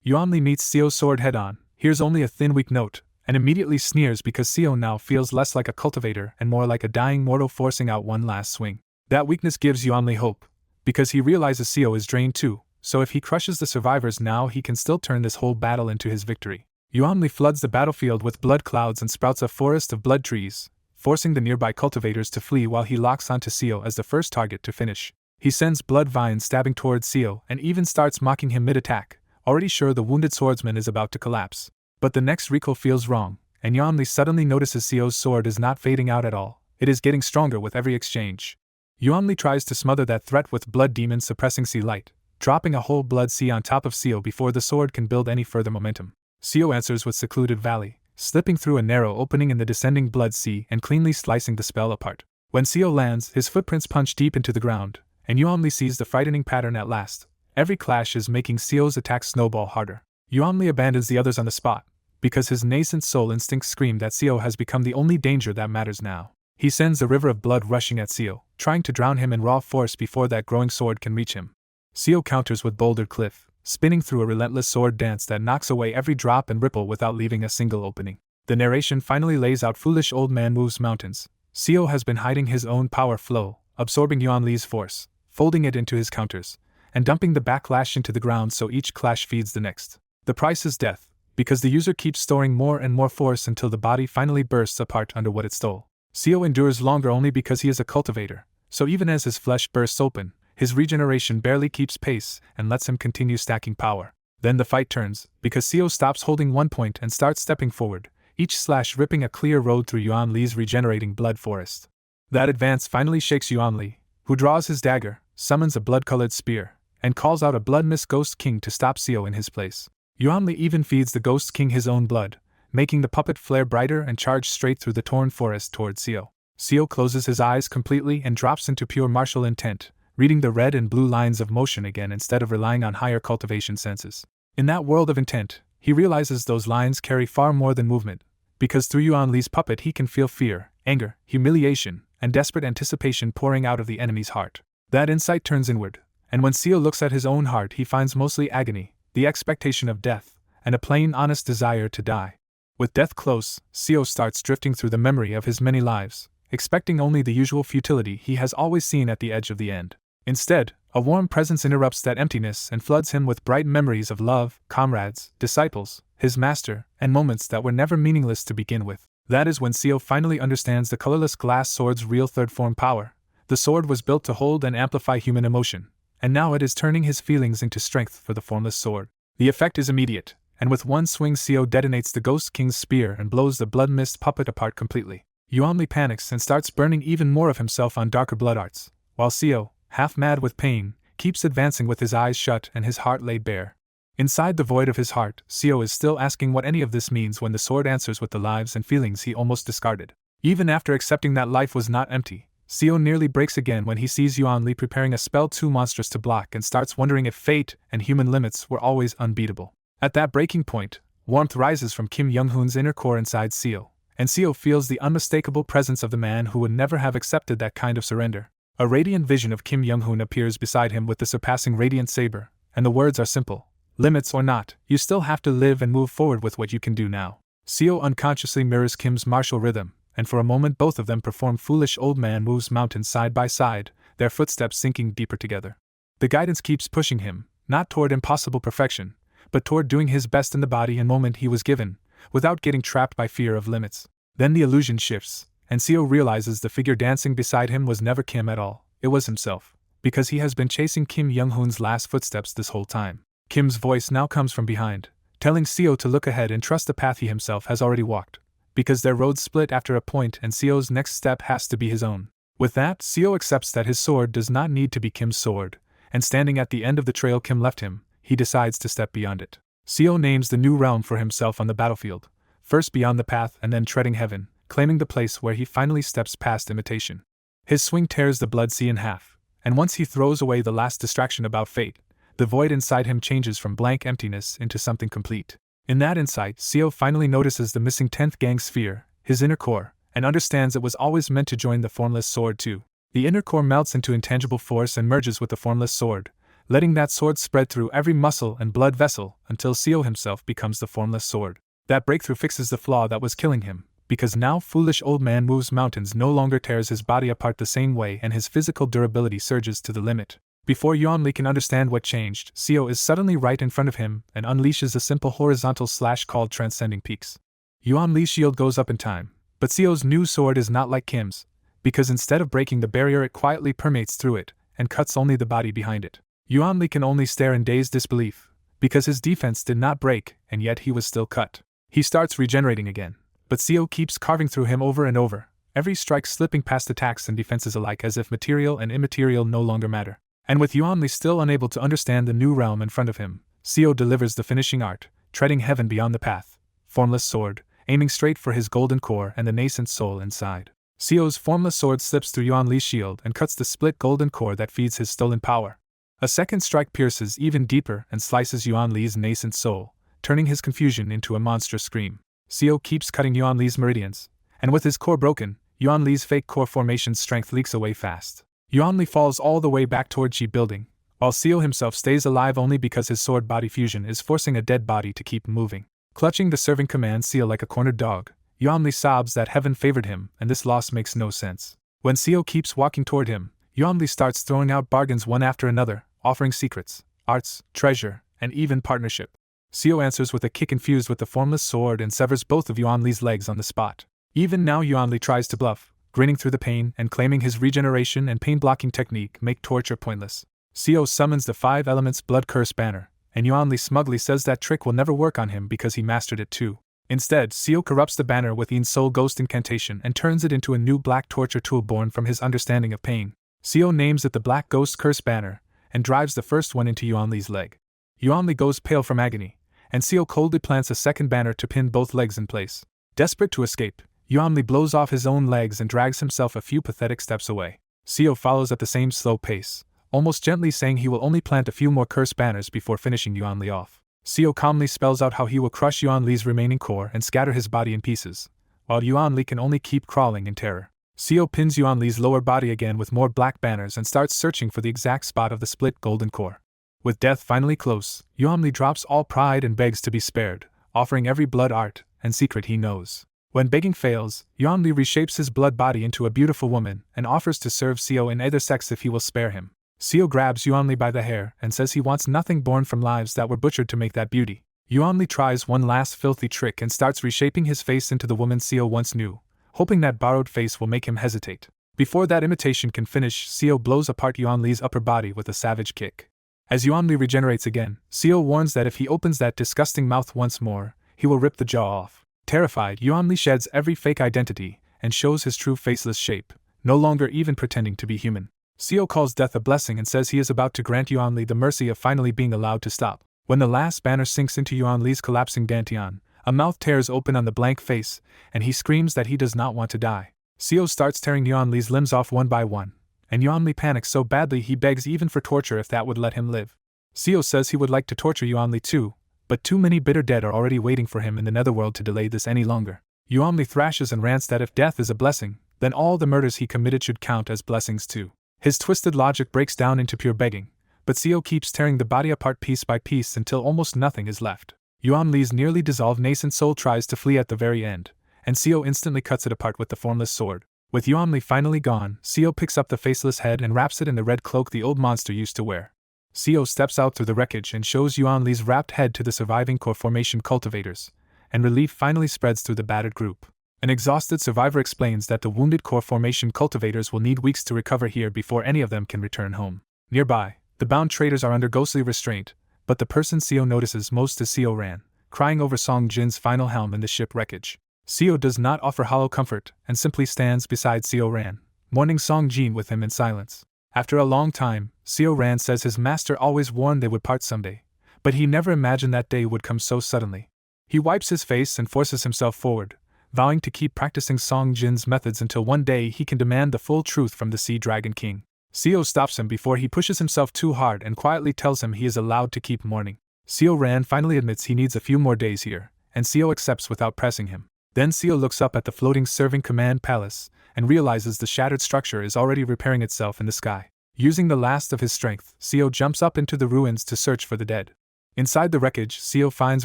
Yuanli meets Sio's sword head-on, hears only a thin weak note, and immediately sneers because Sio now feels less like a cultivator and more like a dying mortal forcing out one last swing. That weakness gives Yuanli hope, because he realizes Sio is drained too, so if he crushes the survivors now he can still turn this whole battle into his victory. Yuanli floods the battlefield with blood clouds and sprouts a forest of blood trees, forcing the nearby cultivators to flee while he locks onto Sio as the first target to finish. He sends blood vines stabbing towards Sio and even starts mocking him mid-attack, already sure the wounded swordsman is about to collapse. But the next recoil feels wrong, and Yuanli suddenly notices Sio's sword is not fading out at all, it is getting stronger with every exchange. Yuanli tries to smother that threat with blood demon suppressing sea light, dropping a whole blood sea on top of Sio before the sword can build any further momentum. Sio answers with secluded valley, slipping through a narrow opening in the descending blood sea and cleanly slicing the spell apart. When Sio lands, his footprints punch deep into the ground, and Yuanli sees the frightening pattern at last. Every clash is making Sio's attack snowball harder. Yuanli abandons the others on the spot, because his nascent soul instincts scream that Sio has become the only danger that matters now. He sends a river of blood rushing at Sio, trying to drown him in raw force before that growing sword can reach him. Sio counters with Boulder Cliff, spinning through a relentless sword dance that knocks away every drop and ripple without leaving a single opening. The narration finally lays out foolish old man moves mountains. Sio has been hiding his own power flow, absorbing Yuanli's force, folding it into his counters, and dumping the backlash into the ground so each clash feeds the next. The price is death, because the user keeps storing more and more force until the body finally bursts apart under what it stole. Sio endures longer only because he is a cultivator, so even as his flesh bursts open, his regeneration barely keeps pace and lets him continue stacking power. Then the fight turns, because Sio stops holding one point and starts stepping forward, each slash ripping a clear road through Yuanli's regenerating blood forest. That advance finally shakes Yuanli, who draws his dagger, summons a blood-colored spear, and calls out a blood-mist Ghost King to stop Sio in his place. Yuanli even feeds the Ghost King his own blood, making the puppet flare brighter and charge straight through the torn forest towards Sio. Sio closes his eyes completely and drops into pure martial intent, reading the red and blue lines of motion again instead of relying on higher cultivation senses. In that world of intent, he realizes those lines carry far more than movement, because through Yuanli's puppet he can feel fear, anger, humiliation, and desperate anticipation pouring out of the enemy's heart. That insight turns inward, and when Sio looks at his own heart he finds mostly agony, the expectation of death, and a plain honest desire to die. With death close, Sio starts drifting through the memory of his many lives, expecting only the usual futility he has always seen at the edge of the end. Instead, a warm presence interrupts that emptiness and floods him with bright memories of love, comrades, disciples, his master, and moments that were never meaningless to begin with. That is when Sio finally understands the colorless glass sword's real third-form power. The sword was built to hold and amplify human emotion, and now it is turning his feelings into strength for the formless sword. The effect is immediate, and with one swing Sio detonates the Ghost King's spear and blows the blood mist puppet apart completely. Yuanli panics and starts burning even more of himself on darker blood arts, while Sio, half mad with pain, keeps advancing with his eyes shut and his heart laid bare. Inside the void of his heart, Sio is still asking what any of this means when the sword answers with the lives and feelings he almost discarded. Even after accepting that life was not empty, Sio nearly breaks again when he sees Yuanli preparing a spell too monstrous to block and starts wondering if fate and human limits were always unbeatable. At that breaking point, warmth rises from Kim Young-hoon's inner core inside Sio, and Sio feels the unmistakable presence of the man who would never have accepted that kind of surrender. A radiant vision of Kim Young-hoon appears beside him with the surpassing radiant saber, and the words are simple. Limits or not, you still have to live and move forward with what you can do now. Sio unconsciously mirrors Kim's martial rhythm, and for a moment both of them perform foolish old man moves mountains side by side, their footsteps sinking deeper together. The guidance keeps pushing him, not toward impossible perfection, but toward doing his best in the body and moment he was given, without getting trapped by fear of limits. Then the illusion shifts, and Sio realizes the figure dancing beside him was never Kim at all, it was himself, because he has been chasing Kim Young-hoon's last footsteps this whole time. Kim's voice now comes from behind, telling Sio to look ahead and trust the path he himself has already walked, because their roads split after a point and Sio's next step has to be his own. With that, Sio accepts that his sword does not need to be Kim's sword, and standing at the end of the trail Kim left him, he decides to step beyond it. Sio names the new realm for himself on the battlefield, first beyond the path and then treading heaven, claiming the place where he finally steps past imitation. His swing tears the blood sea in half, and once he throws away the last distraction about fate, the void inside him changes from blank emptiness into something complete. In that insight, Sio finally notices the missing 10th gang sphere, his inner core, and understands it was always meant to join the formless sword too. The inner core melts into intangible force and merges with the formless sword, letting that sword spread through every muscle and blood vessel until Seo himself becomes the formless sword. That breakthrough fixes the flaw that was killing him, because now foolish old man moves mountains no longer tears his body apart the same way and his physical durability surges to the limit. Before Yuanli can understand what changed, Seo is suddenly right in front of him and unleashes a simple horizontal slash called Transcending Peaks. Yuanli's shield goes up in time, but Seo's new sword is not like Kim's, because instead of breaking the barrier it quietly permeates through it, and cuts only the body behind it. Yuanli can only stare in dazed disbelief, because his defense did not break, and yet he was still cut. He starts regenerating again, but Seo keeps carving through him over and over, every strike slipping past attacks and defenses alike as if material and immaterial no longer matter. And with Yuanli still unable to understand the new realm in front of him, Seo delivers the finishing art, treading heaven beyond the path, formless sword, aiming straight for his golden core and the nascent soul inside. Seo's formless sword slips through Yuanli's shield and cuts the split golden core that feeds his stolen power. A second strike pierces even deeper and slices Yuanli's nascent soul, turning his confusion into a monstrous scream. Seo keeps cutting Yuanli's meridians, and with his core broken, Yuanli's fake core formation's strength leaks away fast. Yuanli falls all the way back toward Ji building, while Seo himself stays alive only because his sword body fusion is forcing a dead body to keep moving. Clutching the serving command seal like a cornered dog, Yuanli sobs that heaven favored him and this loss makes no sense. When Seo keeps walking toward him, Yuanli starts throwing out bargains one after another, offering secrets, arts, treasure, and even partnership. Seo answers with a kick infused with the formless sword and severs both of Yuanli's legs on the spot. Even now Yuanli tries to bluff, grinning through the pain and claiming his regeneration and pain-blocking technique make torture pointless. Seo summons the 5 elements blood curse banner, and Yuanli smugly says that trick will never work on him because he mastered it too. Instead, Seo corrupts the banner with Yin's soul ghost incantation and turns it into a new black torture tool born from his understanding of pain. Seo names it the Black Ghost Curse banner, and drives the first one into Yuanli's leg. Yuanli goes pale from agony, and Seo coldly plants a second banner to pin both legs in place. Desperate to escape, Yuanli blows off his own legs and drags himself a few pathetic steps away. Seo follows at the same slow pace, almost gently saying he will only plant a few more curse banners before finishing Yuanli off. Seo calmly spells out how he will crush Yuanli's remaining core and scatter his body in pieces, while Yuanli can only keep crawling in terror. Seo pins Yuanli's lower body again with more black banners and starts searching for the exact spot of the split golden core. With death finally close, Yuanli drops all pride and begs to be spared, offering every blood art and secret he knows. When begging fails, Yuanli reshapes his blood body into a beautiful woman and offers to serve Seo in either sex if he will spare him. Seo grabs Yuanli by the hair and says he wants nothing born from lives that were butchered to make that beauty. Yuanli tries one last filthy trick and starts reshaping his face into the woman Seo once knew, hoping that borrowed face will make him hesitate. Before that imitation can finish, Seo blows apart Yuanli's upper body with a savage kick. As Yuanli regenerates again, Seo warns that if he opens that disgusting mouth once more, he will rip the jaw off. Terrified, Yuanli sheds every fake identity and shows his true faceless shape, no longer even pretending to be human. Seo calls death a blessing and says he is about to grant Yuanli the mercy of finally being allowed to stop. When the last banner sinks into Yuanli's collapsing dantian, a mouth tears open on the blank face, and he screams that he does not want to die. Seo starts tearing Yuanli's limbs off one by one, and Yuanli panics so badly he begs even for torture if that would let him live. Seo says he would like to torture Yuanli too, but too many bitter dead are already waiting for him in the netherworld to delay this any longer. Yuanli thrashes and rants that if death is a blessing, then all the murders he committed should count as blessings too. His twisted logic breaks down into pure begging, but Seo keeps tearing the body apart piece by piece until almost nothing is left. Yuanli's nearly dissolved nascent soul tries to flee at the very end, and Seo instantly cuts it apart with the formless sword. With Yuanli finally gone, Seo picks up the faceless head and wraps it in the red cloak the old monster used to wear. Seo steps out through the wreckage and shows Yuanli's wrapped head to the surviving core formation cultivators, and relief finally spreads through the battered group. An exhausted survivor explains that the wounded core formation cultivators will need weeks to recover here before any of them can return home. Nearby, the bound traders are under ghostly restraint, but the person Seo notices most is Seo Ran, crying over Song Jin's final helm in the ship wreckage. Seo does not offer hollow comfort and simply stands beside Seo Ran, mourning Song Jin with him in silence. After a long time, Seo Ran says his master always warned they would part someday, but he never imagined that day would come so suddenly. He wipes his face and forces himself forward, vowing to keep practicing Song Jin's methods until one day he can demand the full truth from the Sea Dragon King. Seo stops him before he pushes himself too hard and quietly tells him he is allowed to keep mourning. Seo Ran finally admits he needs a few more days here, and Seo accepts without pressing him. Then Seo looks up at the floating serving command palace and realizes the shattered structure is already repairing itself in the sky. Using the last of his strength, Seo jumps up into the ruins to search for the dead. Inside the wreckage, Seo finds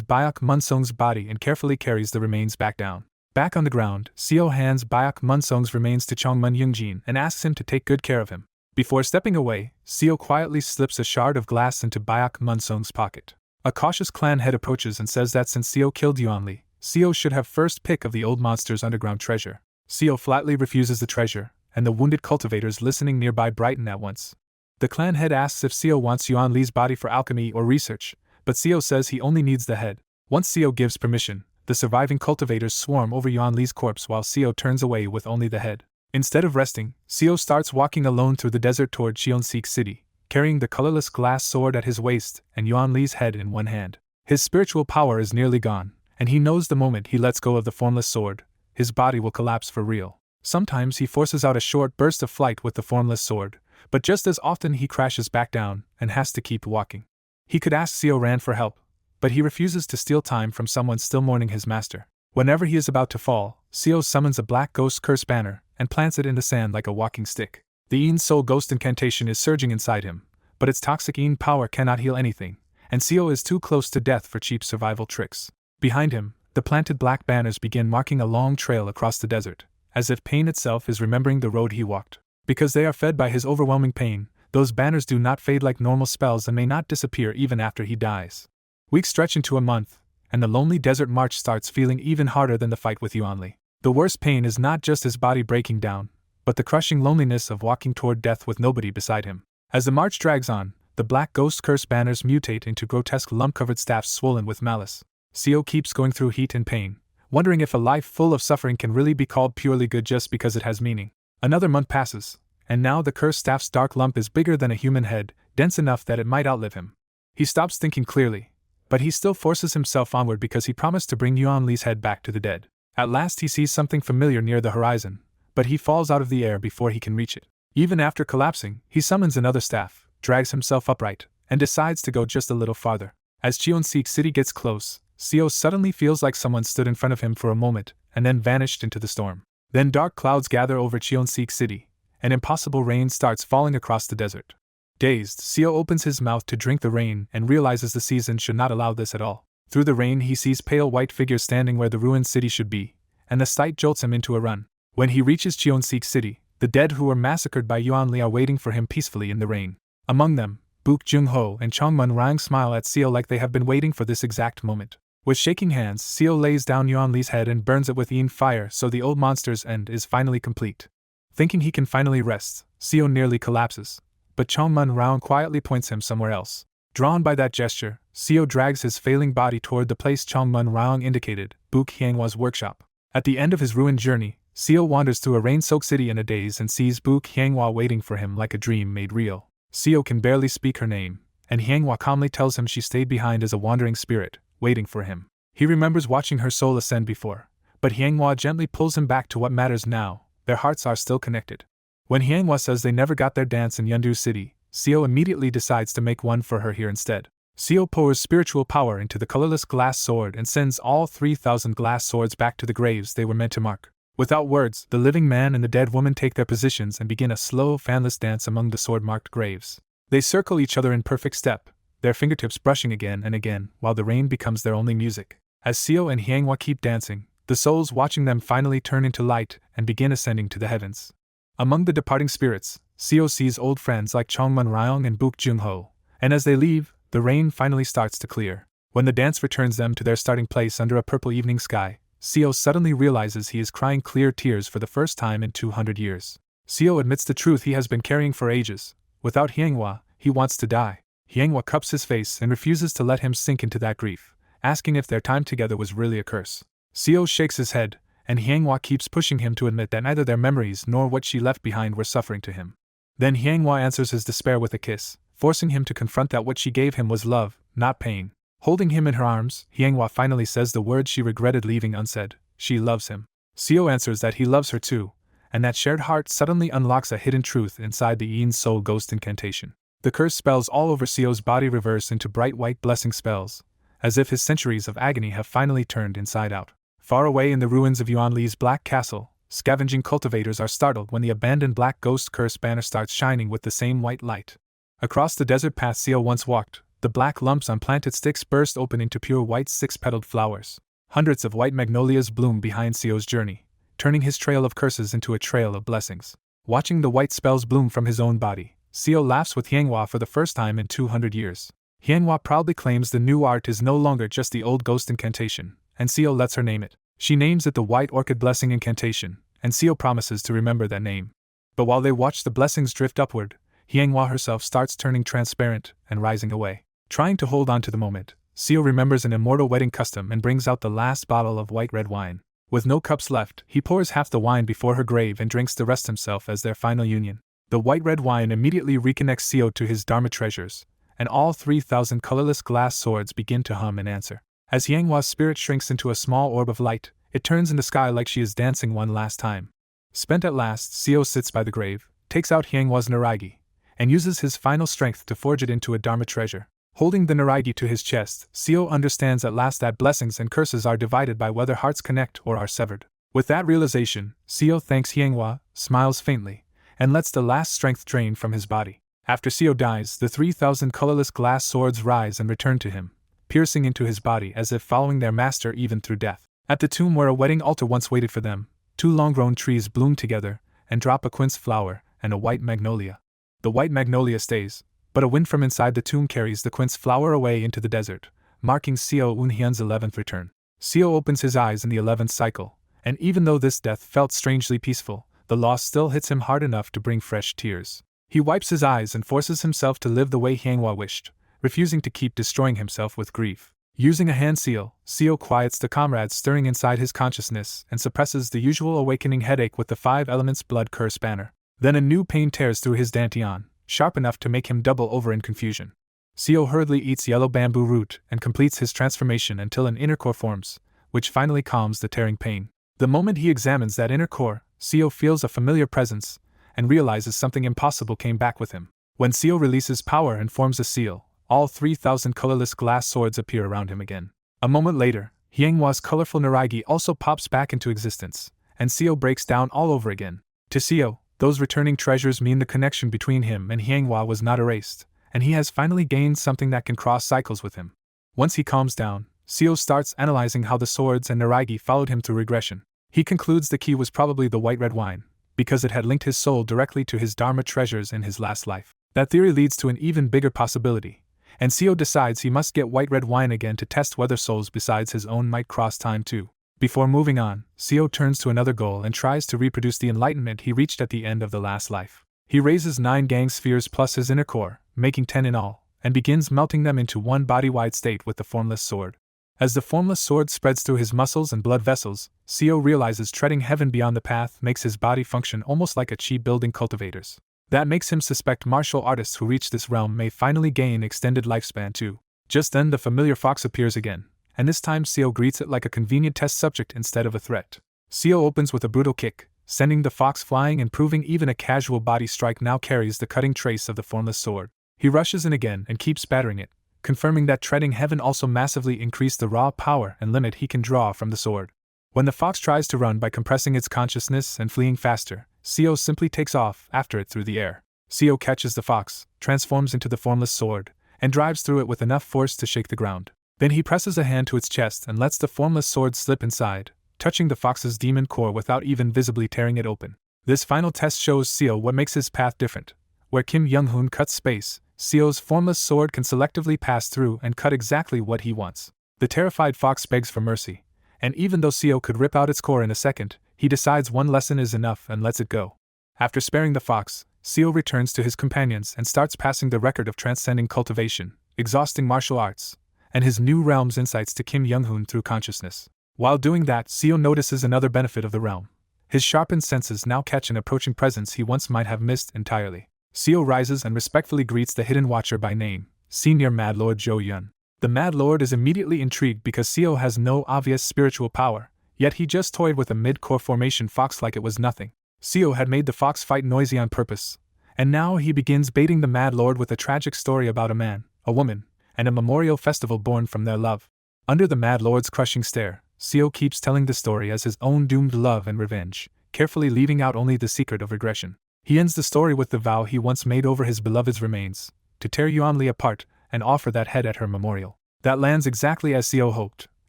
Baek Munsung's body and carefully carries the remains back down. Back on the ground, Seo hands Baek Munsung's remains to Chongmun Yoongjin and asks him to take good care of him. Before stepping away, Seo quietly slips a shard of glass into Baek Munsung's pocket. A cautious clan head approaches and says that since Seo killed Yuanli, Seo should have first pick of the old monster's underground treasure. Seo flatly refuses the treasure, and the wounded cultivators listening nearby brighten at once. The clan head asks if Seo wants Yuanli's body for alchemy or research, but Seo says he only needs the head. Once Seo gives permission, the surviving cultivators swarm over Yuanli's corpse while Seo turns away with only the head. Instead of resting, Seo starts walking alone through the desert toward Cheonseek City, carrying the colorless glass sword at his waist and Yuanli's head in one hand. His spiritual power is nearly gone, and he knows the moment he lets go of the formless sword, his body will collapse for real. Sometimes he forces out a short burst of flight with the formless sword, but just as often he crashes back down and has to keep walking. He could ask Seo Ran for help, but he refuses to steal time from someone still mourning his master. Whenever he is about to fall, Seo summons a black ghost curse banner and plants it in the sand like a walking stick. The Een Soul Ghost incantation is surging inside him, but its toxic Een power cannot heal anything, and Seo is too close to death for cheap survival tricks. Behind him, the planted black banners begin marking a long trail across the desert, as if pain itself is remembering the road he walked. Because they are fed by his overwhelming pain, those banners do not fade like normal spells and may not disappear even after he dies. Weeks stretch into a month, and the lonely desert march starts feeling even harder than the fight with Yuanli. The worst pain is not just his body breaking down, but the crushing loneliness of walking toward death with nobody beside him. As the march drags on, the black ghost curse banners mutate into grotesque lump-covered staffs swollen with malice. Seo keeps going through heat and pain, wondering if a life full of suffering can really be called purely good just because it has meaning. Another month passes, and now the cursed staff's dark lump is bigger than a human head, dense enough that it might outlive him. He stops thinking clearly, but he still forces himself onward because he promised to bring Yuanli's head back to the dead. At last he sees something familiar near the horizon, but he falls out of the air before he can reach it. Even after collapsing, he summons another staff, drags himself upright, and decides to go just a little farther. As Cheonseek City gets close, Seo suddenly feels like someone stood in front of him for a moment and then vanished into the storm. Then dark clouds gather over Cheonseek City, and impossible rain starts falling across the desert. Dazed, Seo opens his mouth to drink the rain and realizes the season should not allow this at all. Through the rain he sees pale white figures standing where the ruined city should be, and the sight jolts him into a run. When he reaches Cheonseek City, the dead who were massacred by Yuanli are waiting for him peacefully in the rain. Among them, Book Jung-ho and Chongmun Rang smile at Seo like they have been waiting for this exact moment. With shaking hands, Seo lays down Yuanli's head and burns it with Een fire so the old monster's end is finally complete. Thinking he can finally rest, Seo nearly collapses, but Chongmun Rang quietly points him somewhere else. Drawn by that gesture, Seo drags his failing body toward the place Chongmun Rang indicated, Book Hyangwa's workshop. At the end of his ruined journey, Seo wanders through a rain-soaked city in a daze and sees Book Hyangwa waiting for him like a dream made real. Seo can barely speak her name, and Hyangwa calmly tells him she stayed behind as a wandering spirit, waiting for him. He remembers watching her soul ascend before, but Hyangwa gently pulls him back to what matters now. Their hearts are still connected. When Hyangwa says they never got their dance in Yeondu City, Seo immediately decides to make one for her here instead. Seo pours spiritual power into the colorless glass sword and sends all 3,000 glass swords back to the graves they were meant to mark. Without words, the living man and the dead woman take their positions and begin a slow, fanless dance among the sword-marked graves. They circle each other in perfect step, their fingertips brushing again and again, while the rain becomes their only music. As Seo and Hyangwa keep dancing, the souls watching them finally turn into light and begin ascending to the heavens. Among the departing spirits, Seo sees old friends like Chongmun Ryong and Book Jung-ho, and as they leave, the rain finally starts to clear. When the dance returns them to their starting place under a purple evening sky, Seo suddenly realizes he is crying clear tears for the first time in 200 years. Seo admits the truth he has been carrying for ages. Without Hyangwa, he wants to die. Hyangwa cups his face and refuses to let him sink into that grief, asking if their time together was really a curse. Seo shakes his head, and Hyangwa keeps pushing him to admit that neither their memories nor what she left behind were suffering to him. Then Hyangwa answers his despair with a kiss, forcing him to confront that what she gave him was love, not pain. Holding him in her arms, Hyangwa finally says the words she regretted leaving unsaid. She loves him. Seo answers that he loves her too, and that shared heart suddenly unlocks a hidden truth inside the Een Soul Ghost incantation. The curse spells all over Seo's body reverse into bright white blessing spells, as if his centuries of agony have finally turned inside out. Far away in the ruins of Yuanli's black castle, Scavenging cultivators are startled when the abandoned black ghost curse banner starts shining with the same white light. Across the desert path Seo once walked, the black lumps on planted sticks burst open into pure white six-petaled flowers. Hundreds of white magnolias bloom behind Seo's journey, turning his trail of curses into a trail of blessings. Watching the white spells bloom from his own body, Seo laughs with Hyangwa for the first time in 200 years. Hyangwa proudly claims the new art is no longer just the old ghost incantation, and Seo lets her name it. She names it the White Orchid Blessing Incantation, and Seo promises to remember that name. But while they watch the blessings drift upward, Hyangwa herself starts turning transparent and rising away. Trying to hold on to the moment, Seo remembers an immortal wedding custom and brings out the last bottle of white red wine. With no cups left, he pours half the wine before her grave and drinks the rest himself as their final union. The white red wine immediately reconnects Seo to his Dharma treasures, and all 3,000 colorless glass swords begin to hum in answer. As Hyangwa's spirit shrinks into a small orb of light, it turns in the sky like she is dancing one last time. Spent at last, Seo sits by the grave, takes out Hyangwa's Naraigi, and uses his final strength to forge it into a Dharma treasure. Holding the Naraigi to his chest, Seo understands at last that blessings and curses are divided by whether hearts connect or are severed. With that realization, Seo thanks Hyangwa, smiles faintly, and lets the last strength drain from his body. After Seo dies, the 3,000 colorless glass swords rise and return to him, piercing into his body as if following their master even through death. At the tomb where a wedding altar once waited for them, 2 long-grown trees bloom together and drop a quince flower and a white magnolia. The white magnolia stays, but a wind from inside the tomb carries the quince flower away into the desert, marking Seo Eunhyun's 11th return. Seo opens his eyes in the 11th cycle, and even though this death felt strangely peaceful, the loss still hits him hard enough to bring fresh tears. He wipes his eyes and forces himself to live the way Hyangwa wished, refusing to keep destroying himself with grief. Using a hand seal, Seo quiets the comrades stirring inside his consciousness and suppresses the usual awakening headache with the 5 elements blood curse banner. Then a new pain tears through his dantian, sharp enough to make him double over in confusion. Seo hurriedly eats yellow bamboo root and completes his transformation until an inner core forms, which finally calms the tearing pain. The moment he examines that inner core, Seo feels a familiar presence and realizes something impossible came back with him. When Seo releases power and forms a seal, all 3,000 colorless glass swords appear around him again. A moment later, Hyangwa's colorful Naraigi also pops back into existence, and Seo breaks down all over again. To Seo, those returning treasures mean the connection between him and Hyangwa was not erased, and he has finally gained something that can cross cycles with him. Once he calms down, Seo starts analyzing how the swords and Naraigi followed him through regression. He concludes the key was probably the white red wine, because it had linked his soul directly to his Dharma treasures in his last life. That theory leads to an even bigger possibility, and Seo decides he must get white red wine again to test whether souls besides his own might cross time too. Before moving on, Seo turns to another goal and tries to reproduce the enlightenment he reached at the end of the last life. He raises 9 gang spheres plus his inner core, making 10 in all, and begins melting them into one body-wide state with the formless sword. As the formless sword spreads through his muscles and blood vessels, Seo realizes treading heaven beyond the path makes his body function almost like a chi building cultivators. That makes him suspect martial artists who reach this realm may finally gain extended lifespan too. Just then the familiar fox appears again, and this time Seo greets it like a convenient test subject instead of a threat. Seo opens with a brutal kick, sending the fox flying and proving even a casual body strike now carries the cutting trace of the formless sword. He rushes in again and keeps battering it, confirming that treading heaven also massively increased the raw power and limit he can draw from the sword. When the fox tries to run by compressing its consciousness and fleeing faster, Seo simply takes off after it through the air. Seo catches the fox, transforms into the formless sword, and drives through it with enough force to shake the ground. Then he presses a hand to its chest and lets the formless sword slip inside, touching the fox's demon core without even visibly tearing it open. This final test shows Seo what makes his path different. Where Kim Young-hoon cuts space, Seo's formless sword can selectively pass through and cut exactly what he wants. The terrified fox begs for mercy, and even though Seo could rip out its core in a second, he decides one lesson is enough and lets it go. After sparing the fox, Seo returns to his companions and starts passing the record of transcending cultivation, exhausting martial arts, and his new realm's insights to Kim Young-hoon through consciousness. While doing that, Seo notices another benefit of the realm. His sharpened senses now catch an approaching presence he once might have missed entirely. Seo rises and respectfully greets the hidden watcher by name, Senior Mad Lord Jo Yun. The Mad Lord is immediately intrigued because Seo has no obvious spiritual power, yet he just toyed with a mid-core formation fox like it was nothing. Seo had made the fox fight noisy on purpose, and now he begins baiting the Mad Lord with a tragic story about a man, a woman, and a memorial festival born from their love. Under the Mad Lord's crushing stare, Seo keeps telling the story as his own doomed love and revenge, carefully leaving out only the secret of regression. He ends the story with the vow he once made over his beloved's remains, to tear Yuanli apart and offer that head at her memorial. That lands exactly as Seo hoped,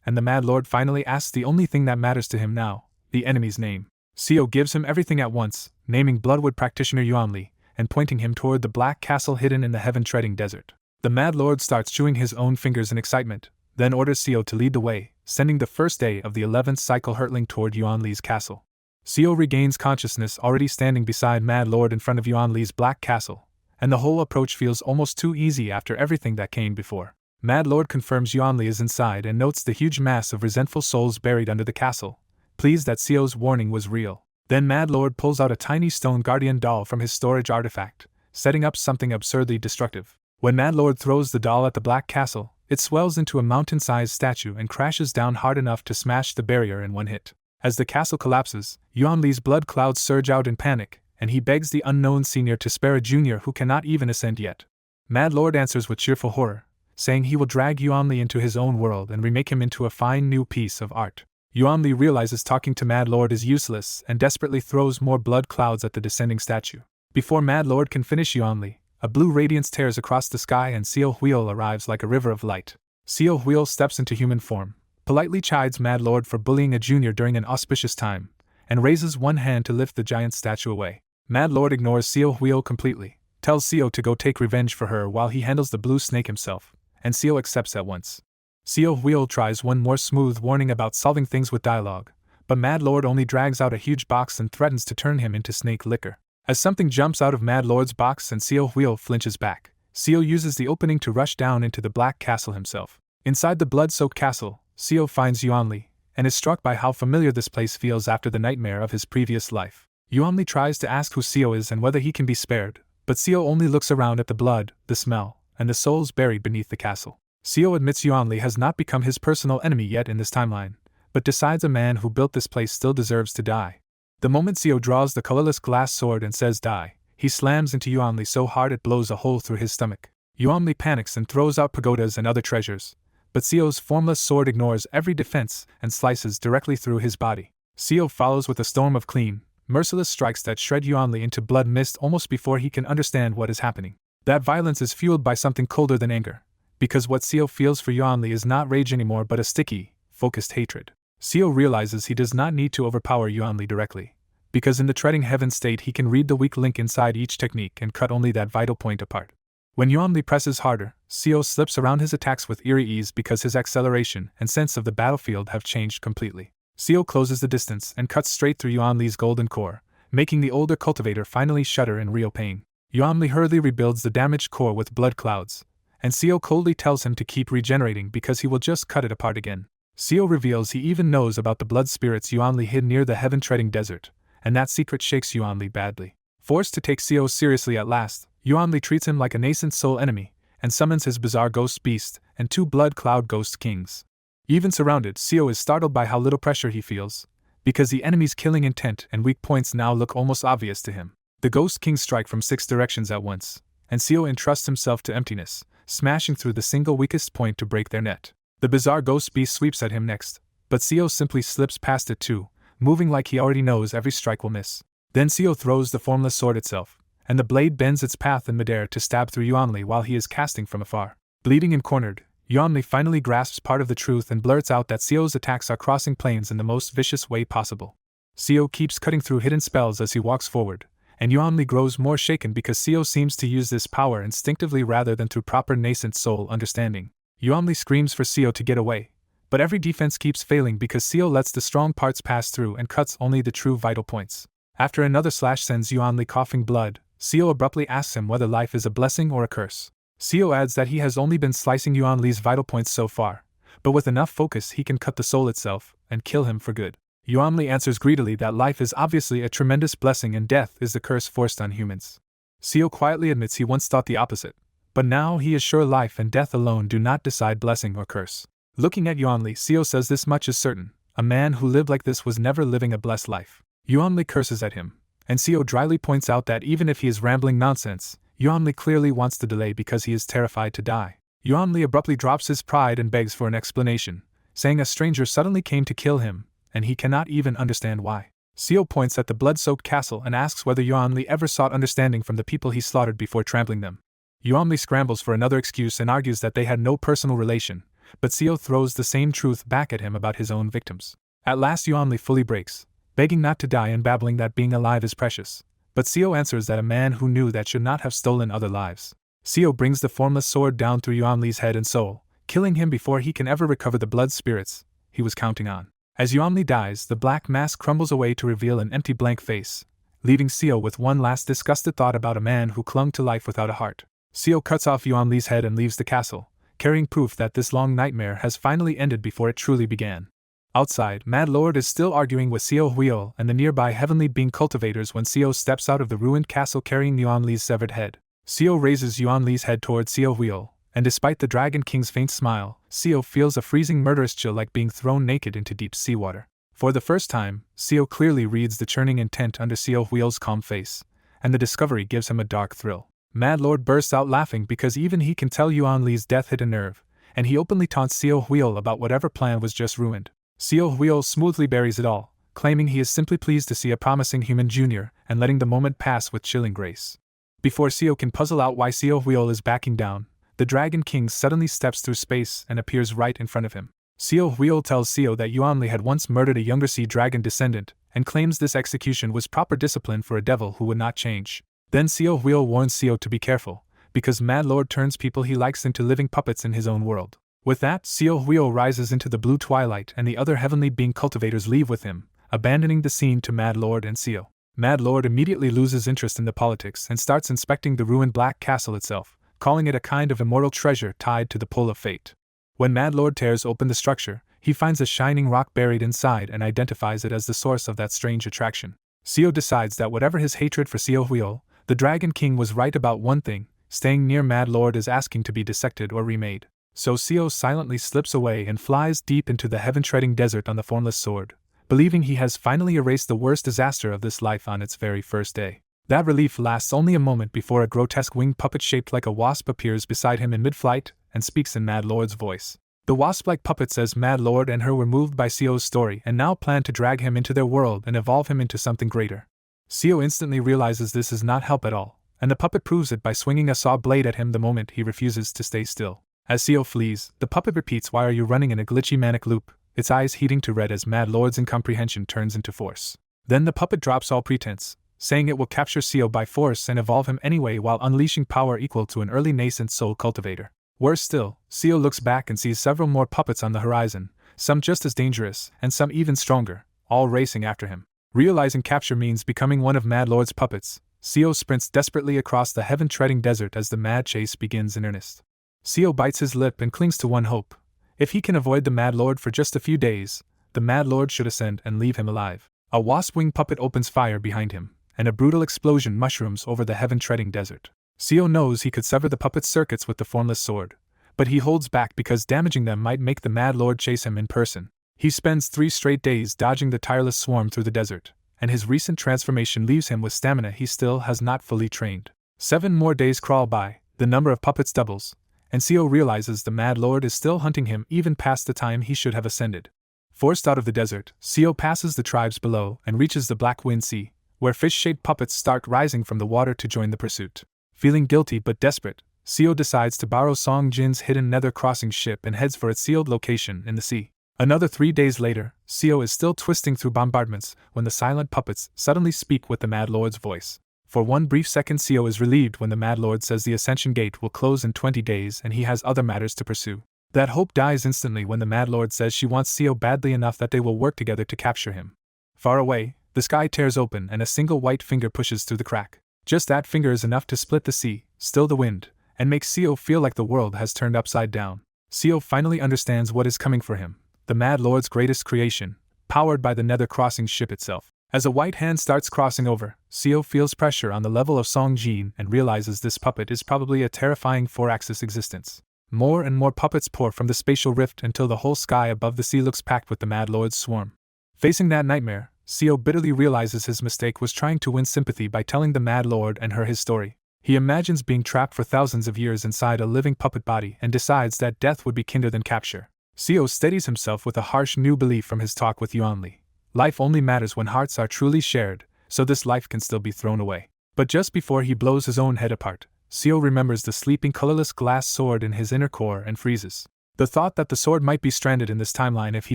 and the Mad Lord finally asks the only thing that matters to him now, the enemy's name. Seo gives him everything at once, naming Bloodwood practitioner Yuanli, and pointing him toward the black castle hidden in the heaven-treading desert. The Mad Lord starts chewing his own fingers in excitement, then orders Seo to lead the way, sending the first day of the 11th cycle hurtling toward Yuanli's castle. Seo regains consciousness already standing beside Mad Lord in front of Yuanli's black castle, and the whole approach feels almost too easy after everything that came before. Mad Lord confirms Yuanli is inside and notes the huge mass of resentful souls buried under the castle, pleased that Seo's warning was real. Then Mad Lord pulls out a tiny stone guardian doll from his storage artifact, setting up something absurdly destructive. When Mad Lord throws the doll at the black castle, it swells into a mountain-sized statue and crashes down hard enough to smash the barrier in one hit. As the castle collapses, Yuanli's blood clouds surge out in panic, and he begs the unknown senior to spare a junior who cannot even ascend yet. Mad Lord answers with cheerful horror, saying he will drag Yuanli into his own world and remake him into a fine new piece of art. Yuanli realizes talking to Mad Lord is useless and desperately throws more blood clouds at the descending statue. Before Mad Lord can finish Yuanli, a blue radiance tears across the sky and Seo Huil arrives like a river of light. Seo Huil steps into human form, politely chides Mad Lord for bullying a junior during an auspicious time, and raises one hand to lift the giant statue away. Mad Lord ignores Seo Huil completely, tells Seo to go take revenge for her while he handles the blue snake himself, and Seo accepts at once. Seo Huil tries one more smooth warning about solving things with dialogue, but Mad Lord only drags out a huge box and threatens to turn him into snake liquor. As something jumps out of Mad Lord's box and Seo Huil flinches back, Seo uses the opening to rush down into the black castle himself. Inside the blood-soaked castle, Seo finds Yuanli, and is struck by how familiar this place feels after the nightmare of his previous life. Yuanli tries to ask who Seo is and whether he can be spared, but Seo only looks around at the blood, the smell, and the souls buried beneath the castle. Seo admits Yuanli has not become his personal enemy yet in this timeline, but decides a man who built this place still deserves to die. The moment Seo draws the colorless glass sword and says die, he slams into Yuanli so hard it blows a hole through his stomach. Yuanli panics and throws out pagodas and other treasures, but Seo's formless sword ignores every defense and slices directly through his body. Seo follows with a storm of clean, merciless strikes that shred Yuanli into blood mist almost before he can understand what is happening. That violence is fueled by something colder than anger, because what Seo feels for Yuanli is not rage anymore but a sticky, focused hatred. Seo realizes he does not need to overpower Yuanli directly, because in the treading heaven state he can read the weak link inside each technique and cut only that vital point apart. When Yuanli presses harder, Seo slips around his attacks with eerie ease because his acceleration and sense of the battlefield have changed completely. Seo closes the distance and cuts straight through Yuanli's golden core, making the older cultivator finally shudder in real pain. Yuanli hurriedly rebuilds the damaged core with blood clouds, and Seo coldly tells him to keep regenerating because he will just cut it apart again. Seo reveals he even knows about the blood spirits Yuanli hid near the heaven-treading desert, and that secret shakes Yuanli badly. Forced to take Seo seriously at last, Yuanli treats him like a nascent soul enemy, and summons his bizarre ghost beast and 2 blood cloud ghost kings. Even surrounded, Seo is startled by how little pressure he feels, because the enemy's killing intent and weak points now look almost obvious to him. The ghost kings strike from 6 directions at once, and Seo entrusts himself to emptiness, smashing through the single weakest point to break their net. The bizarre ghost beast sweeps at him next, but Seo simply slips past it too, moving like he already knows every strike will miss. Then Seo throws the formless sword itself, and the blade bends its path in midair to stab through Yuanli while he is casting from afar. Bleeding and cornered, Yuanli finally grasps part of the truth and blurts out that Seo's attacks are crossing planes in the most vicious way possible. Seo keeps cutting through hidden spells as he walks forward, and Yuanli grows more shaken because Seo seems to use this power instinctively rather than through proper nascent soul understanding. Yuanli screams for Seo to get away, but every defense keeps failing because Seo lets the strong parts pass through and cuts only the true vital points. After another slash sends Yuanli coughing blood, Seo abruptly asks him whether life is a blessing or a curse. Seo adds that he has only been slicing Yuanli's vital points so far, but with enough focus he can cut the soul itself and kill him for good. Yuanli answers greedily that life is obviously a tremendous blessing and death is the curse forced on humans. Seo quietly admits he once thought the opposite, but now he is sure life and death alone do not decide blessing or curse. Looking at Yuanli, Seo says this much is certain: a man who lived like this was never living a blessed life. Yuanli curses at him, and Seo dryly points out that even if he is rambling nonsense, Yuanli clearly wants to delay because he is terrified to die. Yuanli abruptly drops his pride and begs for an explanation, saying a stranger suddenly came to kill him, and he cannot even understand why. Seo points at the blood-soaked castle and asks whether Yuanli ever sought understanding from the people he slaughtered before trampling them. Yuanli scrambles for another excuse and argues that they had no personal relation, but Seo throws the same truth back at him about his own victims. At last Yuanli fully breaks, begging not to die and babbling that being alive is precious. But Seo answers that a man who knew that should not have stolen other lives. Seo brings the formless sword down through Yuanli's head and soul, killing him before he can ever recover the blood spirits he was counting on. As Yuanli dies, the black mask crumbles away to reveal an empty blank face, leaving Seo with one last disgusted thought about a man who clung to life without a heart. Seo cuts off Yuanli's head and leaves the castle, carrying proof that this long nightmare has finally ended before it truly began. Outside, Mad Lord is still arguing with Seo Huil and the nearby heavenly being cultivators when Seo steps out of the ruined castle carrying Yuanli's severed head. Seo raises Yuanli's head towards Seo Huil, and despite the Dragon King's faint smile, Seo feels a freezing murderous chill like being thrown naked into deep seawater. For the first time, Seo clearly reads the churning intent under Seo Huil's calm face, and the discovery gives him a dark thrill. Mad Lord bursts out laughing because even he can tell Yuanli's death hit a nerve, and he openly taunts Seo Huil about whatever plan was just ruined. Seo Huil smoothly buries it all, claiming he is simply pleased to see a promising human junior and letting the moment pass with chilling grace. Before Seo can puzzle out why Seo Huil is backing down, the Dragon King suddenly steps through space and appears right in front of him. Seo Huil tells Seo that Yuanli had once murdered a younger sea dragon descendant, and claims this execution was proper discipline for a devil who would not change. Then Seo Huil warns Seo to be careful, because Mad Lord turns people he likes into living puppets in his own world. With that, Seo Huil rises into the blue twilight and the other heavenly being cultivators leave with him, abandoning the scene to Mad Lord and Seo. Mad Lord immediately loses interest in the politics and starts inspecting the ruined black castle itself, calling it a kind of immortal treasure tied to the pull of fate. When Mad Lord tears open the structure, he finds a shining rock buried inside and identifies it as the source of that strange attraction. Seo decides that whatever his hatred for Seo Huil, the Dragon King was right about one thing: staying near Mad Lord is asking to be dissected or remade. So Seo silently slips away and flies deep into the heaven-treading desert on the formless sword, believing he has finally erased the worst disaster of this life on its very first day. That relief lasts only a moment before a grotesque winged puppet shaped like a wasp appears beside him in mid-flight and speaks in Mad Lord's voice. The wasp-like puppet says Mad Lord and her were moved by Seo's story and now plan to drag him into their world and evolve him into something greater. Seo instantly realizes this is not help at all, and the puppet proves it by swinging a saw blade at him the moment he refuses to stay still. As Seo flees, the puppet repeats, "Why are you running in a glitchy manic loop?" its eyes heating to red as Mad Lord's incomprehension turns into force. Then the puppet drops all pretense, saying it will capture Seo by force and evolve him anyway while unleashing power equal to an early nascent soul cultivator. Worse still, Seo looks back and sees several more puppets on the horizon, some just as dangerous and some even stronger, all racing after him. Realizing capture means becoming one of Mad Lord's puppets, Seo sprints desperately across the heaven-treading desert as the mad chase begins in earnest. Seo bites his lip and clings to one hope: if he can avoid the Mad Lord for just a few days, the Mad Lord should ascend and leave him alive. A wasp-winged puppet opens fire behind him, and a brutal explosion mushrooms over the heaven-treading desert. Seo knows he could sever the puppet's circuits with the formless sword, but he holds back because damaging them might make the Mad Lord chase him in person. He spends 3 straight days dodging the tireless swarm through the desert, and his recent transformation leaves him with stamina he still has not fully trained. 7 more days crawl by, the number of puppets doubles, and Seo realizes the Mad Lord is still hunting him even past the time he should have ascended. Forced out of the desert, Seo passes the tribes below and reaches the Black Wind Sea, where fish-shaped puppets start rising from the water to join the pursuit. Feeling guilty but desperate, Seo decides to borrow Song Jin's hidden nether crossing ship and heads for its sealed location in the sea. Another 3 days later, Seo is still twisting through bombardments when the silent puppets suddenly speak with the Mad Lord's voice. For one brief second, Seo is relieved when the Mad Lord says the Ascension Gate will close in 20 days and he has other matters to pursue. That hope dies instantly when the Mad Lord says she wants Seo badly enough that they will work together to capture him. Far away, the sky tears open and a single white finger pushes through the crack. Just that finger is enough to split the sea, still the wind, and make Seo feel like the world has turned upside down. Seo finally understands what is coming for him: the Mad Lord's greatest creation, powered by the nether crossing ship itself. As a white hand starts crossing over, Seo feels pressure on the level of Song Jin and realizes this puppet is probably a terrifying 4-axis existence. More and more puppets pour from the spatial rift until the whole sky above the sea looks packed with the Mad Lord's swarm. Facing that nightmare, Seo bitterly realizes his mistake was trying to win sympathy by telling the Mad Lord and her his story. He imagines being trapped for thousands of years inside a living puppet body and decides that death would be kinder than capture. Seo steadies himself with a harsh new belief from his talk with Yuanli, Life only matters when hearts are truly shared, so this life can still be thrown away. But just before he blows his own head apart, Seo remembers the sleeping colorless glass sword in his inner core and freezes. The thought that the sword might be stranded in this timeline if he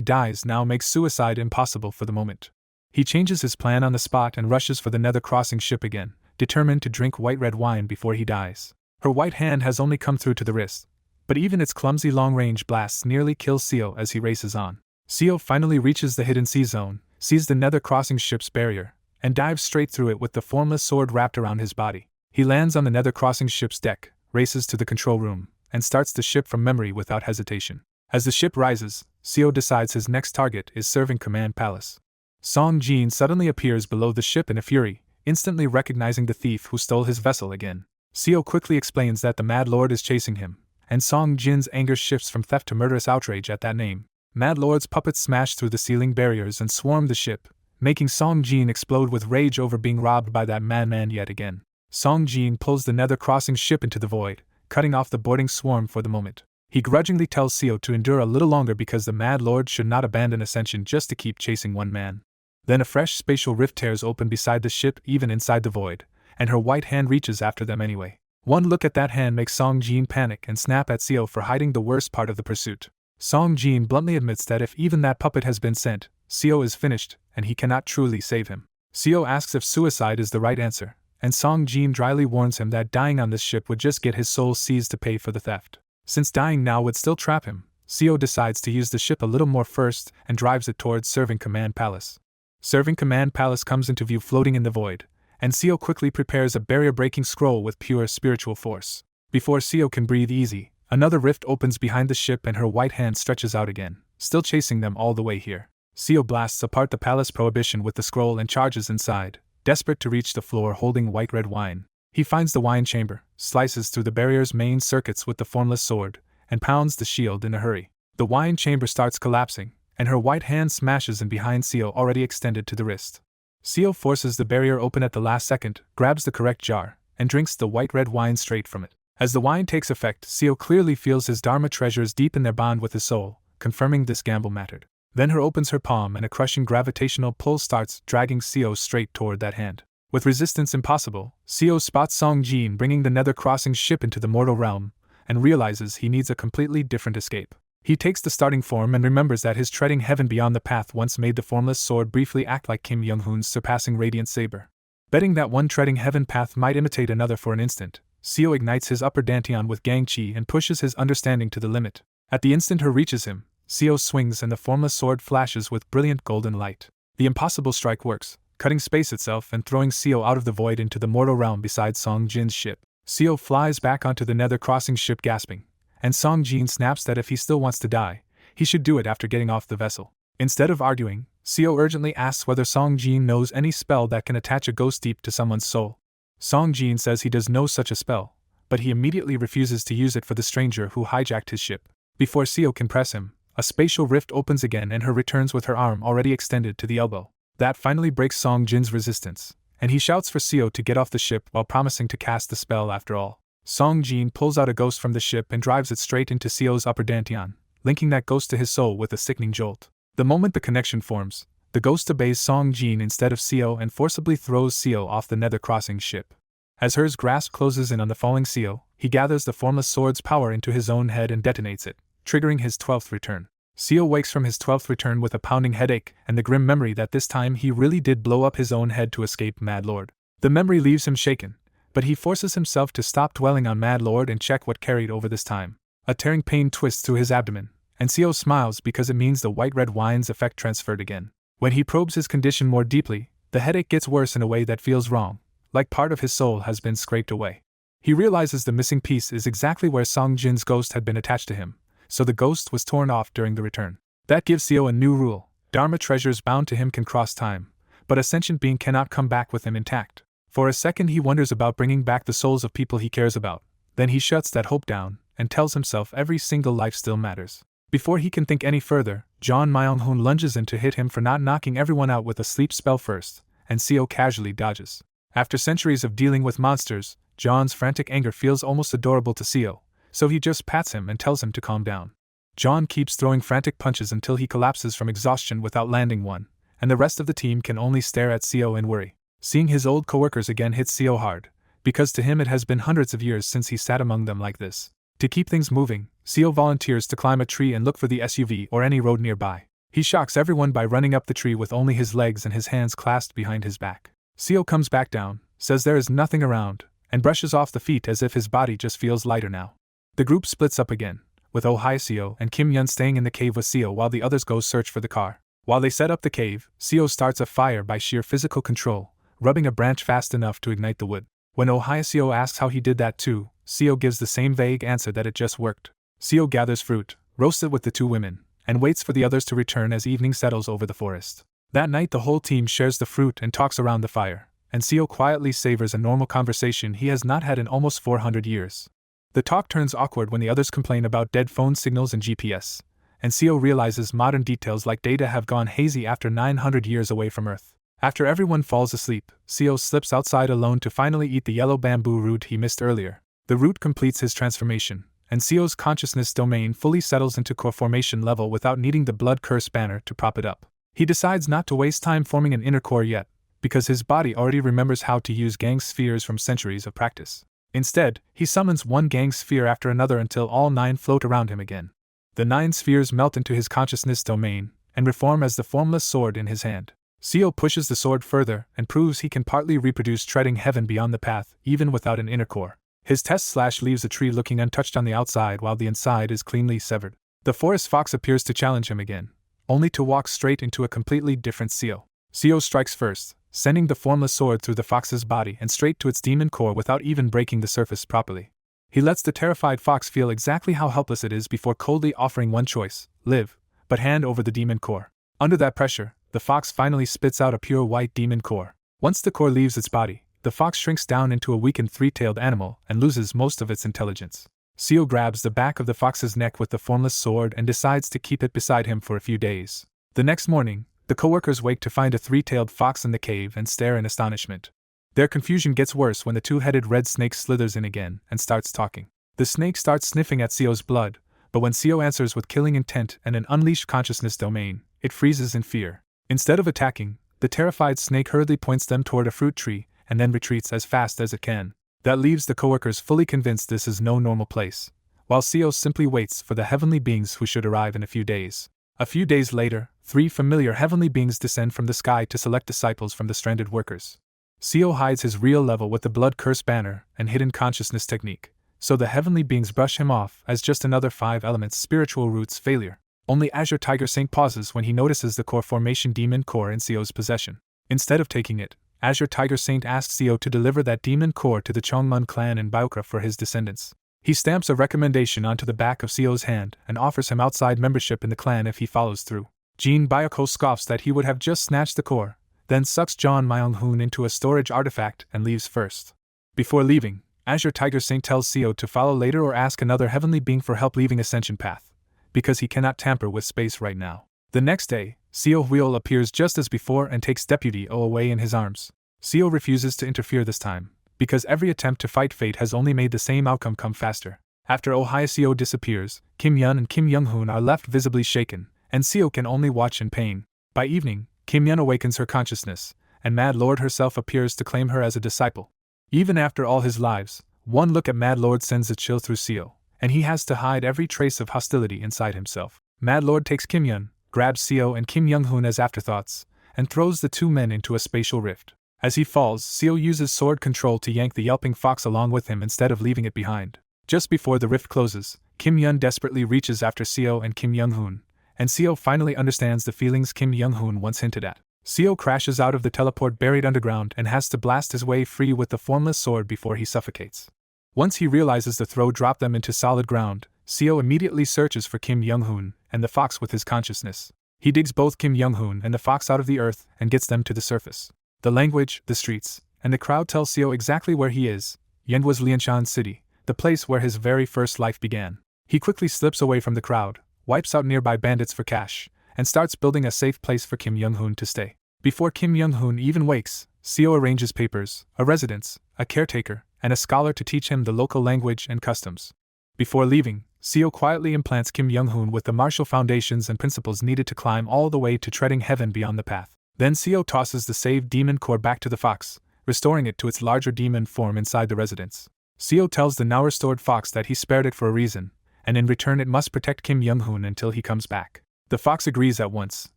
dies now makes suicide impossible for the moment. He changes his plan on the spot and rushes for the nether crossing ship again, determined to drink white red wine before he dies. Her white hand has only come through to the wrist, but even its clumsy long-range blasts nearly kill Seo as he races on. Seo finally reaches the hidden sea zone, sees the nether crossing ship's barrier, and dives straight through it with the formless sword wrapped around his body. He lands on the nether crossing ship's deck, races to the control room, and starts the ship from memory without hesitation. As the ship rises, Seo decides his next target is Serving Command Palace. Song Jin suddenly appears below the ship in a fury, instantly recognizing the thief who stole his vessel again. Seo quickly explains that the Mad Lord is chasing him, and Song Jin's anger shifts from theft to murderous outrage at that name. Mad Lord's puppets smash through the ceiling barriers and swarm the ship, making Song Jin explode with rage over being robbed by that madman yet again. Song Jin pulls the nether crossing ship into the void, cutting off the boarding swarm for the moment. He grudgingly tells Seo to endure a little longer because the Mad Lord should not abandon Ascension just to keep chasing one man. Then a fresh spatial rift tears open beside the ship even inside the void, and her white hand reaches after them anyway. One look at that hand makes Song Jin panic and snap at Seo for hiding the worst part of the pursuit. Song Jin bluntly admits that if even that puppet has been sent, Seo is finished, and he cannot truly save him. Seo asks if suicide is the right answer, and Song Jin dryly warns him that dying on this ship would just get his soul seized to pay for the theft. Since dying now would still trap him, Seo decides to use the ship a little more first and drives it towards Serving Command Palace. Serving Command Palace comes into view floating in the void, and Seo quickly prepares a barrier-breaking scroll with pure spiritual force. Before Seo can breathe easy, another rift opens behind the ship and her white hand stretches out again, still chasing them all the way here. Seo blasts apart the palace prohibition with the scroll and charges inside, desperate to reach the floor holding white red wine. He finds the wine chamber, slices through the barrier's main circuits with the formless sword, and pounds the shield in a hurry. The wine chamber starts collapsing, and her white hand smashes in behind Seo already extended to the wrist. Seo forces the barrier open at the last second, grabs the correct jar, and drinks the white-red wine straight from it. As the wine takes effect, Seo clearly feels his Dharma treasures deepen their bond with his soul, confirming this gamble mattered. Then her opens her palm and a crushing gravitational pull starts dragging Seo straight toward that hand. With resistance impossible, Seo spots Song Jin bringing the nether crossing ship into the mortal realm, and realizes he needs a completely different escape. He takes the starting form and remembers that his treading heaven beyond the path once made the formless sword briefly act like Kim Young-hoon's surpassing radiant saber. Betting that one treading heaven path might imitate another for an instant, Seo ignites his upper dantian with Gangchi and pushes his understanding to the limit. At the instant her reaches him, Seo swings and the formless sword flashes with brilliant golden light. The impossible strike works, cutting space itself and throwing Seo out of the void into the mortal realm beside Song Jin's ship. Seo flies back onto the nether crossing ship gasping, and Song Jin snaps that if he still wants to die, he should do it after getting off the vessel. Instead of arguing, Seo urgently asks whether Song Jin knows any spell that can attach a ghost deep to someone's soul. Song Jin says he does know such a spell, but he immediately refuses to use it for the stranger who hijacked his ship. Before Seo can press him, a spatial rift opens again and her returns with her arm already extended to the elbow. That finally breaks Song Jin's resistance, and he shouts for Seo to get off the ship while promising to cast the spell after all. Song Jin pulls out a ghost from the ship and drives it straight into Seo's upper dantian, linking that ghost to his soul with a sickening jolt. The moment the connection forms, the ghost obeys Song Jin instead of Seo and forcibly throws Seo off the nether crossing ship. As her grasp closes in on the falling Seo, he gathers the formless sword's power into his own head and detonates it, triggering his 12th return. Seo wakes from his 12th return with a pounding headache and the grim memory that this time he really did blow up his own head to escape Mad Lord. The memory leaves him shaken, but he forces himself to stop dwelling on Mad Lord and check what carried over this time. A tearing pain twists through his abdomen, and Seo smiles because it means the white-red wine's effect transferred again. When he probes his condition more deeply, the headache gets worse in a way that feels wrong, like part of his soul has been scraped away. He realizes the missing piece is exactly where Song Jin's ghost had been attached to him, so the ghost was torn off during the return. That gives Seo a new rule: Dharma treasures bound to him can cross time, but a sentient being cannot come back with them intact. For a second he wonders about bringing back the souls of people he cares about, then he shuts that hope down, and tells himself every single life still matters. Before he can think any further, John Myung-hoon lunges in to hit him for not knocking everyone out with a sleep spell first, and Seo casually dodges. After centuries of dealing with monsters, John's frantic anger feels almost adorable to Seo, so he just pats him and tells him to calm down. John keeps throwing frantic punches until he collapses from exhaustion without landing one, and the rest of the team can only stare at Seo in worry. Seeing his old coworkers again hits Seo hard, because to him it has been hundreds of years since he sat among them like this. To keep things moving, Seo volunteers to climb a tree and look for the SUV or any road nearby. He shocks everyone by running up the tree with only his legs and his hands clasped behind his back. Seo comes back down, says there is nothing around, and brushes off the feet as if his body just feels lighter now. The group splits up again, with Oh Seo and Kim Yun staying in the cave with Seo while the others go search for the car. While they set up the cave, Seo starts a fire by sheer physical control, rubbing a branch fast enough to ignite the wood. When Oh Seo asks how he did that too, Seo gives the same vague answer that it just worked. Seo gathers fruit, roasts it with the two women, and waits for the others to return as evening settles over the forest. That night the whole team shares the fruit and talks around the fire, and Seo quietly savors a normal conversation he has not had in almost 400 years. The talk turns awkward when the others complain about dead phone signals and GPS, and Seo realizes modern details like data have gone hazy after 900 years away from Earth. After everyone falls asleep, Seo slips outside alone to finally eat the yellow bamboo root he missed earlier. The root completes his transformation, and Seo's consciousness domain fully settles into core formation level without needing the blood curse banner to prop it up. He decides not to waste time forming an inner core yet, because his body already remembers how to use gang spheres from centuries of practice. Instead, he summons one gang sphere after another until all 9 float around him again. The 9 spheres melt into his consciousness domain, and reform as the formless sword in his hand. Seo pushes the sword further and proves he can partly reproduce treading heaven beyond the path, even without an inner core. His test slash leaves the tree looking untouched on the outside while the inside is cleanly severed. The forest fox appears to challenge him again, only to walk straight into a completely different Seo. Seo strikes first, sending the formless sword through the fox's body and straight to its demon core without even breaking the surface properly. He lets the terrified fox feel exactly how helpless it is before coldly offering one choice: live, but hand over the demon core. Under that pressure, the fox finally spits out a pure white demon core. Once the core leaves its body, the fox shrinks down into a weakened 3-tailed animal and loses most of its intelligence. Seo grabs the back of the fox's neck with the formless sword and decides to keep it beside him for a few days. The next morning, the coworkers wake to find a 3-tailed fox in the cave and stare in astonishment. Their confusion gets worse when the 2-headed red snake slithers in again and starts talking. The snake starts sniffing at Seo's blood, but when Seo answers with killing intent and an unleashed consciousness domain, it freezes in fear. Instead of attacking, the terrified snake hurriedly points them toward a fruit tree and then retreats as fast as it can. That leaves the coworkers fully convinced this is no normal place, while Seo simply waits for the heavenly beings who should arrive in a few days. A few days later, 3 familiar heavenly beings descend from the sky to select disciples from the stranded workers. Seo hides his real level with the blood curse banner and hidden consciousness technique, so the heavenly beings brush him off as just another 5 elements spiritual roots failure. Only Azure Tiger Saint pauses when he notices the core formation demon core in Seo's possession. Instead of taking it, Azure Tiger Saint asks Seo to deliver that demon core to the Chongmun clan in Baokra for his descendants. He stamps a recommendation onto the back of Seo's hand and offers him outside membership in the clan if he follows through. Jin Byoko scoffs that he would have just snatched the core, then sucks John Myung-hoon into a storage artifact and leaves first. Before leaving, Azure Tiger Saint tells Seo to follow later or ask another heavenly being for help leaving Ascension Path, because he cannot tamper with space right now. The next day, Seo Huil appears just as before and takes Deputy O away in his arms. Seo refuses to interfere this time, because every attempt to fight fate has only made the same outcome come faster. After Oh Seo disappears, Kim Yun and Kim Young-hoon are left visibly shaken, and Seo can only watch in pain. By evening, Kim Yun awakens her consciousness, and Mad Lord herself appears to claim her as a disciple. Even after all his lives, one look at Mad Lord sends a chill through Seo, and he has to hide every trace of hostility inside himself. Mad Lord takes Kim Yun, grabs Seo and Kim Young-hoon as afterthoughts, and throws the 2 men into a spatial rift. As he falls, Seo uses sword control to yank the yelping fox along with him instead of leaving it behind. Just before the rift closes, Kim Yun desperately reaches after Seo and Kim Young-hoon, and Seo finally understands the feelings Kim Young-hoon once hinted at. Seo crashes out of the teleport buried underground and has to blast his way free with the formless sword before he suffocates. Once he realizes the throw dropped them into solid ground, Seo immediately searches for Kim Young-hoon and the fox with his consciousness. He digs both Kim Young-hoon and the fox out of the earth and gets them to the surface. The language, the streets, and the crowd tell Seo exactly where he is. Yenhua's Lianshan City, the place where his very first life began. He quickly slips away from the crowd, wipes out nearby bandits for cash, and starts building a safe place for Kim Young-hoon to stay. Before Kim Young-hoon even wakes, Seo arranges papers, a residence, a caretaker, and a scholar to teach him the local language and customs. Before leaving, Seo quietly implants Kim Young-hoon with the martial foundations and principles needed to climb all the way to treading heaven beyond the path. Then Seo tosses the saved demon core back to the fox, restoring it to its larger demon form inside the residence. Seo tells the now restored fox that he spared it for a reason, and in return it must protect Kim Young-hoon until he comes back. The fox agrees at once,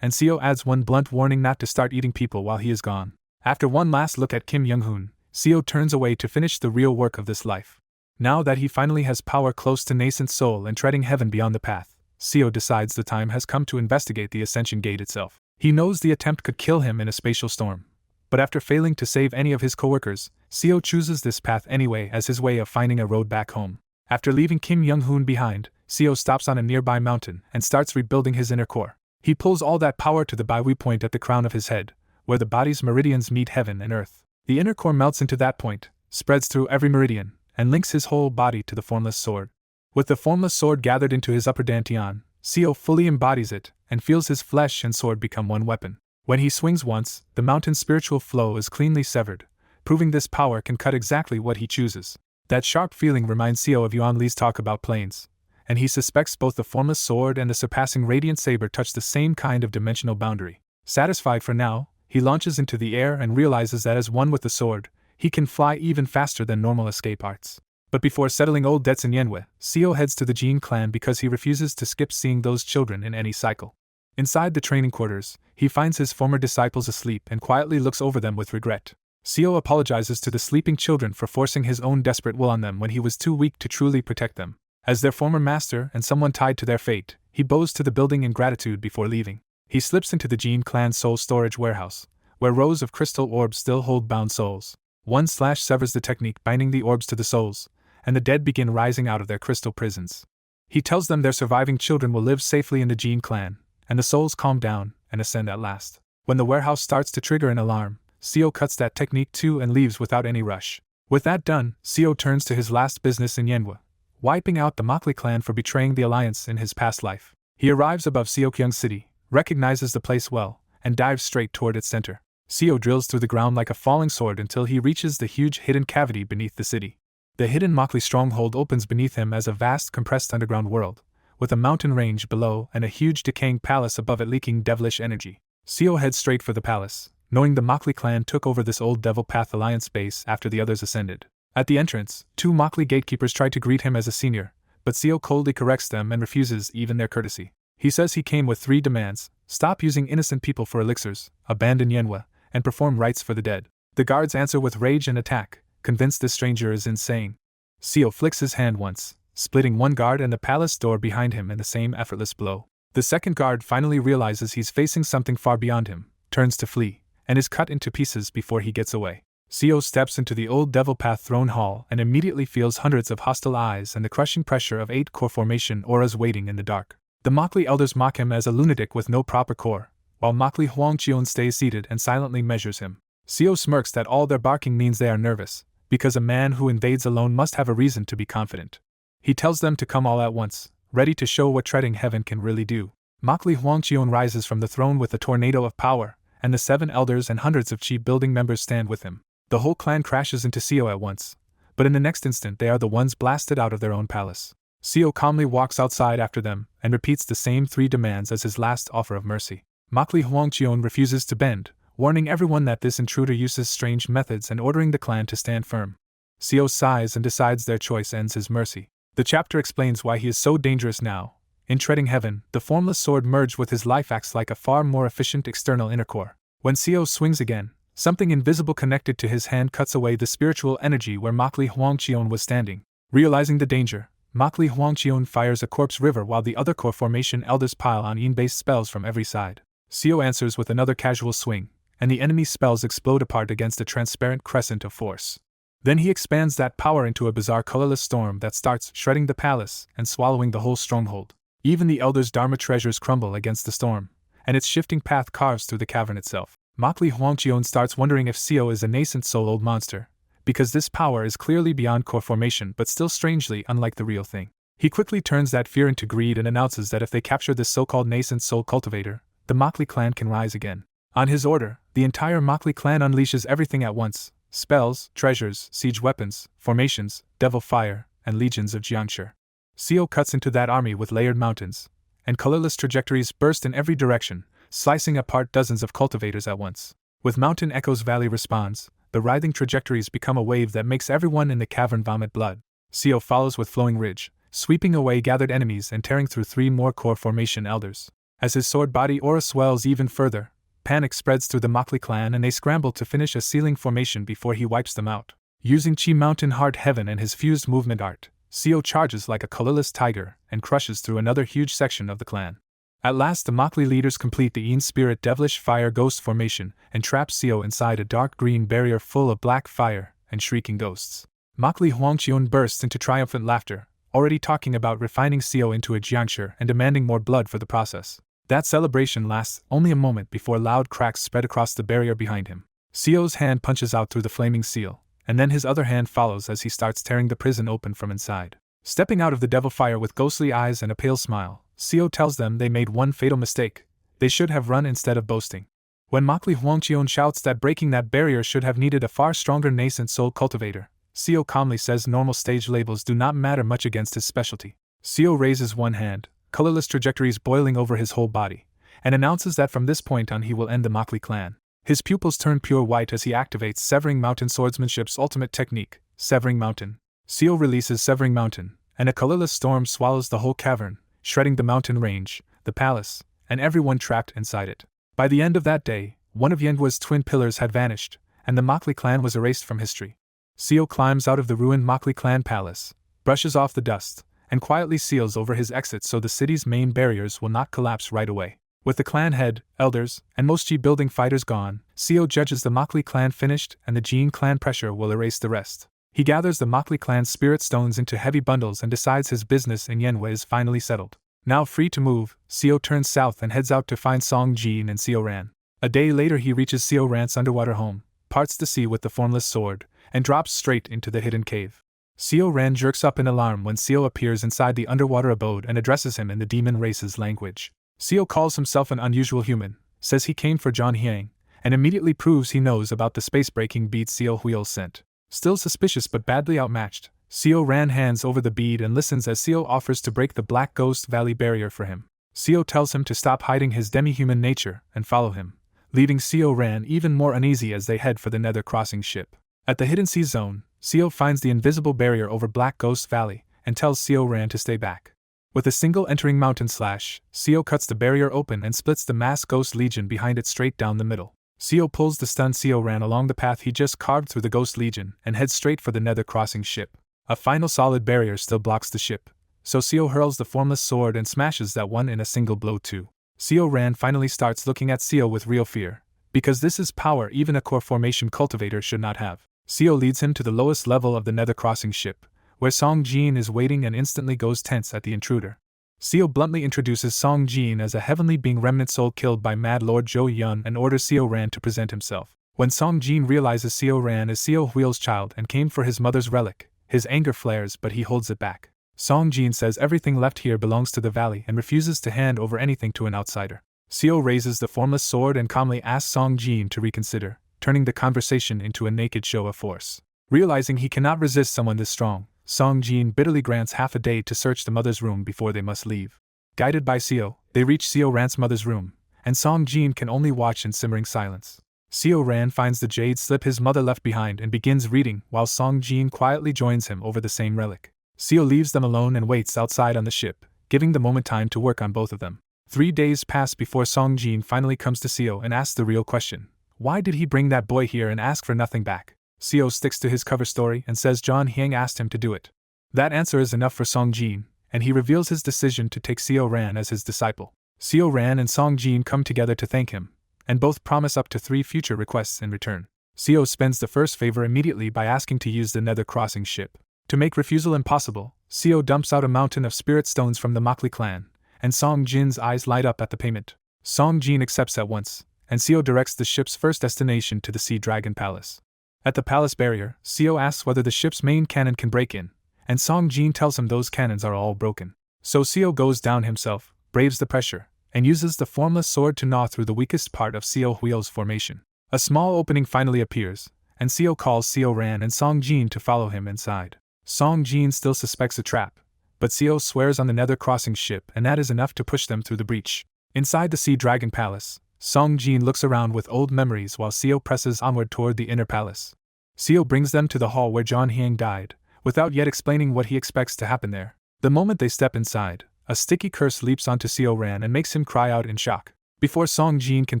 and Seo adds one blunt warning not to start eating people while he is gone. After one last look at Kim Young-hoon, Seo turns away to finish the real work of this life. Now that he finally has power close to nascent soul and treading heaven beyond the path, Seo decides the time has come to investigate the Ascension Gate itself. He knows the attempt could kill him in a spatial storm, but after failing to save any of his coworkers, Seo chooses this path anyway as his way of finding a road back home. After leaving Kim Young-hoon behind, Seo stops on a nearby mountain and starts rebuilding his inner core. He pulls all that power to the Biwi point at the crown of his head, where the body's meridians meet heaven and earth. The inner core melts into that point, spreads through every meridian, and links his whole body to the formless sword. With the formless sword gathered into his upper dantian, Seo fully embodies it, and feels his flesh and sword become one weapon. When he swings once, the mountain's spiritual flow is cleanly severed, proving this power can cut exactly what he chooses. That sharp feeling reminds Seo of Yuan Li's talk about planes, and he suspects both the formless sword and the surpassing radiant saber touch the same kind of dimensional boundary. Satisfied for now, he launches into the air and realizes that as one with the sword, he can fly even faster than normal escape arts. But before settling old debts in Yenhua, Seo heads to the Jin clan because he refuses to skip seeing those children in any cycle. Inside the training quarters, he finds his former disciples asleep and quietly looks over them with regret. Seo apologizes to the sleeping children for forcing his own desperate will on them when he was too weak to truly protect them. As their former master and someone tied to their fate, he bows to the building in gratitude before leaving. He slips into the Jin clan's soul storage warehouse, where rows of crystal orbs still hold bound souls. One slash severs the technique binding the orbs to the souls, and the dead begin rising out of their crystal prisons. He tells them their surviving children will live safely in the Jin clan, and the souls calm down and ascend at last. When the warehouse starts to trigger an alarm, Seo cuts that technique too and leaves without any rush. With that done, Seo turns to his last business in Yenhua, wiping out the Mokli clan for betraying the alliance in his past life. He arrives above Seokyung City, recognizes the place well, and dives straight toward its center. Seo drills through the ground like a falling sword until he reaches the huge hidden cavity beneath the city. The hidden Mokli stronghold opens beneath him as a vast compressed underground world, with a mountain range below and a huge decaying palace above it leaking devilish energy. Seo heads straight for the palace, knowing the Mokli clan took over this old Devil Path Alliance base after the others ascended. At the entrance, two Mokli gatekeepers try to greet him as a senior, but Seo coldly corrects them and refuses even their courtesy. He says he came with 3 demands: stop using innocent people for elixirs, abandon Yenhua, and perform rites for the dead. The guards answer with rage and attack, convinced this stranger is insane. Seo flicks his hand once, splitting one guard and the palace door behind him in the same effortless blow. The second guard finally realizes he's facing something far beyond him, turns to flee, and is cut into pieces before he gets away. Seo steps into the old Devil Path throne hall and immediately feels hundreds of hostile eyes and the crushing pressure of 8 core formation auras waiting in the dark. The Mokli elders mock him as a lunatic with no proper core, while Mokli Huangqion stays seated and silently measures him. Seo smirks that all their barking means they are nervous, because a man who invades alone must have a reason to be confident. He tells them to come all at once, ready to show what treading heaven can really do. Mokli Huangqion rises from the throne with a tornado of power, and the 7 elders and hundreds of Chi building members stand with him. The whole clan crashes into Seo at once, but in the next instant they are the ones blasted out of their own palace. Seo calmly walks outside after them and repeats the same 3 demands as his last offer of mercy. Mokli Huangqion refuses to bend, warning everyone that this intruder uses strange methods and ordering the clan to stand firm. Seo sighs and decides their choice ends his mercy. The chapter explains why he is so dangerous now. In treading heaven, the formless sword merged with his life acts like a far more efficient external inner core. When Seo swings again, something invisible connected to his hand cuts away the spiritual energy where Mokli Huangqion was standing. Realizing the danger, Mokli Huangqion fires a corpse river while the other core formation elders pile on Yin-based spells from every side. Seo answers with another casual swing, and the enemy spells explode apart against a transparent crescent of force. Then he expands that power into a bizarre colorless storm that starts shredding the palace and swallowing the whole stronghold. Even the elders' Dharma treasures crumble against the storm, and its shifting path carves through the cavern itself. Mokli Huangqion starts wondering if Seo is a nascent soul-old monster, because this power is clearly beyond core formation but still strangely unlike the real thing. He quickly turns that fear into greed and announces that if they capture this so-called nascent soul cultivator, the Mokli clan can rise again. On his order, the entire Mokli clan unleashes everything at once: spells, treasures, siege weapons, formations, devil fire, and legions of Jiangshi. Seo cuts into that army with layered mountains, and colorless trajectories burst in every direction, slicing apart dozens of cultivators at once. With mountain echoes, valley responds. The writhing trajectories become a wave that makes everyone in the cavern vomit blood. Seo follows with flowing ridge, sweeping away gathered enemies and tearing through 3 more core formation elders. As his sword body aura swells even further, panic spreads through the Mokli clan and they scramble to finish a sealing formation before he wipes them out. Using Chi Mountain Heart Heaven and his fused movement art, Seo charges like a colorless tiger and crushes through another huge section of the clan. At last the Mokli leaders complete the Een Spirit Devilish Fire Ghost formation and trap Seo inside a dark green barrier full of black fire and shrieking ghosts. Mokli Huangqian bursts into triumphant laughter, already talking about refining Seo into a jiangshi and demanding more blood for the process. That celebration lasts only a moment before loud cracks spread across the barrier behind him. Seo's hand punches out through the flaming seal, and then his other hand follows as he starts tearing the prison open from inside. Stepping out of the devil fire with ghostly eyes and a pale smile, Seo tells them they made one fatal mistake. They should have run instead of boasting. When Mokli Huangqian shouts that breaking that barrier should have needed a far stronger nascent soul cultivator, Seo calmly says normal stage labels do not matter much against his specialty. Seo raises one hand, colorless trajectories boiling over his whole body, and announces that from this point on he will end the Mokli clan. His pupils turn pure white as he activates Severing Mountain Swordsmanship's ultimate technique, Severing Mountain. Seo releases Severing Mountain, and a colorless storm swallows the whole cavern, shredding the mountain range, the palace, and everyone trapped inside it. By the end of that day, one of Yanhua's twin pillars had vanished, and the Mokli clan was erased from history. Seo climbs out of the ruined Mokli clan palace, brushes off the dust, and quietly seals over his exit so the city's main barriers will not collapse right away. With the clan head, elders, and most G-building fighters gone, Seo judges the Mokli clan finished and the Jin clan pressure will erase the rest. He gathers the Mokli clan's spirit stones into heavy bundles and decides his business in Yanhua is finally settled. Now free to move, Seo turns south and heads out to find Song Jin and Seo Ran. A day later he reaches Seo Ran's underwater home, parts the sea with the formless sword, and drops straight into the hidden cave. Seo Ran jerks up in alarm when Seo appears inside the underwater abode and addresses him in the demon race's language. Seo calls himself an unusual human, says he came for John Hyang, and immediately proves he knows about the space-breaking bead Seo Huil sent. Still suspicious but badly outmatched, Seo Ran hands over the bead and listens as Seo offers to break the Black Ghost Valley barrier for him. Seo tells him to stop hiding his demi-human nature and follow him, leaving Seo Ran even more uneasy as they head for the Nether crossing ship. At the Hidden Sea Zone, Seo finds the invisible barrier over Black Ghost Valley and tells Seo Ran to stay back. With a single entering mountain slash, Seo cuts the barrier open and splits the mass Ghost Legion behind it straight down the middle. Seo pulls the stunned Seo Ran along the path he just carved through the Ghost Legion and heads straight for the Nether crossing ship. A final solid barrier still blocks the ship, so Seo hurls the formless sword and smashes that one in a single blow too. Seo Ran finally starts looking at Seo with real fear, because this is power even a core formation cultivator should not have. Seo leads him to the lowest level of the Nether crossing ship, where Song Jin is waiting and instantly goes tense at the intruder. Seo bluntly introduces Song Jin as a heavenly being remnant soul killed by Mad Lord Zhou Yun and orders Seo Ran to present himself. When Song Jin realizes Seo Ran is Seo Huil's child and came for his mother's relic, his anger flares but he holds it back. Song Jin says everything left here belongs to the valley and refuses to hand over anything to an outsider. Seo raises the formless sword and calmly asks Song Jin to reconsider, turning the conversation into a naked show of force. Realizing he cannot resist someone this strong, Song Jin bitterly grants half a day to search the mother's room before they must leave. Guided by Seo, they reach Seo Ran's mother's room, and Song Jin can only watch in simmering silence. Seo Ran finds the jade slip his mother left behind and begins reading while Song Jin quietly joins him over the same relic. Seo leaves them alone and waits outside on the ship, giving the moment time to work on both of them. 3 days pass before Song Jin finally comes to Seo and asks the real question. Why did he bring that boy here and ask for nothing back? Seo sticks to his cover story and says John Hyang asked him to do it. That answer is enough for Song Jin, and he reveals his decision to take Seo Ran as his disciple. Seo Ran and Song Jin come together to thank him, and both promise up to 3 future requests in return. Seo spends the first favor immediately by asking to use the Nether crossing ship. To make refusal impossible, Seo dumps out a mountain of spirit stones from the Mokli clan, and Song Jin's eyes light up at the payment. Song Jin accepts at once, and Seo directs the ship's first destination to the Sea Dragon Palace. At the palace barrier, Seo asks whether the ship's main cannon can break in, and Song Jin tells him those cannons are all broken. So Seo goes down himself, braves the pressure, and uses the formless sword to gnaw through the weakest part of Seo Huil's formation. A small opening finally appears, and Seo calls Seo Ran and Song Jin to follow him inside. Song Jin still suspects a trap, but Seo swears on the Nether crossing ship and that is enough to push them through the breach. Inside the Sea Dragon Palace, Song Jin looks around with old memories while Seo presses onward toward the inner palace. Seo brings them to the hall where John Hyang died, without yet explaining what he expects to happen there. The moment they step inside, a sticky curse leaps onto Seo Ran and makes him cry out in shock. Before Song Jin can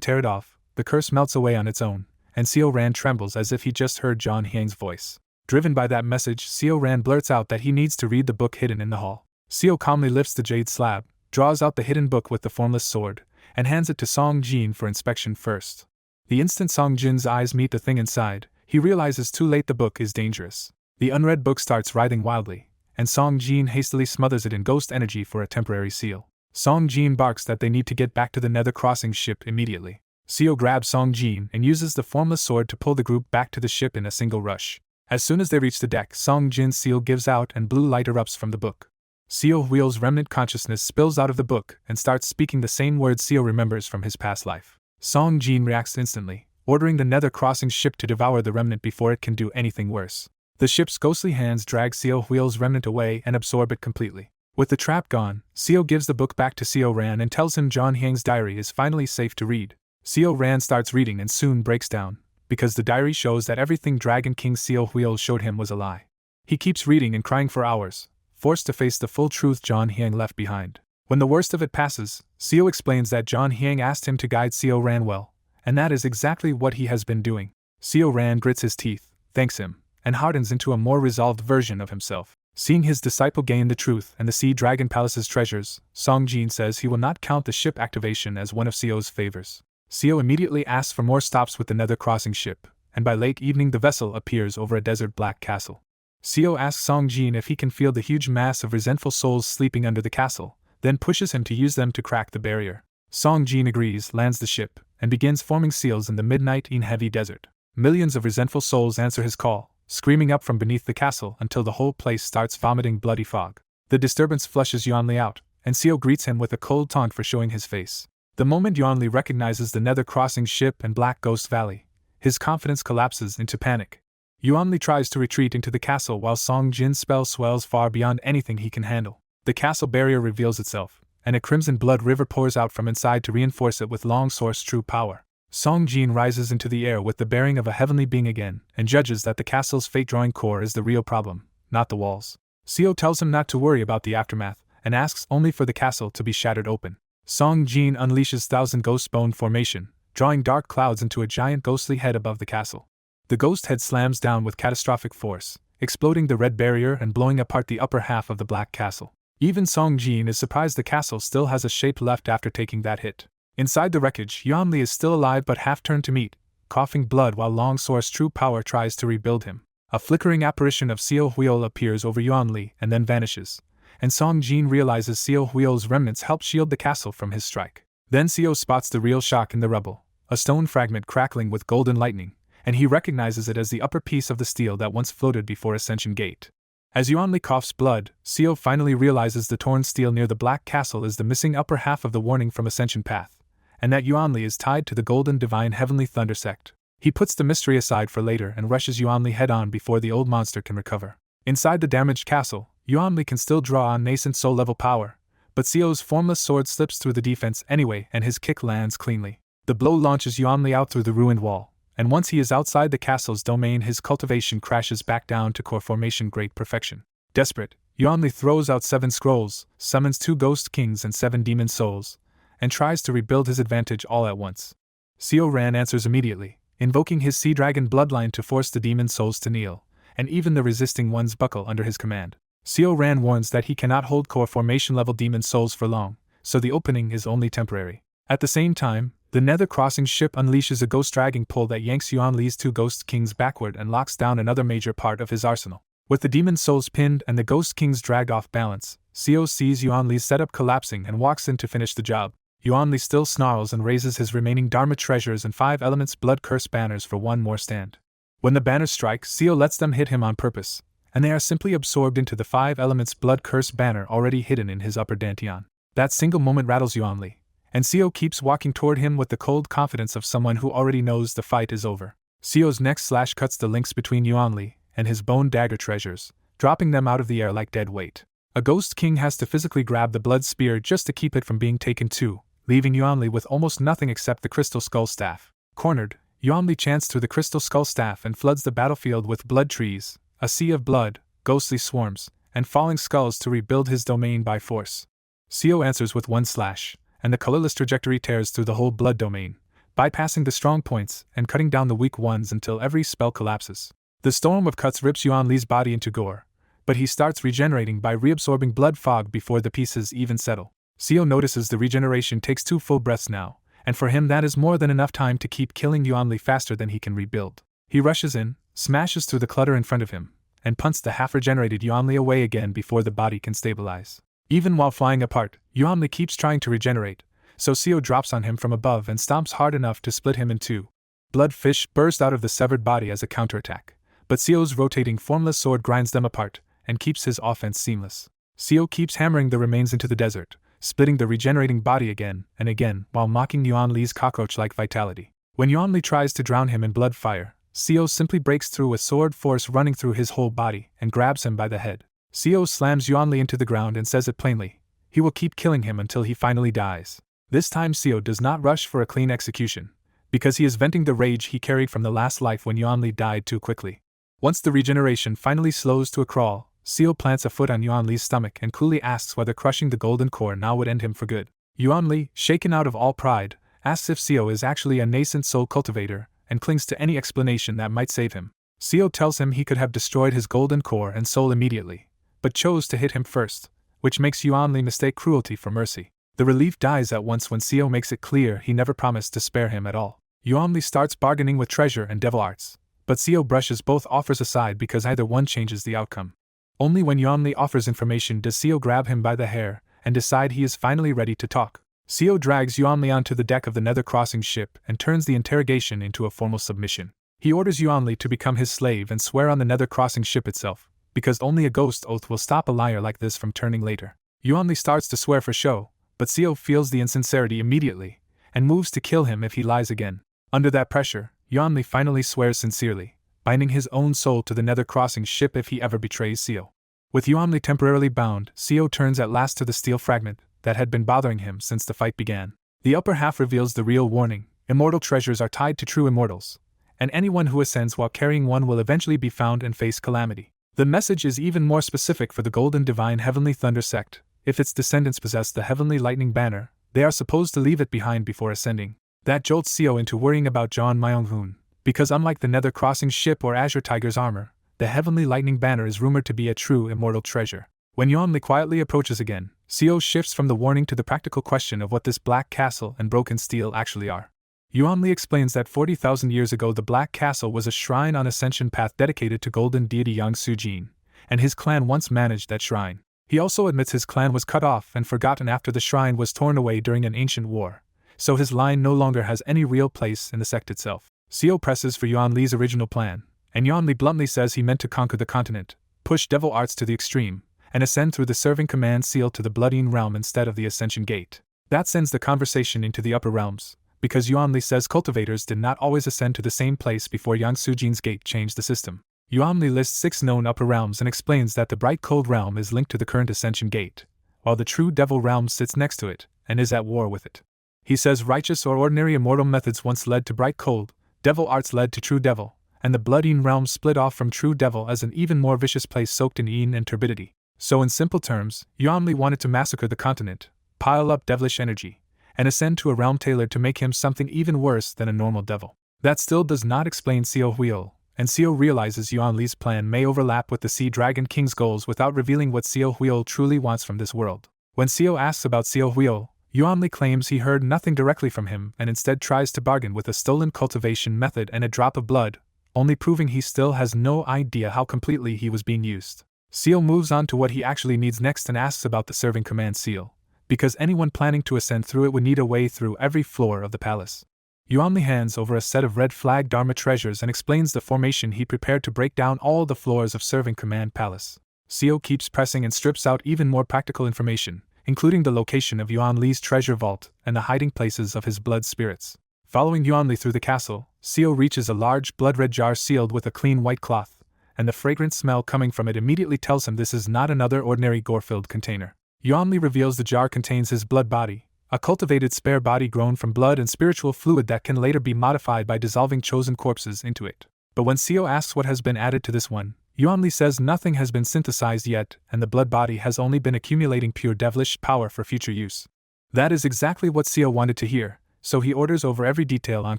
tear it off, the curse melts away on its own, and Seo Ran trembles as if he just heard John Hyang's voice. Driven by that message, Seo Ran blurts out that he needs to read the book hidden in the hall. Seo calmly lifts the jade slab, draws out the hidden book with the formless sword, and hands it to Song Jin for inspection first. The instant Song Jin's eyes meet the thing inside, he realizes too late the book is dangerous. The unread book starts writhing wildly, and Song Jin hastily smothers it in ghost energy for a temporary seal. Song Jin barks that they need to get back to the Nether Crossing ship immediately. Seo grabs Song Jin and uses the formless sword to pull the group back to the ship in a single rush. As soon as they reach the deck, Song Jin's seal gives out and blue light erupts from the book. Seo Wheel's remnant consciousness spills out of the book and starts speaking the same words Seo remembers from his past life. Song Jin reacts instantly, ordering the Nether Crossing ship to devour the remnant before it can do anything worse. The ship's ghostly hands drag Seo Wheel's remnant away and absorb it completely. With the trap gone, Seo gives the book back to Seo Ran and tells him John Hyang's diary is finally safe to read. Seo Ran starts reading and soon breaks down, because the diary shows that everything Dragon King Seo Wheel showed him was a lie. He keeps reading and crying for hours, forced to face the full truth John Hyang left behind. When the worst of it passes, Seo explains that John Hyang asked him to guide Seo Ran well, and that is exactly what he has been doing. Seo Ran grits his teeth, thanks him, and hardens into a more resolved version of himself. Seeing his disciple gain the truth and the Sea Dragon Palace's treasures, Song Jin says he will not count the ship activation as one of Seo's favors. Seo immediately asks for more stops with the Nether Crossing ship, and by late evening the vessel appears over a desert black castle. Seo asks Song Jin if he can feel the huge mass of resentful souls sleeping under the castle, then pushes him to use them to crack the barrier. Song Jin agrees, lands the ship, and begins forming seals in the midnight in heavy desert. Millions of resentful souls answer his call, screaming up from beneath the castle until the whole place starts vomiting bloody fog. The disturbance flushes Yuanli out, and Seo greets him with a cold taunt for showing his face. The moment Yuanli recognizes the Nether Crossing ship and Black Ghost Valley, his confidence collapses into panic. Yuanli tries to retreat into the castle while Song Jin's spell swells far beyond anything he can handle. The castle barrier reveals itself, and a crimson blood river pours out from inside to reinforce it with Long Source true power. Song Jin rises into the air with the bearing of a heavenly being again, and judges that the castle's fate-drawing core is the real problem, not the walls. Seo tells him not to worry about the aftermath, and asks only for the castle to be shattered open. Song Jin unleashes Thousand Ghost Bone formation, drawing dark clouds into a giant ghostly head above the castle. The ghost head slams down with catastrophic force, exploding the red barrier and blowing apart the upper half of the black castle. Even Song Jin is surprised the castle still has a shape left after taking that hit. Inside the wreckage, Yuanli is still alive but half-turned to meat, coughing blood while Long Source true power tries to rebuild him. A flickering apparition of Seo Huil appears over Yuanli and then vanishes, and Song Jin realizes Seo Huil's remnants help shield the castle from his strike. Then Seo spots the real shock in the rubble, a stone fragment crackling with golden lightning, and he recognizes it as the upper piece of the steel that once floated before Ascension Gate. As Yuanli coughs blood, Seo finally realizes the torn steel near the Black Castle is the missing upper half of the warning from Ascension Path, and that Yuanli is tied to the Golden Divine Heavenly Thunder Sect. He puts the mystery aside for later and rushes Yuanli head-on before the old monster can recover. Inside the damaged castle, Yuanli can still draw on nascent soul-level power, but Seo's formless sword slips through the defense anyway and his kick lands cleanly. The blow launches Yuanli out through the ruined wall, and once he is outside the castle's domain his cultivation crashes back down to core formation great perfection. Desperate, Yuanli throws out 7 scrolls, summons 2 ghost kings and 7 demon souls, and tries to rebuild his advantage all at once. Seo Ran answers immediately, invoking his sea dragon bloodline to force the demon souls to kneel, and even the resisting ones buckle under his command. Seo Ran warns that he cannot hold core formation level demon souls for long, so the opening is only temporary. At the same time, the Nether Crossing ship unleashes a ghost dragging pull that yanks Yuanli's 2 ghost kings backward and locks down another major part of his arsenal. With the demon souls pinned and the ghost kings dragged off balance, Seo sees Yuanli's setup collapsing and walks in to finish the job. Yuanli still snarls and raises his remaining Dharma treasures and 5 elements blood curse banners for one more stand. When the banners strike, Seo lets them hit him on purpose, and they are simply absorbed into the 5 elements blood curse banner already hidden in his upper dantian. That single moment rattles Yuanli, and Seo keeps walking toward him with the cold confidence of someone who already knows the fight is over. Seo's next slash cuts the links between Yuanli and his bone dagger treasures, dropping them out of the air like dead weight. A ghost king has to physically grab the blood spear just to keep it from being taken too, leaving Yuanli with almost nothing except the crystal skull staff. Cornered, Yuanli chants through the crystal skull staff and floods the battlefield with blood trees, a sea of blood, ghostly swarms, and falling skulls to rebuild his domain by force. Seo answers with one slash, and the colorless trajectory tears through the whole blood domain, bypassing the strong points and cutting down the weak ones until every spell collapses. The storm of cuts rips Yuanli's body into gore, but he starts regenerating by reabsorbing blood fog before the pieces even settle. Seo notices the regeneration takes 2 full breaths now, and for him that is more than enough time to keep killing Yuanli faster than he can rebuild. He rushes in, smashes through the clutter in front of him, and punts the half-regenerated Yuanli away again before the body can stabilize. Even while flying apart, Yuanli keeps trying to regenerate, so Seo drops on him from above and stomps hard enough to split him in 2. Bloodfish burst out of the severed body as a counterattack, but Seo's rotating formless sword grinds them apart and keeps his offense seamless. Seo keeps hammering the remains into the desert, splitting the regenerating body again and again while mocking Yuanli's cockroach-like vitality. When Yuanli tries to drown him in blood fire, Seo simply breaks through with sword force running through his whole body and grabs him by the head. Seo slams Yuanli into the ground and says it plainly. He will keep killing him until he finally dies. This time Seo does not rush for a clean execution, because he is venting the rage he carried from the last life when Yuanli died too quickly. Once the regeneration finally slows to a crawl, Seo plants a foot on Yuanli's stomach and coolly asks whether crushing the golden core now would end him for good. Yuanli, shaken out of all pride, asks if Seo is actually a nascent soul cultivator, and clings to any explanation that might save him. Seo tells him he could have destroyed his golden core and soul immediately, but chose to hit him first, which makes Yuanli mistake cruelty for mercy. The relief dies at once when Seo makes it clear he never promised to spare him at all. Yuanli starts bargaining with treasure and devil arts, but Seo brushes both offers aside because either one changes the outcome. Only when Yuanli offers information does Seo grab him by the hair and decide he is finally ready to talk. Seo drags Yuanli onto the deck of the Nether Crossing ship and turns the interrogation into a formal submission. He orders Yuanli to become his slave and swear on the Nether Crossing ship itself, because only a ghost oath will stop a liar like this from turning later. Yuanli starts to swear for show, but Seo feels the insincerity immediately, and moves to kill him if he lies again. Under that pressure, Yuanli finally swears sincerely, binding his own soul to the Nether Crossing ship if he ever betrays Seo. With Yuanli temporarily bound, Seo turns at last to the steel fragment that had been bothering him since the fight began. The upper half reveals the real warning: immortal treasures are tied to true immortals, and anyone who ascends while carrying one will eventually be found and face calamity. The message is even more specific for the Golden Divine Heavenly Thunder sect. If its descendants possess the Heavenly Lightning Banner, they are supposed to leave it behind before ascending. That jolts Seo into worrying about John Myung-hoon, because unlike the Nether Crossing ship or Azure Tiger's armor, the Heavenly Lightning Banner is rumored to be a true immortal treasure. When Yuanli quietly approaches again, Seo shifts from the warning to the practical question of what this Black Castle and Broken Steel actually are. Yuanli explains that 40,000 years ago the Black Castle was a shrine on Ascension Path dedicated to golden deity Yang Sujin, and his clan once managed that shrine. He also admits his clan was cut off and forgotten after the shrine was torn away during an ancient war, so his line no longer has any real place in the sect itself. Seo presses for Yuanli's original plan, and Yuanli bluntly says he meant to conquer the continent, push devil arts to the extreme, and ascend through the serving command seal to the Bloodine realm instead of the Ascension Gate. That sends the conversation into the upper realms, because Yuanli says cultivators did not always ascend to the same place before Yang Sujin's gate changed the system. Yuanli lists 6 known upper realms and explains that the Bright Cold realm is linked to the current Ascension Gate, while the True Devil realm sits next to it and is at war with it. He says righteous or ordinary immortal methods once led to Bright Cold, devil arts led to True Devil, and the Bloodine realm split off from True Devil as an even more vicious place soaked in Yin and turbidity. So in simple terms, Yuanli wanted to massacre the continent, pile up devilish energy, and ascend to a realm tailored to make him something even worse than a normal devil. That still does not explain Seo Huil, and Seo realizes Yuanli's plan may overlap with the Sea Dragon King's goals without revealing what Seo Huil truly wants from this world. When Seo asks about Seo Huil, Yuanli claims he heard nothing directly from him and instead tries to bargain with a stolen cultivation method and a drop of blood, only proving he still has no idea how completely he was being used. Seo moves on to what he actually needs next and asks about the serving command seal, because anyone planning to ascend through it would need a way through every floor of the palace. Yuanli hands over a set of red flag Dharma treasures and explains the formation he prepared to break down all the floors of Serving Command Palace. Seo keeps pressing and strips out even more practical information, including the location of Yuanli's treasure vault and the hiding places of his blood spirits. Following Yuanli through the castle, Seo reaches a large blood-red jar sealed with a clean white cloth, and the fragrant smell coming from it immediately tells him this is not another ordinary gore-filled container. Yuanli reveals the jar contains his blood body, a cultivated spare body grown from blood and spiritual fluid that can later be modified by dissolving chosen corpses into it. But when Seo asks what has been added to this one, Yuanli says nothing has been synthesized yet, and the blood body has only been accumulating pure devilish power for future use. That is exactly what Seo wanted to hear, so he orders over every detail on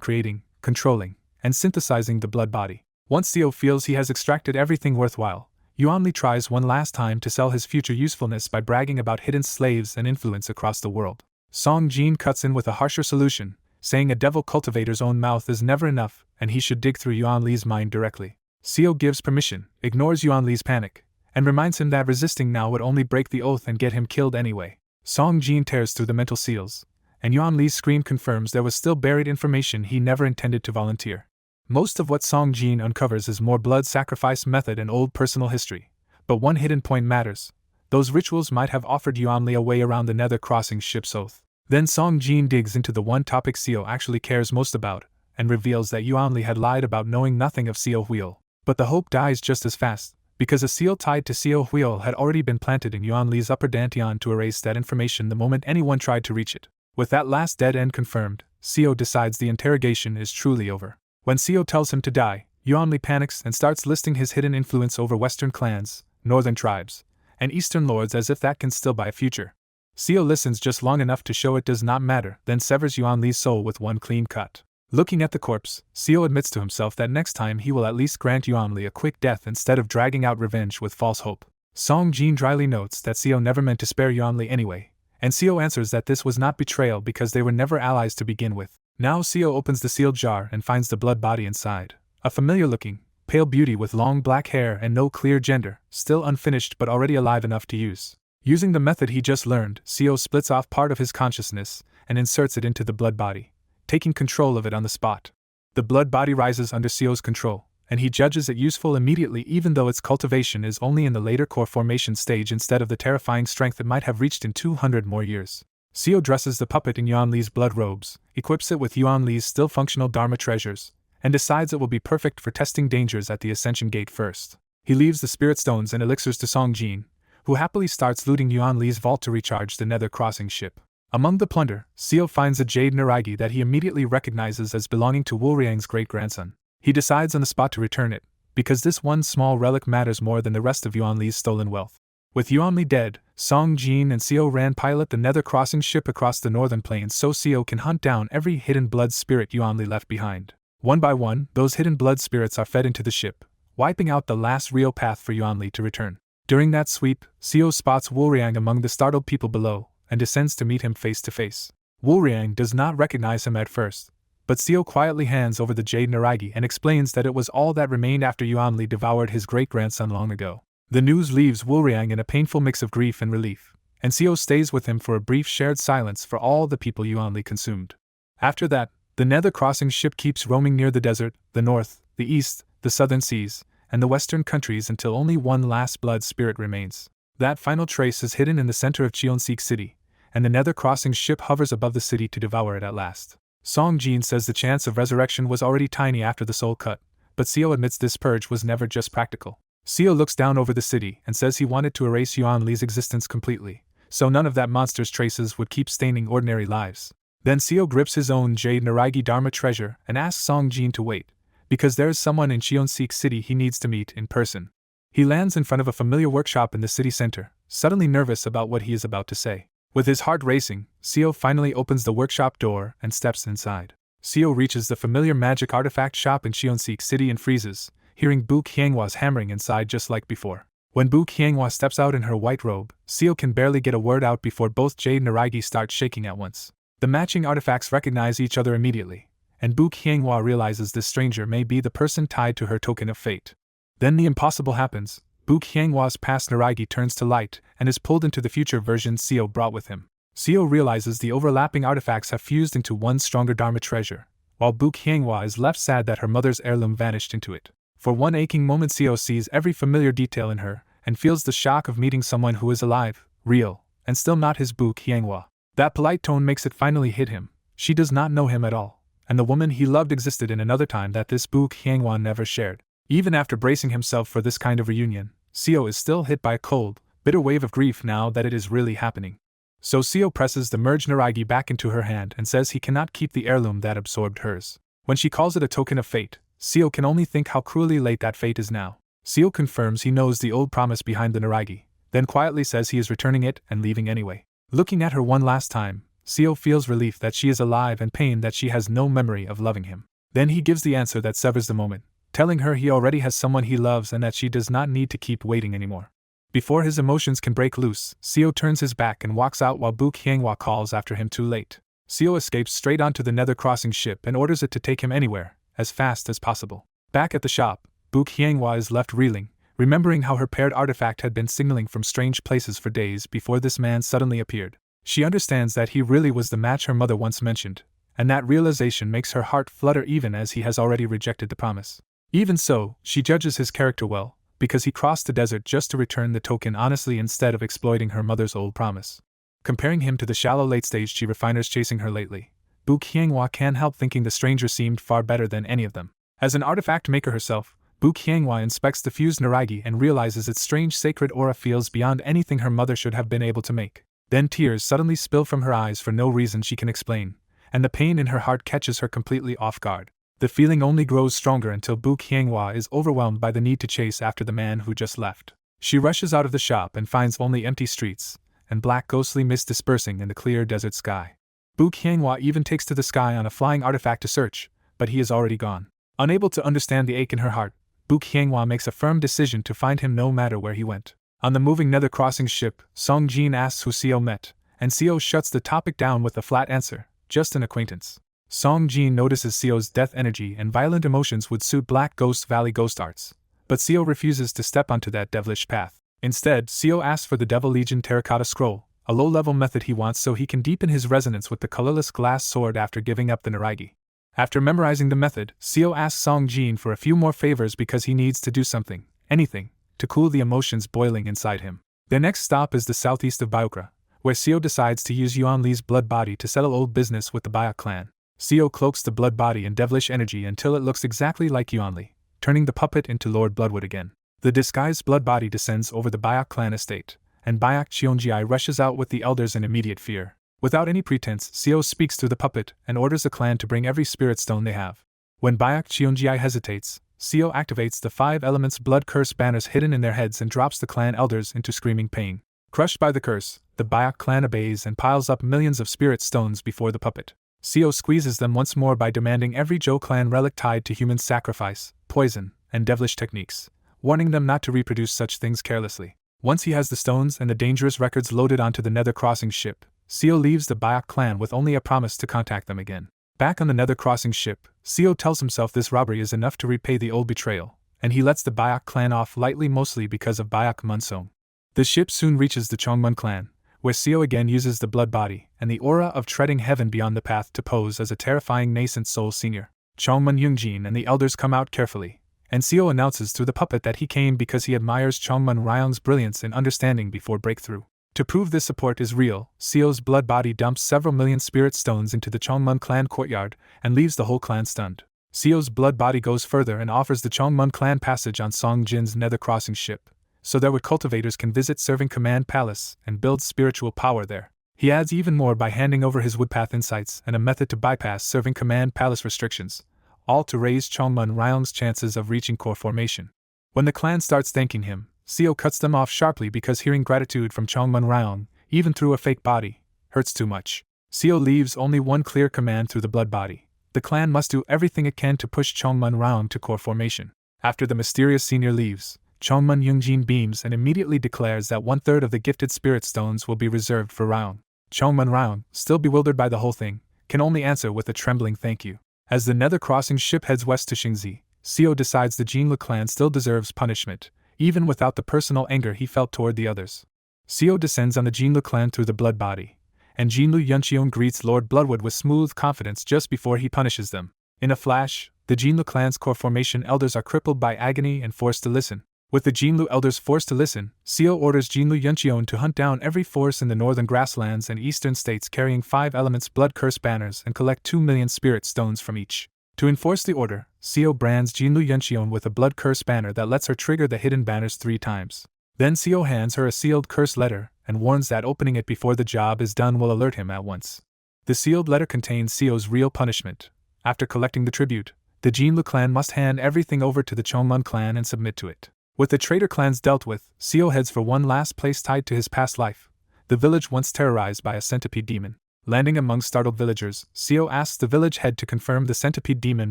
creating, controlling, and synthesizing the blood body. Once Seo feels he has extracted everything worthwhile, Yuanli tries one last time to sell his future usefulness by bragging about hidden slaves and influence across the world. Song Jin cuts in with a harsher solution, saying a devil cultivator's own mouth is never enough and he should dig through Yuanli's mind directly. Seo gives permission, ignores Yuanli's panic, and reminds him that resisting now would only break the oath and get him killed anyway. Song Jin tears through the mental seals, and Yuanli's scream confirms there was still buried information he never intended to volunteer. Most of what Song Jin uncovers is more blood sacrifice method and old personal history, but one hidden point matters. Those rituals might have offered Yuanli a way around the Nether Crossing ship's oath. Then Song Jin digs into the one topic Seo actually cares most about, and reveals that Yuanli had lied about knowing nothing of Seo Huil. But the hope dies just as fast, because a seal tied to Seo Huil had already been planted in Yuanli's upper dantian to erase that information the moment anyone tried to reach it. With that last dead end confirmed, Seo decides the interrogation is truly over. When Seo tells him to die, Yuanli panics and starts listing his hidden influence over Western clans, Northern tribes, and Eastern lords as if that can still buy a future. Seo listens just long enough to show it does not matter, then severs Yuanli's soul with one clean cut. Looking at the corpse, Seo admits to himself that next time he will at least grant Yuanli a quick death instead of dragging out revenge with false hope. Song Jin dryly notes that Seo never meant to spare Yuanli anyway, and Seo answers that this was not betrayal because they were never allies to begin with. Now Seo opens the sealed jar and finds the blood body inside. A familiar-looking, pale beauty with long black hair and no clear gender, still unfinished but already alive enough to use. Using the method he just learned, Seo splits off part of his consciousness and inserts it into the blood body, taking control of it on the spot. The blood body rises under Seo's control, and he judges it useful immediately even though its cultivation is only in the later core formation stage instead of the terrifying strength it might have reached in 200 more years. Seo dresses the puppet in Yuanli's blood robes, equips it with Yuanli's still functional Dharma treasures, and decides it will be perfect for testing dangers at the Ascension Gate first. He leaves the spirit stones and elixirs to Song Jin, who happily starts looting Yuanli's vault to recharge the Nether Crossing ship. Among the plunder, Seo finds a jade Naraigi that he immediately recognizes as belonging to Wulriang's great-grandson. He decides on the spot to return it, because this one small relic matters more than the rest of Yuanli's stolen wealth. With Yuanli dead, Song Jin and Seo Ran pilot the Nether Crossing ship across the northern plains so Seo can hunt down every hidden blood spirit Yuanli left behind. One by one, those hidden blood spirits are fed into the ship, wiping out the last real path for Yuanli to return. During that sweep, Seo spots Wulriang among the startled people below, and descends to meet him face to face. Wulriang does not recognize him at first, but Seo quietly hands over the jade Naraigi and explains that it was all that remained after Yuanli devoured his great-grandson long ago. The news leaves Wulriang in a painful mix of grief and relief, and Seo stays with him for a brief shared silence for all the people Yuanli consumed. After that, the Nether Crossing ship keeps roaming near the desert, the north, the east, the southern seas, and the western countries until only one last blood spirit remains. That final trace is hidden in the center of Cheonseek City, and the Nether Crossing ship hovers above the city to devour it at last. Song Jin says the chance of resurrection was already tiny after the soul cut, but Seo admits this purge was never just practical. Seo looks down over the city and says he wanted to erase Yuanli's existence completely, so none of that monster's traces would keep staining ordinary lives. Then Seo grips his own jade Naraigi Dharma treasure and asks Song Jin to wait, because there is someone in Cheonseek City he needs to meet in person. He lands in front of a familiar workshop in the city center, suddenly nervous about what he is about to say. With his heart racing, Seo finally opens the workshop door and steps inside. Seo reaches the familiar magic artifact shop in Cheonseek City and freezes, hearing Bu Qianhua's hammering inside just like before. When Bu Qianhua steps out in her white robe, Seo can barely get a word out before both jade Naraigi start shaking at once. The matching artifacts recognize each other immediately, and Bu Qianhua realizes this stranger may be the person tied to her token of fate. Then the impossible happens. Bu Qianhua's past Naraigi turns to light and is pulled into the future version Seo brought with him. Seo realizes the overlapping artifacts have fused into one stronger Dharma treasure, while Bu Qianhua is left sad that her mother's heirloom vanished into it. For one aching moment Seo sees every familiar detail in her, and feels the shock of meeting someone who is alive, real, and still not his Bu Qianhua. That polite tone makes it finally hit him. She does not know him at all, and the woman he loved existed in another time that this Bu Qianhua never shared. Even after bracing himself for this kind of reunion, Seo is still hit by a cold, bitter wave of grief now that it is really happening. So Seo presses the merged Naragi back into her hand and says he cannot keep the heirloom that absorbed hers. When she calls it a token of fate, Seo can only think how cruelly late that fate is now. Seo confirms he knows the old promise behind the Naragi, then quietly says he is returning it and leaving anyway. Looking at her one last time, Seo feels relief that she is alive and pain that she has no memory of loving him. Then he gives the answer that severs the moment, telling her he already has someone he loves and that she does not need to keep waiting anymore. Before his emotions can break loose, Seo turns his back and walks out while Bu Qianghua calls after him too late. Seo escapes straight onto the nether crossing ship and orders it to take him anywhere, as fast as possible. Back at the shop, Bu Qianghua is left reeling, remembering how her paired artifact had been signaling from strange places for days before this man suddenly appeared. She understands that he really was the match her mother once mentioned, and that realization makes her heart flutter even as he has already rejected the promise. Even so, she judges his character well, because he crossed the desert just to return the token honestly instead of exploiting her mother's old promise. Comparing him to the shallow late-stage chi refiners chasing her lately, Bu Qianghua can't help thinking the stranger seemed far better than any of them. As an artifact maker herself, Bu Qianghua inspects the fused Naragi and realizes its strange sacred aura feels beyond anything her mother should have been able to make. Then tears suddenly spill from her eyes for no reason she can explain, and the pain in her heart catches her completely off guard. The feeling only grows stronger until Bu Qianghua is overwhelmed by the need to chase after the man who just left. She rushes out of the shop and finds only empty streets, and black ghostly mist dispersing in the clear desert sky. Bu Qianghua even takes to the sky on a flying artifact to search, but he is already gone. Unable to understand the ache in her heart, Bu Qianghua makes a firm decision to find him no matter where he went. On the moving nether crossing ship, Song Jin asks who Seo met, and Seo shuts the topic down with a flat answer, just an acquaintance. Song Jin notices Seo's death energy and violent emotions would suit Black Ghost Valley ghost arts, but Seo refuses to step onto that devilish path. Instead, Seo asks for the Devil Legion Terracotta Scroll, a low-level method he wants so he can deepen his resonance with the colorless glass sword after giving up the Naragi. After memorizing the method, Seo asks Song Jin for a few more favors because he needs to do something, anything, to cool the emotions boiling inside him. Their next stop is the southeast of Byokra, where Seo decides to use Yuan Li's blood body to settle old business with the Byok clan. Seo cloaks the blood body in devilish energy until it looks exactly like Yuan Li, turning the puppet into Lord Bloodwood again. The disguised blood body descends over the Byok clan estate, and Byok Cheonji rushes out with the elders in immediate fear. Without any pretense, Seo speaks through the puppet and orders the clan to bring every spirit stone they have. When Byok Cheonji hesitates, Seo activates the 5 elements blood curse banners hidden in their heads and drops the clan elders into screaming pain. Crushed by the curse, the Byok clan obeys and piles up millions of spirit stones before the puppet. Seo squeezes them once more by demanding every Zhou clan relic tied to human sacrifice, poison, and devilish techniques, warning them not to reproduce such things carelessly. Once he has the stones and the dangerous records loaded onto the nether crossing ship, Seo leaves the Byok clan with only a promise to contact them again. Back on the nether crossing ship, Seo tells himself this robbery is enough to repay the old betrayal, and he lets the Byok clan off lightly mostly because of Byok Munsong. The ship soon reaches the Chongmun clan, where Seo again uses the blood body and the aura of treading heaven beyond the path to pose as a terrifying nascent soul senior. Chongmun Yungjin and the elders come out carefully, and Seo announces through the puppet that he came because he admires Chongmun Ryong's brilliance in understanding before breakthrough. To prove this support is real, Seo's blood body dumps several million spirit stones into the Chongmun clan courtyard and leaves the whole clan stunned. Seo's blood body goes further and offers the Chongmun clan passage on Song Jin's nether crossing ship, so that cultivators can visit Serving Command Palace and build spiritual power there. He adds even more by handing over his Woodpath insights and a method to bypass Serving Command Palace restrictions, all to raise Chongmun Ryong's chances of reaching core formation. When the clan starts thanking him, Seo cuts them off sharply because hearing gratitude from Chongmun Ryong, even through a fake body, hurts too much. Seo leaves only one clear command through the blood body. The clan must do everything it can to push Chongmun Ryong to core formation. After the mysterious senior leaves, Chongmun Yungjin beams and immediately declares that 1/3 of the gifted spirit stones will be reserved for Ryong. Chongmun Ryong, still bewildered by the whole thing, can only answer with a trembling thank you. As the nether crossing ship heads west to Xingzi, Seo decides the Jinlu clan still deserves punishment, even without the personal anger he felt toward the others. Seo descends on the Jinlu clan through the blood body, and Jinlu Yunqion greets Lord Bloodwood with smooth confidence just before he punishes them. In a flash, the Jinlu clan's core formation elders are crippled by agony and forced to listen. With the Jinlu elders forced to listen, Seo orders Jinlu Yunqion to hunt down every force in the northern grasslands and eastern states carrying 5 elements blood curse banners and collect 2 million spirit stones from each. To enforce the order, Seo brands Jinlu Yunqion with a blood curse banner that lets her trigger the hidden banners 3 times. Then Seo hands her a sealed curse letter and warns that opening it before the job is done will alert him at once. The sealed letter contains Seo's real punishment. After collecting the tribute, the Jinlu clan must hand everything over to the Chongmun clan and submit to it. With the traitor clans dealt with, Seo heads for one last place tied to his past life, the village once terrorized by a centipede demon. Landing among startled villagers, Seo asks the village head to confirm the centipede demon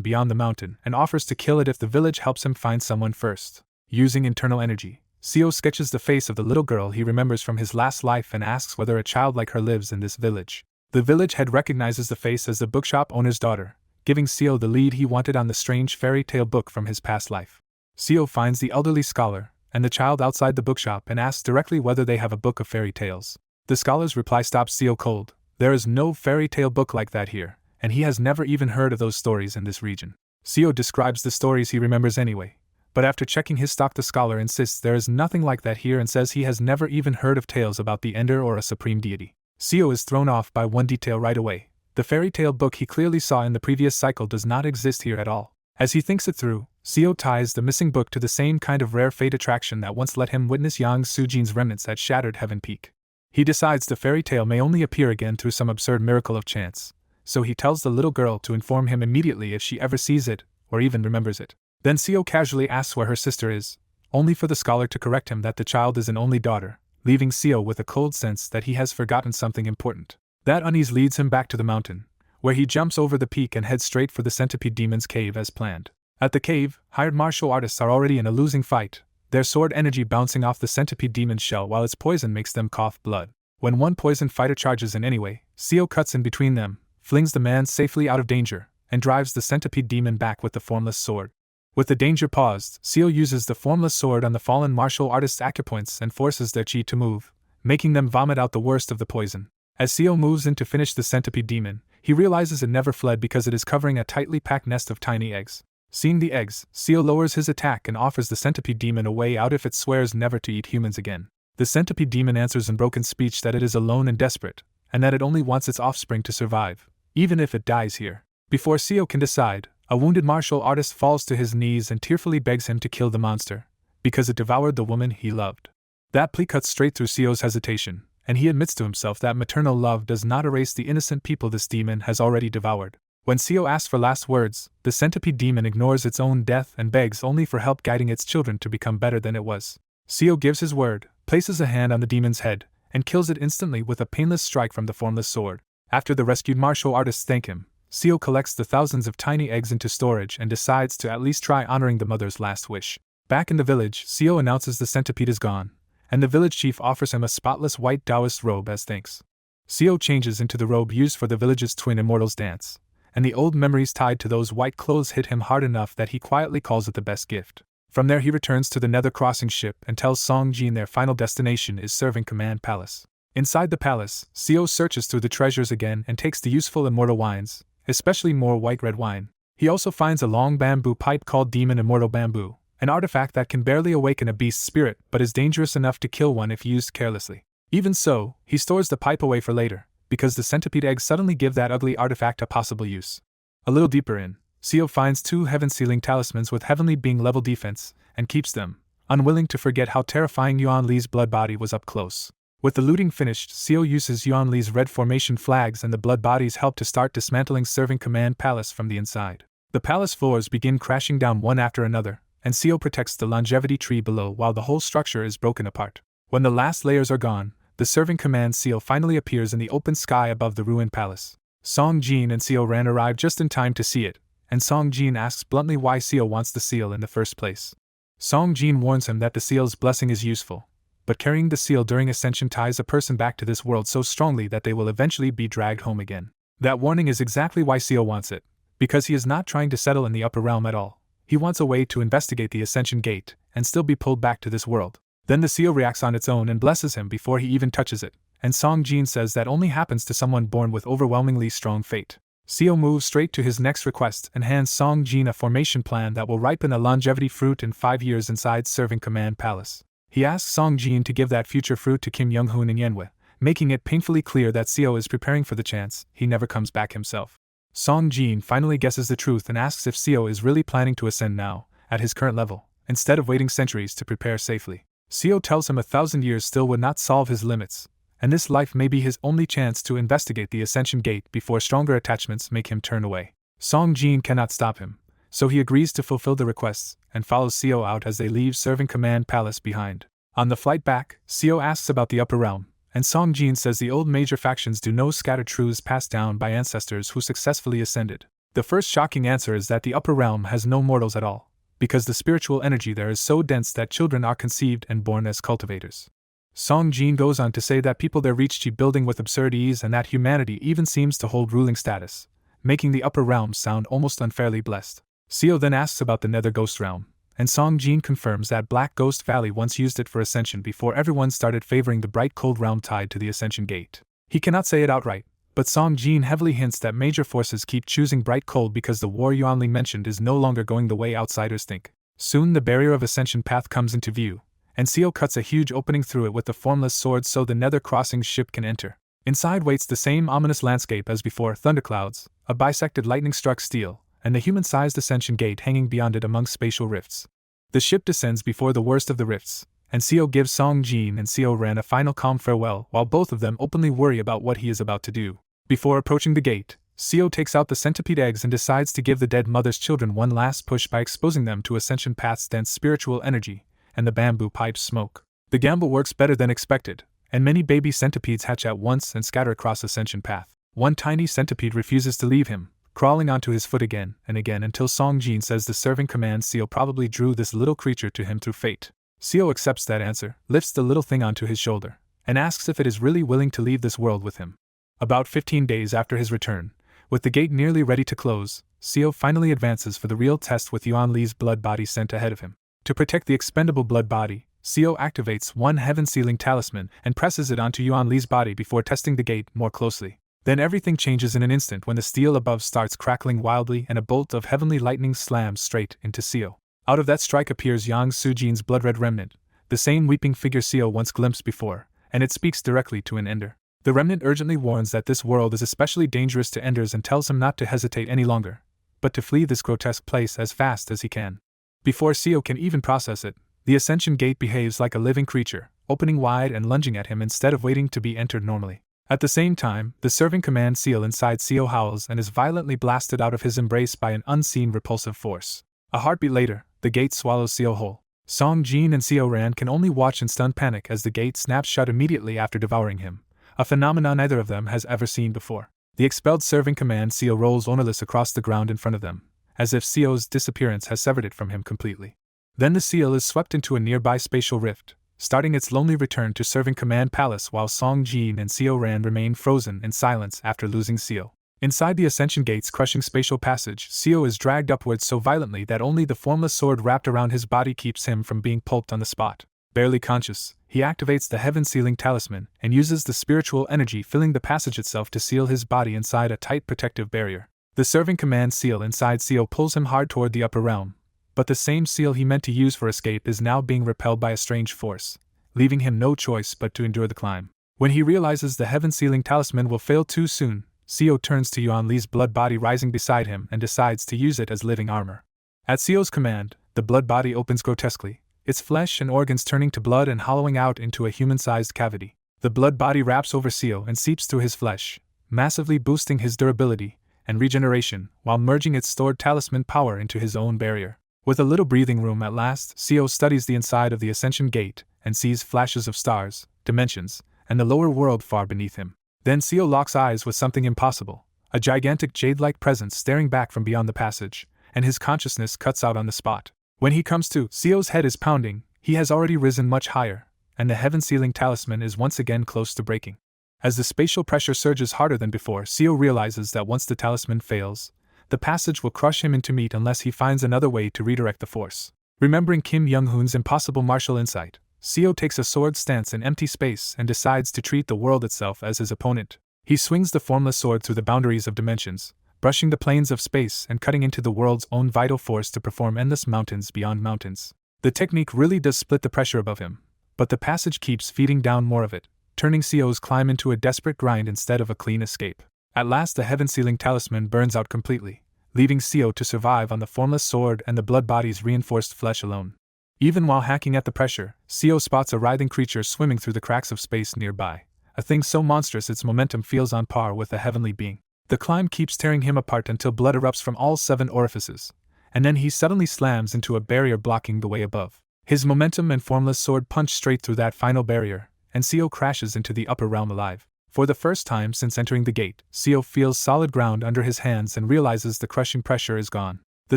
beyond the mountain and offers to kill it if the village helps him find someone first. Using internal energy, Seo sketches the face of the little girl he remembers from his last life and asks whether a child like her lives in this village. The village head recognizes the face as the bookshop owner's daughter, giving Seo the lead he wanted on the strange fairy tale book from his past life. Seo finds the elderly scholar and the child outside the bookshop and asks directly whether they have a book of fairy tales. The scholar's reply stops Seo cold. There is no fairy tale book like that here, and he has never even heard of those stories in this region. Seo describes the stories he remembers anyway, but after checking his stock the scholar insists there is nothing like that here and says he has never even heard of tales about the Ender or a supreme deity. Seo is thrown off by one detail right away. The fairy tale book he clearly saw in the previous cycle does not exist here at all. As he thinks it through, Seo ties the missing book to the same kind of rare fate attraction that once let him witness Yang Sujin's remnants at Shattered Heaven Peak. He decides the fairy tale may only appear again through some absurd miracle of chance, so he tells the little girl to inform him immediately if she ever sees it, or even remembers it. Then Seo casually asks where her sister is, only for the scholar to correct him that the child is an only daughter, leaving Seo with a cold sense that he has forgotten something important. That unease leads him back to the mountain, where he jumps over the peak and heads straight for the centipede demon's cave as planned. At the cave, hired martial artists are already in a losing fight, their sword energy bouncing off the centipede demon's shell while its poison makes them cough blood. When one poisoned fighter charges in anyway, Seo cuts in between them, flings the man safely out of danger, and drives the centipede demon back with the formless sword. With the danger paused, Seo uses the formless sword on the fallen martial artists' acupoints and forces their chi to move, making them vomit out the worst of the poison. As Seo moves in to finish the centipede demon, he realizes it never fled because it is covering a tightly packed nest of tiny eggs. Seeing the eggs, Seo lowers his attack and offers the centipede demon a way out if it swears never to eat humans again. The centipede demon answers in broken speech that it is alone and desperate, and that it only wants its offspring to survive, even if it dies here. Before Seo can decide, a wounded martial artist falls to his knees and tearfully begs him to kill the monster, because it devoured the woman he loved. That plea cuts straight through Seo's hesitation, and he admits to himself that maternal love does not erase the innocent people this demon has already devoured. When Seo asks for last words, the centipede demon ignores its own death and begs only for help guiding its children to become better than it was. Seo gives his word, places a hand on the demon's head, and kills it instantly with a painless strike from the formless sword. After the rescued martial artists thank him, Seo collects the thousands of tiny eggs into storage and decides to at least try honoring the mother's last wish. Back in the village, Seo announces the centipede is gone, and the village chief offers him a spotless white Taoist robe as thanks. Seo changes into the robe used for the village's twin immortals dance, and the old memories tied to those white clothes hit him hard enough that he quietly calls it the best gift. From there he returns to the Nether Crossing ship and tells Song Jin their final destination is Serving Command Palace. Inside the palace, Seo searches through the treasures again and takes the useful immortal wines, especially more white red wine. He also finds a long bamboo pipe called Demon Immortal Bamboo, an artifact that can barely awaken a beast's spirit but is dangerous enough to kill one if used carelessly. Even so, he stores the pipe away for later, because the centipede eggs suddenly give that ugly artifact a possible use. A little deeper in, Seo finds 2 heaven-sealing talismans with heavenly being level defense, and keeps them, unwilling to forget how terrifying Yuan Li's blood body was up close. With the looting finished, Seo uses Yuan Li's red formation flags and the blood bodies help to start dismantling Serving Command Palace from the inside. The palace floors begin crashing down one after another, and Seo protects the longevity tree below while the whole structure is broken apart. When the last layers are gone, the Serving Command seal finally appears in the open sky above the ruined palace. Song Jin and Seo Ran arrive just in time to see it, and Song Jin asks bluntly why Seo wants the seal in the first place. Song Jin warns him that the seal's blessing is useful, but carrying the seal during ascension ties a person back to this world so strongly that they will eventually be dragged home again. That warning is exactly why Seo wants it, because he is not trying to settle in the upper realm at all. He wants a way to investigate the ascension gate and still be pulled back to this world. Then the seal reacts on its own and blesses him before he even touches it, and Song Jin says that only happens to someone born with overwhelmingly strong fate. Seo moves straight to his next request and hands Song Jin a formation plan that will ripen a longevity fruit in 5 years inside Serving Command Palace. He asks Song Jin to give that future fruit to Kim Young-hoon and Yenhua, making it painfully clear that Seo is preparing for the chance he never comes back himself. Song Jin finally guesses the truth and asks if Seo is really planning to ascend now, at his current level, instead of waiting centuries to prepare safely. Seo tells him 1,000 years still would not solve his limits, and this life may be his only chance to investigate the Ascension Gate before stronger attachments make him turn away. Song Jin cannot stop him, so he agrees to fulfill the requests and follows Seo out as they leave Serving Command Palace behind. On the flight back, Seo asks about the Upper Realm, and Song Jin says the old major factions do know scattered truths passed down by ancestors who successfully ascended. The first shocking answer is that the Upper Realm has no mortals at all, because the spiritual energy there is so dense that children are conceived and born as cultivators. Song Jin goes on to say that people there reach Chi building with absurd ease and that humanity even seems to hold ruling status, making the Upper Realm sound almost unfairly blessed. Seo then asks about the Nether Ghost Realm, and Song Jin confirms that Black Ghost Valley once used it for ascension before everyone started favoring the bright cold realm tied to the Ascension Gate. He cannot say it outright, but Song Jin heavily hints that major forces keep choosing bright cold because the war Yuanli mentioned is no longer going the way outsiders think. Soon the barrier of Ascension path comes into view, and Seo cuts a huge opening through it with the formless sword so the Nether Crossing ship can enter. Inside waits the same ominous landscape as before: thunderclouds, a bisected lightning-struck steel, and the human-sized Ascension Gate hanging beyond it among spatial rifts. The ship descends before the worst of the rifts, and Seo gives Song Jin and Seo Ran a final calm farewell while both of them openly worry about what he is about to do. Before approaching the gate, Seo takes out the centipede eggs and decides to give the dead mother's children one last push by exposing them to Ascension Path's dense spiritual energy and the bamboo pipe's smoke. The gamble works better than expected, and many baby centipedes hatch at once and scatter across Ascension Path. One tiny centipede refuses to leave him, crawling onto his foot again and again until Song Jin says the serving command Seo probably drew this little creature to him through fate. Seo accepts that answer, lifts the little thing onto his shoulder, and asks if it is really willing to leave this world with him. About 15 days after his return, with the gate nearly ready to close, Seo finally advances for the real test with Yuan Li's blood body sent ahead of him. To protect the expendable blood body, Seo activates one heaven-sealing talisman and presses it onto Yuan Li's body before testing the gate more closely. Then everything changes in an instant when the steel above starts crackling wildly and a bolt of heavenly lightning slams straight into Seo. Out of that strike appears Yang Sujin's blood-red remnant, the same weeping figure Seo once glimpsed before, and it speaks directly to an Ender. The remnant urgently warns that this world is especially dangerous to Enders and tells him not to hesitate any longer, but to flee this grotesque place as fast as he can. Before Seo can even process it, the Ascension Gate behaves like a living creature, opening wide and lunging at him instead of waiting to be entered normally. At the same time, the serving command seal inside Seo howls and is violently blasted out of his embrace by an unseen repulsive force. A heartbeat later, the gate swallows Seo whole. Song Jin and Seo Ran can only watch in stunned panic as the gate snaps shut immediately after devouring him, a phenomenon neither of them has ever seen before. The expelled serving command seal rolls ownerless across the ground in front of them, as if Seo's disappearance has severed it from him completely. Then the seal is swept into a nearby spatial rift, starting its lonely return to serving command palace while Song Jin and Seo Ran remain frozen in silence after losing Seo. Inside the Ascension Gate's crushing spatial passage, Seo is dragged upwards so violently that only the formless sword wrapped around his body keeps him from being pulped on the spot. Barely conscious, he activates the heaven-sealing talisman and uses the spiritual energy filling the passage itself to seal his body inside a tight protective barrier. The serving command seal inside Seo pulls him hard toward the upper realm, but the same seal he meant to use for escape is now being repelled by a strange force, leaving him no choice but to endure the climb. When he realizes the heaven-sealing talisman will fail too soon, Seo turns to Yuan Li's blood body rising beside him and decides to use it as living armor. At Seo's command, the blood body opens grotesquely, its flesh and organs turning to blood and hollowing out into a human-sized cavity. The blood body wraps over Seo and seeps through his flesh, massively boosting his durability and regeneration while merging its stored talisman power into his own barrier. With a little breathing room at last, Seo studies the inside of the Ascension Gate and sees flashes of stars, dimensions, and the lower world far beneath him. Then Seo locks eyes with something impossible, a gigantic jade-like presence staring back from beyond the passage, and his consciousness cuts out on the spot. When he comes to, Seo's head is pounding, he has already risen much higher, and the heaven-sealing talisman is once again close to breaking. As the spatial pressure surges harder than before, Seo realizes that once the talisman fails, the passage will crush him into meat unless he finds another way to redirect the force. Remembering Kim Young-hoon's impossible martial insight, Seo takes a sword stance in empty space and decides to treat the world itself as his opponent. He swings the formless sword through the boundaries of dimensions, brushing the planes of space and cutting into the world's own vital force to perform endless mountains beyond mountains. The technique really does split the pressure above him, but the passage keeps feeding down more of it, turning Seo's climb into a desperate grind instead of a clean escape. At last the heaven-sealing talisman burns out completely, leaving Seo to survive on the formless sword and the blood body's reinforced flesh alone. Even while hacking at the pressure, Seo spots a writhing creature swimming through the cracks of space nearby, a thing so monstrous its momentum feels on par with a heavenly being. The climb keeps tearing him apart until blood erupts from all 7 orifices, and then he suddenly slams into a barrier blocking the way above. His momentum and formless sword punch straight through that final barrier, and Seo crashes into the upper realm alive. For the first time since entering the gate, Seo feels solid ground under his hands and realizes the crushing pressure is gone. The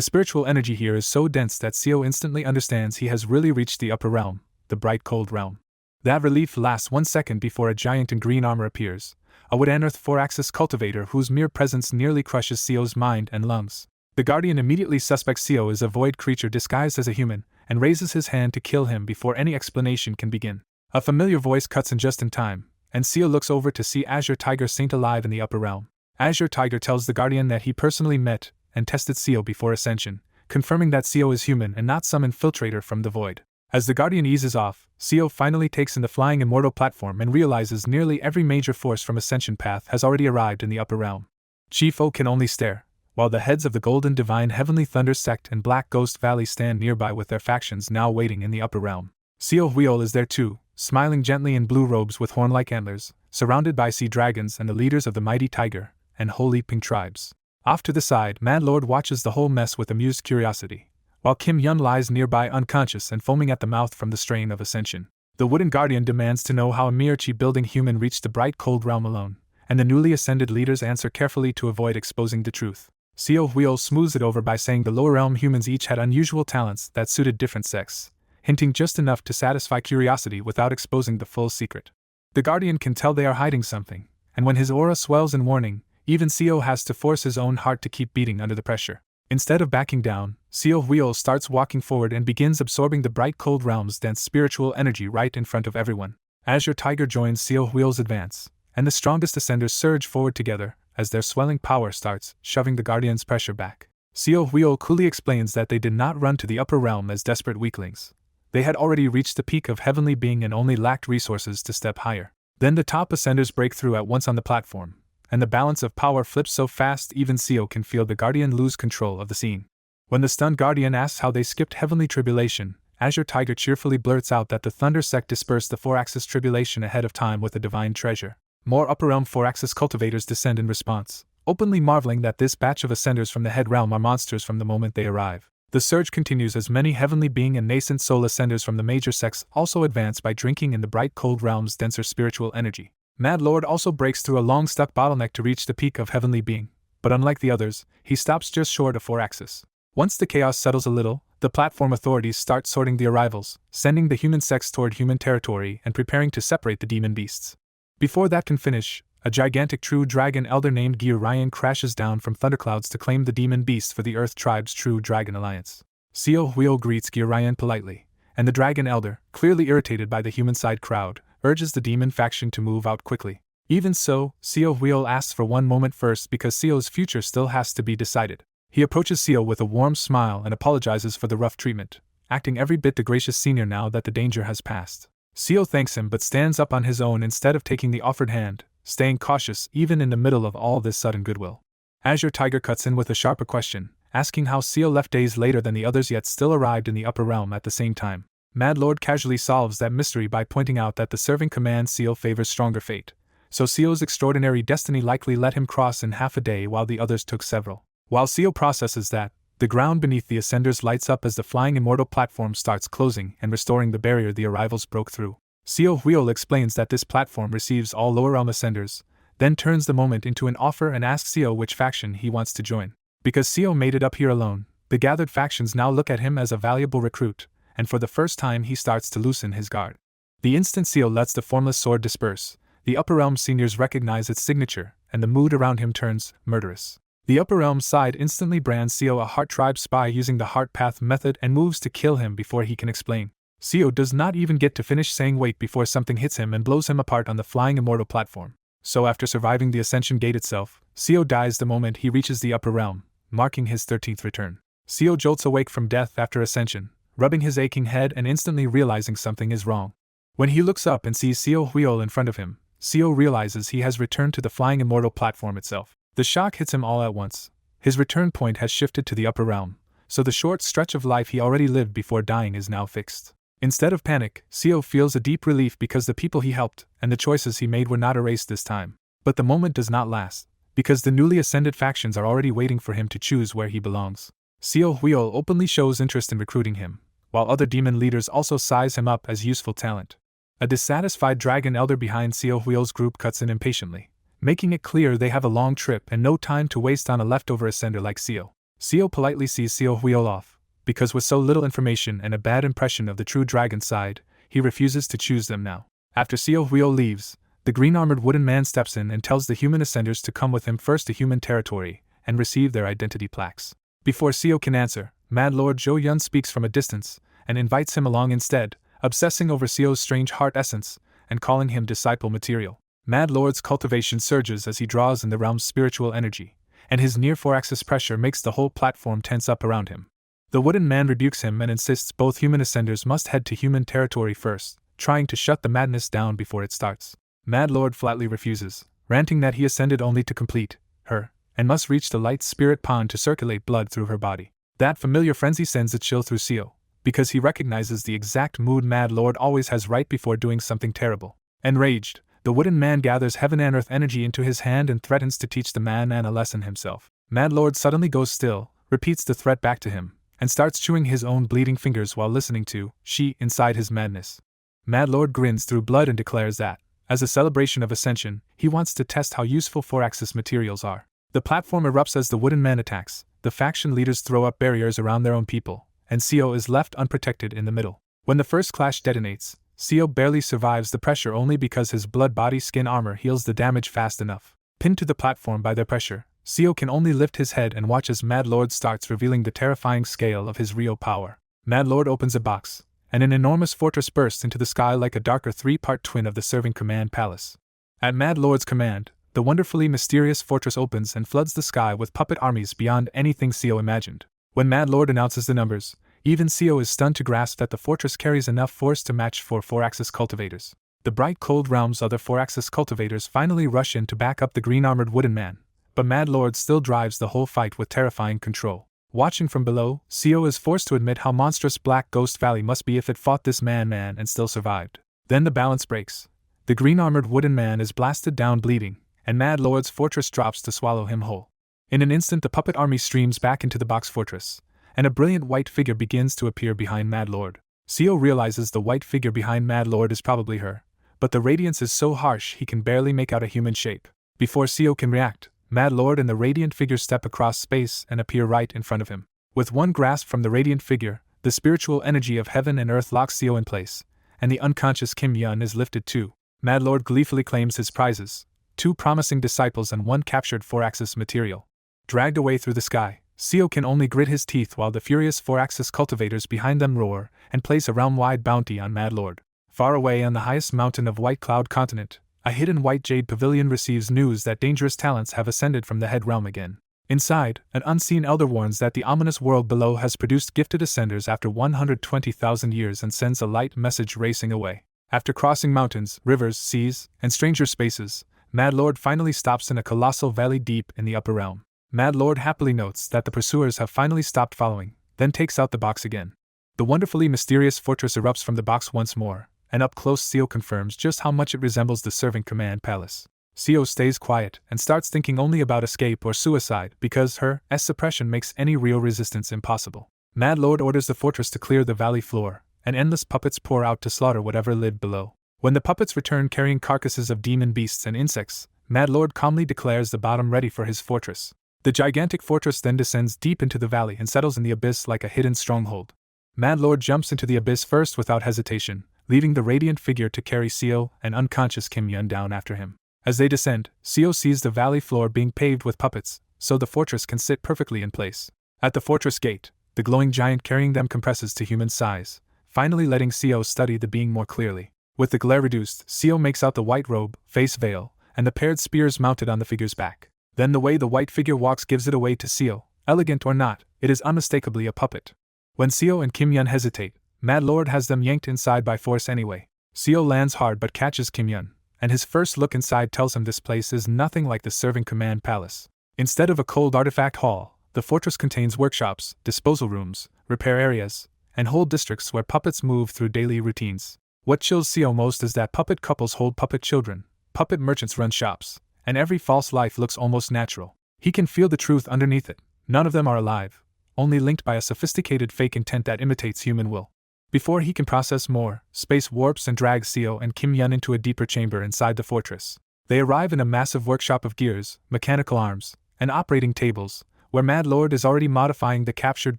spiritual energy here is so dense that Seo instantly understands he has really reached the upper realm, the bright cold realm. That relief lasts 1 second before a giant in green armor appears, a wood-and-earth 4-axis cultivator whose mere presence nearly crushes Seo's mind and lungs. The Guardian immediately suspects Seo is a void creature disguised as a human, and raises his hand to kill him before any explanation can begin. A familiar voice cuts in just in time, and Seo looks over to see Azure Tiger Saint alive in the upper realm. Azure Tiger tells the Guardian that he personally met and tested Seo before ascension, confirming that Seo is human and not some infiltrator from the void. As the Guardian eases off, Seo finally takes in the flying immortal platform and realizes nearly every major force from Ascension Path has already arrived in the upper realm. Chief O can only stare, while the heads of the Golden Divine Heavenly Thunder Sect and Black Ghost Valley stand nearby with their factions now waiting in the upper realm. Seo Huiol is there too, smiling gently in blue robes with horn-like antlers, surrounded by sea dragons and the leaders of the mighty tiger and holy pink tribes. Off to the side, Mad Lord watches the whole mess with amused curiosity, while Kim Yun lies nearby unconscious and foaming at the mouth from the strain of ascension. The Wooden Guardian demands to know how a mere chi-building human reached the bright cold realm alone, and the newly ascended leaders answer carefully to avoid exposing the truth. Seo Huiol smooths it over by saying the lower realm humans each had unusual talents that suited different sects, hinting just enough to satisfy curiosity without exposing the full secret. The Guardian can tell they are hiding something, and when his aura swells in warning, even Seo has to force his own heart to keep beating under the pressure. Instead of backing down, Seo Huiol starts walking forward and begins absorbing the bright cold realm's dense spiritual energy right in front of everyone. Azure Tiger joins Seo Huiol's advance, and the strongest ascenders surge forward together as their swelling power starts shoving the Guardian's pressure back. Seo Huiol coolly explains that they did not run to the upper realm as desperate weaklings. They had already reached the peak of heavenly being and only lacked resources to step higher. Then the top ascenders break through at once on the platform, and the balance of power flips so fast even Seo can feel the Guardian lose control of the scene. When the stunned Guardian asks how they skipped heavenly tribulation, Azure Tiger cheerfully blurts out that the Thunder Sect dispersed the 4-axis tribulation ahead of time with a divine treasure. More upper realm 4-axis cultivators descend in response, openly marveling that this batch of ascenders from the head realm are monsters from the moment they arrive. The surge continues as many heavenly being and nascent soul ascenders from the major sects also advance by drinking in the bright cold realm's denser spiritual energy. Mad Lord also breaks through a long-stuck bottleneck to reach the peak of heavenly being, but unlike the others, he stops just short of 4-axis. Once the chaos settles a little, the platform authorities start sorting the arrivals, sending the human sects toward human territory and preparing to separate the demon beasts. Before that can finish, a gigantic true dragon elder named Gyurayan crashes down from thunderclouds to claim the demon beast for the Earth Tribe's True Dragon Alliance. Seo Huiol greets Gyurayan politely, and the dragon elder, clearly irritated by the human-side crowd, urges the demon faction to move out quickly. Even so, Seo Huiol asks for one moment first because Seo's future still has to be decided. He approaches Seo with a warm smile and apologizes for the rough treatment, acting every bit the gracious senior now that the danger has passed. Seo thanks him but stands up on his own instead of taking the offered hand, staying cautious even in the middle of all this sudden goodwill. Azure Tiger cuts in with a sharper question, asking how Seo left days later than the others yet still arrived in the upper realm at the same time. Mad Lord casually solves that mystery by pointing out that the serving command Seo favors stronger fate, so Seo's extraordinary destiny likely let him cross in half a day while the others took several. While Seo processes that, the ground beneath the ascenders lights up as the flying immortal platform starts closing and restoring the barrier the arrivals broke through. Seo Huiol explains that this platform receives all lower realm ascenders, then turns the moment into an offer and asks Seo which faction he wants to join. Because Seo made it up here alone, the gathered factions now look at him as a valuable recruit, and for the first time he starts to loosen his guard. The instant Seo lets the formless sword disperse, the upper realm seniors recognize its signature, and the mood around him turns murderous. The upper realm side instantly brands Seo a Heart Tribe spy using the Heart Path method and moves to kill him before he can explain. Seo does not even get to finish saying wait before something hits him and blows him apart on the flying immortal platform. So after surviving the Ascension Gate itself, Seo dies the moment he reaches the upper realm, marking his 13th return. Seo jolts awake from death after Ascension, rubbing his aching head and instantly realizing something is wrong. When he looks up and sees Seo Huiol in front of him, Seo realizes he has returned to the flying immortal platform itself. The shock hits him all at once. His return point has shifted to the upper realm, so the short stretch of life he already lived before dying is now fixed. Instead of panic, Seo feels a deep relief because the people he helped and the choices he made were not erased this time. But the moment does not last, because the newly ascended factions are already waiting for him to choose where he belongs. Seo Huiol openly shows interest in recruiting him, while other demon leaders also size him up as useful talent. A dissatisfied dragon elder behind Seo Huiol's group cuts in impatiently, making it clear they have a long trip and no time to waste on a leftover ascender like Seo. Seo politely sees Seo Huiol off, because with so little information and a bad impression of the true dragon side, he refuses to choose them now. After Seo Huiol leaves, the green-armored wooden man steps in and tells the human ascenders to come with him first to human territory and receive their identity plaques. Before Seo can answer, Mad Lord Zhou Yun speaks from a distance and invites him along instead, obsessing over Seo's strange heart essence and calling him disciple material. Mad Lord's cultivation surges as he draws in the realm's spiritual energy, and his near 4-axis pressure makes the whole platform tense up around him. The wooden man rebukes him and insists both human ascenders must head to human territory first, trying to shut the madness down before it starts. Mad Lord flatly refuses, ranting that he ascended only to complete her, and must reach the light spirit pond to circulate blood through her body. That familiar frenzy sends a chill through Seo, because he recognizes the exact mood Mad Lord always has right before doing something terrible. Enraged, the wooden man gathers heaven and earth energy into his hand and threatens to teach the man a lesson himself. Mad Lord suddenly goes still, repeats the threat back to him, and starts chewing his own bleeding fingers while listening to she inside his madness. Mad Lord grins through blood and declares that, as a celebration of ascension, he wants to test how useful 4-axis materials are. The platform erupts as the wooden man attacks, the faction leaders throw up barriers around their own people, and Seo is left unprotected in the middle. When the first clash detonates, Seo barely survives the pressure only because his blood-body-skin armor heals the damage fast enough. Pinned to the platform by their pressure, Seo can only lift his head and watch as Mad Lord starts revealing the terrifying scale of his real power. Mad Lord opens a box, and an enormous fortress bursts into the sky like a darker 3-part twin of the serving command palace. At Mad Lord's command, the wonderfully mysterious fortress opens and floods the sky with puppet armies beyond anything Seo imagined. When Mad Lord announces the numbers, even Seo is stunned to grasp that the fortress carries enough force to match 4-axis cultivators. The bright cold realm's other 4-axis cultivators finally rush in to back up the green-armored wooden man, but Mad Lord still drives the whole fight with terrifying control. Watching from below, Seo is forced to admit how monstrous Black Ghost Valley must be if it fought this man and still survived. Then the balance breaks. The green-armored wooden man is blasted down bleeding, and Mad Lord's fortress drops to swallow him whole. In an instant the puppet army streams back into the box fortress, and a brilliant white figure begins to appear behind Mad Lord. Seo realizes the white figure behind Mad Lord is probably her, but the radiance is so harsh he can barely make out a human shape. Before Seo can react, Mad Lord and the radiant figure step across space and appear right in front of him. With one grasp from the radiant figure, the spiritual energy of heaven and earth locks Seo in place, and the unconscious Kim Yun is lifted too. Mad Lord gleefully claims his prizes, 2 promising disciples and 1 captured 4-axis material. Dragged away through the sky, Seo can only grit his teeth while the furious 4-axis cultivators behind them roar and place a realm-wide bounty on Mad Lord. Far away on the highest mountain of White Cloud Continent, a hidden white jade pavilion receives news that dangerous talents have ascended from the head realm again. Inside, an unseen elder warns that the ominous world below has produced gifted ascenders after 120,000 years and sends a light message racing away. After crossing mountains, rivers, seas, and stranger spaces, Mad Lord finally stops in a colossal valley deep in the upper realm. Mad Lord happily notes that the pursuers have finally stopped following, then takes out the box again. The wonderfully mysterious fortress erupts from the box once more, and up close Seo confirms just how much it resembles the serving command palace. Seo stays quiet and starts thinking only about escape or suicide because her suppression makes any real resistance impossible. Mad Lord orders the fortress to clear the valley floor, and endless puppets pour out to slaughter whatever lived below. When the puppets return carrying carcasses of demon beasts and insects, Mad Lord calmly declares the bottom ready for his fortress. The gigantic fortress then descends deep into the valley and settles in the abyss like a hidden stronghold. Mad Lord jumps into the abyss first without hesitation, leaving the radiant figure to carry Seo and unconscious Kim Yun down after him. As they descend, Seo sees the valley floor being paved with puppets, so the fortress can sit perfectly in place. At the fortress gate, the glowing giant carrying them compresses to human size, finally letting Seo study the being more clearly. With the glare reduced, Seo makes out the white robe, face veil, and the paired spears mounted on the figure's back. Then the way the white figure walks gives it away to Seo. Elegant or not, it is unmistakably a puppet. When Seo and Kim Yun hesitate, Mad Lord has them yanked inside by force anyway. Seo lands hard but catches Kim Yun, and his first look inside tells him this place is nothing like the serving command palace. Instead of a cold artifact hall, The fortress contains workshops, disposal rooms, repair areas, and whole districts where puppets move through daily routines. What chills Seo most is that puppet couples hold puppet children, puppet merchants run shops, and every false life looks almost natural. He can feel the truth underneath it. None of them are alive, only linked by a sophisticated fake intent that imitates human will. Before he can process more, space warps and drags Seo and Kim Yun into a deeper chamber inside the fortress. They arrive in a massive workshop of gears, mechanical arms, and operating tables, where Mad Lord is already modifying the captured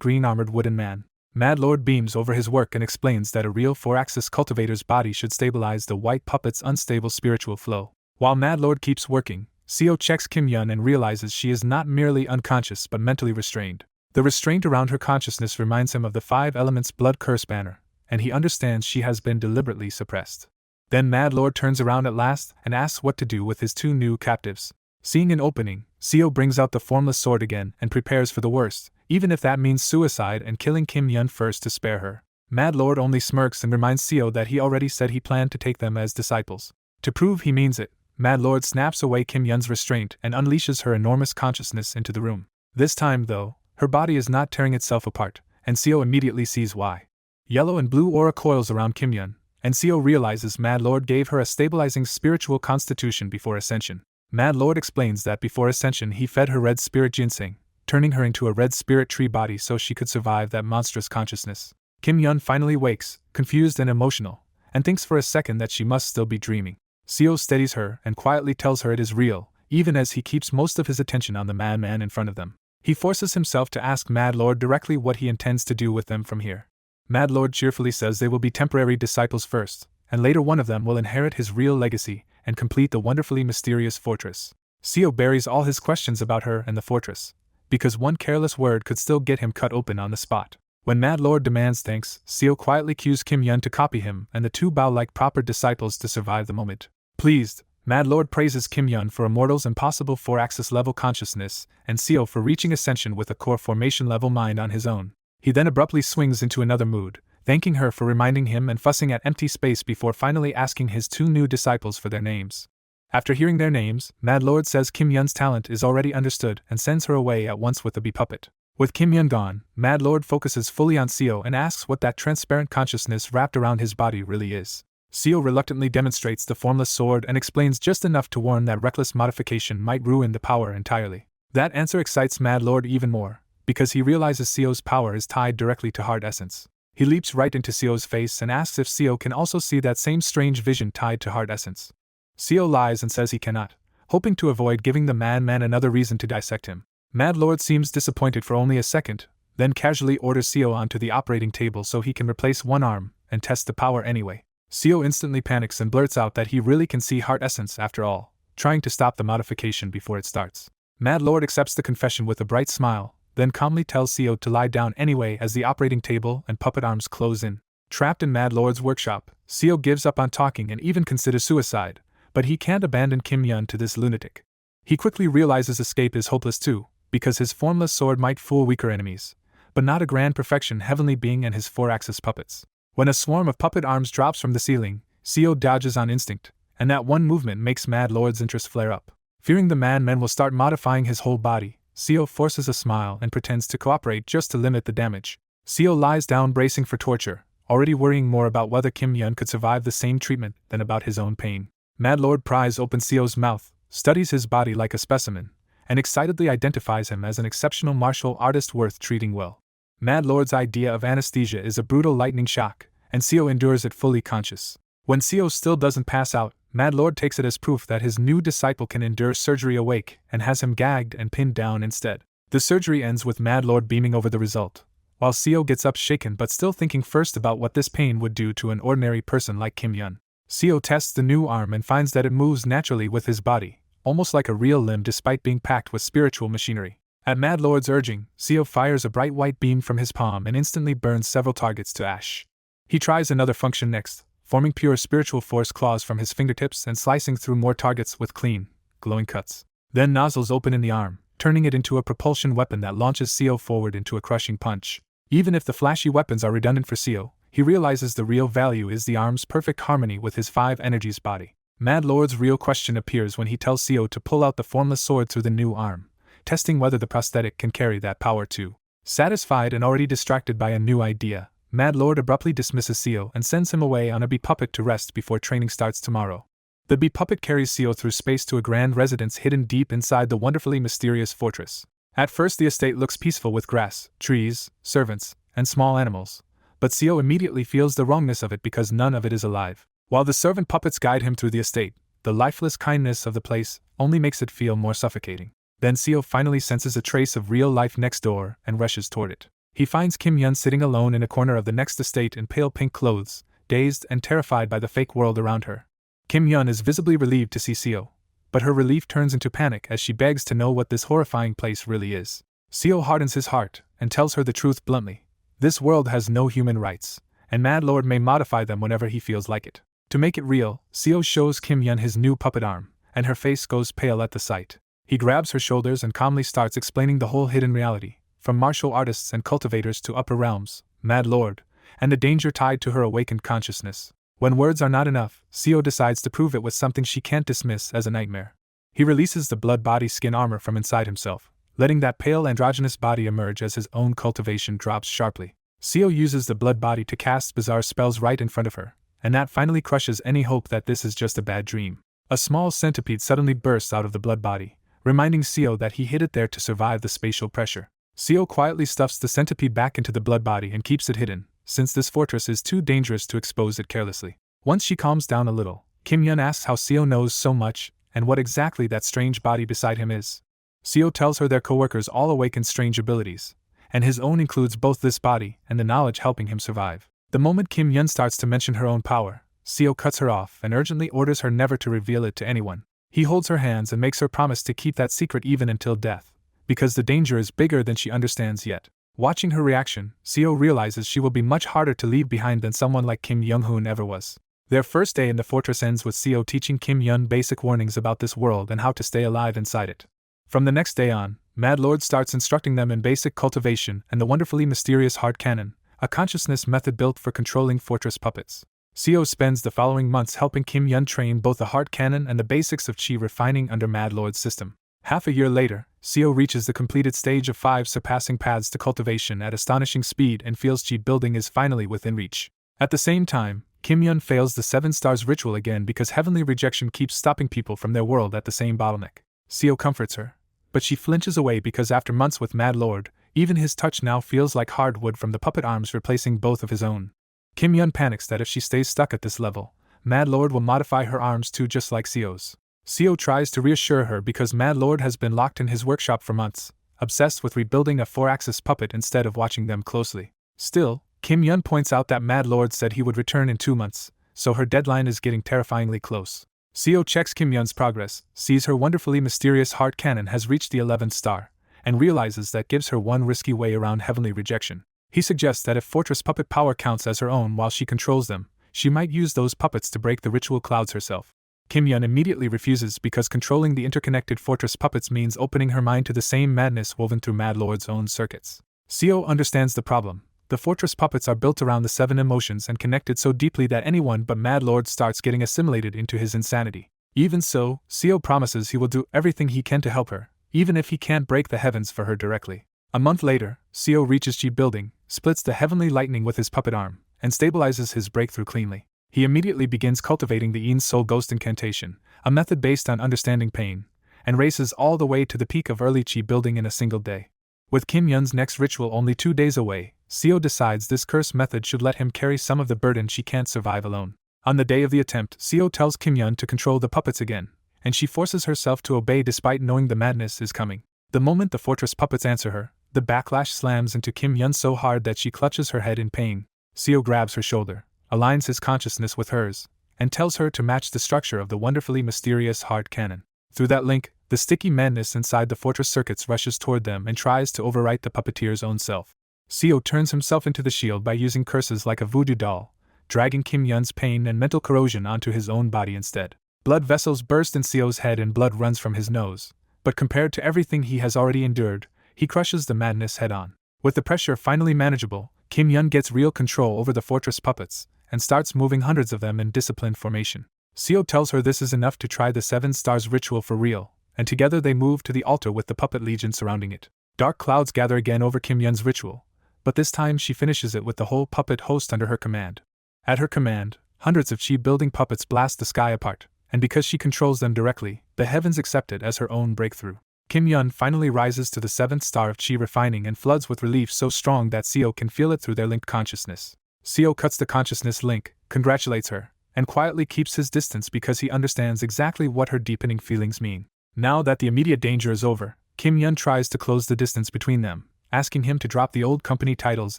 green-armored wooden man. Mad Lord beams over his work and explains that a real 4-axis cultivator's body should stabilize the white puppet's unstable spiritual flow. While Mad Lord keeps working, Seo checks Kim Yun and realizes she is not merely unconscious but mentally restrained. The restraint around her consciousness reminds him of the 5 Elements Blood Curse banner, and he understands she has been deliberately suppressed. Then Mad Lord turns around at last and asks what to do with his 2 new captives. Seeing an opening, Seo brings out the formless sword again and prepares for the worst, even if that means suicide and killing Kim Yun first to spare her. Mad Lord only smirks and reminds Seo that he already said he planned to take them as disciples. To prove he means it, Mad Lord snaps away Kim Yun's restraint and unleashes her enormous consciousness into the room. This time, though, her body is not tearing itself apart, and Seo immediately sees why. Yellow and blue aura coils around Kim Yun, and Seo realizes Mad Lord gave her a stabilizing spiritual constitution before ascension. Mad Lord explains that before ascension he fed her red spirit ginseng, turning her into a red spirit tree body so she could survive that monstrous consciousness. Kim Yun finally wakes, confused and emotional, and thinks for a second that she must still be dreaming. Seo steadies her and quietly tells her it is real, even as he keeps most of his attention on the madman in front of them. He forces himself to ask Mad Lord directly what he intends to do with them from here. Mad Lord cheerfully says they will be temporary disciples first, and later one of them will inherit his real legacy and complete the wonderfully mysterious fortress. Seo buries all his questions about her and the fortress, because one careless word could still get him cut open on the spot. When Mad Lord demands thanks, Seo quietly cues Kim Yun to copy him and the 2 bow like proper disciples to survive the moment. Pleased, Mad Lord praises Kim Yun for a mortal's impossible 4-axis level consciousness and Seo for reaching ascension with a core formation level mind on his own. He then abruptly swings into another mood, thanking her for reminding him and fussing at empty space before finally asking his 2 new disciples for their names. After hearing their names, Mad Lord says Kim Yun's talent is already understood and sends her away at once with the bee puppet. With Kim Yun gone, Mad Lord focuses fully on Seo and asks what that transparent consciousness wrapped around his body really is. Seo reluctantly demonstrates the formless sword and explains just enough to warn that reckless modification might ruin the power entirely. That answer excites Mad Lord even more, because he realizes Seo's power is tied directly to heart essence. He leaps right into Seo's face and asks if Seo can also see that same strange vision tied to heart essence. Seo lies and says he cannot, hoping to avoid giving the madman another reason to dissect him. Mad Lord seems disappointed for only a second, then casually orders Seo onto the operating table so he can replace one arm and test the power anyway. Seo instantly panics and blurts out that he really can see heart essence after all, trying to stop the modification before it starts. Mad Lord accepts the confession with a bright smile, then calmly tells Seo to lie down anyway as the operating table and puppet arms close in. Trapped in Mad Lord's workshop, Seo gives up on talking and even considers suicide, but he can't abandon Kim Yun to this lunatic. He quickly realizes escape is hopeless too, because his formless sword might fool weaker enemies, but not a grand perfection heavenly being and his 4-axis puppets. When a swarm of puppet arms drops from the ceiling, Seo dodges on instinct, and that one movement makes Mad Lord's interest flare up. Fearing the madman will start modifying his whole body, Seo forces a smile and pretends to cooperate just to limit the damage. Seo lies down bracing for torture, already worrying more about whether Kim Yun could survive the same treatment than about his own pain. Mad Lord pries open Seo's mouth, studies his body like a specimen, and excitedly identifies him as an exceptional martial artist worth treating well. Mad Lord's idea of anesthesia is a brutal lightning shock, and Seo endures it fully conscious. When Seo still doesn't pass out, Mad Lord takes it as proof that his new disciple can endure surgery awake and has him gagged and pinned down instead. The surgery ends with Mad Lord beaming over the result, while Seo gets up shaken but still thinking first about what this pain would do to an ordinary person like Kim Yun. Seo tests the new arm and finds that it moves naturally with his body, almost like a real limb despite being packed with spiritual machinery. At Mad Lord's urging, Seo fires a bright white beam from his palm and instantly burns several targets to ash. He tries another function next, forming pure spiritual force claws from his fingertips and slicing through more targets with clean, glowing cuts. Then nozzles open in the arm, turning it into a propulsion weapon that launches Seo forward into a crushing punch. Even if the flashy weapons are redundant for Seo, he realizes the real value is the arm's perfect harmony with his 5 energies body. Mad Lord's real question appears when he tells Seo to pull out the formless sword through the new arm, testing whether the prosthetic can carry that power too. Satisfied and already distracted by a new idea, Mad Lord abruptly dismisses Seo and sends him away on a bee puppet to rest before training starts tomorrow. The bee puppet carries Seo through space to a grand residence hidden deep inside the wonderfully mysterious fortress. At first the estate looks peaceful with grass, trees, servants, and small animals, but Seo immediately feels the wrongness of it because none of it is alive. While the servant puppets guide him through the estate, the lifeless kindness of the place only makes it feel more suffocating. Then Seo finally senses a trace of real life next door and rushes toward it. He finds Kim Yun sitting alone in a corner of the next estate in pale pink clothes, dazed and terrified by the fake world around her. Kim Yun is visibly relieved to see Seo, but her relief turns into panic as she begs to know what this horrifying place really is. Seo hardens his heart and tells her the truth bluntly. This world has no human rights, and Mad Lord may modify them whenever he feels like it. To make it real, Seo shows Kim Yun his new puppet arm, and her face goes pale at the sight. He grabs her shoulders and calmly starts explaining the whole hidden reality, from martial artists and cultivators to upper realms, Mad Lord, and the danger tied to her awakened consciousness. When words are not enough, Seo decides to prove it with something she can't dismiss as a nightmare. He releases the blood body skin armor from inside himself, letting that pale androgynous body emerge as his own cultivation drops sharply. Seo uses the blood body to cast bizarre spells right in front of her, and that finally crushes any hope that this is just a bad dream. A small centipede suddenly bursts out of the blood body, reminding Seo that he hid it there to survive the spatial pressure. Seo quietly stuffs the centipede back into the blood body and keeps it hidden, since this fortress is too dangerous to expose it carelessly. Once she calms down a little, Kim Yun asks how Seo knows so much, and what exactly that strange body beside him is. Seo tells her their co-workers all awaken strange abilities, and his own includes both this body and the knowledge helping him survive. The moment Kim Yun starts to mention her own power, Seo cuts her off and urgently orders her never to reveal it to anyone. He holds her hands and makes her promise to keep that secret even until death, because the danger is bigger than she understands yet. Watching her reaction, Seo realizes she will be much harder to leave behind than someone like Kim Young-hoon ever was. Their first day in the fortress ends with Seo teaching Kim Yun basic warnings about this world and how to stay alive inside it. From the next day on, Mad Lord starts instructing them in basic cultivation and the wonderfully mysterious heart cannon, a consciousness method built for controlling fortress puppets. Seo spends the following months helping Kim Yun train both the heart cannon and the basics of chi refining under Mad Lord's system. Half a year later, Seo reaches the completed stage of 5 surpassing paths to cultivation at astonishing speed and feels chi building is finally within reach. At the same time, Kim Yun fails the 7 stars ritual again because heavenly rejection keeps stopping people from their world at the same bottleneck. Seo comforts her, but she flinches away because after months with Mad Lord, even his touch now feels like hardwood from the puppet arms replacing both of his own. Kim Yun panics that if she stays stuck at this level, Mad Lord will modify her arms too just like Seo's. Seo tries to reassure her because Mad Lord has been locked in his workshop for months, obsessed with rebuilding a 4-axis puppet instead of watching them closely. Still, Kim Yun points out that Mad Lord said he would return in 2 months, so her deadline is getting terrifyingly close. Seo checks Kim Yun's progress, sees her wonderfully mysterious heart cannon has reached the 11th star, and realizes that gives her one risky way around heavenly rejection. He suggests that if fortress puppet power counts as her own while she controls them, she might use those puppets to break the ritual clouds herself. Kim Yun immediately refuses because controlling the interconnected fortress puppets means opening her mind to the same madness woven through Mad Lord's own circuits. Seo understands the problem. The fortress puppets are built around the 7 emotions and connected so deeply that anyone but Mad Lord starts getting assimilated into his insanity. Even so, Seo promises he will do everything he can to help her, even if he can't break the heavens for her directly. A month later, Seo reaches chi building, splits the heavenly lightning with his puppet arm, and stabilizes his breakthrough cleanly. He immediately begins cultivating the Ean's Soul Ghost Incantation, a method based on understanding pain, and races all the way to the peak of early chi building in a single day. With Kim Yun's next ritual only 2 days away, Seo decides this curse method should let him carry some of the burden she can't survive alone. On the day of the attempt, Seo tells Kim Yun to control the puppets again, and she forces herself to obey despite knowing the madness is coming. The moment the fortress puppets answer her, the backlash slams into Kim Yun so hard that she clutches her head in pain. Seo grabs her shoulder, aligns his consciousness with hers, and tells her to match the structure of the wonderfully mysterious heart cannon. Through that link, the sticky madness inside the fortress circuits rushes toward them and tries to overwrite the puppeteer's own self. Seo turns himself into the shield by using curses like a voodoo doll, dragging Kim Yun's pain and mental corrosion onto his own body instead. Blood vessels burst in Seo's head and blood runs from his nose, but compared to everything he has already endured, he crushes the madness head-on. With the pressure finally manageable, Kim Yun gets real control over the fortress puppets, and starts moving hundreds of them in disciplined formation. Seo tells her this is enough to try the 7 stars ritual for real, and together they move to the altar with the puppet legion surrounding it. Dark clouds gather again over Kim Yun's ritual, but this time she finishes it with the whole puppet host under her command. At her command, hundreds of chi-building puppets blast the sky apart, and because she controls them directly, the heavens accept it as her own breakthrough. Kim Yun finally rises to the 7th star of chi refining and floods with relief so strong that Seo can feel it through their linked consciousness. Seo cuts the consciousness link, congratulates her, and quietly keeps his distance because he understands exactly what her deepening feelings mean. Now that the immediate danger is over, Kim Yun tries to close the distance between them, asking him to drop the old company titles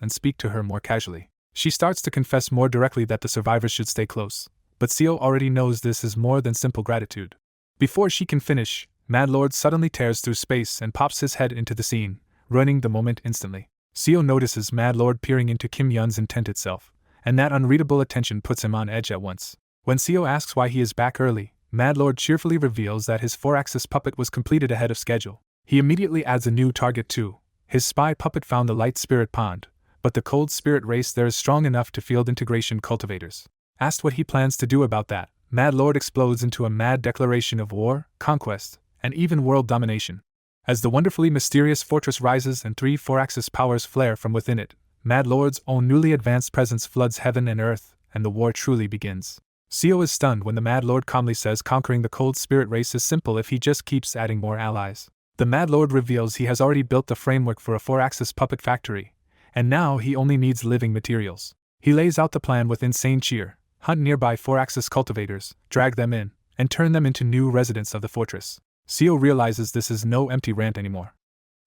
and speak to her more casually. She starts to confess more directly that the survivors should stay close, but Seo already knows this is more than simple gratitude. Before she can finish, Mad Lord suddenly tears through space and pops his head into the scene, ruining the moment instantly. Seo notices Mad Lord peering into Kim Yun's intent itself, and that unreadable attention puts him on edge at once. When Seo asks why he is back early, Mad Lord cheerfully reveals that his 4-axis puppet was completed ahead of schedule. He immediately adds a new target too. His spy puppet found the light spirit pond, but the cold spirit race there is strong enough to field integration cultivators. Asked what he plans to do about that, Mad Lord explodes into a mad declaration of war, conquest, and even world domination. As the wonderfully mysterious fortress rises and 3 4-axis powers flare from within it, Mad Lord's own newly advanced presence floods heaven and earth, and the war truly begins. Seo is stunned when the Mad Lord calmly says conquering the cold spirit race is simple if he just keeps adding more allies. The Mad Lord reveals he has already built the framework for a 4-axis puppet factory, and now he only needs living materials. He lays out the plan with insane cheer: hunt nearby 4-axis cultivators, drag them in, and turn them into new residents of the fortress. Seo realizes this is no empty rant anymore.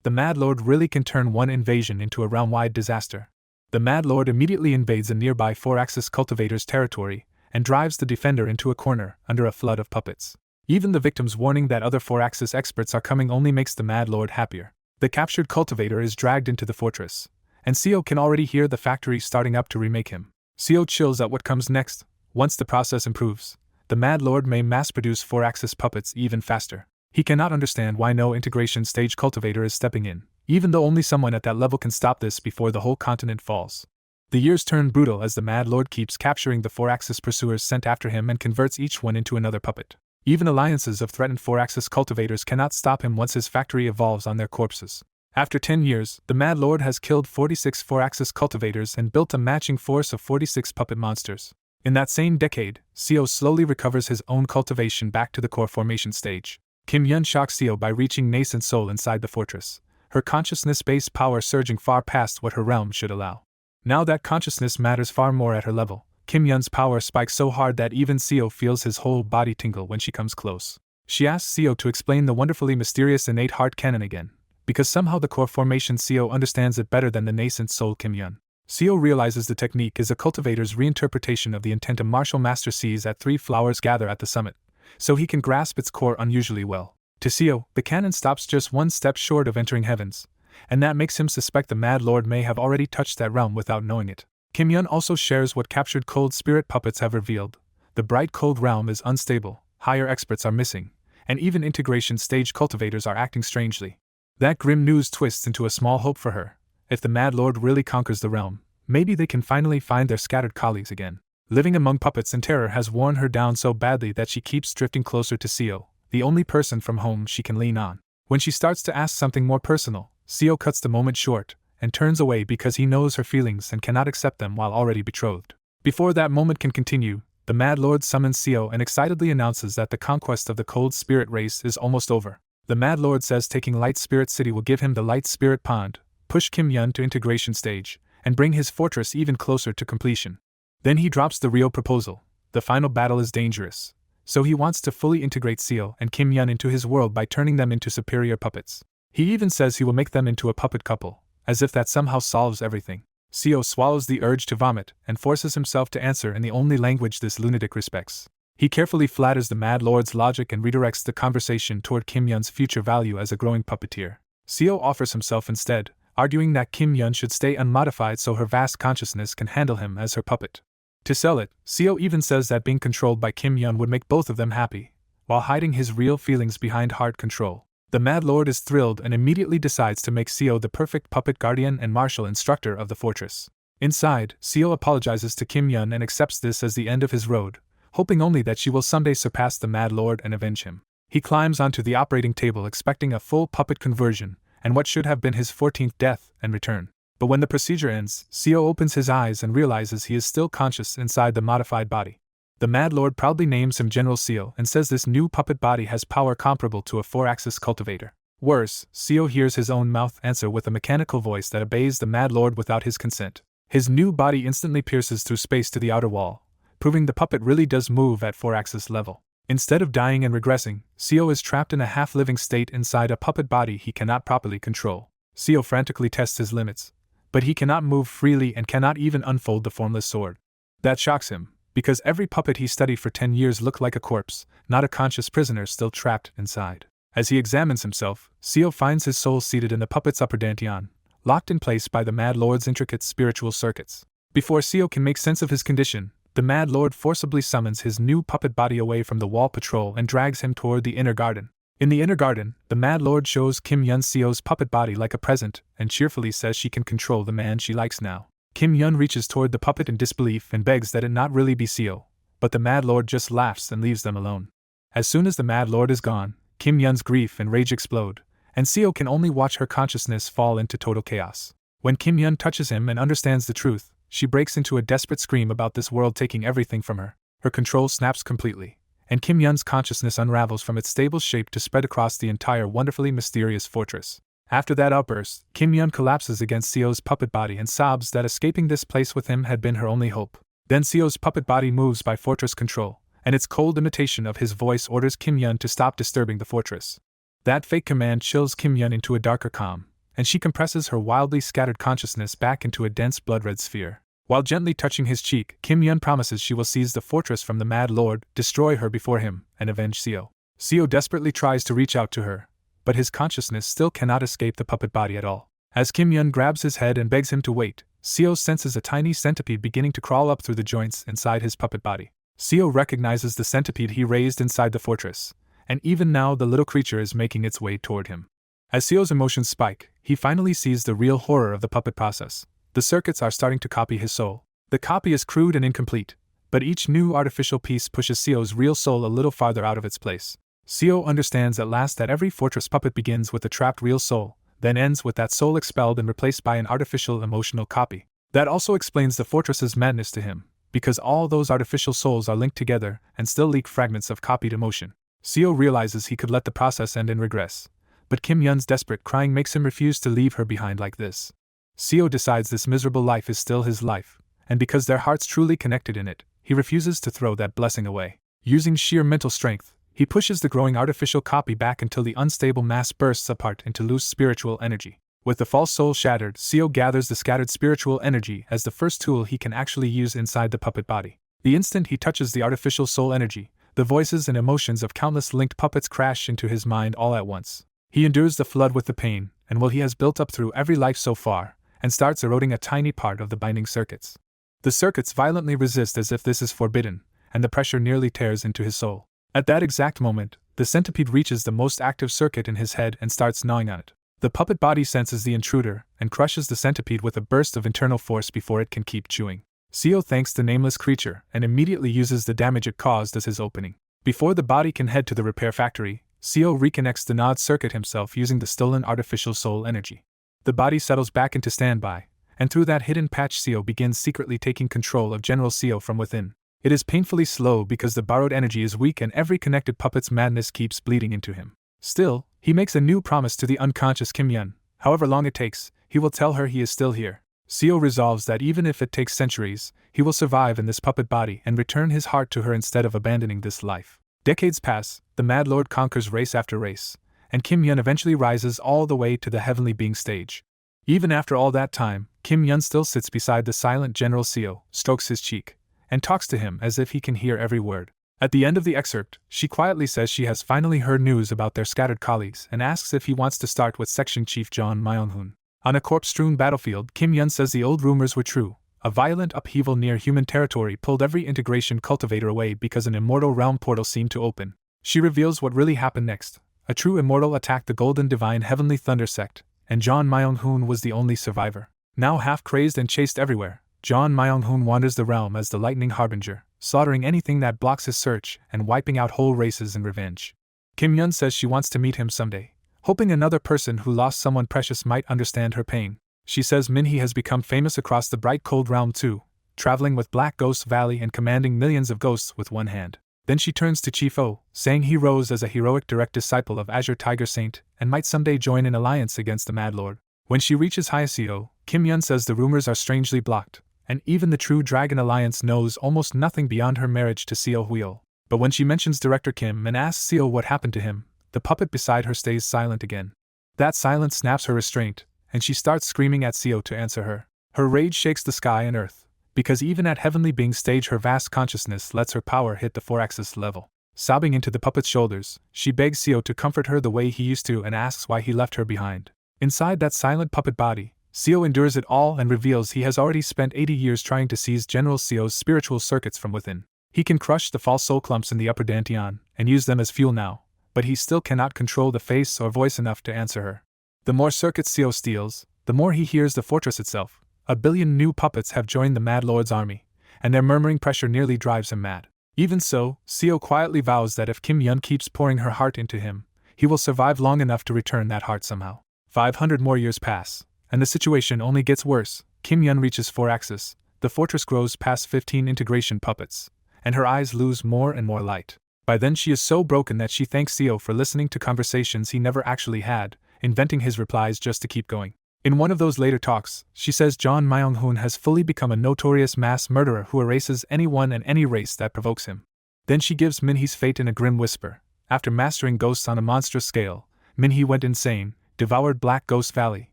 The Mad Lord really can turn one invasion into a realm-wide disaster. The Mad Lord immediately invades a nearby 4-axis cultivator's territory and drives the defender into a corner under a flood of puppets. Even the victim's warning that other 4-axis experts are coming only makes the Mad Lord happier. The captured cultivator is dragged into the fortress, and Seo can already hear the factory starting up to remake him. Seo chills at what comes next. Once the process improves, the Mad Lord may mass-produce 4-axis puppets even faster. He cannot understand why no integration stage cultivator is stepping in, even though only someone at that level can stop this before the whole continent falls. The years turn brutal as the Mad Lord keeps capturing the 4-axis pursuers sent after him and converts each one into another puppet. Even alliances of threatened 4-axis cultivators cannot stop him once his factory evolves on their corpses. After 10 years, the Mad Lord has killed 46 4-axis cultivators and built a matching force of 46 puppet monsters. In that same decade, Seo slowly recovers his own cultivation back to the core formation stage. Kim Yun shocks Seo by reaching nascent soul inside the fortress, her consciousness-based power surging far past what her realm should allow. Now that consciousness matters far more at her level, Kim Yun's power spikes so hard that even Seo feels his whole body tingle when she comes close. She asks Seo to explain the wonderfully mysterious innate heart canon again, because somehow the core formation Seo understands it better than the nascent soul Kim Yun. Seo realizes the technique is a cultivator's reinterpretation of the intent a martial master sees at 3 flowers gather at the summit, so he can grasp its core unusually well. To Seo, the canon stops just one step short of entering heavens, and that makes him suspect the Mad Lord may have already touched that realm without knowing it. Kim Yun also shares what captured cold spirit puppets have revealed. The bright cold realm is unstable, higher experts are missing, and even integration stage cultivators are acting strangely. That grim news twists into a small hope for her. If the Mad Lord really conquers the realm, maybe they can finally find their scattered colleagues again. Living among puppets and terror has worn her down so badly that she keeps drifting closer to Seo, the only person from whom she can lean on. When she starts to ask something more personal, Seo cuts the moment short and turns away because he knows her feelings and cannot accept them while already betrothed. Before that moment can continue, the Mad Lord summons Seo and excitedly announces that the conquest of the cold spirit race is almost over. The Mad Lord says taking Light Spirit City will give him the Light Spirit Pond, push Kim Yun to integration stage, and bring his fortress even closer to completion. Then he drops the real proposal: the final battle is dangerous, so he wants to fully integrate Seo and Kim Yun into his world by turning them into superior puppets. He even says he will make them into a puppet couple, as if that somehow solves everything. Seo swallows the urge to vomit and forces himself to answer in the only language this lunatic respects. He carefully flatters the Mad Lord's logic and redirects the conversation toward Kim Yun's future value as a growing puppeteer. Seo offers himself instead, arguing that Kim Yun should stay unmodified so her vast consciousness can handle him as her puppet. To sell it, Seo even says that being controlled by Kim Yun would make both of them happy, while hiding his real feelings behind hard control. The Mad Lord is thrilled and immediately decides to make Seo the perfect puppet guardian and martial instructor of the fortress. Inside, Seo apologizes to Kim Yun and accepts this as the end of his road, hoping only that she will someday surpass the Mad Lord and avenge him. He climbs onto the operating table expecting a full puppet conversion, and what should have been his 14th death and return. But when the procedure ends, Seo opens his eyes and realizes he is still conscious inside the modified body. The Mad Lord proudly names him General Seo and says this new puppet body has power comparable to a 4-axis cultivator. Worse, Seo hears his own mouth answer with a mechanical voice that obeys the Mad Lord without his consent. His new body instantly pierces through space to the outer wall, proving the puppet really does move at 4-axis level. Instead of dying and regressing, Seo is trapped in a half-living state inside a puppet body he cannot properly control. Seo frantically tests his limits, but he cannot move freely and cannot even unfold the formless sword. That shocks him, because every puppet he studied for 10 years looked like a corpse, not a conscious prisoner still trapped inside. As he examines himself, Seo finds his soul seated in the puppet's upper dantian, locked in place by the Mad Lord's intricate spiritual circuits. Before Seo can make sense of his condition, the Mad Lord forcibly summons his new puppet body away from the wall patrol and drags him toward the inner garden. In the inner garden, the Mad Lord shows Kim Yun Seo's puppet body like a present and cheerfully says she can control the man she likes now. Kim Yun reaches toward the puppet in disbelief and begs that it not really be Seo, but the Mad Lord just laughs and leaves them alone. As soon as the Mad Lord is gone, Kim Yun's grief and rage explode, and Seo can only watch her consciousness fall into total chaos. When Kim Yun touches him and understands the truth, she breaks into a desperate scream about this world taking everything from her. Her control snaps completely, and Kim Yun's consciousness unravels from its stable shape to spread across the entire wonderfully mysterious fortress. After that outburst, Kim Yun collapses against Seo's puppet body and sobs that escaping this place with him had been her only hope. Then Seo's puppet body moves by fortress control, and its cold imitation of his voice orders Kim Yun to stop disturbing the fortress. That fake command chills Kim Yun into a darker calm, and she compresses her wildly scattered consciousness back into a dense blood-red sphere. While gently touching his cheek, Kim Yun promises she will seize the fortress from the Mad Lord, destroy her before him, and avenge Seo. Seo desperately tries to reach out to her, but his consciousness still cannot escape the puppet body at all. As Kim Yun grabs his head and begs him to wait, Seo senses a tiny centipede beginning to crawl up through the joints inside his puppet body. Seo recognizes the centipede he raised inside the fortress, and even now the little creature is making its way toward him. As Seo's emotions spike, he finally sees the real horror of the puppet process. The circuits are starting to copy his soul. The copy is crude and incomplete, but each new artificial piece pushes Seo's real soul a little farther out of its place. Seo understands at last that every fortress puppet begins with a trapped real soul, then ends with that soul expelled and replaced by an artificial emotional copy. That also explains the fortress's madness to him, because all those artificial souls are linked together and still leak fragments of copied emotion. Seo realizes he could let the process end and regress, but Kim Yun's desperate crying makes him refuse to leave her behind like this. Seo decides this miserable life is still his life, and because their hearts truly connected in it, he refuses to throw that blessing away. Using sheer mental strength, he pushes the growing artificial copy back until the unstable mass bursts apart into loose spiritual energy. With the false soul shattered, Seo gathers the scattered spiritual energy as the first tool he can actually use inside the puppet body. The instant he touches the artificial soul energy, the voices and emotions of countless linked puppets crash into his mind all at once. He endures the flood with the pain and will he has built up through every life so far, and starts eroding a tiny part of the binding circuits. The circuits violently resist as if this is forbidden, and the pressure nearly tears into his soul. At that exact moment, the centipede reaches the most active circuit in his head and starts gnawing on it. The puppet body senses the intruder and crushes the centipede with a burst of internal force before it can keep chewing. Seo thanks the nameless creature and immediately uses the damage it caused as his opening. Before the body can head to the repair factory, Seo reconnects the gnawed circuit himself using the stolen artificial soul energy. The body settles back into standby, and through that hidden patch Seo begins secretly taking control of General Seo from within. It is painfully slow because the borrowed energy is weak and every connected puppet's madness keeps bleeding into him. Still, he makes a new promise to the unconscious Kim Yun. However long it takes, he will tell her he is still here. Seo resolves that even if it takes centuries, he will survive in this puppet body and return his heart to her instead of abandoning this life. Decades pass, the Mad Lord conquers race after race, and Kim Yun eventually rises all the way to the heavenly being stage. Even after all that time, Kim Yun still sits beside the silent General Seo, strokes his cheek, and talks to him as if he can hear every word. At the end of the excerpt, she quietly says she has finally heard news about their scattered colleagues and asks if he wants to start with Section Chief John Myung-hoon. On a corpse-strewn battlefield, Kim Yun says the old rumors were true. A violent upheaval near human territory pulled every integration cultivator away because an immortal realm portal seemed to open. She reveals what really happened next. A true immortal attacked the Golden Divine Heavenly Thunder sect, and John Myung-hoon was the only survivor. Now half-crazed and chased everywhere, John Myung-hoon wanders the realm as the lightning harbinger, slaughtering anything that blocks his search and wiping out whole races in revenge. Kim Yun says she wants to meet him someday, hoping another person who lost someone precious might understand her pain. She says Minhee has become famous across the bright cold realm too, traveling with Black Ghost Valley and commanding millions of ghosts with one hand. Then she turns to Chief O, saying he rose as a heroic direct disciple of Azure Tiger Saint and might someday join an alliance against the Mad Lord. When she reaches Hyaseo, Kim Yun says the rumors are strangely blocked, and even the true Dragon Alliance knows almost nothing beyond her marriage to Seo Huil. But when she mentions Director Kim and asks Seo what happened to him, the puppet beside her stays silent again. That silence snaps her restraint, and she starts screaming at Seo to answer her. Her rage shakes the sky and earth, because even at Heavenly Being stage her vast consciousness lets her power hit the 4-axis level. Sobbing into the puppet's shoulders, she begs Seo to comfort her the way he used to and asks why he left her behind. Inside that silent puppet body, Seo endures it all and reveals he has already spent 80 years trying to seize General Seo's spiritual circuits from within. He can crush the false soul clumps in the upper dantian and use them as fuel now, but he still cannot control the face or voice enough to answer her. The more circuits Seo steals, the more he hears the fortress itself. A billion new puppets have joined the Mad Lord's army, and their murmuring pressure nearly drives him mad. Even so, Seo quietly vows that if Kim Yun keeps pouring her heart into him, he will survive long enough to return that heart somehow. 500 more years pass, and the situation only gets worse. Kim Yun reaches 4-axis, the fortress grows past 15 integration puppets, and her eyes lose more and more light. By then she is so broken that she thanks Seo for listening to conversations he never actually had, inventing his replies just to keep going. In one of those later talks, she says John Myung-hoon has fully become a notorious mass murderer who erases anyone and any race that provokes him. Then she gives Minhee's fate in a grim whisper. After mastering ghosts on a monstrous scale, Minhee went insane, devoured Black Ghost Valley,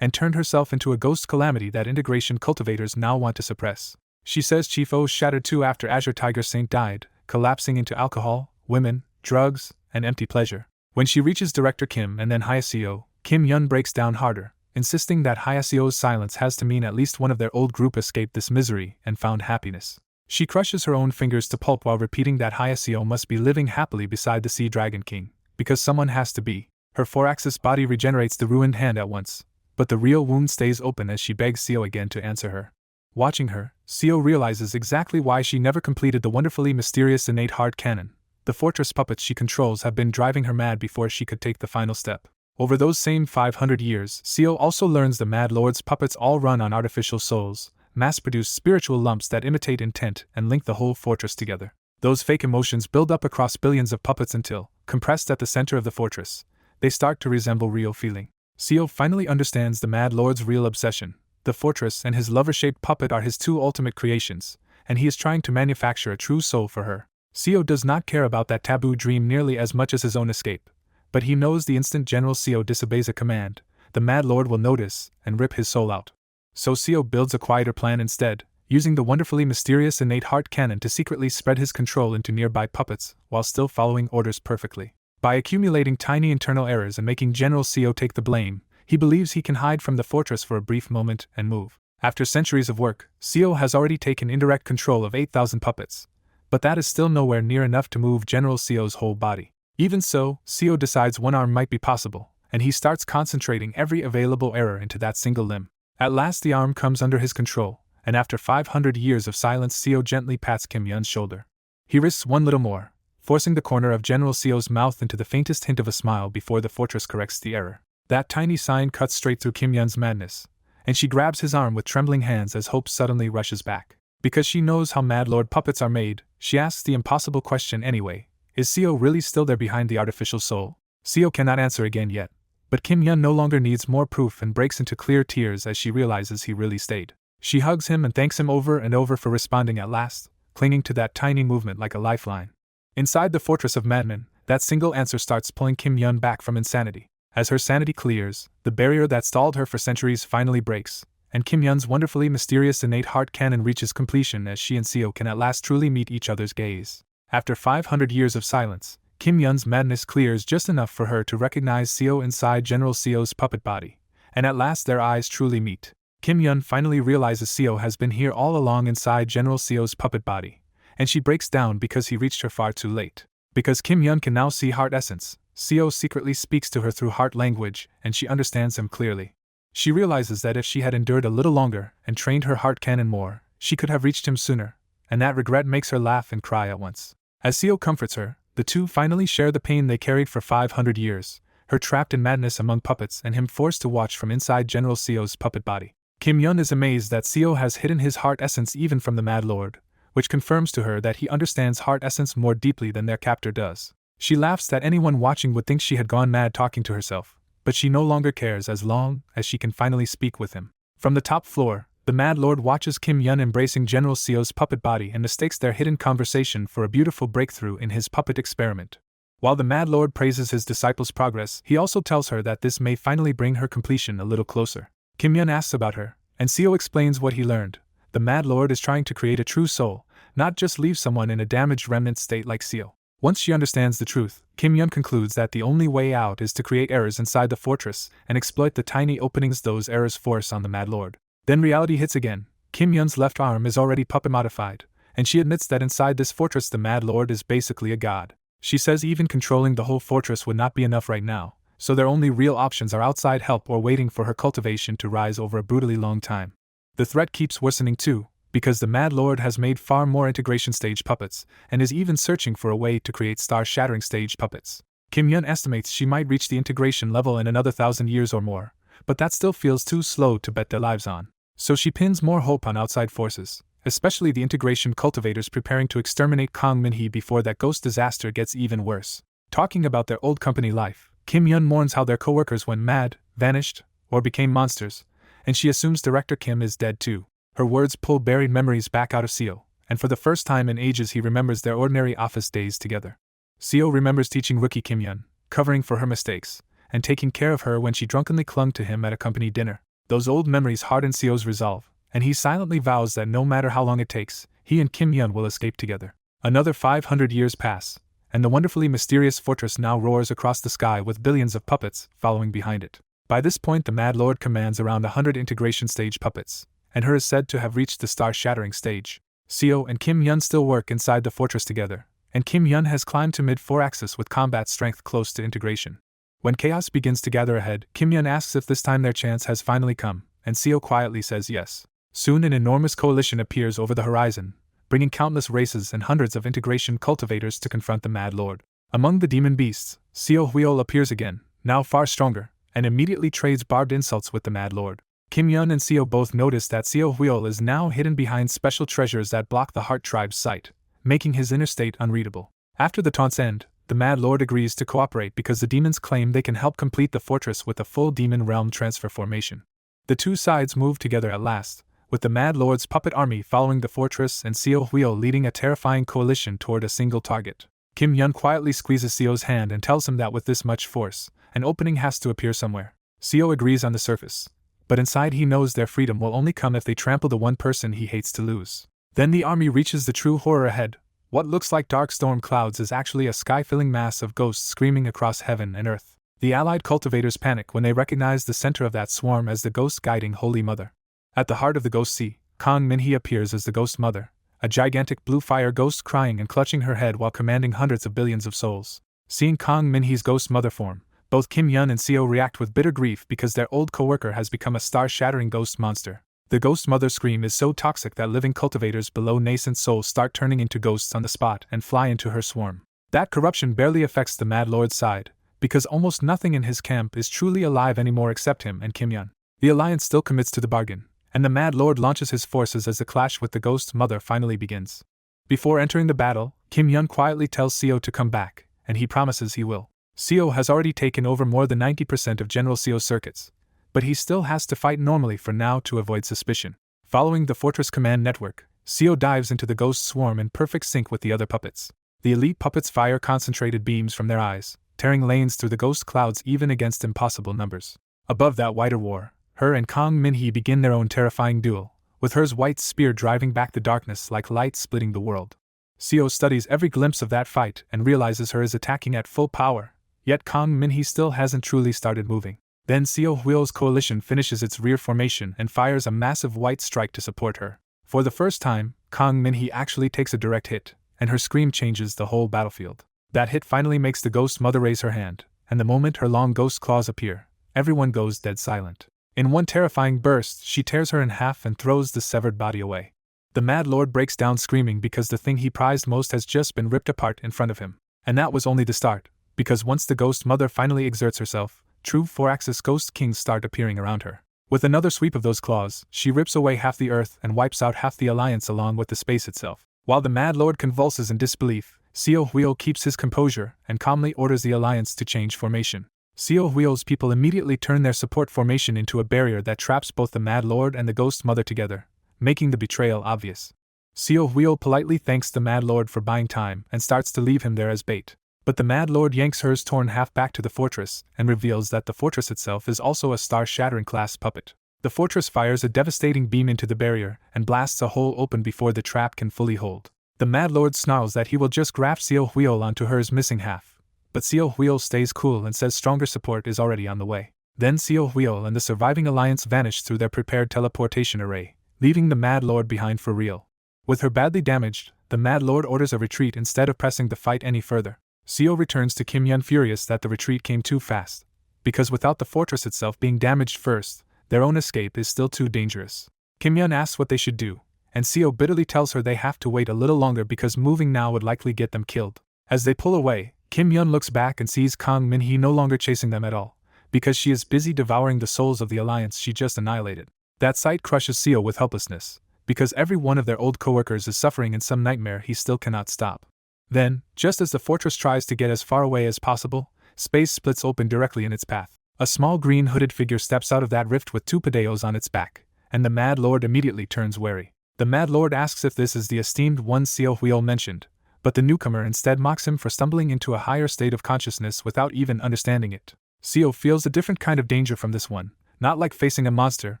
and turned herself into a ghost calamity that integration cultivators now want to suppress. She says Chief O shattered too after Azure Tiger Saint died, collapsing into alcohol, women, drugs, and empty pleasure. When she reaches Director Kim and then Hyaseo, Kim Yun breaks down harder, insisting that Hyaseo's silence has to mean at least one of their old group escaped this misery and found happiness. She crushes her own fingers to pulp while repeating that Hyaseo must be living happily beside the Sea Dragon King, because someone has to be. Her 4-axis body regenerates the ruined hand at once, but the real wound stays open as she begs Seo again to answer her. Watching her, Seo realizes exactly why she never completed the wonderfully mysterious innate heart cannon. The fortress puppets she controls have been driving her mad before she could take the final step. Over those same 500 years, Seo also learns the Mad Lord's puppets all run on artificial souls, mass-produced spiritual lumps that imitate intent and link the whole fortress together. Those fake emotions build up across billions of puppets until, compressed at the center of the fortress, they start to resemble real feeling. Seo finally understands the Mad Lord's real obsession. The fortress and his lover-shaped puppet are his two ultimate creations, and he is trying to manufacture a true soul for her. Seo does not care about that taboo dream nearly as much as his own escape. But he knows the instant General Seo disobeys a command, the Mad Lord will notice and rip his soul out. So Seo builds a quieter plan instead, using the wonderfully mysterious innate heart cannon to secretly spread his control into nearby puppets while still following orders perfectly. By accumulating tiny internal errors and making General Seo take the blame, he believes he can hide from the fortress for a brief moment and move. After centuries of work, Seo has already taken indirect control of 8,000 puppets, but that is still nowhere near enough to move General Seo's whole body. Even so, Seo decides one arm might be possible, and he starts concentrating every available error into that single limb. At last the arm comes under his control, and after 500 years of silence Seo gently pats Kim Yun's shoulder. He risks one little more, forcing the corner of General Seo's mouth into the faintest hint of a smile before the fortress corrects the error. That tiny sign cuts straight through Kim Yun's madness, and she grabs his arm with trembling hands as hope suddenly rushes back. Because she knows how Mad Lord puppets are made, she asks the impossible question anyway. Is Seo really still there behind the artificial soul? Seo cannot answer again yet, but Kim Yun no longer needs more proof and breaks into clear tears as she realizes he really stayed. She hugs him and thanks him over and over for responding at last, clinging to that tiny movement like a lifeline. Inside the fortress of madmen, that single answer starts pulling Kim Yun back from insanity. As her sanity clears, the barrier that stalled her for centuries finally breaks, and Kim Yun's wonderfully mysterious innate heart cannon reaches completion as she and Seo can at last truly meet each other's gaze. After 500 years of silence, Kim Yun's madness clears just enough for her to recognize Seo inside General Seo's puppet body, and at last their eyes truly meet. Kim Yun finally realizes Seo has been here all along inside General Seo's puppet body, and she breaks down because he reached her far too late. Because Kim Yun can now see heart essence, Seo secretly speaks to her through heart language, and she understands him clearly. She realizes that if she had endured a little longer and trained her heart cannon more, she could have reached him sooner, and that regret makes her laugh and cry at once. As Seo comforts her, The two finally share the pain they carried for 500 years, her trapped in madness among puppets and him forced to watch from inside General Seo's puppet body. Kim Yun is amazed that Seo has hidden his heart essence even from the Mad Lord, which confirms to her that he understands heart essence more deeply than their captor does. She laughs that anyone watching would think she had gone mad talking to herself, but she no longer cares as long as she can finally speak with him. From the top floor, the Mad Lord watches Kim Yun embracing General Seo's puppet body and mistakes their hidden conversation for a beautiful breakthrough in his puppet experiment. While the Mad Lord praises his disciple's progress, he also tells her that this may finally bring her completion a little closer. Kim Yun asks about her, and Seo explains what he learned. The Mad Lord is trying to create a true soul, not just leave someone in a damaged remnant state like Seo. Once she understands the truth, Kim Yun concludes that the only way out is to create errors inside the fortress and exploit the tiny openings those errors force on the Mad Lord. Then reality hits again. Kim Yun's left arm is already puppet modified, and she admits that inside this fortress the Mad Lord is basically a god. She says even controlling the whole fortress would not be enough right now, so their only real options are outside help or waiting for her cultivation to rise over a brutally long time. The threat keeps worsening too, because the Mad Lord has made far more integration stage puppets, and is even searching for a way to create star-shattering stage puppets. Kim Yun estimates she might reach the integration level in another 1,000 years or more, but that still feels too slow to bet their lives on. So she pins more hope on outside forces, especially the integration cultivators preparing to exterminate Kong Minhee before that ghost disaster gets even worse. Talking about their old company life, Kim Yun mourns how their coworkers went mad, vanished, or became monsters, and she assumes Director Kim is dead too. Her words pull buried memories back out of Seo, and for the first time in ages he remembers their ordinary office days together. Seo remembers teaching rookie Kim Yun, covering for her mistakes, and taking care of her when she drunkenly clung to him at a company dinner. Those old memories harden Seo's resolve, and he silently vows that no matter how long it takes, he and Kim Yun will escape together. Another 500 years pass, and the wonderfully mysterious fortress now roars across the sky with billions of puppets following behind it. By this point the Mad Lord commands around 100 integration stage puppets, and her is said to have reached the star-shattering stage. Seo and Kim Yun still work inside the fortress together, and Kim Yun has climbed to mid-4 axis with combat strength close to integration. When chaos begins to gather ahead, Kim Yun asks if this time their chance has finally come, and Seo quietly says yes. Soon an enormous coalition appears over the horizon, bringing countless races and hundreds of integration cultivators to confront the Mad Lord. Among the demon beasts, Seo Huiol appears again, now far stronger, and immediately trades barbed insults with the Mad Lord. Kim Yun and Seo both notice that Seo Huiol is now hidden behind special treasures that block the Heart Tribe's sight, making his inner state unreadable. After the taunts end, the Mad Lord agrees to cooperate because the demons claim they can help complete the fortress with a full demon realm transfer formation. The two sides move together at last, with the Mad Lord's puppet army following the fortress and Seo Huiol leading a terrifying coalition toward a single target. Kim Yun quietly squeezes Seo's hand and tells him that with this much force, an opening has to appear somewhere. Seo agrees on the surface, but inside he knows their freedom will only come if they trample the one person he hates to lose. Then the army reaches the true horror ahead. What looks like dark storm clouds is actually a sky-filling mass of ghosts screaming across heaven and earth. The allied cultivators panic when they recognize the center of that swarm as the ghost guiding Holy Mother. At the heart of the ghost sea, Kong Minhee appears as the Ghost Mother, a gigantic blue fire ghost crying and clutching her head while commanding hundreds of billions of souls. Seeing Kong Minhee's Ghost Mother form, both Kim Yun and Seo react with bitter grief because their old coworker has become a star-shattering ghost monster. The Ghost Mother's scream is so toxic that living cultivators below nascent souls start turning into ghosts on the spot and fly into her swarm. That corruption barely affects the Mad Lord's side, because almost nothing in his camp is truly alive anymore except him and Kim Yun. The alliance still commits to the bargain, and the Mad Lord launches his forces as the clash with the Ghost Mother finally begins. Before entering the battle, Kim Yun quietly tells Seo to come back, and he promises he will. Seo has already taken over more than 90% of General Seo's circuits, but he still has to fight normally for now to avoid suspicion. Following the Fortress Command Network, Seo dives into the Ghost Swarm in perfect sync with the other puppets. The elite puppets fire concentrated beams from their eyes, tearing lanes through the ghost clouds even against impossible numbers. Above that wider war, her and Kong Minhee begin their own terrifying duel, with her's white spear driving back the darkness like light splitting the world. Seo studies every glimpse of that fight and realizes her is attacking at full power, yet Kong Minhee still hasn't truly started moving. Then Seo Huiol's coalition finishes its rear formation and fires a massive white strike to support her. For the first time, Kong Minhee actually takes a direct hit, and her scream changes the whole battlefield. That hit finally makes the Ghost Mother raise her hand, and the moment her long ghost claws appear, everyone goes dead silent. In one terrifying burst, she tears her in half and throws the severed body away. The Mad Lord breaks down screaming because the thing he prized most has just been ripped apart in front of him. And that was only the start, because once the Ghost Mother finally exerts herself, true 4-axis Ghost Kings start appearing around her. With another sweep of those claws, she rips away half the Earth and wipes out half the Alliance along with the space itself. While the Mad Lord convulses in disbelief, Seo Huio keeps his composure and calmly orders the Alliance to change formation. Seo Huio's people immediately turn their support formation into a barrier that traps both the Mad Lord and the Ghost Mother together, making the betrayal obvious. Seo Huio politely thanks the Mad Lord for buying time and starts to leave him there as bait. But the Mad Lord yanks hers torn half back to the fortress and reveals that the fortress itself is also a star-shattering class puppet. The fortress fires a devastating beam into the barrier and blasts a hole open before the trap can fully hold. The Mad Lord snarls that he will just graft Seo Huio onto hers missing half, but Seo Huio stays cool and says stronger support is already on the way. Then Seo Huio and the surviving Alliance vanish through their prepared teleportation array, leaving the Mad Lord behind for real. With her badly damaged, the Mad Lord orders a retreat instead of pressing the fight any further. Seo returns to Kim Yun furious that the retreat came too fast, because without the fortress itself being damaged first, their own escape is still too dangerous. Kim Yun asks what they should do, and Seo bitterly tells her they have to wait a little longer because moving now would likely get them killed. As they pull away, Kim Yun looks back and sees Kang Min-hee no longer chasing them at all, because she is busy devouring the souls of the Alliance she just annihilated. That sight crushes Seo with helplessness, because every one of their old coworkers is suffering in some nightmare he still cannot stop. Then, just as the fortress tries to get as far away as possible, space splits open directly in its path. A small green hooded figure steps out of that rift with 2 Padeos on its back, and the Mad Lord immediately turns wary. The Mad Lord asks if this is the esteemed one Seo Huio mentioned, but the newcomer instead mocks him for stumbling into a higher state of consciousness without even understanding it. Seo feels a different kind of danger from this one, not like facing a monster,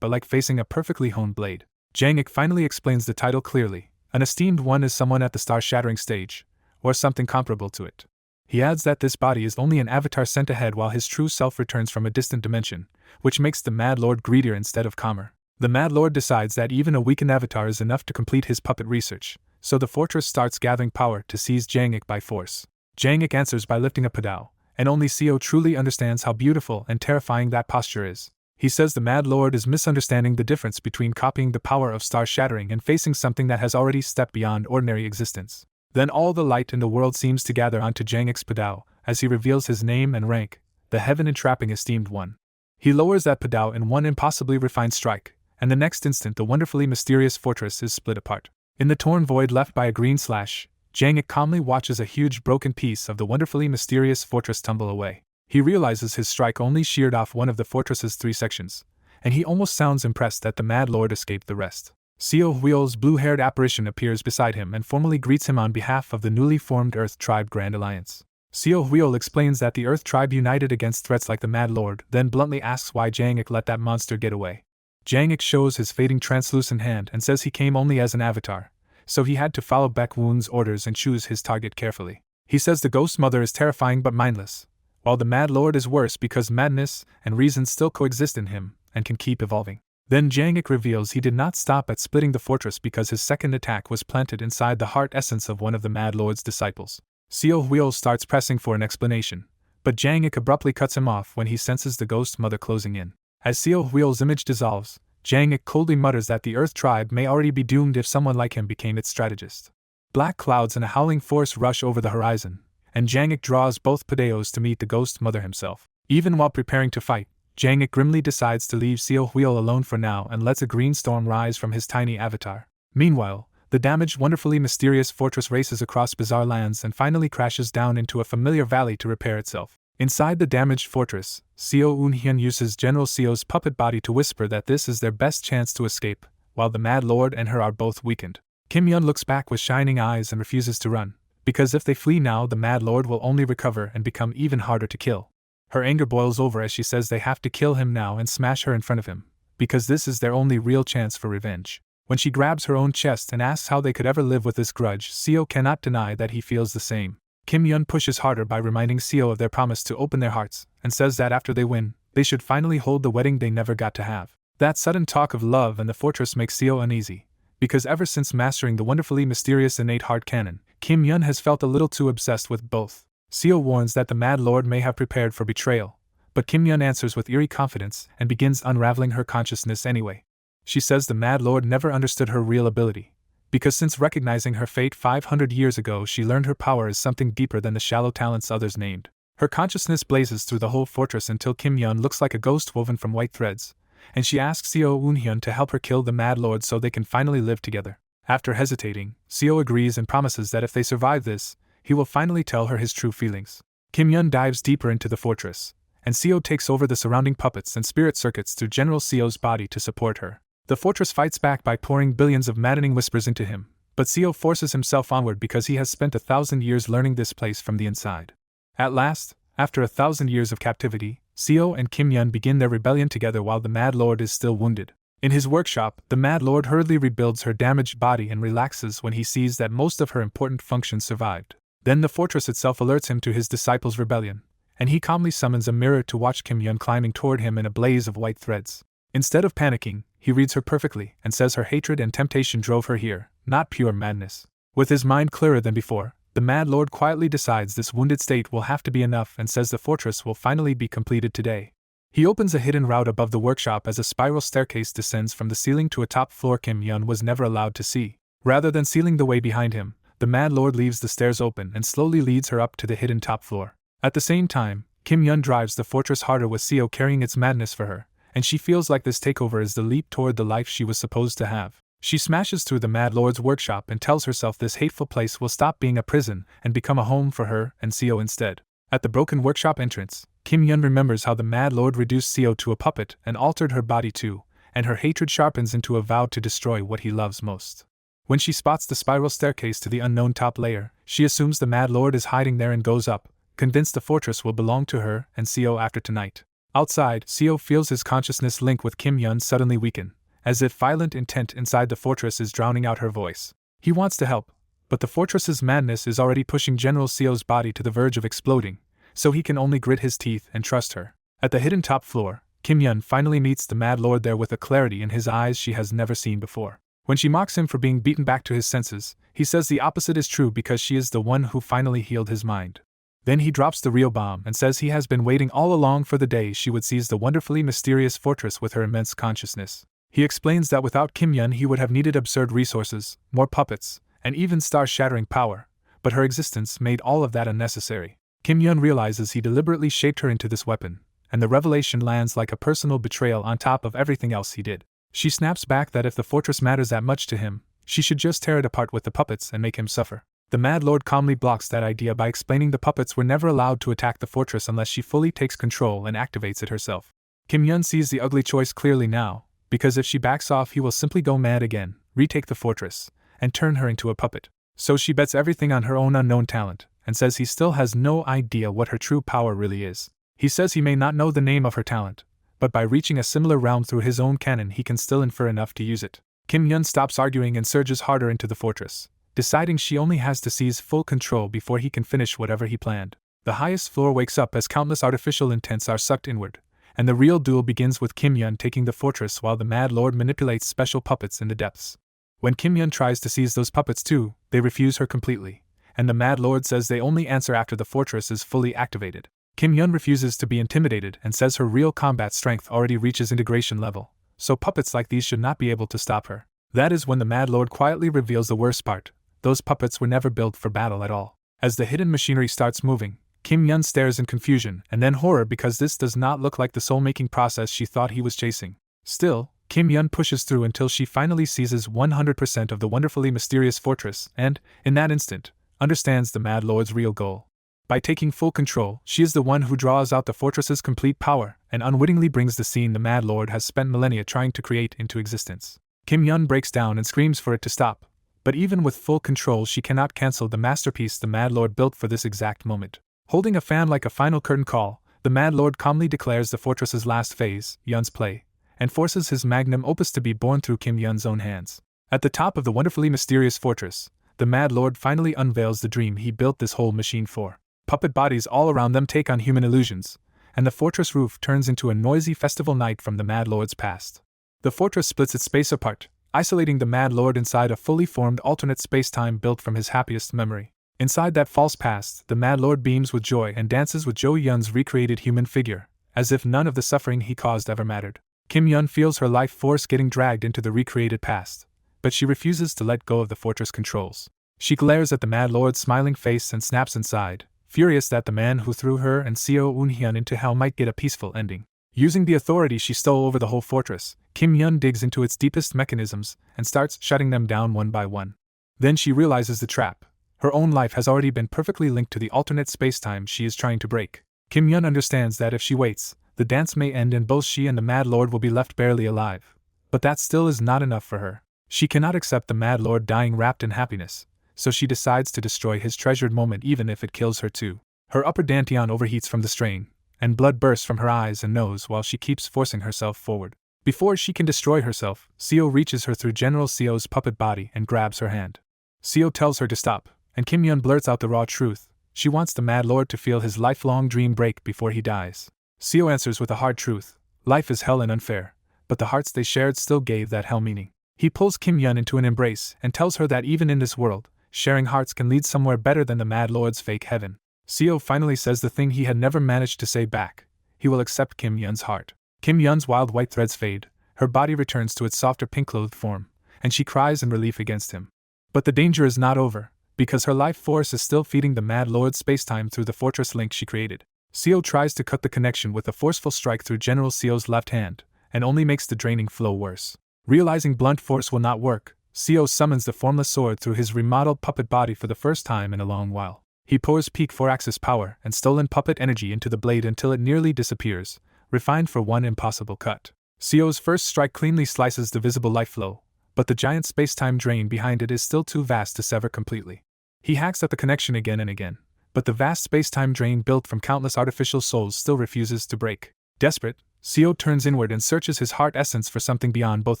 but like facing a perfectly honed blade. Jang-ik finally explains the title clearly. An esteemed one is someone at the star-shattering stage, or something comparable to it. He adds that this body is only an avatar sent ahead while his true self returns from a distant dimension, which makes the Mad Lord greedier instead of calmer. The Mad Lord decides that even a weakened avatar is enough to complete his puppet research, so the fortress starts gathering power to seize Jang-ik by force. Jang-ik answers by lifting a Padao, and only Seo truly understands how beautiful and terrifying that posture is. He says the Mad Lord is misunderstanding the difference between copying the power of star-shattering and facing something that has already stepped beyond ordinary existence. Then all the light in the world seems to gather onto Jang-ik's Padao as he reveals his name and rank, the heaven-entrapping esteemed one. He lowers that Padao in one impossibly refined strike, and the next instant the wonderfully mysterious fortress is split apart. In the torn void left by a green slash, Jang-ik calmly watches a huge broken piece of the wonderfully mysterious fortress tumble away. He realizes his strike only sheared off one of the fortress's 3 sections, and he almost sounds impressed that the Mad Lord escaped the rest. Seo Huio's blue-haired apparition appears beside him and formally greets him on behalf of the newly formed Earth Tribe Grand Alliance. Seo Huio explains that the Earth Tribe united against threats like the Mad Lord, then bluntly asks why Jang-ik let that monster get away. Jang-ik shows his fading translucent hand and says he came only as an avatar, so he had to follow Baek Woon's orders and choose his target carefully. He says the Ghost Mother is terrifying but mindless, while the Mad Lord is worse because madness and reason still coexist in him and can keep evolving. Then Jang-ik reveals he did not stop at splitting the fortress because his second attack was planted inside the heart essence of one of the Mad Lord's disciples. Seo Huio starts pressing for an explanation, but Jang-ik abruptly cuts him off when he senses the Ghost Mother closing in. As Seo Huio's image dissolves, Jang-ik coldly mutters that the Earth Tribe may already be doomed if someone like him became its strategist. Black clouds and a howling force rush over the horizon, and Jang-ik draws both Padeos to meet the Ghost Mother himself. Even while preparing to fight, Jang-ik grimly decides to leave Seo Huio alone for now and lets a green storm rise from his tiny avatar. Meanwhile, the damaged, wonderfully mysterious fortress races across bizarre lands and finally crashes down into a familiar valley to repair itself. Inside the damaged fortress, Seo Eun-hyun uses General Seo's puppet body to whisper that this is their best chance to escape, while the Mad Lord and her are both weakened. Kim Yun looks back with shining eyes and refuses to run, because if they flee now the Mad Lord will only recover and become even harder to kill. Her anger boils over as she says they have to kill him now and smash her in front of him, because this is their only real chance for revenge. When she grabs her own chest and asks how they could ever live with this grudge, Seo cannot deny that he feels the same. Kim Yun pushes harder by reminding Seo of their promise to open their hearts, and says that after they win, they should finally hold the wedding they never got to have. That sudden talk of love and the fortress makes Seo uneasy, because ever since mastering the wonderfully mysterious innate heart cannon, Kim Yun has felt a little too obsessed with both. Seo warns that the Mad Lord may have prepared for betrayal, but Kim Yun answers with eerie confidence and begins unraveling her consciousness anyway. She says the Mad Lord never understood her real ability, because since recognizing her fate 500 years ago she learned her power is something deeper than the shallow talents others named. Her consciousness blazes through the whole fortress until Kim Yun looks like a ghost woven from white threads, and she asks Seo Eun-hyun to help her kill the Mad Lord so they can finally live together. After hesitating, Seo agrees and promises that if they survive this, he will finally tell her his true feelings. Kim Yun dives deeper into the fortress, and Seo takes over the surrounding puppets and spirit circuits through General Seo's body to support her. The fortress fights back by pouring billions of maddening whispers into him, but Seo forces himself onward because he has spent 1,000 years learning this place from the inside. At last, after 1,000 years of captivity, Seo and Kim Yun begin their rebellion together while the Mad Lord is still wounded. In his workshop, the Mad Lord hurriedly rebuilds her damaged body and relaxes when he sees that most of her important functions survived. Then the fortress itself alerts him to his disciples' rebellion, and he calmly summons a mirror to watch Kim Yun climbing toward him in a blaze of white threads. Instead of panicking, he reads her perfectly and says her hatred and temptation drove her here, not pure madness. With his mind clearer than before, the Mad Lord quietly decides this wounded state will have to be enough and says the fortress will finally be completed today. He opens a hidden route above the workshop as a spiral staircase descends from the ceiling to a top floor Kim Yun was never allowed to see. Rather than sealing the way behind him, the Mad Lord leaves the stairs open and slowly leads her up to the hidden top floor. At the same time, Kim Yun drives the fortress harder with Seo carrying its madness for her, and she feels like this takeover is the leap toward the life she was supposed to have. She smashes through the Mad Lord's workshop and tells herself this hateful place will stop being a prison and become a home for her and Seo instead. At the broken workshop entrance, Kim Yun remembers how the Mad Lord reduced Seo to a puppet and altered her body too, and her hatred sharpens into a vow to destroy what he loves most. When she spots the spiral staircase to the unknown top layer, she assumes the Mad Lord is hiding there and goes up, convinced the fortress will belong to her and Seo after tonight. Outside, Seo feels his consciousness link with Kim Yun suddenly weaken, as if violent intent inside the fortress is drowning out her voice. He wants to help, but the fortress's madness is already pushing General Seo's body to the verge of exploding, so he can only grit his teeth and trust her. At the hidden top floor, Kim Yun finally meets the Mad Lord there with a clarity in his eyes she has never seen before. When she mocks him for being beaten back to his senses, he says the opposite is true because she is the one who finally healed his mind. Then he drops the real bomb and says he has been waiting all along for the day she would seize the wonderfully mysterious fortress with her immense consciousness. He explains that without Kim Yun he would have needed absurd resources, more puppets, and even star-shattering power, but her existence made all of that unnecessary. Kim Yun realizes he deliberately shaped her into this weapon, and the revelation lands like a personal betrayal on top of everything else he did. She snaps back that if the fortress matters that much to him, she should just tear it apart with the puppets and make him suffer. The Mad Lord calmly blocks that idea by explaining the puppets were never allowed to attack the fortress unless she fully takes control and activates it herself. Kim Yun sees the ugly choice clearly now, because if she backs off he will simply go mad again, retake the fortress, and turn her into a puppet. So she bets everything on her own unknown talent, and says he still has no idea what her true power really is. He says he may not know the name of her talent, but by reaching a similar realm through his own canon he can still infer enough to use it. Kim Yun stops arguing and surges harder into the fortress, deciding she only has to seize full control before he can finish whatever he planned. The highest floor wakes up as countless artificial intents are sucked inward, and the real duel begins with Kim Yun taking the fortress while the Mad Lord manipulates special puppets in the depths. When Kim Yun tries to seize those puppets too, they refuse her completely, and the Mad Lord says they only answer after the fortress is fully activated. Kim Yun refuses to be intimidated and says her real combat strength already reaches integration level, so puppets like these should not be able to stop her. That is when the Mad Lord quietly reveals the worst part: those puppets were never built for battle at all. As the hidden machinery starts moving, Kim Yun stares in confusion and then horror because this does not look like the soul-making process she thought he was chasing. Still, Kim Yun pushes through until she finally seizes 100% of the wonderfully mysterious fortress and, in that instant, understands the Mad Lord's real goal. By taking full control, she is the one who draws out the fortress's complete power and unwittingly brings the scene the Mad Lord has spent millennia trying to create into existence. Kim Yun breaks down and screams for it to stop, but even with full control she cannot cancel the masterpiece the Mad Lord built for this exact moment. Holding a fan like a final curtain call, the Mad Lord calmly declares the fortress's last phase, Yun's play, and forces his magnum opus to be born through Kim Yun's own hands. At the top of the wonderfully mysterious fortress, the Mad Lord finally unveils the dream he built this whole machine for. Puppet bodies all around them take on human illusions, and the fortress roof turns into a noisy festival night from the Mad Lord's past. The fortress splits its space apart, isolating the Mad Lord inside a fully formed alternate space-time built from his happiest memory. Inside that false past, the Mad Lord beams with joy and dances with Jo Yun's recreated human figure, as if none of the suffering he caused ever mattered. Kim Yun feels her life force getting dragged into the recreated past, but she refuses to let go of the fortress controls. She glares at the Mad Lord's smiling face and snaps inside, furious that the man who threw her and Seo Eun-hyun into hell might get a peaceful ending. Using the authority she stole over the whole fortress, Kim Yun digs into its deepest mechanisms and starts shutting them down one by one. Then she realizes the trap. Her own life has already been perfectly linked to the alternate spacetime she is trying to break. Kim Yun understands that if she waits, the dance may end and both she and the Mad Lord will be left barely alive. But that still is not enough for her. She cannot accept the Mad Lord dying wrapped in happiness, so she decides to destroy his treasured moment even if it kills her too. Her upper dantian overheats from the strain, and blood bursts from her eyes and nose while she keeps forcing herself forward. Before she can destroy herself, Seo reaches her through General Seo's puppet body and grabs her hand. Seo tells her to stop, and Kim Yun blurts out the raw truth. She wants the Mad Lord to feel his lifelong dream break before he dies. Seo answers with a hard truth. Life is hell and unfair, but the hearts they shared still gave that hell meaning. He pulls Kim Yun into an embrace and tells her that even in this world, sharing hearts can lead somewhere better than the Mad Lord's fake heaven. Seo finally says the thing he had never managed to say back. He will accept Kim Yun's heart. Kim Yun's wild white threads fade, her body returns to its softer pink-clothed form, and she cries in relief against him. But the danger is not over, because her life force is still feeding the Mad Lord's spacetime through the fortress link she created. Seo tries to cut the connection with a forceful strike through General Seo's left hand, and only makes the draining flow worse. Realizing blunt force will not work, Seo summons the formless sword through his remodeled puppet body for the first time in a long while. He pours peak 4-axis power and stolen puppet energy into the blade until it nearly disappears, refined for one impossible cut. Seo's first strike cleanly slices the visible life flow, but the giant spacetime drain behind it is still too vast to sever completely. He hacks at the connection again and again, but the vast spacetime drain built from countless artificial souls still refuses to break. Desperate, Seo turns inward and searches his heart essence for something beyond both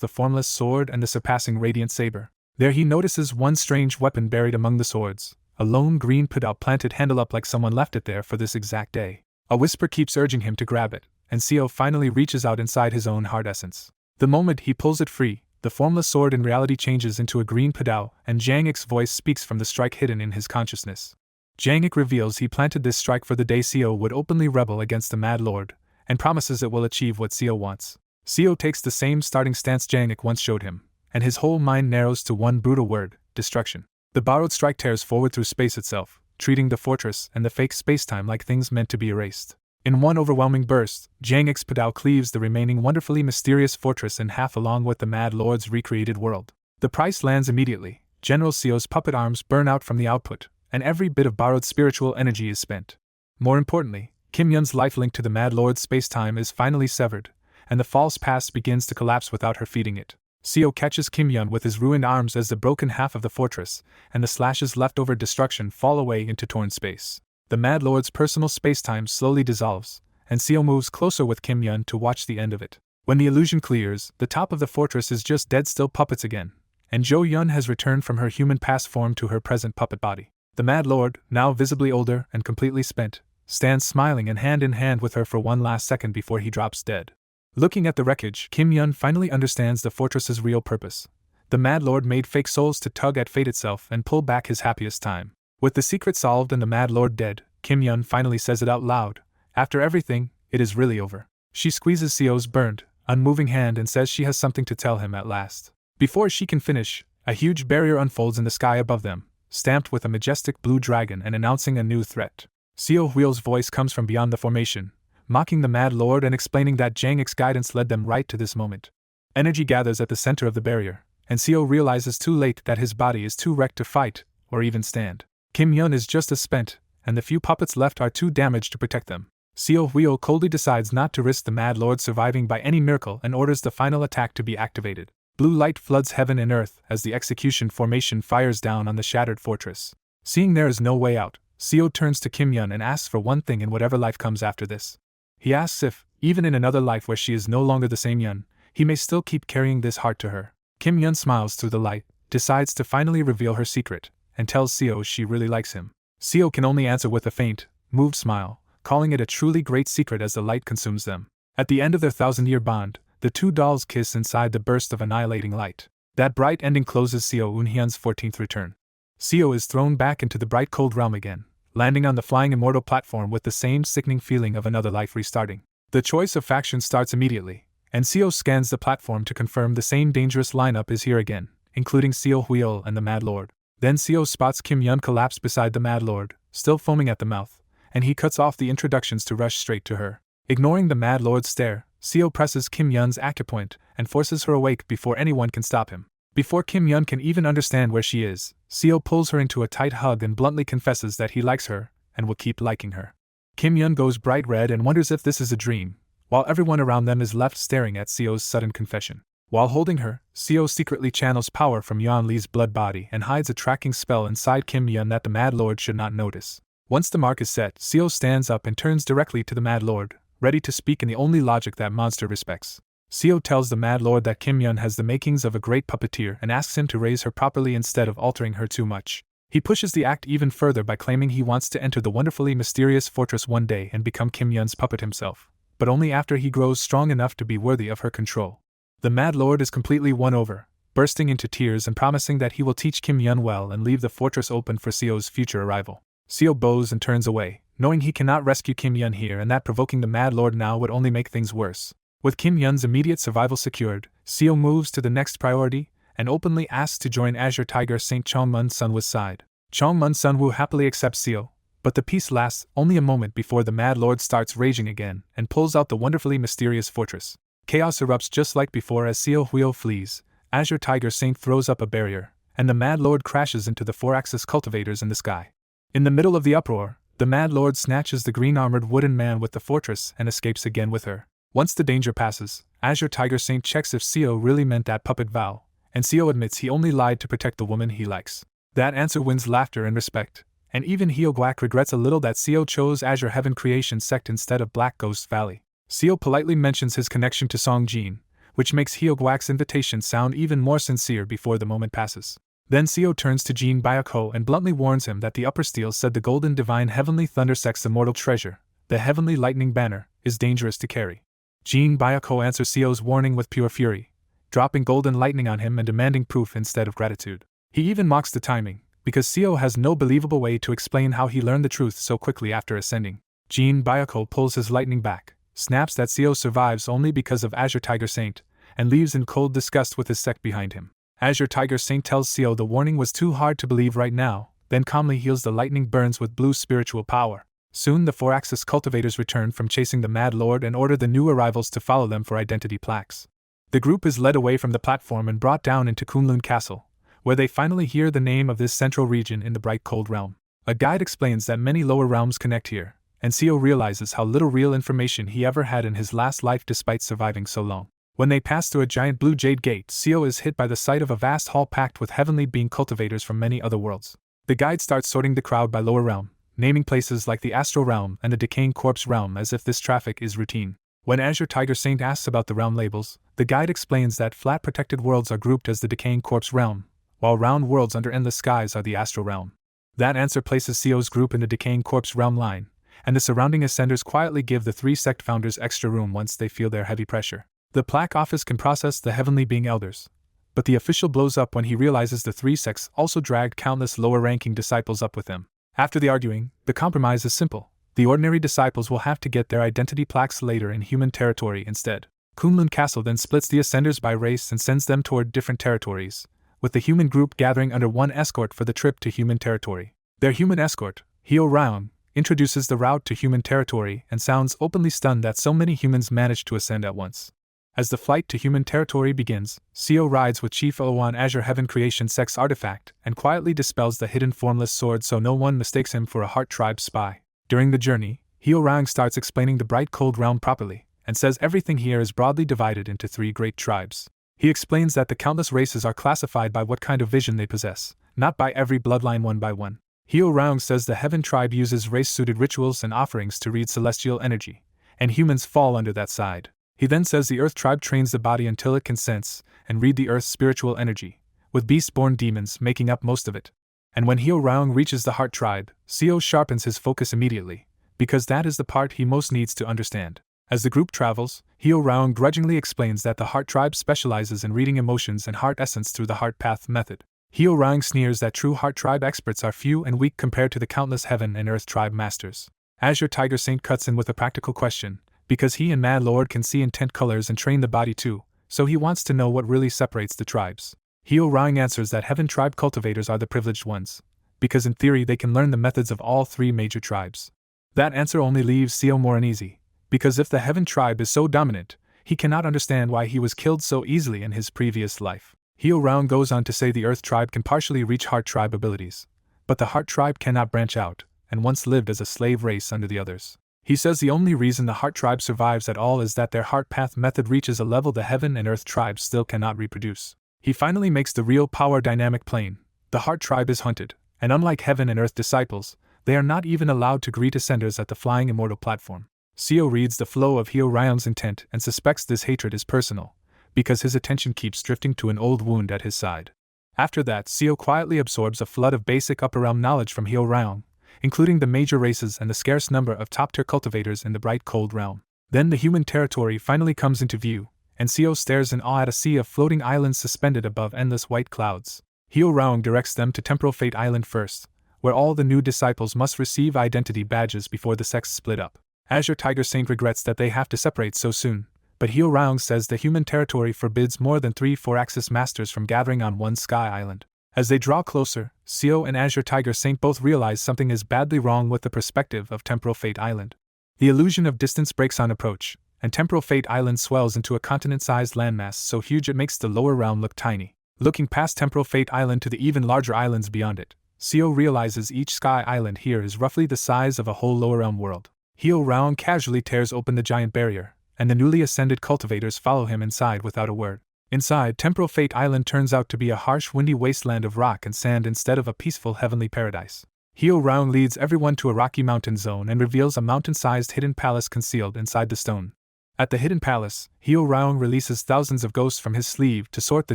the formless sword and the surpassing radiant saber. There he notices one strange weapon buried among the swords, a lone green pedal planted handle up like someone left it there for this exact day. A whisper keeps urging him to grab it, and Seo finally reaches out inside his own heart essence. The moment he pulls it free, the formless sword in reality changes into a green pedal, and Jang-ik's voice speaks from the strike hidden in his consciousness. Jang-ik reveals he planted this strike for the day Seo would openly rebel against the Mad Lord, and promises it will achieve what Seo wants. Seo takes the same starting stance Jang-ik once showed him, and his whole mind narrows to one brutal word: destruction. The borrowed strike tears forward through space itself, treating the fortress and the fake spacetime like things meant to be erased. In one overwhelming burst, Jang-ik's pedal cleaves the remaining wonderfully mysterious fortress in half along with the Mad Lord's recreated world. The price lands immediately. General Seo's puppet arms burn out from the output, and every bit of borrowed spiritual energy is spent. More importantly, Kim Yun's life link to the Mad Lord's spacetime is finally severed, and the false past begins to collapse without her feeding it. Seo catches Kim Yun with his ruined arms as the broken half of the fortress and the slashes left over destruction fall away into torn space. The Mad Lord's personal spacetime slowly dissolves, and Seo moves closer with Kim Yun to watch the end of it. When the illusion clears, the top of the fortress is just dead still puppets again, and Jo Yun has returned from her human past form to her present puppet body. The Mad Lord, now visibly older and completely spent, stands smiling and hand in hand with her for one last second before he drops dead. Looking at the wreckage, Kim Yun finally understands the fortress's real purpose. The Mad Lord made fake souls to tug at fate itself and pull back his happiest time. With the secret solved and the Mad Lord dead, Kim Yun finally says it out loud. After everything, it is really over. She squeezes Seo's burned, unmoving hand and says she has something to tell him at last. Before she can finish, a huge barrier unfolds in the sky above them, stamped with a majestic blue dragon and announcing a new threat. Seo Huil's voice comes from beyond the formation, mocking the Mad Lord and explaining that Jang-ik's guidance led them right to this moment. Energy gathers at the center of the barrier, and Seo realizes too late that his body is too wrecked to fight, or even stand. Kim Yun is just as spent, and the few puppets left are too damaged to protect them. Seo Huil coldly decides not to risk the Mad Lord surviving by any miracle and orders the final attack to be activated. Blue light floods heaven and earth as the execution formation fires down on the shattered fortress. Seeing there is no way out, Seo turns to Kim Yun and asks for one thing in whatever life comes after this. He asks if, even in another life where she is no longer the same Yun, he may still keep carrying this heart to her. Kim Yun smiles through the light, decides to finally reveal her secret, and tells Seo she really likes him. Seo can only answer with a faint, moved smile, calling it a truly great secret as the light consumes them. At the end of their 1,000-year bond, the two dolls kiss inside the burst of annihilating light. That bright ending closes Seo Eun-hyun's 14th return. Seo is thrown back into the bright cold realm again, landing on the flying immortal platform with the same sickening feeling of another life restarting. The choice of faction starts immediately, and Seo scans the platform to confirm the same dangerous lineup is here again, including Seo Huil and the Mad Lord. Then Seo spots Kim Yun collapse beside the Mad Lord, still foaming at the mouth, and he cuts off the introductions to rush straight to her. Ignoring the Mad Lord's stare, Seo presses Kim Yun's acupoint and forces her awake before anyone can stop him. Before Kim Yun can even understand where she is, Seo pulls her into a tight hug and bluntly confesses that he likes her and will keep liking her. Kim Yun goes bright red and wonders if this is a dream, while everyone around them is left staring at Seo's sudden confession. While holding her, Seo secretly channels power from Yuan Li's blood body and hides a tracking spell inside Kim Yun that the Mad Lord should not notice. Once the mark is set, Seo stands up and turns directly to the Mad Lord, ready to speak in the only logic that monster respects. Seo tells the Mad Lord that Kim Yun has the makings of a great puppeteer and asks him to raise her properly instead of altering her too much. He pushes the act even further by claiming he wants to enter the wonderfully mysterious fortress one day and become Kim Yun's puppet himself, but only after he grows strong enough to be worthy of her control. The Mad Lord is completely won over, bursting into tears and promising that he will teach Kim Yun well and leave the fortress open for Seo's future arrival. Seo bows and turns away, knowing he cannot rescue Kim Yun here and that provoking the Mad Lord now would only make things worse. With Kim Yun's immediate survival secured, Seo moves to the next priority and openly asks to join Azure Tiger Saint Chongmun Sunwoo's side. Chongmun Sunwoo happily accepts Seo, but the peace lasts only a moment before the Mad Lord starts raging again and pulls out the wonderfully mysterious fortress. Chaos erupts just like before as Seo Huil flees, Azure Tiger Saint throws up a barrier, and the Mad Lord crashes into the 4-axis cultivators in the sky. In the middle of the uproar, the Mad Lord snatches the green-armored wooden man with the fortress and escapes again with her. Once the danger passes, Azure Tiger Saint checks if Seo really meant that puppet vow, and Seo admits he only lied to protect the woman he likes. That answer wins laughter and respect, and even Hyeogwak regrets a little that Seo chose Azure Heaven Creation Sect instead of Black Ghost Valley. Seo politely mentions his connection to Song Jin, which makes Hyeogwak's invitation sound even more sincere before the moment passes. Then Seo turns to Jin Byako and bluntly warns him that the Upper Steel said the Golden Divine Heavenly Thunder Sect's immortal treasure, the Heavenly Lightning Banner, is dangerous to carry. Jin Byako answers Seo's warning with pure fury, dropping golden lightning on him and demanding proof instead of gratitude. He even mocks the timing, because Seo has no believable way to explain how he learned the truth so quickly after ascending. Jin Byako pulls his lightning back, snaps that Seo survives only because of Azure Tiger Saint, and leaves in cold disgust with his sect behind him. Azure Tiger Saint tells Seo the warning was too hard to believe right now, then calmly heals the lightning burns with blue spiritual power. Soon the 4-axis cultivators return from chasing the Mad Lord and order the new arrivals to follow them for identity plaques. The group is led away from the platform and brought down into Kunlun Castle, where they finally hear the name of this central region in the bright cold realm. A guide explains that many lower realms connect here, and Seo realizes how little real information he ever had in his last life despite surviving so long. When they pass through a giant blue jade gate, Seo is hit by the sight of a vast hall packed with heavenly being cultivators from many other worlds. The guide starts sorting the crowd by lower realm, naming places like the Astral Realm and the Decaying Corpse Realm as if this traffic is routine. When Azure Tiger Saint asks about the realm labels, the guide explains that flat protected worlds are grouped as the Decaying Corpse Realm, while round worlds under endless skies are the Astral Realm. That answer places Seo's group in the Decaying Corpse Realm line, and the surrounding ascenders quietly give the 3 sect founders extra room once they feel their heavy pressure. The plaque office can process the heavenly being elders, but the official blows up when he realizes the 3 sects also dragged countless lower-ranking disciples up with them. After the arguing, the compromise is simple. The ordinary disciples will have to get their identity plaques later in human territory instead. Kunlun Castle then splits the ascenders by race and sends them toward different territories, with the human group gathering under one escort for the trip to human territory. Their human escort, Hyo Raung, introduces the route to human territory and sounds openly stunned that so many humans managed to ascend at once. As the flight to human territory begins, Seo rides with Chief O on Azure Heaven Creation Sect's artifact and quietly dispels the hidden formless sword so no one mistakes him for a Heart Tribe spy. During the journey, Hyo Raung starts explaining the bright cold realm properly, and says everything here is broadly divided into 3 great tribes. He explains that the countless races are classified by what kind of vision they possess, not by every bloodline one by one. Hyo Raung says the Heaven Tribe uses race-suited rituals and offerings to read celestial energy, and humans fall under that side. He then says the Earth Tribe trains the body until it can sense and read the Earth's spiritual energy, with beast-born demons making up most of it. And when Hyo Raung reaches the Heart Tribe, Seo sharpens his focus immediately, because that is the part he most needs to understand. As the group travels, Hyo Raung grudgingly explains that the Heart Tribe specializes in reading emotions and heart essence through the Heart Path method. Hyo Raung sneers that true Heart Tribe experts are few and weak compared to the countless Heaven and Earth Tribe masters. Azure Tiger Saint cuts in with a practical question, because he and Mad Lord can see intent colors and train the body too, so he wants to know what really separates the tribes. Heo Rang answers that Heaven Tribe cultivators are the privileged ones, because in theory they can learn the methods of all three major tribes. That answer only leaves Seo more uneasy, because if the Heaven Tribe is so dominant, he cannot understand why he was killed so easily in his previous life. Heo Rang goes on to say the Earth Tribe can partially reach Heart Tribe abilities, but the Heart Tribe cannot branch out, and once lived as a slave race under the others. He says the only reason the Heart Tribe survives at all is that their Heart Path method reaches a level the Heaven and Earth Tribes still cannot reproduce. He finally makes the real power dynamic plain. The Heart Tribe is hunted, and unlike Heaven and Earth disciples, they are not even allowed to greet ascenders at the Flying Immortal platform. Seo reads the flow of Heo Rang's intent and suspects this hatred is personal, because his attention keeps drifting to an old wound at his side. After that, Seo quietly absorbs a flood of basic upper realm knowledge from Heo Rang, including the major races and the scarce number of top-tier cultivators in the bright cold realm. Then the human territory finally comes into view, and Seo stares in awe at a sea of floating islands suspended above endless white clouds. Heo Rang directs them to Temporal Fate Island first, where all the new disciples must receive identity badges before the sects split up. Azure Tiger Saint regrets that they have to separate so soon, but Heo Rang says the human territory forbids more than 3 4-axis masters from gathering on one sky island. As they draw closer, Seo and Azure Tiger Saint both realize something is badly wrong with the perspective of Temporal Fate Island. The illusion of distance breaks on approach, and Temporal Fate Island swells into a continent-sized landmass so huge it makes the lower realm look tiny. Looking past Temporal Fate Island to the even larger islands beyond it, Seo realizes each sky island here is roughly the size of a whole lower realm world. Heo Rang casually tears open the giant barrier, and the newly ascended cultivators follow him inside without a word. Inside, Temporal Fate Island turns out to be a harsh, windy wasteland of rock and sand instead of a peaceful heavenly paradise. Heo Rang leads everyone to a rocky mountain zone and reveals a mountain-sized hidden palace concealed inside the stone. At the hidden palace, Heo Rang releases thousands of ghosts from his sleeve to sort the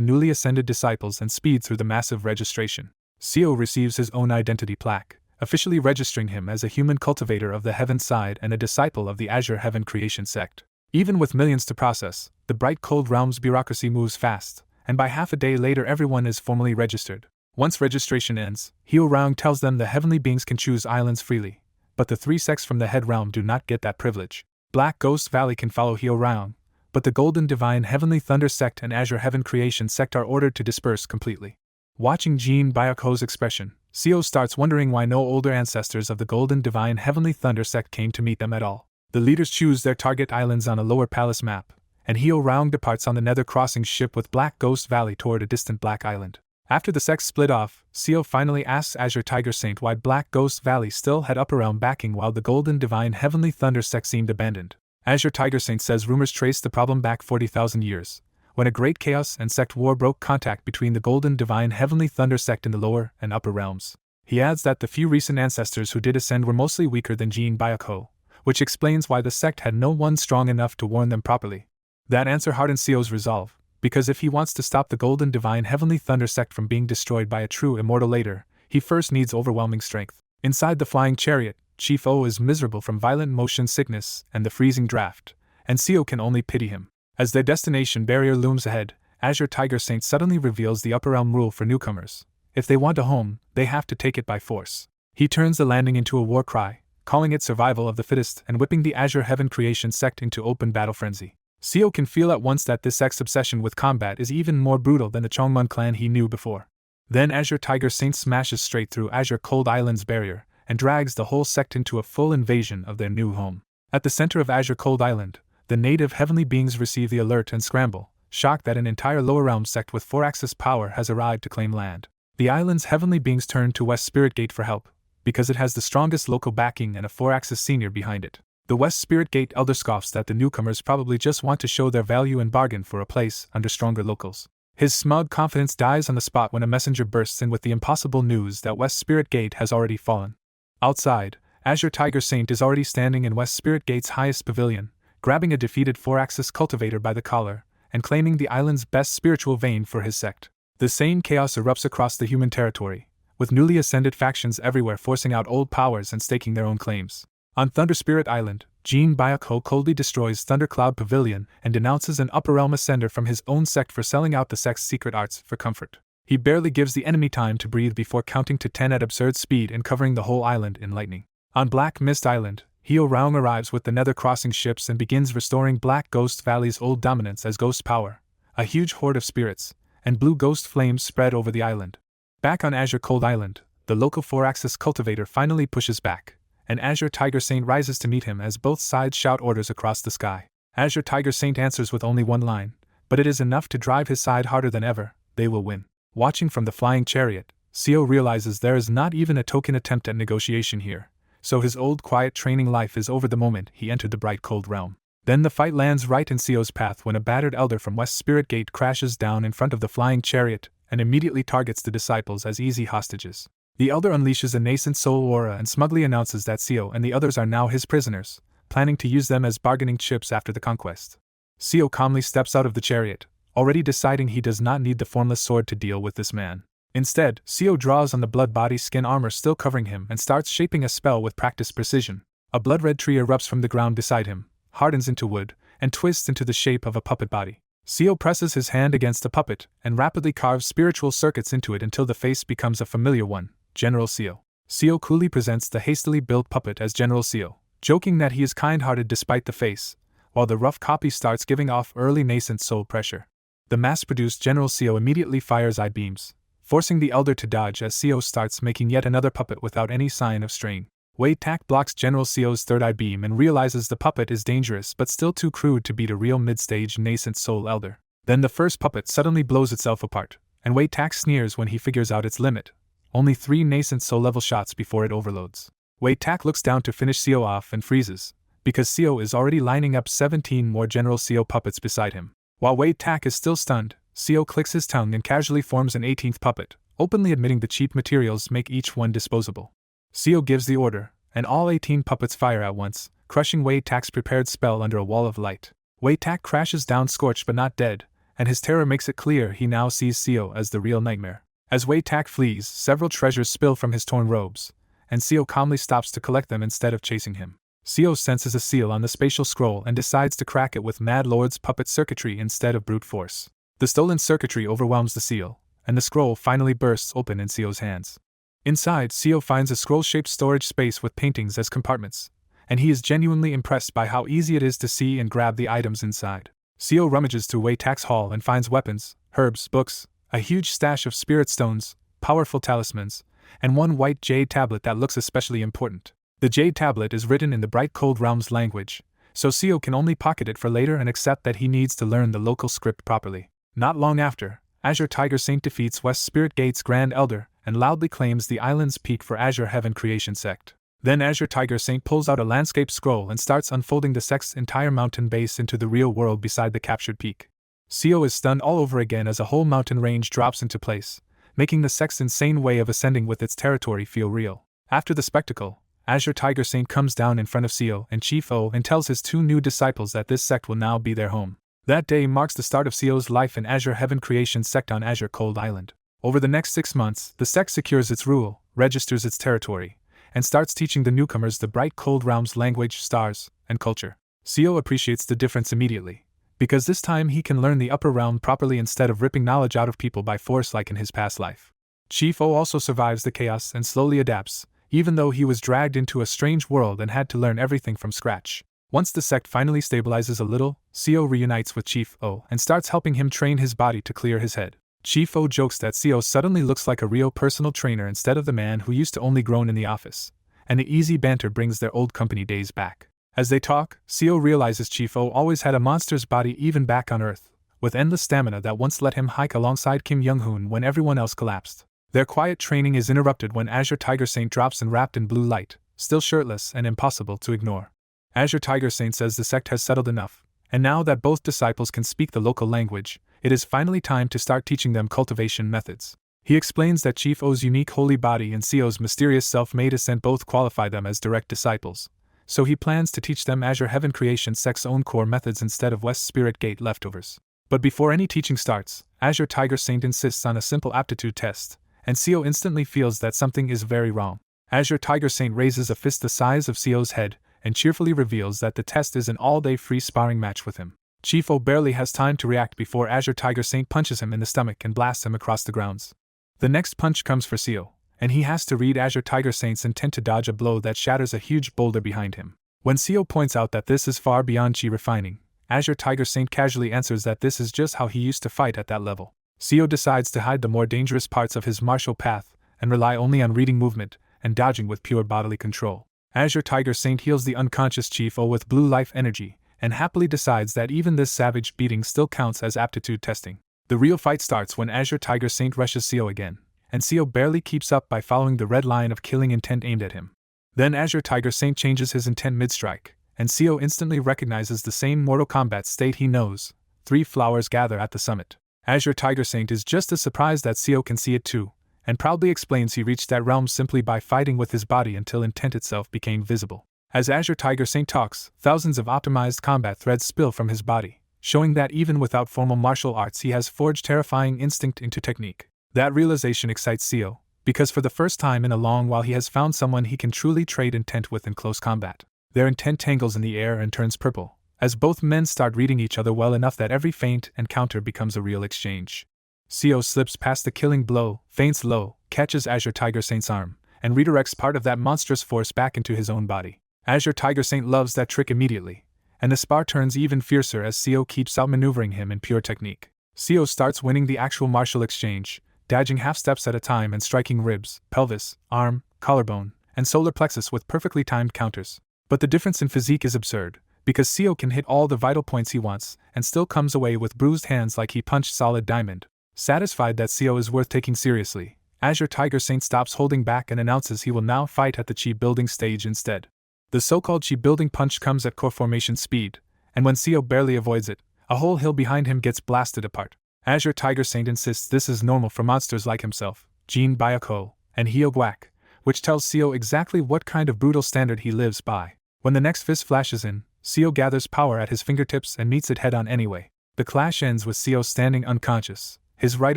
newly ascended disciples and speed through the massive registration. Seo receives his own identity plaque, officially registering him as a human cultivator of the Heaven side and a disciple of the Azure Heaven Creation sect. Even with millions to process, the bright cold realm's bureaucracy moves fast, and by half a day later everyone is formally registered. Once registration ends, Heo Rang tells them the heavenly beings can choose islands freely, but the 3 sects from the head realm do not get that privilege. Black Ghost Valley can follow Heo Rang, but the Golden Divine Heavenly Thunder sect and Azure Heaven Creation sect are ordered to disperse completely. Watching Jin Byaku's expression, Seo starts wondering why no older ancestors of the Golden Divine Heavenly Thunder sect came to meet them at all. The leaders choose their target islands on a lower palace map, and Heo Rang departs on the Nether Crossing ship with Black Ghost Valley toward a distant Black Island. After the sects split off, Seo finally asks Azure Tiger Saint why Black Ghost Valley still had upper realm backing while the Golden Divine Heavenly Thunder sect seemed abandoned. Azure Tiger Saint says rumors trace the problem back 40,000 years, when a great chaos and sect war broke contact between the Golden Divine Heavenly Thunder sect in the lower and upper realms. He adds that the few recent ancestors who did ascend were mostly weaker than Jin Byaku, which explains why the sect had no one strong enough to warn them properly. That answer hardens Seo's resolve, because if he wants to stop the Golden Divine Heavenly Thunder sect from being destroyed by a true immortal later, he first needs overwhelming strength. Inside the flying chariot, Chief O is miserable from violent motion sickness and the freezing draft, and Seo can only pity him. As their destination barrier looms ahead, Azure Tiger Saint suddenly reveals the upper realm rule for newcomers. If they want a home, they have to take it by force. He turns the landing into a war cry, calling it survival of the fittest and whipping the Azure Heaven Creation sect into open battle frenzy. Seo can feel at once that this sect's obsession with combat is even more brutal than the Chongmun clan he knew before. Then Azure Tiger Saint smashes straight through Azure Cold Island's barrier and drags the whole sect into a full invasion of their new home. At the center of Azure Cold Island, the native heavenly beings receive the alert and scramble, shocked that an entire lower realm sect with 4-axis power has arrived to claim land. The island's heavenly beings turn to West Spirit Gate for help, because it has the strongest local backing and a 4-axis senior behind it. The West Spirit Gate elder scoffs that the newcomers probably just want to show their value and bargain for a place under stronger locals. His smug confidence dies on the spot when a messenger bursts in with the impossible news that West Spirit Gate has already fallen. Outside, Azure Tiger Saint is already standing in West Spirit Gate's highest pavilion, grabbing a defeated 4-axis cultivator by the collar, and claiming the island's best spiritual vein for his sect. The same chaos erupts across the human territory, with newly ascended factions everywhere forcing out old powers and staking their own claims. On Thunder Spirit Island, Jin Byaku coldly destroys Thundercloud Pavilion and denounces an upper realm ascender from his own sect for selling out the sect's secret arts for comfort. He barely gives the enemy time to breathe before counting to 10 at absurd speed and covering the whole island in lightning. On Black Mist Island, Heo Rang arrives with the Nether Crossing ships and begins restoring Black Ghost Valley's old dominance as ghost power, a huge horde of spirits, and blue ghost flames spread over the island. Back on Azure Cold Island, the local 4-axis cultivator finally pushes back, and Azure Tiger Saint rises to meet him as both sides shout orders across the sky. Azure Tiger Saint answers with only one line, but it is enough to drive his side harder than ever. They will win. Watching from the flying chariot, Seo realizes there is not even a token attempt at negotiation here, so his old quiet training life is over the moment he entered the bright cold realm. Then the fight lands right in Seo's path when a battered elder from West Spirit Gate crashes down in front of the flying chariot and immediately targets the disciples as easy hostages. The elder unleashes a nascent soul aura and smugly announces that Seo and the others are now his prisoners, planning to use them as bargaining chips after the conquest. Seo calmly steps out of the chariot, already deciding he does not need the formless sword to deal with this man. Instead, Seo draws on the blood body skin armor still covering him and starts shaping a spell with practiced precision. A blood-red tree erupts from the ground beside him, hardens into wood, and twists into the shape of a puppet body. Seo presses his hand against the puppet and rapidly carves spiritual circuits into it until the face becomes a familiar one, General Seo. Seo coolly presents the hastily built puppet as General Seo, joking that he is kind-hearted despite the face, while the rough copy starts giving off early nascent soul pressure. The mass-produced General Seo immediately fires eye beams, forcing the elder to dodge as Seo starts making yet another puppet without any sign of strain. Wei Tak blocks General Seo's third eye beam and realizes the puppet is dangerous but still too crude to beat a real mid-stage nascent soul elder. Then the first puppet suddenly blows itself apart, and Wei Tak sneers when he figures out its limit. Only 3 nascent soul level shots before it overloads. Wei Tak looks down to finish Seo off and freezes, because Seo is already lining up 17 more General Seo puppets beside him. While Wei Tak is still stunned, Seo clicks his tongue and casually forms an 18th puppet, openly admitting the cheap materials make each one disposable. Seo gives the order, and all 18 puppets fire at once, crushing Wei Tak's prepared spell under a wall of light. Wei Tak crashes down scorched but not dead, and his terror makes it clear he now sees Seo as the real nightmare. As Wei Tak flees, several treasures spill from his torn robes, and Seo calmly stops to collect them instead of chasing him. Seo senses a seal on the spatial scroll and decides to crack it with Mad Lord's puppet circuitry instead of brute force. The stolen circuitry overwhelms the seal, and the scroll finally bursts open in Seo's hands. Inside, Seo finds a scroll-shaped storage space with paintings as compartments, and he is genuinely impressed by how easy it is to see and grab the items inside. Seo rummages through Wei Tak's hall and finds weapons, herbs, books, a huge stash of spirit stones, powerful talismans, and one white jade tablet that looks especially important. The jade tablet is written in the Bright Cold Realm's language, so Seo can only pocket it for later and accept that he needs to learn the local script properly. Not long after, Azure Tiger Saint defeats West Spirit Gate's Grand Elder and loudly claims the island's peak for Azure Heaven Creation Sect. Then Azure Tiger Saint pulls out a landscape scroll and starts unfolding the sect's entire mountain base into the real world beside the captured peak. Seo is stunned all over again as a whole mountain range drops into place, making the sect's insane way of ascending with its territory feel real. After the spectacle, Azure Tiger Saint comes down in front of Seo and Chief O and tells his 2 new disciples that this sect will now be their home. That day marks the start of Seo's life in Azure Heaven Creation Sect on Azure Cold Island. Over the next 6 months, the sect secures its rule, registers its territory, and starts teaching the newcomers the Bright Cold Realm's language, stars, and culture. Seo appreciates the difference immediately, because this time he can learn the upper realm properly instead of ripping knowledge out of people by force like in his past life. Chief O also survives the chaos and slowly adapts, even though he was dragged into a strange world and had to learn everything from scratch. Once the sect finally stabilizes a little, Seo reunites with Chief O and starts helping him train his body to clear his head. Chief O jokes that Seo suddenly looks like a real personal trainer instead of the man who used to only groan in the office, and the easy banter brings their old company days back. As they talk, Seo realizes Chief O always had a monster's body even back on Earth, with endless stamina that once let him hike alongside Kim Young-hoon when everyone else collapsed. Their quiet training is interrupted when Azure Tiger Saint drops in wrapped in blue light, still shirtless and impossible to ignore. Azure Tiger Saint says the sect has settled enough, and now that both disciples can speak the local language, it is finally time to start teaching them cultivation methods. He explains that Chief O's unique holy body and Seo's mysterious self-made ascent both qualify them as direct disciples, so he plans to teach them Azure Heaven Creation Sect's own core methods instead of West Spirit Gate leftovers. But before any teaching starts, Azure Tiger Saint insists on a simple aptitude test, and Seo instantly feels that something is very wrong. Azure Tiger Saint raises a fist the size of Seo's head and cheerfully reveals that the test is an all-day free sparring match with him. Chief O barely has time to react before Azure Tiger Saint punches him in the stomach and blasts him across the grounds. The next punch comes for Seo, and he has to read Azure Tiger Saint's intent to dodge a blow that shatters a huge boulder behind him. When Seo points out that this is far beyond chi refining, Azure Tiger Saint casually answers that this is just how he used to fight at that level. Seo decides to hide the more dangerous parts of his martial path and rely only on reading movement and dodging with pure bodily control. Azure Tiger Saint heals the unconscious Chief O with blue life energy and happily decides that even this savage beating still counts as aptitude testing. The real fight starts when Azure Tiger Saint rushes Seo again, and Seo barely keeps up by following the red line of killing intent aimed at him. Then Azure Tiger Saint changes his intent mid-strike, and Seo instantly recognizes the same Mortal Kombat state he knows: 3 flowers gather at the summit. Azure Tiger Saint is just as surprised that Seo can see it too, and proudly explains he reached that realm simply by fighting with his body until intent itself became visible. As Azure Tiger Saint talks, thousands of optimized combat threads spill from his body, showing that even without formal martial arts he has forged terrifying instinct into technique. That realization excites Seo, because for the first time in a long while he has found someone he can truly trade intent with in close combat. Their intent tangles in the air and turns purple, as both men start reading each other well enough that every feint and counter becomes a real exchange. Seo slips past the killing blow, feints low, catches Azure Tiger Saint's arm, and redirects part of that monstrous force back into his own body. Azure Tiger Saint loves that trick immediately, and the spar turns even fiercer as Seo keeps outmaneuvering him in pure technique. Seo starts winning the actual martial exchange, dodging half steps at a time and striking ribs, pelvis, arm, collarbone, and solar plexus with perfectly timed counters. But the difference in physique is absurd, because Seo can hit all the vital points he wants and still comes away with bruised hands like he punched solid diamond. Satisfied that Seo is worth taking seriously, Azure Tiger Saint stops holding back and announces he will now fight at the chi building stage instead. The so-called chi building punch comes at core formation speed, and when Seo barely avoids it, a whole hill behind him gets blasted apart. Azure Tiger Saint insists this is normal for monsters like himself, Jin Byako, and Hyogwak, which tells Seo exactly what kind of brutal standard he lives by. When the next fist flashes in, Seo gathers power at his fingertips and meets it head-on anyway. The clash ends with Seo standing unconscious, his right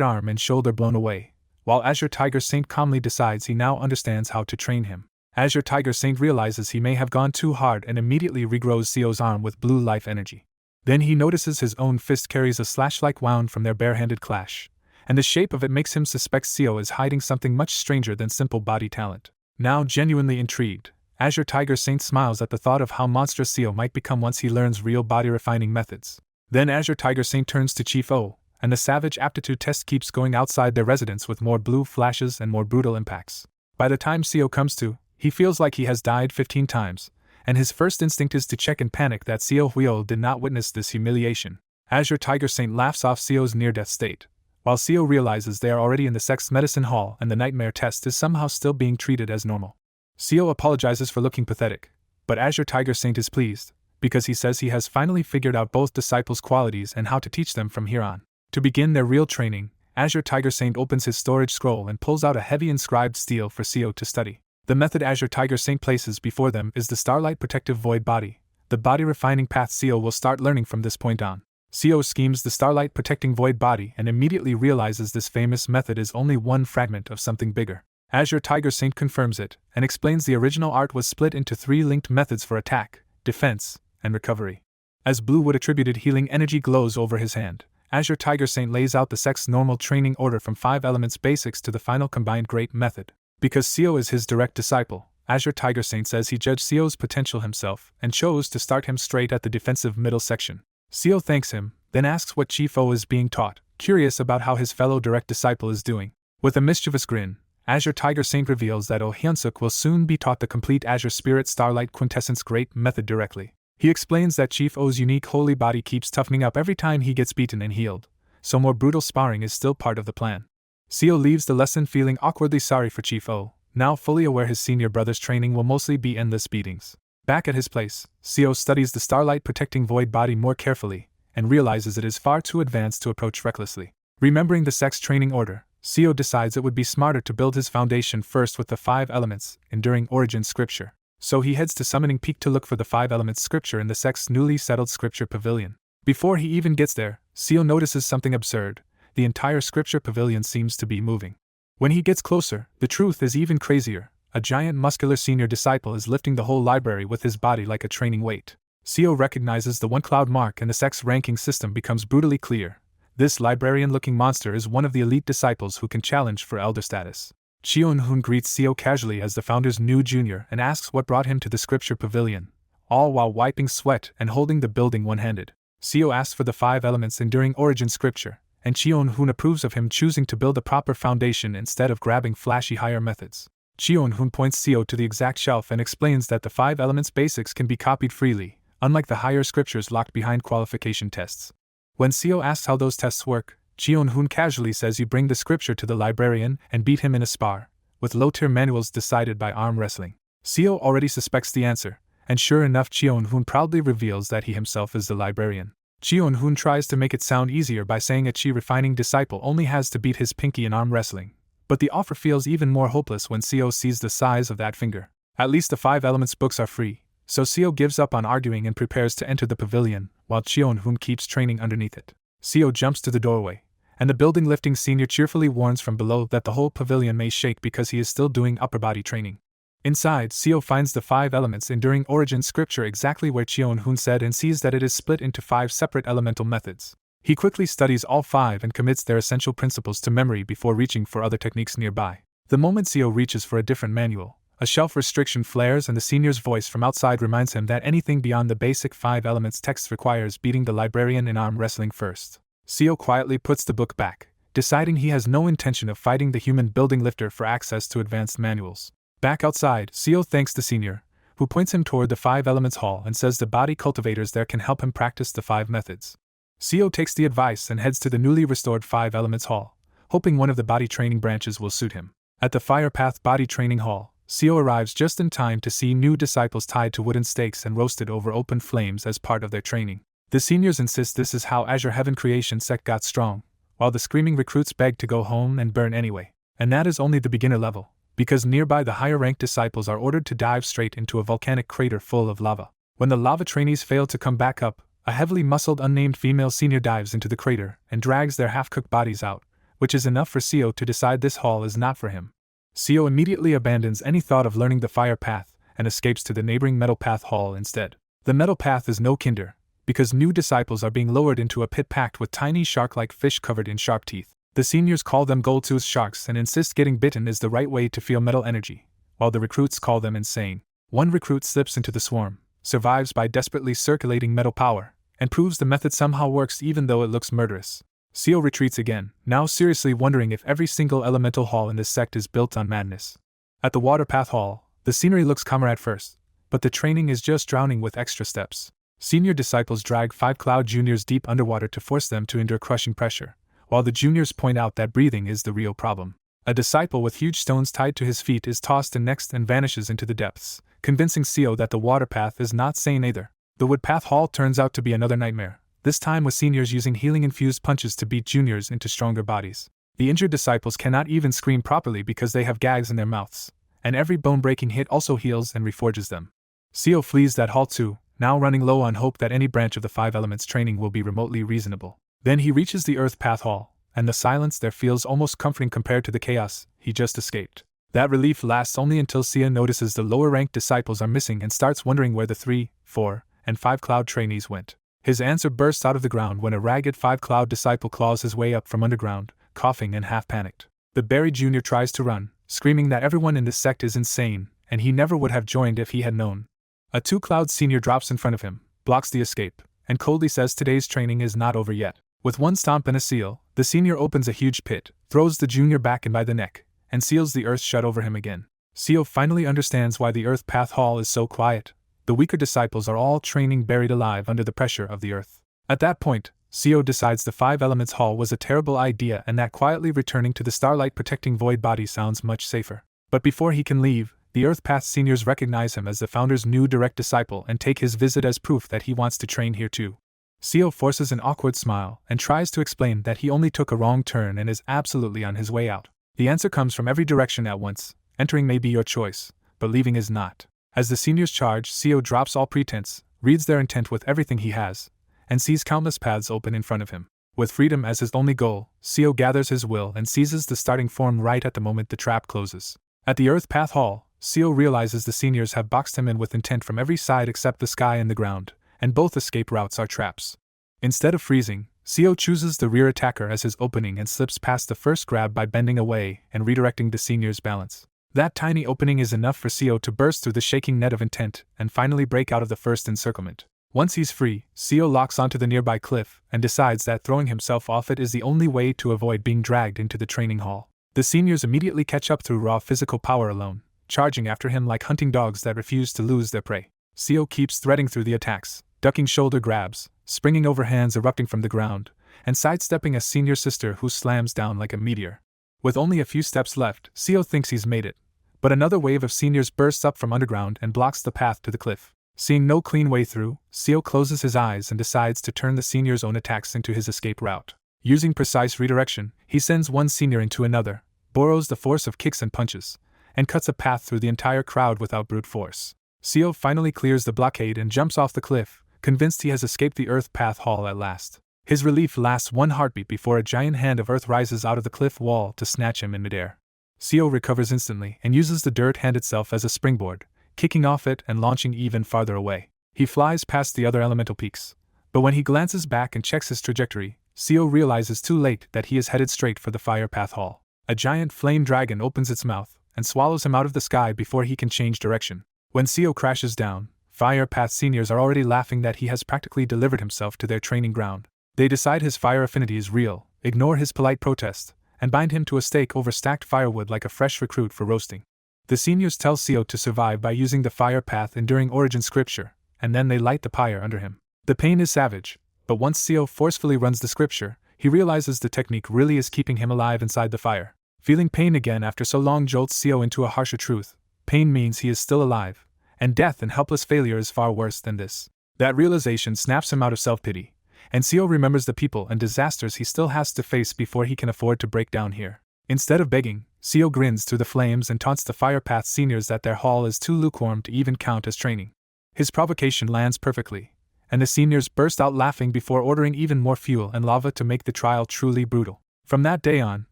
arm and shoulder blown away, while Azure Tiger Saint calmly decides he now understands how to train him. Azure Tiger Saint realizes he may have gone too hard and immediately regrows Seo's arm with blue life energy. Then he notices his own fist carries a slash-like wound from their barehanded clash, and the shape of it makes him suspect Seo is hiding something much stranger than simple body talent. Now genuinely intrigued, Azure Tiger Saint smiles at the thought of how monstrous Seo might become once he learns real body-refining methods. Then Azure Tiger Saint turns to Chief O, and the savage aptitude test keeps going outside their residence with more blue flashes and more brutal impacts. By the time Seo comes to, he feels like he has died 15 times, and his first instinct is to check and panic that Seo Huio did not witness this humiliation. Azure Tiger Saint laughs off Seo's near-death state, while Seo realizes they are already in the sex medicine hall and the nightmare test is somehow still being treated as normal. Seo apologizes for looking pathetic, but Azure Tiger Saint is pleased, because he says he has finally figured out both disciples' qualities and how to teach them from here on. To begin their real training, Azure Tiger Saint opens his storage scroll and pulls out a heavy inscribed stele for Seo to study. The method Azure Tiger Saint places before them is the Starlight Protective Void Body, the body-refining path Seo will start learning from this point on. Seo schemes the Starlight Protecting Void Body and immediately realizes this famous method is only one fragment of something bigger. Azure Tiger Saint confirms it, and explains the original art was split into 3 linked methods for attack, defense, and recovery. As blue wood attributed healing energy glows over his hand, Azure Tiger Saint lays out the sex normal training order from 5 elements basics to the final combined great method. Because Seo is his direct disciple, Azure Tiger Saint says he judged Seo's potential himself and chose to start him straight at the defensive middle section. Seo thanks him, then asks what Chief O is being taught, curious about how his fellow direct disciple is doing. With a mischievous grin, Azure Tiger Saint reveals that Oh Hyunsuk will soon be taught the complete Azure Spirit Starlight Quintessence Great method directly. He explains that Chief O's unique holy body keeps toughening up every time he gets beaten and healed, so more brutal sparring is still part of the plan. Seo leaves the lesson feeling awkwardly sorry for Chief O, now fully aware his senior brother's training will mostly be endless beatings. Back at his place, Seo studies the Starlight Protecting Void Body more carefully, and realizes it is far too advanced to approach recklessly. Remembering the sex training order, Seo decides it would be smarter to build his foundation first with the 5 elements, enduring origin scripture. So he heads to Summoning Peak to look for the 5 elements scripture in the sect's newly settled scripture pavilion. Before he even gets there, Seo notices something absurd. The entire scripture pavilion seems to be moving. When he gets closer, the truth is even crazier. A giant muscular senior disciple is lifting the whole library with his body like a training weight. Seo recognizes the 1 cloud mark and the sex ranking system becomes brutally clear. This librarian-looking monster is one of the elite disciples who can challenge for elder status. Cheon-hoon greets Seo casually as the founder's new junior and asks what brought him to the scripture pavilion, all while wiping sweat and holding the building one-handed. Seo asks for the 5 elements enduring origin scripture, and Cheon-hoon approves of him choosing to build a proper foundation instead of grabbing flashy higher methods. Cheon-hoon points Seo to the exact shelf and explains that the 5 elements basics can be copied freely, unlike the higher scriptures locked behind qualification tests. When Seo asks how those tests work, Cheon-hoon casually says you bring the scripture to the librarian and beat him in a spar, with low-tier manuals decided by arm wrestling. Seo already suspects the answer, and sure enough Cheon-hoon proudly reveals that he himself is the librarian. Cheon-hoon tries to make it sound easier by saying a chi-refining disciple only has to beat his pinky in arm wrestling, but the offer feels even more hopeless when Seo sees the size of that finger. At least the 5 elements books are free, so Seo gives up on arguing and prepares to enter the pavilion, while Cheon-hoon keeps training underneath it. Seo jumps to the doorway, and the building lifting senior cheerfully warns from below that the whole pavilion may shake because he is still doing upper body training. Inside, Seo finds the 5 elements enduring origin scripture exactly where Cheon-hoon said and sees that it is split into 5 separate elemental methods. He quickly studies all 5 and commits their essential principles to memory before reaching for other techniques nearby. The moment Seo reaches for a different manual, a shelf restriction flares and the senior's voice from outside reminds him that anything beyond the basic 5 elements text requires beating the librarian in arm wrestling first. Seo quietly puts the book back, deciding he has no intention of fighting the human building lifter for access to advanced manuals. Back outside, Seo thanks the senior, who points him toward the 5 elements hall and says the body cultivators there can help him practice the 5 methods. Seo takes the advice and heads to the newly restored 5 elements hall, hoping one of the body training branches will suit him. At the Fire Path Body Training Hall, Seo arrives just in time to see new disciples tied to wooden stakes and roasted over open flames as part of their training. The seniors insist this is how Azure Heaven Creation sect got strong, while the screaming recruits beg to go home and burn anyway. And that is only the beginner level, because nearby the higher-ranked disciples are ordered to dive straight into a volcanic crater full of lava. When the lava trainees fail to come back up, a heavily muscled unnamed female senior dives into the crater and drags their half-cooked bodies out, which is enough for Seo to decide this hall is not for him. Seo immediately abandons any thought of learning the fire path and escapes to the neighboring metal path hall instead. The metal path is no kinder, because new disciples are being lowered into a pit packed with tiny shark-like fish covered in sharp teeth. The seniors call them gold-toothed sharks and insist getting bitten is the right way to feel metal energy, while the recruits call them insane. One recruit slips into the swarm, survives by desperately circulating metal power, and proves the method somehow works even though it looks murderous. Seo retreats again, now seriously wondering if every single elemental hall in this sect is built on madness. At the Water Path Hall, the scenery looks calmer at first, but the training is just drowning with extra steps. Senior disciples drag 5 Cloud juniors deep underwater to force them to endure crushing pressure, while the juniors point out that breathing is the real problem. A disciple with huge stones tied to his feet is tossed in next and vanishes into the depths, convincing Seo that the water path is not sane either. The Wood Path Hall turns out to be another nightmare, this time with seniors using healing-infused punches to beat juniors into stronger bodies. The injured disciples cannot even scream properly because they have gags in their mouths, and every bone-breaking hit also heals and reforges them. Seo flees that hall too, now running low on hope that any branch of the 5 elements training will be remotely reasonable. Then he reaches the Earth Path Hall, and the silence there feels almost comforting compared to the chaos he just escaped. That relief lasts only until Sia notices the lower-ranked disciples are missing and starts wondering where the 3, 4, and 5 Cloud trainees went. His answer bursts out of the ground when a ragged 5 Cloud disciple claws his way up from underground, coughing and half-panicked. The Berry Jr. tries to run, screaming that everyone in this sect is insane, and he never would have joined if he had known. A 2 Cloud senior drops in front of him, blocks the escape, and coldly says today's training is not over yet. With one stomp and a seal, the senior opens a huge pit, throws the junior back and by the neck, and seals the earth shut over him again. Seo finally understands why the Earth Path Hall is so quiet. The weaker disciples are all training buried alive under the pressure of the earth. At that point, Seo decides the 5 Elements Hall was a terrible idea and that quietly returning to the starlight protecting void body sounds much safer. But before he can leave, the Earth Path seniors recognize him as the founder's new direct disciple and take his visit as proof that he wants to train here too. Seo forces an awkward smile and tries to explain that he only took a wrong turn and is absolutely on his way out. The answer comes from every direction at once. Entering may be your choice, but leaving is not. As the seniors charge, Seo drops all pretense, reads their intent with everything he has, and sees countless paths open in front of him. With freedom as his only goal, Seo gathers his will and seizes the starting form right at the moment the trap closes. At the Earth Path Hall, Seo realizes the seniors have boxed him in with intent from every side except the sky and the ground, and both escape routes are traps. Instead of freezing, Seo chooses the rear attacker as his opening and slips past the first grab by bending away and redirecting the senior's balance. That tiny opening is enough for Seo to burst through the shaking net of intent and finally break out of the first encirclement. Once he's free, Seo locks onto the nearby cliff and decides that throwing himself off it is the only way to avoid being dragged into the training hall. The seniors immediately catch up through raw physical power alone, charging after him like hunting dogs that refuse to lose their prey. Seo keeps threading through the attacks, ducking shoulder grabs, springing over hands erupting from the ground, and sidestepping a senior sister who slams down like a meteor. With only a few steps left, Seo thinks he's made it, but another wave of seniors bursts up from underground and blocks the path to the cliff. Seeing no clean way through, Seo closes his eyes and decides to turn the seniors' own attacks into his escape route. Using precise redirection, he sends one senior into another, borrows the force of kicks and punches, and cuts a path through the entire crowd without brute force. Seo finally clears the blockade and jumps off the cliff, convinced he has escaped the Earth Path Hall at last. His relief lasts one heartbeat before a giant hand of earth rises out of the cliff wall to snatch him in midair. Seo recovers instantly and uses the dirt hand itself as a springboard, kicking off it and launching even farther away. He flies past the other elemental peaks, but when he glances back and checks his trajectory, Seo realizes too late that he is headed straight for the Fire Path Hall. A giant flame dragon opens its mouth and swallows him out of the sky before he can change direction. When Seo crashes down, Fire Path seniors are already laughing that he has practically delivered himself to their training ground. They decide his fire affinity is real, ignore his polite protest, and bind him to a stake over stacked firewood like a fresh recruit for roasting. The seniors tell Seo to survive by using the fire path enduring origin scripture, and then they light the pyre under him. The pain is savage, but once Seo forcefully runs the scripture, he realizes the technique really is keeping him alive inside the fire. Feeling pain again after so long jolts Seo into a harsher truth. Pain means he is still alive, and death and helpless failure is far worse than this. That realization snaps him out of self-pity, and Seo remembers the people and disasters he still has to face before he can afford to break down here. Instead of begging, Seo grins through the flames and taunts the Fire Path seniors that their hall is too lukewarm to even count as training. His provocation lands perfectly, and the seniors burst out laughing before ordering even more fuel and lava to make the trial truly brutal. From that day on,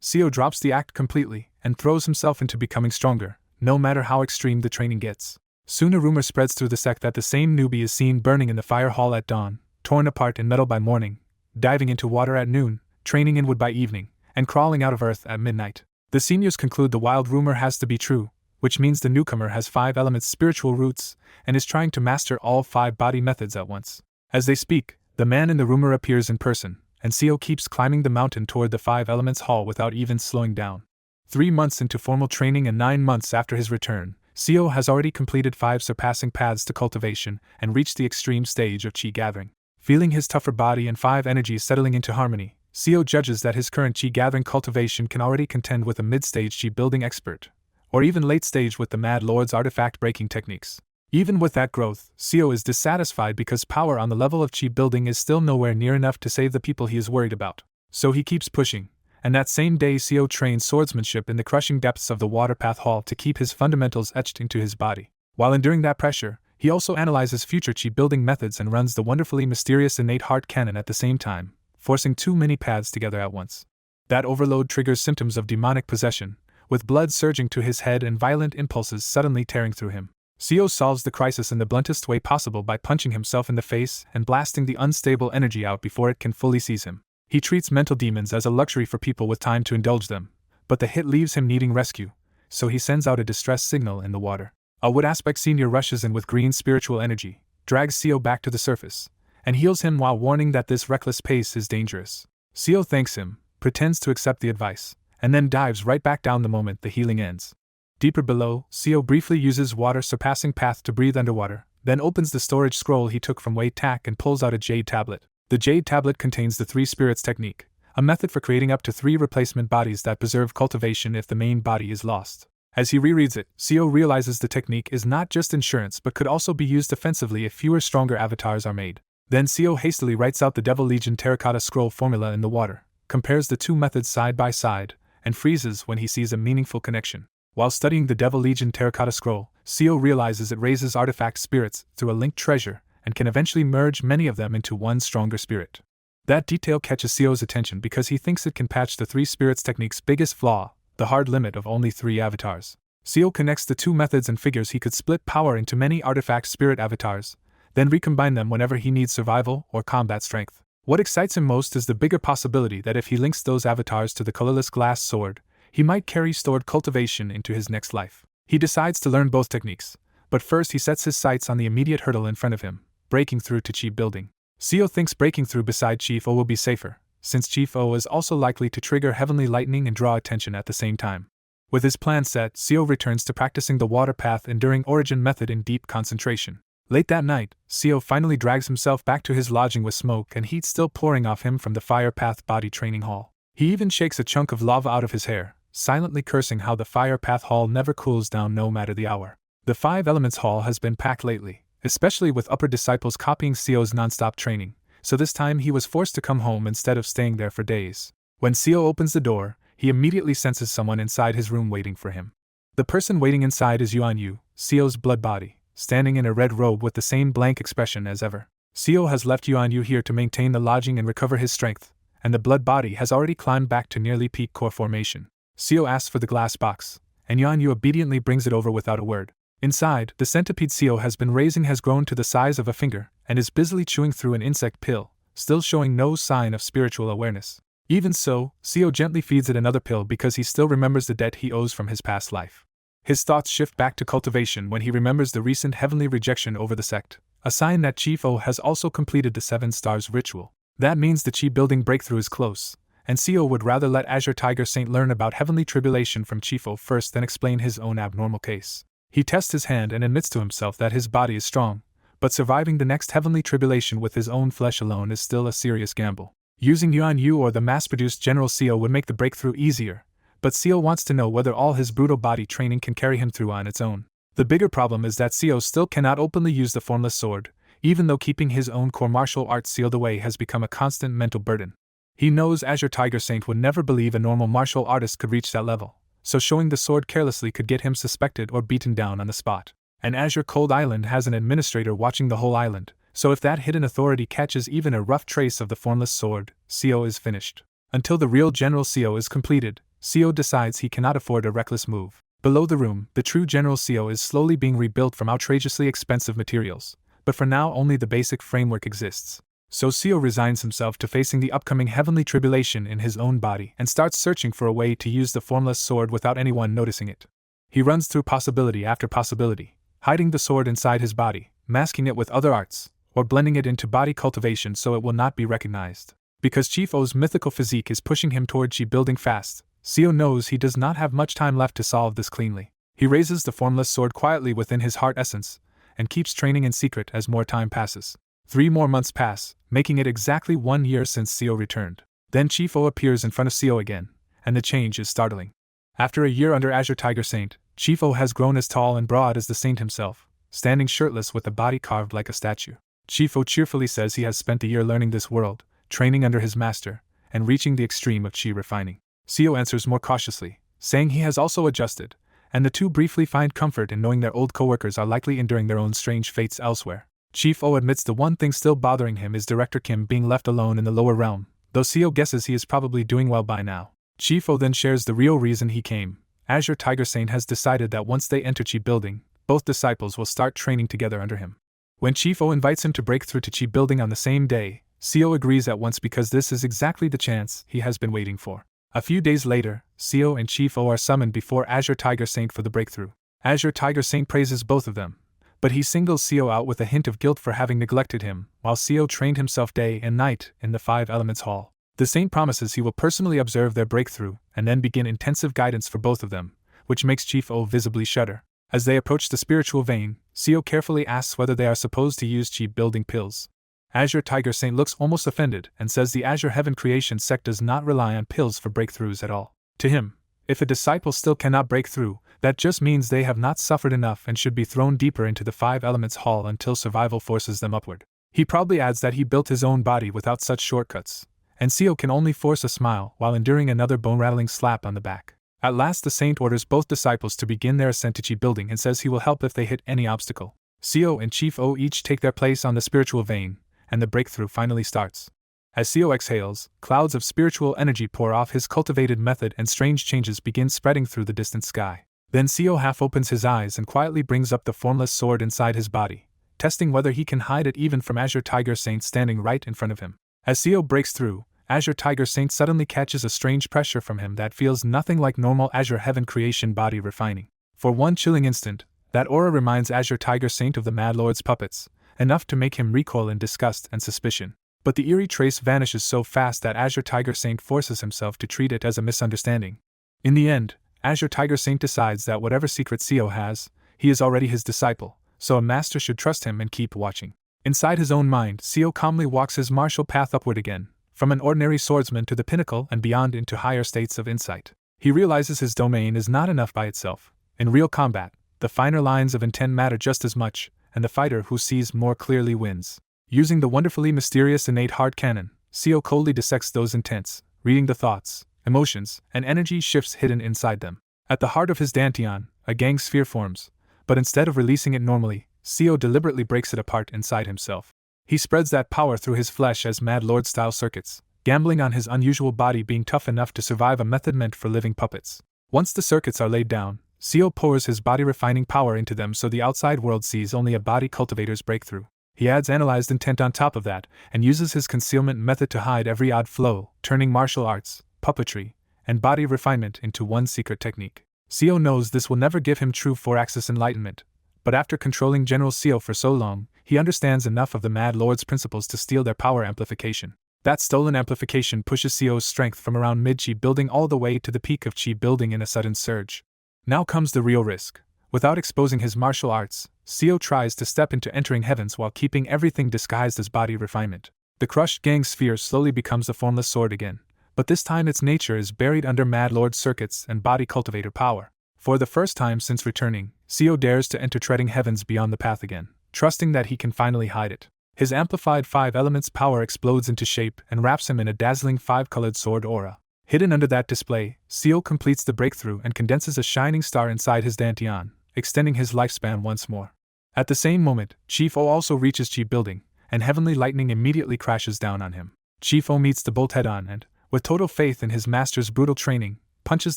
Seo drops the act completely and throws himself into becoming stronger, no matter how extreme the training gets. Soon a rumor spreads through the sect that the same newbie is seen burning in the fire hall at dawn, torn apart in metal by morning, diving into water at noon, training in wood by evening, and crawling out of earth at midnight. The seniors conclude the wild rumor has to be true, which means the newcomer has 5 elements' spiritual roots and is trying to master all 5 body methods at once. As they speak, the man in the rumor appears in person, and Seo keeps climbing the mountain toward the 5 elements hall without even slowing down. 3 months into formal training and 9 months after his return, Seo has already completed 5 surpassing paths to cultivation and reached the extreme stage of chi gathering. Feeling his tougher body and 5 energies settling into harmony, Seo judges that his current chi-gathering cultivation can already contend with a mid-stage chi-building expert, or even late-stage with the Mad Lord's artifact-breaking techniques. Even with that growth, Seo is dissatisfied because power on the level of chi-building is still nowhere near enough to save the people he is worried about. So he keeps pushing, and that same day Seo trains swordsmanship in the crushing depths of the Water Path Hall to keep his fundamentals etched into his body. While enduring that pressure, he also analyzes future chi-building methods and runs the wonderfully mysterious innate heart cannon at the same time, forcing too many paths together at once. That overload triggers symptoms of demonic possession, with blood surging to his head and violent impulses suddenly tearing through him. Seo solves the crisis in the bluntest way possible by punching himself in the face and blasting the unstable energy out before it can fully seize him. He treats mental demons as a luxury for people with time to indulge them, but the hit leaves him needing rescue, so he sends out a distress signal in the water. A Wood Aspect Senior rushes in with green spiritual energy, drags Seo back to the surface, and heals him while warning that this reckless pace is dangerous. Seo thanks him, pretends to accept the advice, and then dives right back down the moment the healing ends. Deeper below, Seo briefly uses water-surpassing path to breathe underwater, then opens the storage scroll he took from Wei Tak and pulls out a jade tablet. The jade tablet contains the 3 spirits technique, a method for creating up to 3 replacement bodies that preserve cultivation if the main body is lost. As he rereads it, Seo realizes the technique is not just insurance but could also be used offensively if fewer stronger avatars are made. Then Seo hastily writes out the Devil Legion Terracotta Scroll formula in the water, compares the 2 methods side by side, and freezes when he sees a meaningful connection. While studying the Devil Legion Terracotta Scroll, Seo realizes it raises artifact spirits through a linked treasure and can eventually merge many of them into one stronger spirit. That detail catches Seo's attention because he thinks it can patch the 3 spirits technique's biggest flaw, the hard limit of only 3 avatars. Seo connects the 2 methods and figures he could split power into many artifact spirit avatars, then recombine them whenever he needs survival or combat strength. What excites him most is the bigger possibility that if he links those avatars to the colorless glass sword, he might carry stored cultivation into his next life. He decides to learn both techniques, but first he sets his sights on the immediate hurdle in front of him, breaking through to Chi building. Seo thinks breaking through beside Chief O will be safer, since Chief O is also likely to trigger heavenly lightning and draw attention at the same time. With his plan set, Seo returns to practicing the water path enduring origin method in deep concentration. Late that night, Seo finally drags himself back to his lodging with smoke and heat still pouring off him from the fire path body training hall. He even shakes a chunk of lava out of his hair, silently cursing how the fire path hall never cools down no matter the hour. The 5 Elements Hall has been packed lately, especially with upper disciples copying Seo's non-stop training, so this time he was forced to come home instead of staying there for days. When Seo opens the door, he immediately senses someone inside his room waiting for him. The person waiting inside is Yuan Yu, Seo's blood body, standing in a red robe with the same blank expression as ever. Seo has left Yuan Yu here to maintain the lodging and recover his strength, and the blood body has already climbed back to nearly peak core formation. Seo asks for the glass box, and Yuan Yu obediently brings it over without a word. Inside, the centipede Seo has been raising has grown to the size of a finger, and is busily chewing through an insect pill, still showing no sign of spiritual awareness. Even so, Seo gently feeds it another pill because he still remembers the debt he owes from his past life. His thoughts shift back to cultivation when he remembers the recent heavenly rejection over the sect, a sign that Chief O has also completed the 7 stars ritual. That means the Chi building breakthrough is close, and Seo would rather let Azure Tiger Saint learn about heavenly tribulation from Chief O first than explain his own abnormal case. He tests his hand and admits to himself that his body is strong, but surviving the next heavenly tribulation with his own flesh alone is still a serious gamble. Using Yuan Yu or the mass-produced General Seo would make the breakthrough easier, but Seo wants to know whether all his brutal body training can carry him through on its own. The bigger problem is that Seo still cannot openly use the formless sword, even though keeping his own core martial arts sealed away has become a constant mental burden. He knows Azure Tiger Saint would never believe a normal martial artist could reach that level, so showing the sword carelessly could get him suspected or beaten down on the spot. And Azure Cold Island has an administrator watching the whole island, so if that hidden authority catches even a rough trace of the formless sword, Seo is finished. Until the real General Seo is completed, Seo decides he cannot afford a reckless move. Below the room, the true General Seo is slowly being rebuilt from outrageously expensive materials, but for now only the basic framework exists. So Seo resigns himself to facing the upcoming heavenly tribulation in his own body and starts searching for a way to use the formless sword without anyone noticing it. He runs through possibility after possibility, hiding the sword inside his body, masking it with other arts, or blending it into body cultivation so it will not be recognized. Because Chief O's mythical physique is pushing him toward Chi building fast, Seo knows he does not have much time left to solve this cleanly. He raises the formless sword quietly within his heart essence, and keeps training in secret as more time passes. 3 more months pass, making it exactly 1 year since Seo returned. Then Chief O appears in front of Seo again, and the change is startling. After a year under Azure Tiger Saint, Chief O has grown as tall and broad as the saint himself, standing shirtless with a body carved like a statue. Chief O cheerfully says he has spent a year learning this world, training under his master, and reaching the extreme of Chi refining. Seo answers more cautiously, saying he has also adjusted, and the two briefly find comfort in knowing their old co-workers are likely enduring their own strange fates elsewhere. Chief O admits the one thing still bothering him is Director Kim being left alone in the lower realm, though Seo guesses he is probably doing well by now. Chief O then shares the real reason he came. Azure Tiger Saint has decided that once they enter Chi building, both disciples will start training together under him. When Chief O invites him to break through to Chi building on the same day, Seo agrees at once because this is exactly the chance he has been waiting for. A few days later, Seo and Chief O are summoned before Azure Tiger Saint for the breakthrough. Azure Tiger Saint praises both of them, but he singles Seo out with a hint of guilt for having neglected him, while Seo trained himself day and night in the 5 Elements Hall. The saint promises he will personally observe their breakthrough and then begin intensive guidance for both of them, which makes Chief O visibly shudder. As they approach the spiritual vein, Seo carefully asks whether they are supposed to use Chi building pills. Azure Tiger Saint looks almost offended and says the Azure Heaven Creation sect does not rely on pills for breakthroughs at all. To him, if a disciple still cannot break through, that just means they have not suffered enough and should be thrown deeper into the 5 Elements Hall until survival forces them upward. He probably adds that he built his own body without such shortcuts, and Seo can only force a smile while enduring another bone-rattling slap on the back. At last the saint orders both disciples to begin their ascent to Chi building and says he will help if they hit any obstacle. Seo and Chief O each take their place on the spiritual vein, and the breakthrough finally starts. As Seo exhales, clouds of spiritual energy pour off his cultivated method and strange changes begin spreading through the distant sky. Then Seo half opens his eyes and quietly brings up the formless sword inside his body, testing whether he can hide it even from Azure Tiger Saint standing right in front of him. As Seo breaks through, Azure Tiger Saint suddenly catches a strange pressure from him that feels nothing like normal Azure Heaven Creation body refining. For one chilling instant, that aura reminds Azure Tiger Saint of the Mad Lord's puppets, enough to make him recoil in disgust and suspicion. But the eerie trace vanishes so fast that Azure Tiger Saint forces himself to treat it as a misunderstanding. In the end, Azure Tiger Saint decides that whatever secret Seo has, he is already his disciple, so a master should trust him and keep watching. Inside his own mind, Seo calmly walks his martial path upward again, from an ordinary swordsman to the pinnacle and beyond into higher states of insight. He realizes his domain is not enough by itself. In real combat, the finer lines of intent matter just as much, and the fighter who sees more clearly wins. Using the wonderfully mysterious innate heart cannon, Seo coldly dissects those intents, reading the thoughts, emotions, and energy shifts hidden inside them. At the heart of his dantian, a gang sphere forms, but instead of releasing it normally, Seo deliberately breaks it apart inside himself. He spreads that power through his flesh as Mad Lord-style circuits, gambling on his unusual body being tough enough to survive a method meant for living puppets. Once the circuits are laid down, Seo pours his body-refining power into them so the outside world sees only a body cultivator's breakthrough. He adds analyzed intent on top of that, and uses his concealment method to hide every odd flow, turning martial arts, puppetry, and body refinement into one secret technique. Seo knows this will never give him true 4-axis enlightenment, but after controlling General Seo for so long, he understands enough of the Mad Lord's principles to steal their power amplification. That stolen amplification pushes Seo's strength from around mid-chi building all the way to the peak of chi building in a sudden surge. Now comes the real risk. Without exposing his martial arts, Seo tries to step into entering heavens while keeping everything disguised as body refinement. The crushed gang sphere slowly becomes a formless sword again, but this time its nature is buried under Mad Lord circuits and body cultivator power. For the first time since returning, Seo dares to enter treading heavens beyond the path again, trusting that he can finally hide it. His amplified 5 elements power explodes into shape and wraps him in a dazzling 5-colored sword aura. Hidden under that display, Seo completes the breakthrough and condenses a shining star inside his dantian, extending his lifespan once more. At the same moment, Chief O also reaches chi building, and heavenly lightning immediately crashes down on him. Chief O meets the bolt head-on and, with total faith in his master's brutal training, punches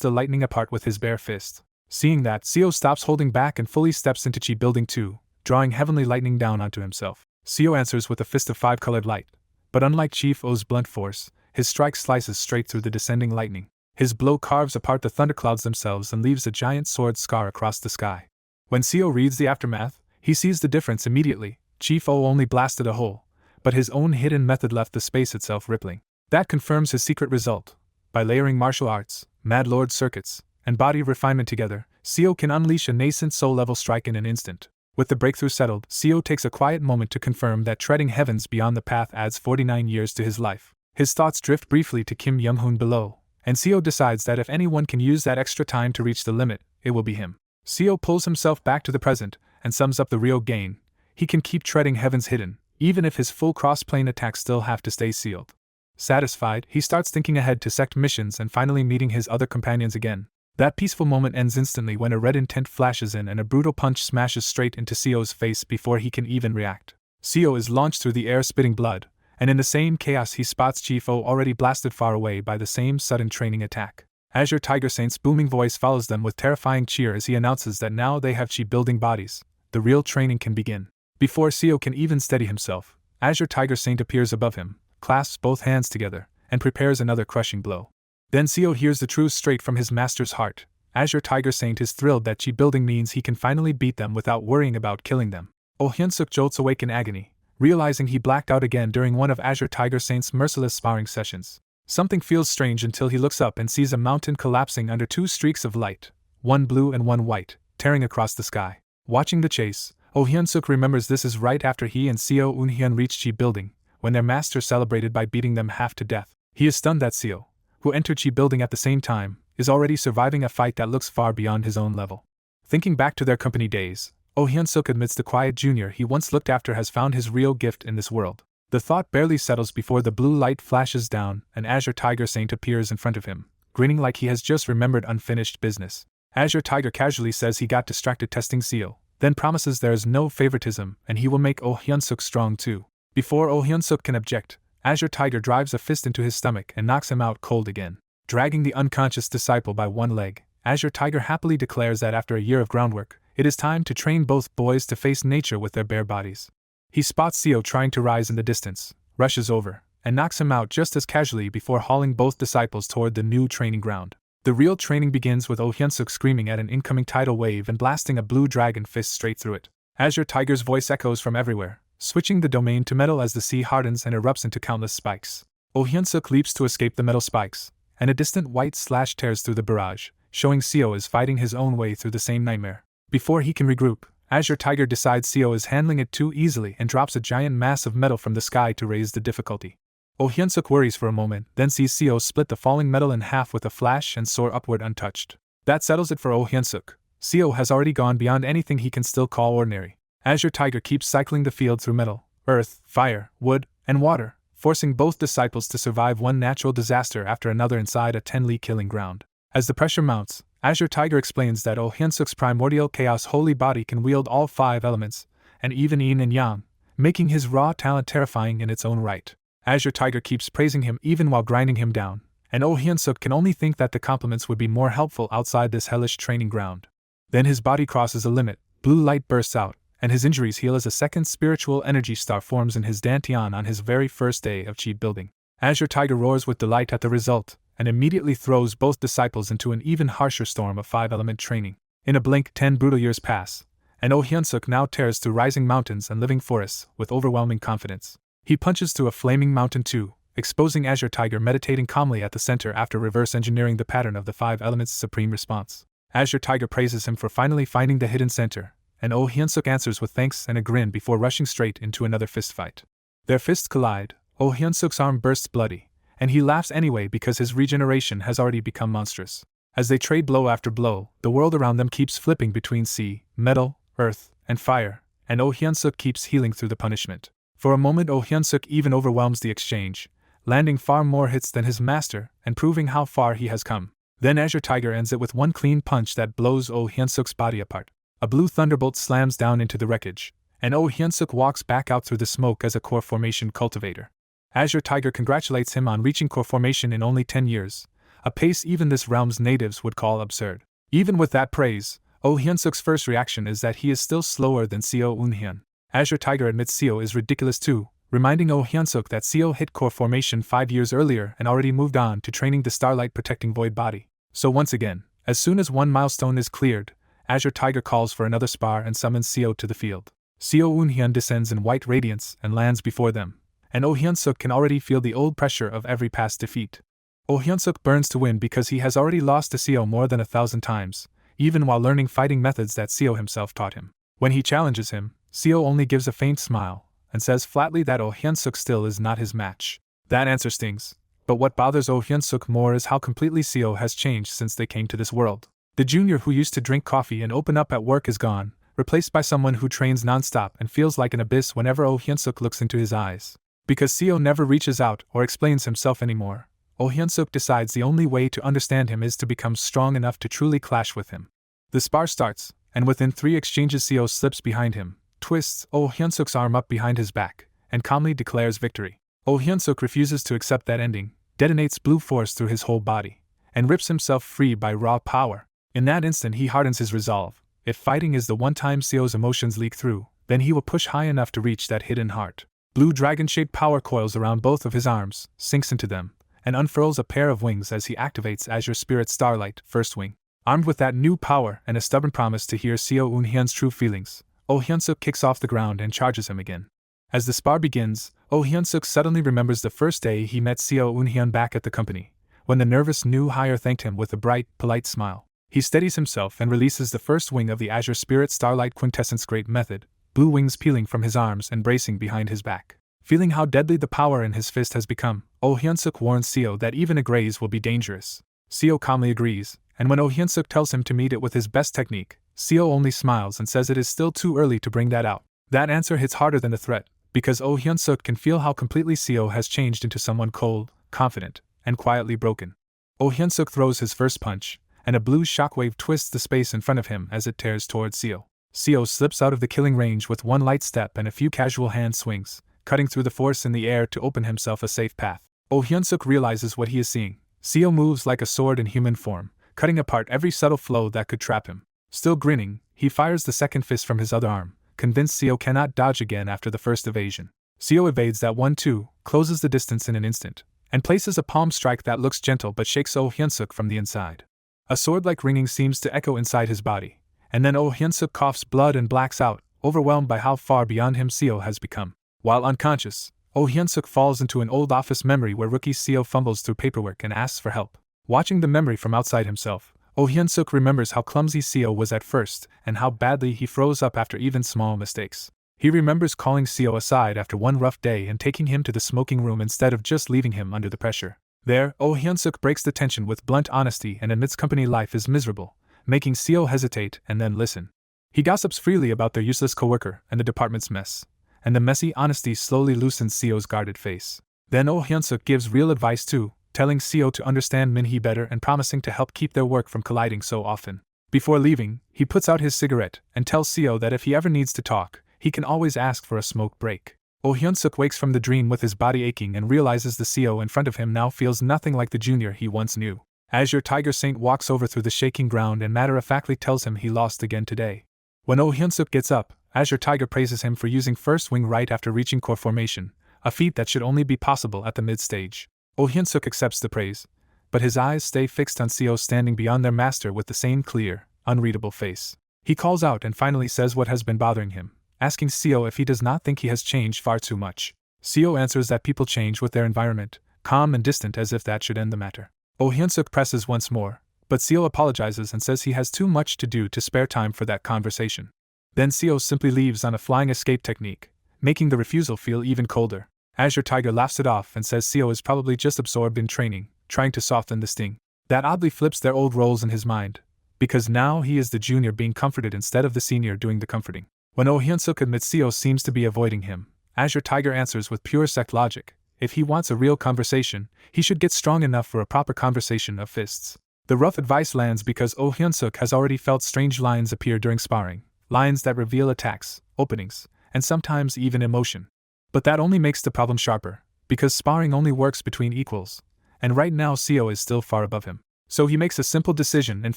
the lightning apart with his bare fist. Seeing that, Seo stops holding back and fully steps into chi building 2, drawing heavenly lightning down onto himself. Seo answers with a fist of 5-colored light, but unlike Chief O's blunt force, his strike slices straight through the descending lightning. His blow carves apart the thunderclouds themselves and leaves a giant sword scar across the sky. When Seo reads the aftermath, he sees the difference immediately. Chief O only blasted a hole, but his own hidden method left the space itself rippling. That confirms his secret result. By layering martial arts, Mad Lord circuits, and body refinement together, Seo can unleash a nascent soul-level strike in an instant. With the breakthrough settled, Seo takes a quiet moment to confirm that treading heavens beyond the path adds 49 years to his life. His thoughts drift briefly to Kim Young-hoon below, and Seo decides that if anyone can use that extra time to reach the limit, it will be him. Seo pulls himself back to the present and sums up the real gain. He can keep treading heavens hidden, even if his full cross-plane attacks still have to stay sealed. Satisfied, he starts thinking ahead to sect missions and finally meeting his other companions again. That peaceful moment ends instantly when a red intent flashes in and a brutal punch smashes straight into Seo's face before he can even react. Seo is launched through the air spitting blood, and in the same chaos he spots Chief O already blasted far away by the same sudden training attack. Azure Tiger Saint's booming voice follows them with terrifying cheer as he announces that now they have chi-building bodies. The real training can begin. Before Seo can even steady himself, Azure Tiger Saint appears above him, clasps both hands together, and prepares another crushing blow. Then Seo hears the truth straight from his master's heart. Azure Tiger Saint is thrilled that chi-building means he can finally beat them without worrying about killing them. Oh Hyunsuk jolts awake in agony, realizing he blacked out again during one of Azure Tiger Saint's merciless sparring sessions. Something feels strange until he looks up and sees a mountain collapsing under 2 streaks of light, one blue and one white, tearing across the sky. Watching the chase, Oh Hyunsuk remembers this is right after he and Seo Eun-hyun reached chi-building, when their master celebrated by beating them half to death. He is stunned that Seo, who entered chi-building at the same time, is already surviving a fight that looks far beyond his own level. Thinking back to their company days, Oh Hyunsuk admits the quiet junior he once looked after has found his real gift in this world. The thought barely settles before the blue light flashes down and Azure Tiger Saint appears in front of him, grinning like he has just remembered unfinished business. Azure Tiger casually says he got distracted testing Seo, then promises there is no favoritism and he will make Oh Hyunsuk strong too. Before Oh Hyunsuk can object, Azure Tiger drives a fist into his stomach and knocks him out cold again. Dragging the unconscious disciple by one leg, Azure Tiger happily declares that after a year of groundwork, it is time to train both boys to face nature with their bare bodies. He spots Seo trying to rise in the distance, rushes over, and knocks him out just as casually before hauling both disciples toward the new training ground. The real training begins with Oh Hyunsuk screaming at an incoming tidal wave and blasting a blue dragon fist straight through it. Azure Tiger's voice echoes from everywhere, switching the domain to metal as the sea hardens and erupts into countless spikes. Oh Hyun-suk leaps to escape the metal spikes, and a distant white slash tears through the barrage, showing Seo is fighting his own way through the same nightmare. Before he can regroup, Azure Tiger decides Seo is handling it too easily and drops a giant mass of metal from the sky to raise the difficulty. Oh Hyun-suk worries for a moment, then sees Seo split the falling metal in half with a flash and soar upward untouched. That settles it for Oh Hyun-suk. Seo has already gone beyond anything he can still call ordinary. Azure Tiger keeps cycling the field through metal, earth, fire, wood, and water, forcing both disciples to survive one natural disaster after another inside a 10-li killing ground. As the pressure mounts, Azure Tiger explains that Oh Hyun-suk's primordial chaos holy body can wield all 5 elements, and even yin and yang, making his raw talent terrifying in its own right. Azure Tiger keeps praising him even while grinding him down, and Oh Hyun-suk can only think that the compliments would be more helpful outside this hellish training ground. Then his body crosses a limit, blue light bursts out, and his injuries heal as a second spiritual energy star forms in his dantian on his very first day of chi building. Azure Tiger roars with delight at the result, and immediately throws both disciples into an even harsher storm of 5-element training. In a blink, 10 brutal years pass, and Oh Hyun-suk now tears through rising mountains and living forests with overwhelming confidence. He punches through a flaming mountain too, exposing Azure Tiger meditating calmly at the center after reverse engineering the pattern of the 5 elements' supreme response. Azure Tiger praises him for finally finding the hidden center, and Oh Hyun-suk answers with thanks and a grin before rushing straight into another fistfight. Their fists collide, Oh Hyun-suk's arm bursts bloody, and he laughs anyway because his regeneration has already become monstrous. As they trade blow after blow, the world around them keeps flipping between sea, metal, earth, and fire, and Oh Hyun-suk keeps healing through the punishment. For a moment Oh Hyun-suk even overwhelms the exchange, landing far more hits than his master and proving how far he has come. Then Azure Tiger ends it with one clean punch that blows Oh Hyun-suk's body apart. A blue thunderbolt slams down into the wreckage, and Oh Hyun-suk walks back out through the smoke as a core formation cultivator. Azure Tiger congratulates him on reaching core formation in only 10 years, a pace even this realm's natives would call absurd. Even with that praise, Oh Hyun-suk's first reaction is that he is still slower than Seo Eun-hyun. Azure Tiger admits Seo is ridiculous too, reminding Oh Hyun-suk that Seo hit core formation 5 years earlier and already moved on to training the Starlight Protecting Void Body. So once again, as soon as one milestone is cleared, Azure Tiger calls for another spar and summons Seo to the field. Seo Eun-hyun descends in white radiance and lands before them, and Oh Hyun-suk can already feel the old pressure of every past defeat. Oh Hyun-suk burns to win because he has already lost to Seo more than 1,000 times, even while learning fighting methods that Seo himself taught him. When he challenges him, Seo only gives a faint smile and says flatly that Oh Hyun-suk still is not his match. That answer stings, but what bothers Oh Hyun-suk more is how completely Seo has changed since they came to this world. The junior who used to drink coffee and open up at work is gone, replaced by someone who trains non-stop and feels like an abyss whenever Oh Hyun-suk looks into his eyes. Because Seo never reaches out or explains himself anymore, Oh Hyun-suk decides the only way to understand him is to become strong enough to truly clash with him. The spar starts, and within 3 exchanges Seo slips behind him, twists Oh Hyun-suk's arm up behind his back, and calmly declares victory. Oh Hyun-suk refuses to accept that ending, detonates blue force through his whole body, and rips himself free by raw power. In that instant he hardens his resolve. If fighting is the one time Seo's emotions leak through, then he will push high enough to reach that hidden heart. Blue dragon-shaped power coils around both of his arms, sinks into them, and unfurls a pair of wings as he activates Azure Spirit Starlight, first wing. Armed with that new power and a stubborn promise to hear Seo Eun-hyun's true feelings, Oh Hyun-suk kicks off the ground and charges him again. As the spar begins, Oh Hyun-suk suddenly remembers the first day he met Seo Eun-hyun back at the company, when the nervous new hire thanked him with a bright, polite smile. He steadies himself and releases the first wing of the Azure Spirit Starlight Quintessence Great Method, blue wings peeling from his arms and bracing behind his back. Feeling how deadly the power in his fist has become, Oh Hyun-suk warns Seo that even a graze will be dangerous. Seo calmly agrees, and when Oh Hyun-suk tells him to meet it with his best technique, Seo only smiles and says it is still too early to bring that out. That answer hits harder than the threat, because Oh Hyun-suk can feel how completely Seo has changed into someone cold, confident, and quietly broken. Oh Hyun-suk throws his first punch, and a blue shockwave twists the space in front of him as it tears towards Seo. Seo slips out of the killing range with one light step and a few casual hand swings, cutting through the force in the air to open himself a safe path. Oh Hyun-suk realizes what he is seeing. Seo moves like a sword in human form, cutting apart every subtle flow that could trap him. Still grinning, he fires the second fist from his other arm, convinced Seo cannot dodge again after the first evasion. Seo evades that one too, closes the distance in an instant, and places a palm strike that looks gentle but shakes Oh Hyun-suk from the inside. A sword-like ringing seems to echo inside his body, and then Oh Hyun-suk coughs blood and blacks out, overwhelmed by how far beyond him Seo has become. While unconscious, Oh Hyun-suk falls into an old office memory where rookie Seo fumbles through paperwork and asks for help. Watching the memory from outside himself, Oh Hyun-suk remembers how clumsy Seo was at first and how badly he froze up after even small mistakes. He remembers calling Seo aside after one rough day and taking him to the smoking room instead of just leaving him under the pressure. There, Oh Hyun-suk breaks the tension with blunt honesty and admits company life is miserable, making Seo hesitate and then listen. He gossips freely about their useless coworker and the department's mess, and the messy honesty slowly loosens Seo's guarded face. Then Oh Hyun-suk gives real advice too, telling Seo to understand Min-hee better and promising to help keep their work from colliding so often. Before leaving, he puts out his cigarette and tells Seo that if he ever needs to talk, he can always ask for a smoke break. Oh Hyun-suk wakes from the dream with his body aching and realizes the Seo in front of him now feels nothing like the junior he once knew. Azure Tiger Saint walks over through the shaking ground and matter-of-factly tells him he lost again today. When Oh Hyun-suk gets up, Azure Tiger praises him for using first wing right after reaching core formation, a feat that should only be possible at the mid-stage. Oh Hyun-suk accepts the praise, but his eyes stay fixed on Seo standing beyond their master with the same clear, unreadable face. He calls out and finally says what has been bothering him, asking Seo if he does not think he has changed far too much. Seo answers that people change with their environment, calm and distant as if that should end the matter. Oh Hyun-suk presses once more, but Seo apologizes and says he has too much to do to spare time for that conversation. Then Seo simply leaves on a flying escape technique, making the refusal feel even colder. Azure Tiger laughs it off and says Seo is probably just absorbed in training, trying to soften the sting. That oddly flips their old roles in his mind, because now he is the junior being comforted instead of the senior doing the comforting. When Oh Hyun-suk admits Seo seems to be avoiding him, Azure Tiger answers with pure sect logic. If he wants a real conversation, he should get strong enough for a proper conversation of fists. The rough advice lands because Oh Hyun-suk has already felt strange lines appear during sparring, lines that reveal attacks, openings, and sometimes even emotion. But that only makes the problem sharper, because sparring only works between equals, and right now Seo is still far above him. So he makes a simple decision and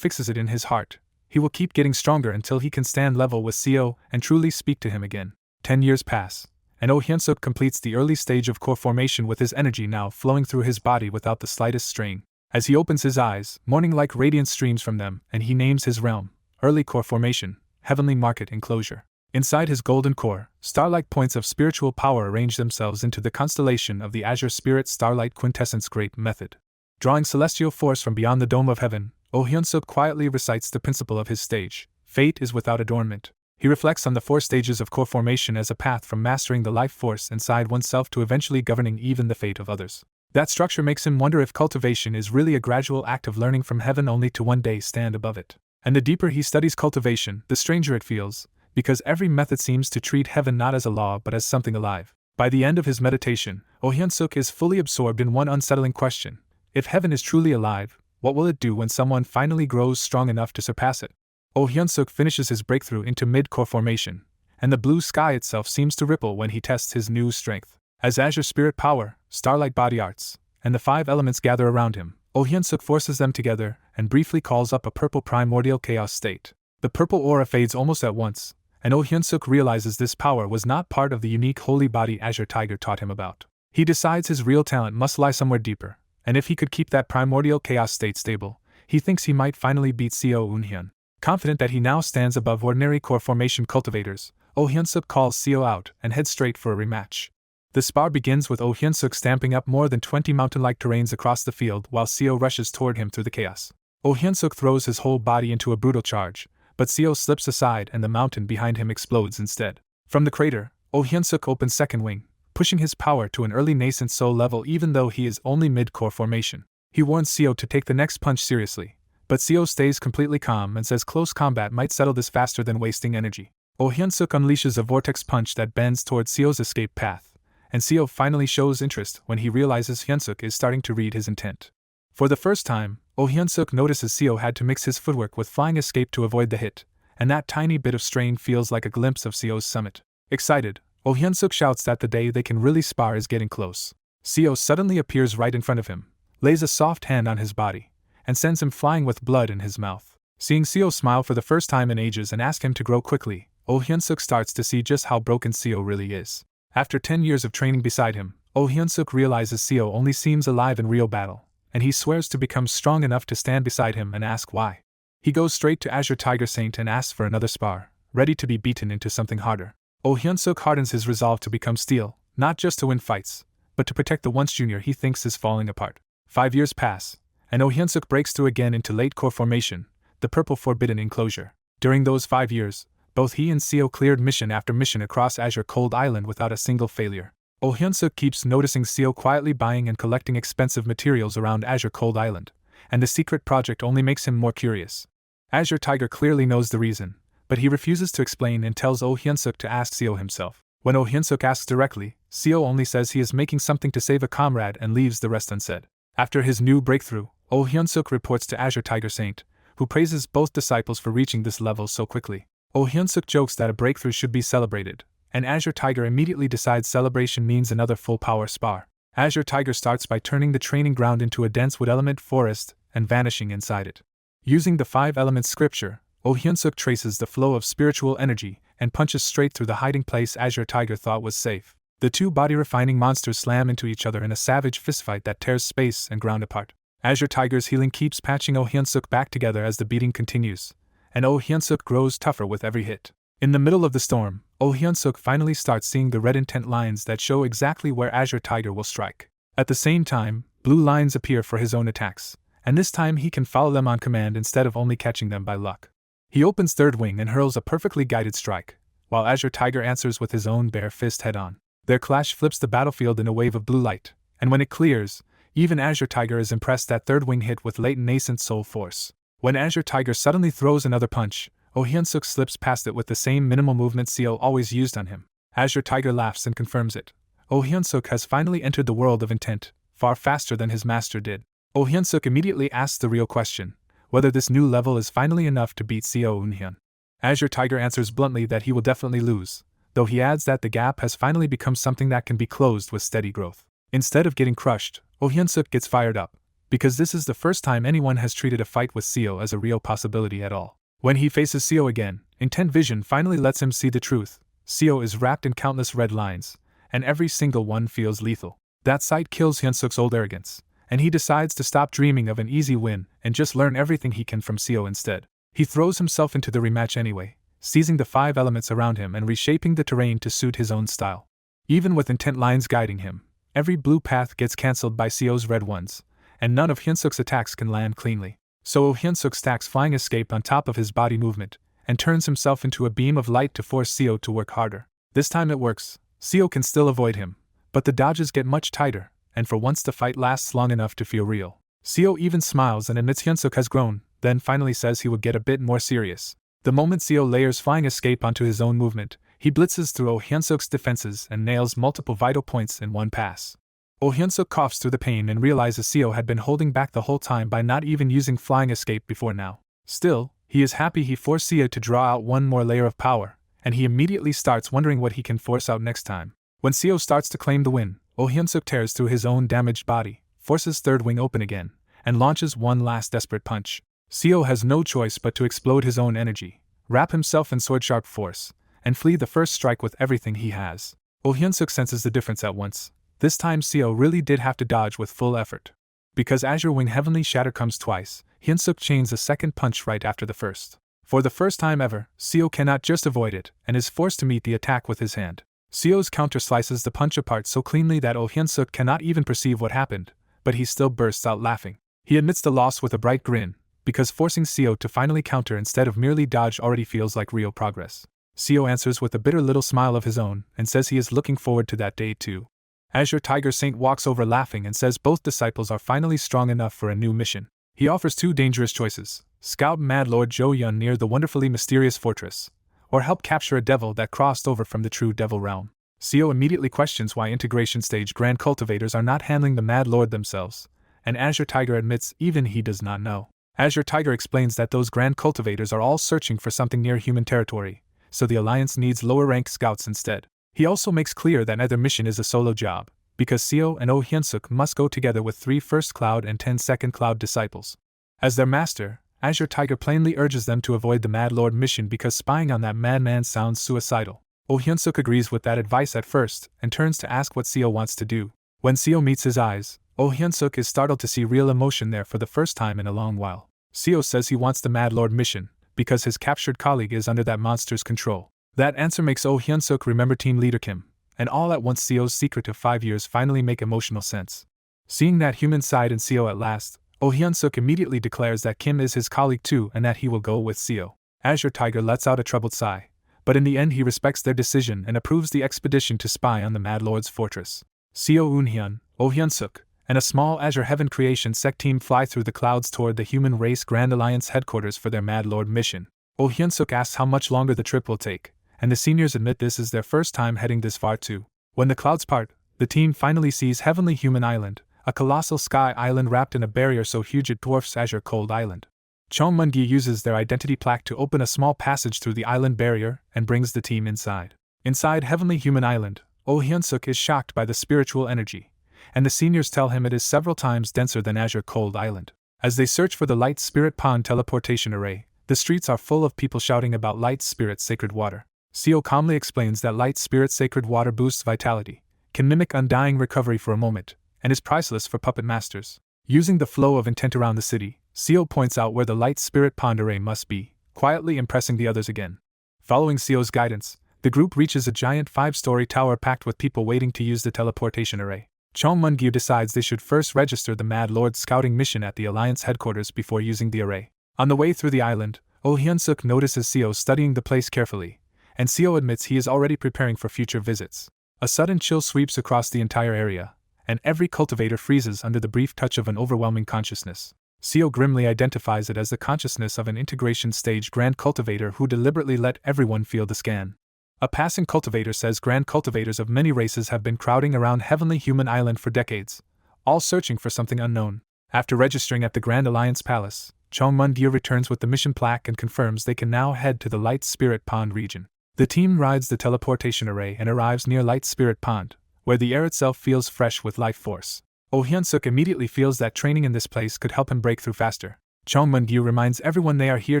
fixes it in his heart. He will keep getting stronger until he can stand level with Seo and truly speak to him again. 10 years pass, and Oh Hyun-suk completes the early stage of core formation with his energy now flowing through his body without the slightest strain. As he opens his eyes, morning-like radiance streams from them, and he names his realm, early core formation, Heavenly Market Enclosure. Inside his golden core, star-like points of spiritual power arrange themselves into the constellation of the Azure Spirit Starlight Quintessence Great Method. Drawing celestial force from beyond the dome of heaven, Oh Hyun-suk quietly recites the principle of his stage: fate is without adornment. He reflects on the 4 stages of core formation as a path from mastering the life force inside oneself to eventually governing even the fate of others. That structure makes him wonder if cultivation is really a gradual act of learning from heaven only to one day stand above it. And the deeper he studies cultivation, the stranger it feels, because every method seems to treat heaven not as a law but as something alive. By the end of his meditation, Oh Hyun-suk is fully absorbed in one unsettling question: if heaven is truly alive, what will it do when someone finally grows strong enough to surpass it? Oh Hyun-suk finishes his breakthrough into mid-core formation, and the blue sky itself seems to ripple when he tests his new strength. As Azure Spirit Power, Starlight Body Arts, and the 5 elements gather around him, Oh Hyun-suk forces them together and briefly calls up a purple primordial chaos state. The purple aura fades almost at once, and Oh Hyun-suk realizes this power was not part of the unique holy body Azure Tiger taught him about. He decides his real talent must lie somewhere deeper, and if he could keep that primordial chaos state stable, he thinks he might finally beat Seo Eun-hyun. Confident that he now stands above ordinary core formation cultivators, Oh Hyun-suk calls Seo out and heads straight for a rematch. The spar begins with Oh Hyun-suk stamping up more than 20 mountain-like terrains across the field while Seo rushes toward him through the chaos. Oh Hyun-suk throws his whole body into a brutal charge, but Seo slips aside and the mountain behind him explodes instead. From the crater, Oh Hyun-suk opens second wing, pushing his power to an early nascent soul level even though he is only mid-core formation. He warns Seo to take the next punch seriously, but Seo stays completely calm and says close combat might settle this faster than wasting energy. Oh Hyun-suk unleashes a vortex punch that bends towards Seo's escape path, and Seo finally shows interest when he realizes Hyun-suk is starting to read his intent. For the first time, Oh Hyun-suk notices Seo had to mix his footwork with flying escape to avoid the hit, and that tiny bit of strain feels like a glimpse of Seo's summit. Excited, Oh Hyun-suk shouts that the day they can really spar is getting close. Seo suddenly appears right in front of him, lays a soft hand on his body, and sends him flying with blood in his mouth. Seeing Seo smile for the first time in ages and ask him to grow quickly, Oh Hyun-suk starts to see just how broken Seo really is. After 10 years of training beside him, Oh Hyun-suk realizes Seo only seems alive in real battle, and he swears to become strong enough to stand beside him and ask why. He goes straight to Azure Tiger Saint and asks for another spar, ready to be beaten into something harder. Oh Hyun-suk hardens his resolve to become steel, not just to win fights, but to protect the once junior he thinks is falling apart. 5 years pass, and Oh Hyun-suk breaks through again into late core formation, the purple forbidden enclosure. During those 5 years, both he and Seo cleared mission after mission across Azure Cold Island without a single failure. Oh Hyun-suk keeps noticing Seo quietly buying and collecting expensive materials around Azure Cold Island, and the secret project only makes him more curious. Azure Tiger clearly knows the reason, but he refuses to explain and tells Oh Hyun-suk to ask Seo himself. When Oh Hyun-suk asks directly, Seo only says he is making something to save a comrade and leaves the rest unsaid. After his new breakthrough, Oh Hyun-suk reports to Azure Tiger Saint, who praises both disciples for reaching this level so quickly. Oh Hyun-suk jokes that a breakthrough should be celebrated, and Azure Tiger immediately decides celebration means another full-power spar. Azure Tiger starts by turning the training ground into a dense wood element forest and vanishing inside it. Using the 5 elements scripture, Oh Hyun-suk traces the flow of spiritual energy and punches straight through the hiding place Azure Tiger thought was safe. The two body-refining monsters slam into each other in a savage fistfight that tears space and ground apart. Azure Tiger's healing keeps patching Oh Hyun-suk back together as the beating continues, and Oh Hyun-suk grows tougher with every hit. In the middle of the storm, Oh Hyun-suk finally starts seeing the red intent lines that show exactly where Azure Tiger will strike. At the same time, blue lines appear for his own attacks, and this time he can follow them on command instead of only catching them by luck. He opens third wing and hurls a perfectly guided strike, while Azure Tiger answers with his own bare fist head-on. Their clash flips the battlefield in a wave of blue light, and when it clears, even Azure Tiger is impressed that third wing hit with latent nascent soul force. When Azure Tiger suddenly throws another punch, Oh Hyun-suk slips past it with the same minimal movement Seo always used on him. Azure Tiger laughs and confirms it. Oh Hyun-suk has finally entered the world of intent, far faster than his master did. Oh Hyun-suk immediately asks the real question, whether this new level is finally enough to beat Seo Eun-hyun. Azure Tiger answers bluntly that he will definitely lose, though he adds that the gap has finally become something that can be closed with steady growth. Instead of getting crushed, Oh Hyun-suk gets fired up, because this is the first time anyone has treated a fight with Seo as a real possibility at all. When he faces Seo again, intent vision finally lets him see the truth. Seo is wrapped in countless red lines, and every single one feels lethal. That sight kills Hyun-suk's old arrogance, and he decides to stop dreaming of an easy win and just learn everything he can from Seo instead. He throws himself into the rematch anyway, seizing the 5 elements around him and reshaping the terrain to suit his own style. Even with intent lines guiding him, every blue path gets cancelled by Seo's red ones, and none of Hyun-suk's attacks can land cleanly. So Oh Hyun-suk stacks flying escape on top of his body movement, and turns himself into a beam of light to force Seo to work harder. This time it works. Seo can still avoid him, but the dodges get much tighter, and for once the fight lasts long enough to feel real. Seo even smiles and admits Hyun-suk has grown, then finally says he would get a bit more serious. The moment Seo layers flying escape onto his own movement, he blitzes through Oh Hyun-suk's defenses and nails multiple vital points in one pass. Oh Hyun-suk coughs through the pain and realizes Seo had been holding back the whole time by not even using flying escape before now. Still, he is happy he forced Seo to draw out one more layer of power, and he immediately starts wondering what he can force out next time. When Seo starts to claim the win, Oh Hyun-suk tears through his own damaged body, forces third wing open again, and launches one last desperate punch. Seo has no choice but to explode his own energy, wrap himself in sword-sharp force, and flee the first strike with everything he has. Oh Hyun-suk senses the difference at once. This time Seo really did have to dodge with full effort. Because Azure Wing Heavenly Shatter comes twice, Hyun-suk chains a second punch right after the first. For the first time ever, Seo cannot just avoid it, and is forced to meet the attack with his hand. Seo's counter slices the punch apart so cleanly that Oh Hyun-suk cannot even perceive what happened, but he still bursts out laughing. He admits the loss with a bright grin, because forcing Seo to finally counter instead of merely dodge already feels like real progress. Seo answers with a bitter little smile of his own, and says he is looking forward to that day too. Azure Tiger Saint walks over laughing and says both disciples are finally strong enough for a new mission. He offers 2 dangerous choices: scout Mad Lord Jo Yun near the wonderfully mysterious fortress, or help capture a devil that crossed over from the true devil realm. Seo immediately questions why integration stage Grand Cultivators are not handling the Mad Lord themselves, and Azure Tiger admits even he does not know. Azure Tiger explains that those Grand Cultivators are all searching for something near human territory, so the Alliance needs lower-ranked scouts instead. He also makes clear that neither mission is a solo job, because Seo and Oh Hyun-suk must go together with 3 First Cloud and 10 Second Cloud disciples. As their master, Azure Tiger plainly urges them to avoid the Mad Lord mission because spying on that madman sounds suicidal. Oh Hyun-suk agrees with that advice at first and turns to ask what Seo wants to do. When Seo meets his eyes, Oh Hyun-suk is startled to see real emotion there for the first time in a long while. Seo says he wants the Mad Lord mission, because his captured colleague is under that monster's control. That answer makes Oh Hyun-suk remember team leader Kim, and all at once Seo's secret of 5 years finally make emotional sense. Seeing that human side in Seo at last, Oh Hyun-suk immediately declares that Kim is his colleague too and that he will go with Seo. Azure Tiger lets out a troubled sigh, but in the end he respects their decision and approves the expedition to spy on the Mad Lord's fortress. Seo Eun-hyun, Oh Hyun-suk, and a small Azure Heaven Creation Sect team fly through the clouds toward the Human Race Grand Alliance headquarters for their Mad Lord mission. Oh Hyun-suk asks how much longer the trip will take, and the seniors admit this is their first time heading this far too. When the clouds part, the team finally sees Heavenly Human Island, a colossal sky island wrapped in a barrier so huge it dwarfs Azure Cold Island. Chong Mun-gi uses their identity plaque to open a small passage through the island barrier and brings the team inside. Inside Heavenly Human Island, Oh Hyun-suk is shocked by the spiritual energy, and the seniors tell him it is several times denser than Azure Cold Island. As they search for the Light Spirit Pond teleportation array, the streets are full of people shouting about Light Spirit Sacred Water. Seo calmly explains that Light Spirit Sacred Water boosts vitality, can mimic undying recovery for a moment, and is priceless for puppet masters. Using the flow of intent around the city, Seo points out where the Light Spirit Pond array must be, quietly impressing the others again. Following Seo's guidance, the group reaches a giant 5-story tower packed with people waiting to use the teleportation array. Chong Mun-gyu decides they should first register the Mad Lord's scouting mission at the Alliance headquarters before using the array. On the way through the island, Oh Hyun-suk notices Seo studying the place carefully, and Seo admits he is already preparing for future visits. A sudden chill sweeps across the entire area, and every cultivator freezes under the brief touch of an overwhelming consciousness. Seo grimly identifies it as the consciousness of an integration stage Grand Cultivator who deliberately let everyone feel the scan. A passing cultivator says Grand Cultivators of many races have been crowding around Heavenly Human Island for decades, all searching for something unknown. After registering at the Grand Alliance Palace, Chong Mun-gyu returns with the mission plaque and confirms they can now head to the Light Spirit Pond region. The team rides the teleportation array and arrives near Light Spirit Pond, where the air itself feels fresh with life force. Oh Hyun-suk immediately feels that training in this place could help him break through faster. Chong Mun-gyu reminds everyone they are here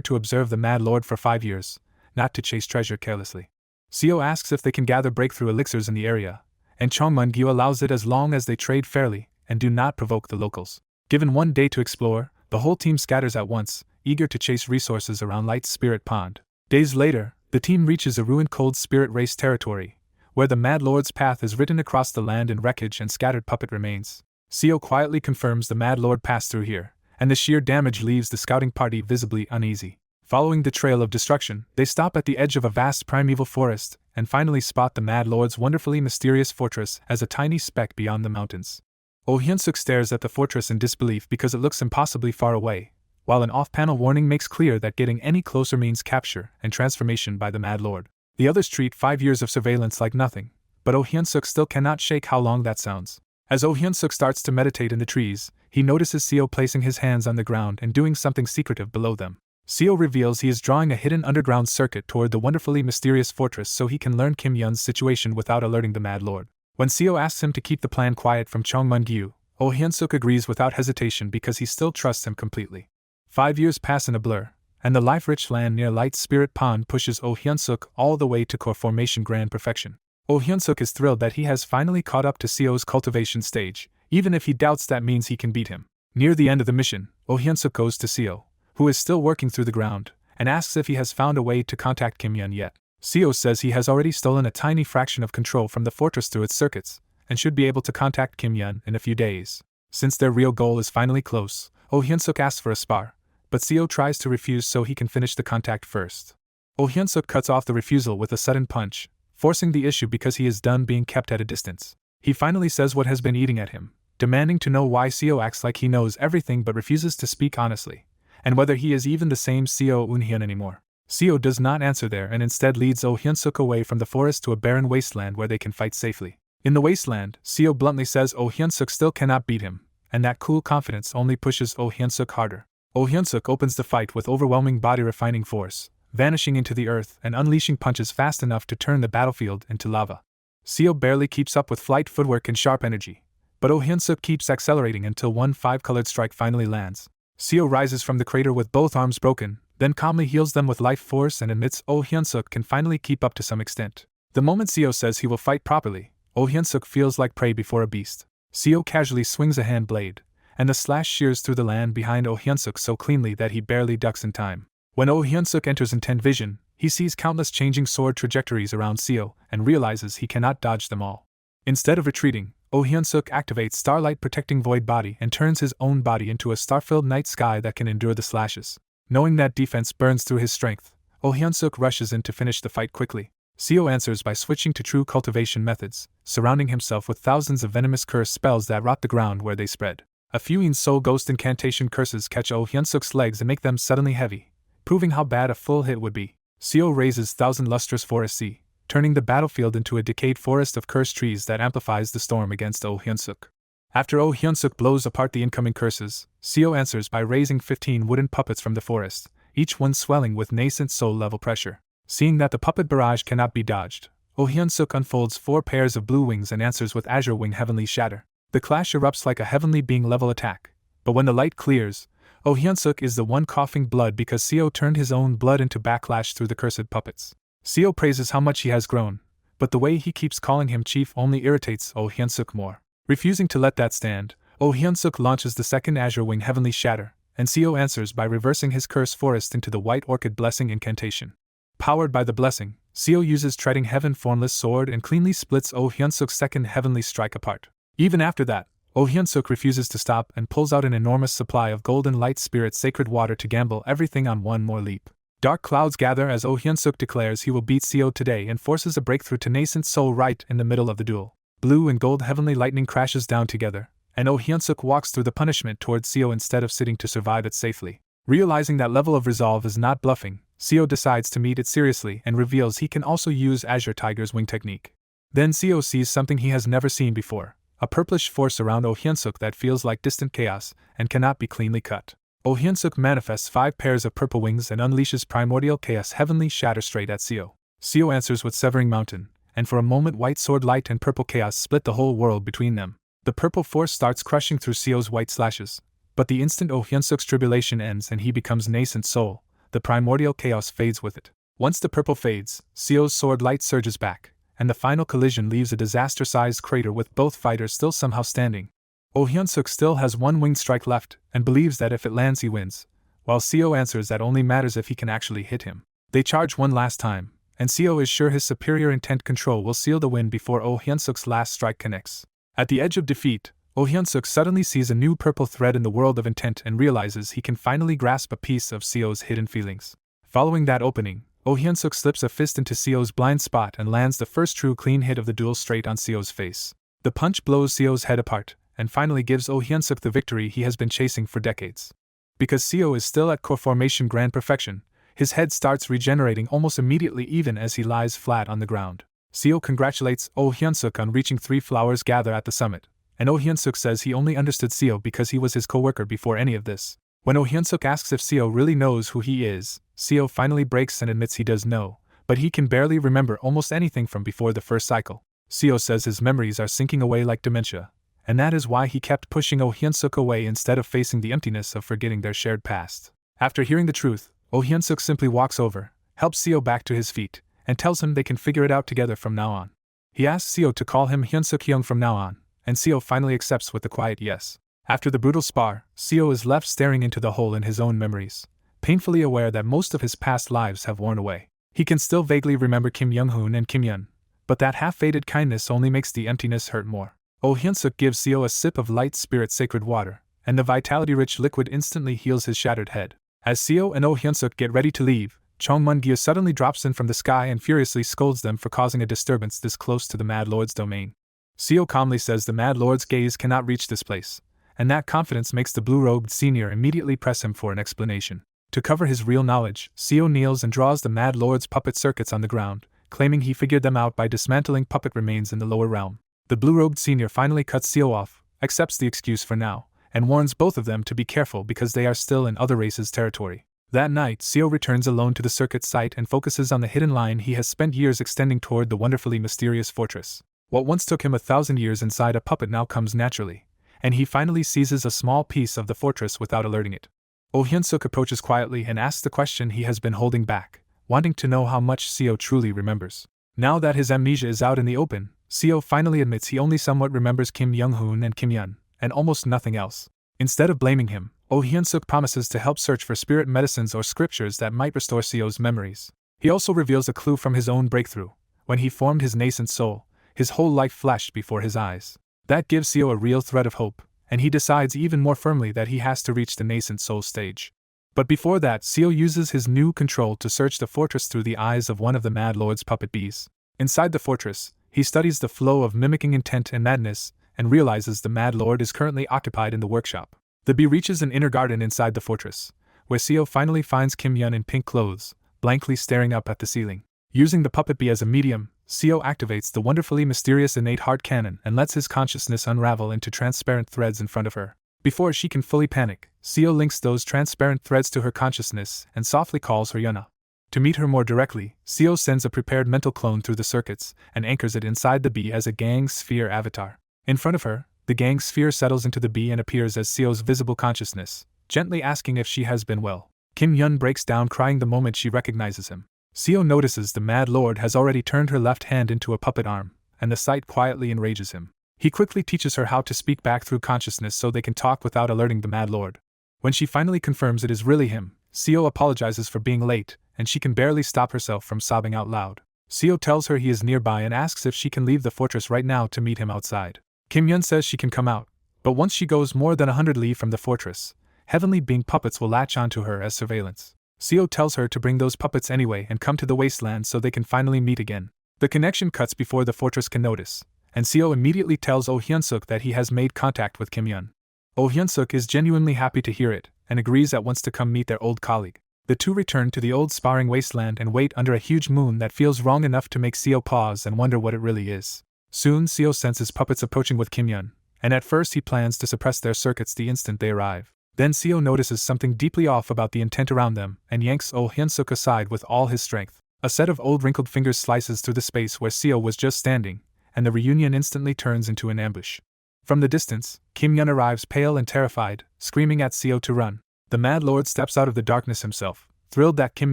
to observe the Mad Lord for 5 years, not to chase treasure carelessly. Seo asks if they can gather breakthrough elixirs in the area, and Chong Mun-gyu allows it as long as they trade fairly and do not provoke the locals. Given 1 day to explore, the whole team scatters at once, eager to chase resources around Light Spirit Pond. Days later, the team reaches a ruined Cold Spirit Race territory, where the Mad Lord's path is written across the land in wreckage and scattered puppet remains. Seo quietly confirms the Mad Lord passed through here, and the sheer damage leaves the scouting party visibly uneasy. Following the trail of destruction, they stop at the edge of a vast primeval forest, and finally spot the Mad Lord's wonderfully mysterious fortress as a tiny speck beyond the mountains. Oh Hyun-suk stares at the fortress in disbelief because it looks impossibly far away, while an off-panel warning makes clear that getting any closer means capture and transformation by the Mad Lord. The others treat 5 years of surveillance like nothing, but Oh Hyun-suk still cannot shake how long that sounds. As Oh Hyun-suk starts to meditate in the trees, he notices Seo placing his hands on the ground and doing something secretive below them. Seo reveals he is drawing a hidden underground circuit toward the wonderfully mysterious fortress so he can learn Kim Yun's situation without alerting the Mad Lord. When Seo asks him to keep the plan quiet from Chong Mun-gyu, Oh Hyun-suk agrees without hesitation because he still trusts him completely. 5 years pass in a blur, and the life-rich land near Light Spirit Pond pushes Oh Hyun-suk all the way to core formation grand perfection. Oh Hyun-suk is thrilled that he has finally caught up to Seo's cultivation stage, even if he doubts that means he can beat him. Near the end of the mission, Oh Hyun-suk goes to Seo, who is still working through the ground, and asks if he has found a way to contact Kim Yun yet. Seo says he has already stolen a tiny fraction of control from the fortress through its circuits, and should be able to contact Kim Yun in a few days. Since their real goal is finally close, Oh Hyun-suk asks for a spar, but Seo tries to refuse so he can finish the contact first. Oh Hyun-suk cuts off the refusal with a sudden punch, forcing the issue because he is done being kept at a distance. He finally says what has been eating at him, demanding to know why Seo acts like he knows everything but refuses to speak honestly, and whether he is even the same Seo Eun-hyun anymore. Seo does not answer there and instead leads Oh Hyun-suk away from the forest to a barren wasteland where they can fight safely. In the wasteland, Seo bluntly says Oh Hyun-suk still cannot beat him, and that cool confidence only pushes Oh Hyun-suk harder. Oh Hyun-suk opens the fight with overwhelming body-refining force, vanishing into the earth and unleashing punches fast enough to turn the battlefield into lava. Seo barely keeps up with flight footwork and sharp energy, but Oh Hyun-suk keeps accelerating until one 5-colored strike finally lands. Seo rises from the crater with both arms broken, then calmly heals them with life force and admits Oh Hyun-suk can finally keep up to some extent. The moment Seo says he will fight properly, Oh Hyun-suk feels like prey before a beast. Seo casually swings a hand blade, and the slash shears through the land behind Oh Hyun-suk so cleanly that he barely ducks in time. When Oh Hyun-suk enters intent vision, he sees countless changing sword trajectories around Seo and realizes he cannot dodge them all. Instead of retreating, Oh Hyun-suk activates Starlight Protecting Void Body and turns his own body into a star-filled night sky that can endure the slashes. Knowing that defense burns through his strength, Oh Hyun-suk rushes in to finish the fight quickly. Seo answers by switching to true cultivation methods, surrounding himself with thousands of venomous curse spells that rot the ground where they spread. A few soul ghost incantation curses catch Oh Hyun-suk's legs and make them suddenly heavy, proving how bad a full hit would be. Seo raises Thousand Lustrous Forest Sea, turning the battlefield into a decayed forest of cursed trees that amplifies the storm against Oh Hyun-suk. After Oh Hyun-suk blows apart the incoming curses, Seo answers by raising 15 wooden puppets from the forest, each one swelling with nascent soul-level pressure. Seeing that the puppet barrage cannot be dodged, Oh Hyun-suk unfolds 4 pairs of blue wings and answers with Azure Wing Heavenly Shatter. The clash erupts like a heavenly being-level attack, but when the light clears, Oh Hyun-suk is the one coughing blood because Seo turned his own blood into backlash through the cursed puppets. Seo praises how much he has grown, but the way he keeps calling him chief only irritates Oh Hyun-suk more. Refusing to let that stand, Oh Hyun-suk launches the second Azure Wing Heavenly Shatter, and Seo answers by reversing his curse forest into the White Orchid Blessing incantation. Powered by the blessing, Seo uses Treading Heaven Formless Sword and cleanly splits Oh Hyun-suk's second Heavenly Strike apart. Even after that, Oh Hyun-suk refuses to stop and pulls out an enormous supply of Golden Light Spirit Sacred Water to gamble everything on one more leap. Dark clouds gather as Oh Hyun-suk declares he will beat Seo today and forces a breakthrough to Nascent Soul right in the middle of the duel. Blue and gold heavenly lightning crashes down together, and Oh Hyun-suk walks through the punishment towards Seo instead of sitting to survive it safely. Realizing that level of resolve is not bluffing, Seo decides to meet it seriously and reveals he can also use Azure Tiger's Wing technique. Then Seo sees something he has never seen before, a purplish force around Oh Hyun-suk that feels like distant chaos and cannot be cleanly cut. Oh Hyun-suk manifests 5 pairs of purple wings and unleashes Primordial Chaos Heavenly Shatter straight at Seo. Seo answers with Severing Mountain, and for a moment White Sword Light and Purple Chaos split the whole world between them. The purple force starts crushing through Seo's white slashes, but the instant Oh Hyun-suk's tribulation ends and he becomes Nascent Soul, the Primordial Chaos fades with it. Once the purple fades, Seo's sword light surges back, and the final collision leaves a disaster-sized crater with both fighters still somehow standing. Oh Hyun-suk still has one winged strike left and believes that if it lands he wins, while Seo answers that only matters if he can actually hit him. They charge one last time, and Seo is sure his superior intent control will seal the win before Oh Hyun-suk's last strike connects. At the edge of defeat, Oh Hyun-suk suddenly sees a new purple thread in the world of intent and realizes he can finally grasp a piece of Seo's hidden feelings. Following that opening, Oh Hyun-suk slips a fist into Seo's blind spot and lands the first true clean hit of the duel straight on Seo's face. The punch blows Seo's head apart, and finally gives Oh Hyun-suk the victory he has been chasing for decades. Because Seo is still at core formation grand perfection, his head starts regenerating almost immediately even as he lies flat on the ground. Seo congratulates Oh Hyun-suk on reaching 3 flowers gather at the summit, and Oh Hyun-suk says he only understood Seo because he was his co-worker before any of this. When Oh Hyun-suk asks if Seo really knows who he is, Seo finally breaks and admits he does know, but he can barely remember almost anything from before the first cycle. Seo says his memories are sinking away like dementia, and that is why he kept pushing Oh Hyun-suk away instead of facing the emptiness of forgetting their shared past. After hearing the truth, Oh Hyun-suk simply walks over, helps Seo back to his feet, and tells him they can figure it out together from now on. He asks Seo to call him Hyun-suk Hyung from now on, and Seo finally accepts with a quiet yes. After the brutal spar, Seo is left staring into the hole in his own memories, painfully aware that most of his past lives have worn away. He can still vaguely remember Kim Young-hoon and Kim Yun, but that half-faded kindness only makes the emptiness hurt more. Oh Hyun-suk gives Seo a sip of light spirit sacred water, and the vitality-rich liquid instantly heals his shattered head. As Seo and Oh Hyun-suk get ready to leave, Chong Mun-gyu suddenly drops in from the sky and furiously scolds them for causing a disturbance this close to the Mad Lord's domain. Seo calmly says the Mad Lord's gaze cannot reach this place, and that confidence makes the blue-robed senior immediately press him for an explanation. To cover his real knowledge, Seo kneels and draws the Mad Lord's puppet circuits on the ground, claiming he figured them out by dismantling puppet remains in the lower realm. The blue-robed senior finally cuts Seo off, accepts the excuse for now, and warns both of them to be careful because they are still in other races' territory. That night, Seo returns alone to the circuit site and focuses on the hidden line he has spent years extending toward the wonderfully mysterious fortress. What once took him 1,000 years inside a puppet now comes naturally, and he finally seizes a small piece of the fortress without alerting it. Oh Hyun-suk approaches quietly and asks the question he has been holding back, wanting to know how much Seo truly remembers. Now that his amnesia is out in the open, Seo finally admits he only somewhat remembers Kim Young-hoon and Kim Yun, and almost nothing else. Instead of blaming him, Oh Hyun-suk promises to help search for spirit medicines or scriptures that might restore Seo's memories. He also reveals a clue from his own breakthrough. When he formed his nascent soul, his whole life flashed before his eyes. That gives Seo a real thread of hope, and he decides even more firmly that he has to reach the nascent soul stage. But before that, Seo uses his new control to search the fortress through the eyes of one of the Mad Lord's puppet bees. Inside the fortress, he studies the flow of mimicking intent and madness, and realizes the Mad Lord is currently occupied in the workshop. The bee reaches an inner garden inside the fortress, where Seo finally finds Kim Yun in pink clothes, blankly staring up at the ceiling. Using the puppet bee as a medium, Seo activates the wonderfully mysterious innate heart cannon and lets his consciousness unravel into transparent threads in front of her. Before she can fully panic, Seo links those transparent threads to her consciousness and softly calls her Yuna. To meet her more directly, Seo sends a prepared mental clone through the circuits and anchors it inside the bee as a gang sphere avatar. In front of her, the gang sphere settles into the bee and appears as Seo's visible consciousness, gently asking if she has been well. Kim Yun breaks down crying the moment she recognizes him. Seo notices the Mad Lord has already turned her left hand into a puppet arm, and the sight quietly enrages him. He quickly teaches her how to speak back through consciousness so they can talk without alerting the Mad Lord. When she finally confirms it is really him, Seo apologizes for being late, and she can barely stop herself from sobbing out loud. Seo tells her he is nearby and asks if she can leave the fortress right now to meet him outside. Kim Yun says she can come out, but once she goes more than 100 li from the fortress, heavenly being puppets will latch onto her as surveillance. Seo tells her to bring those puppets anyway and come to the wasteland so they can finally meet again. The connection cuts before the fortress can notice, and Seo immediately tells Oh Hyun-suk that he has made contact with Kim Yun. Oh Hyun-suk is genuinely happy to hear it, and agrees at once to come meet their old colleague. The two return to the old sparring wasteland and wait under a huge moon that feels wrong enough to make Seo pause and wonder what it really is. Soon Seo senses puppets approaching with Kim Yun, and at first he plans to suppress their circuits the instant they arrive. Then Seo notices something deeply off about the intent around them and yanks Oh Hyun-suk aside with all his strength. A set of old wrinkled fingers slices through the space where Seo was just standing, and the reunion instantly turns into an ambush. From the distance, Kim Yun arrives pale and terrified, screaming at Seo to run. The Mad Lord steps out of the darkness himself, thrilled that Kim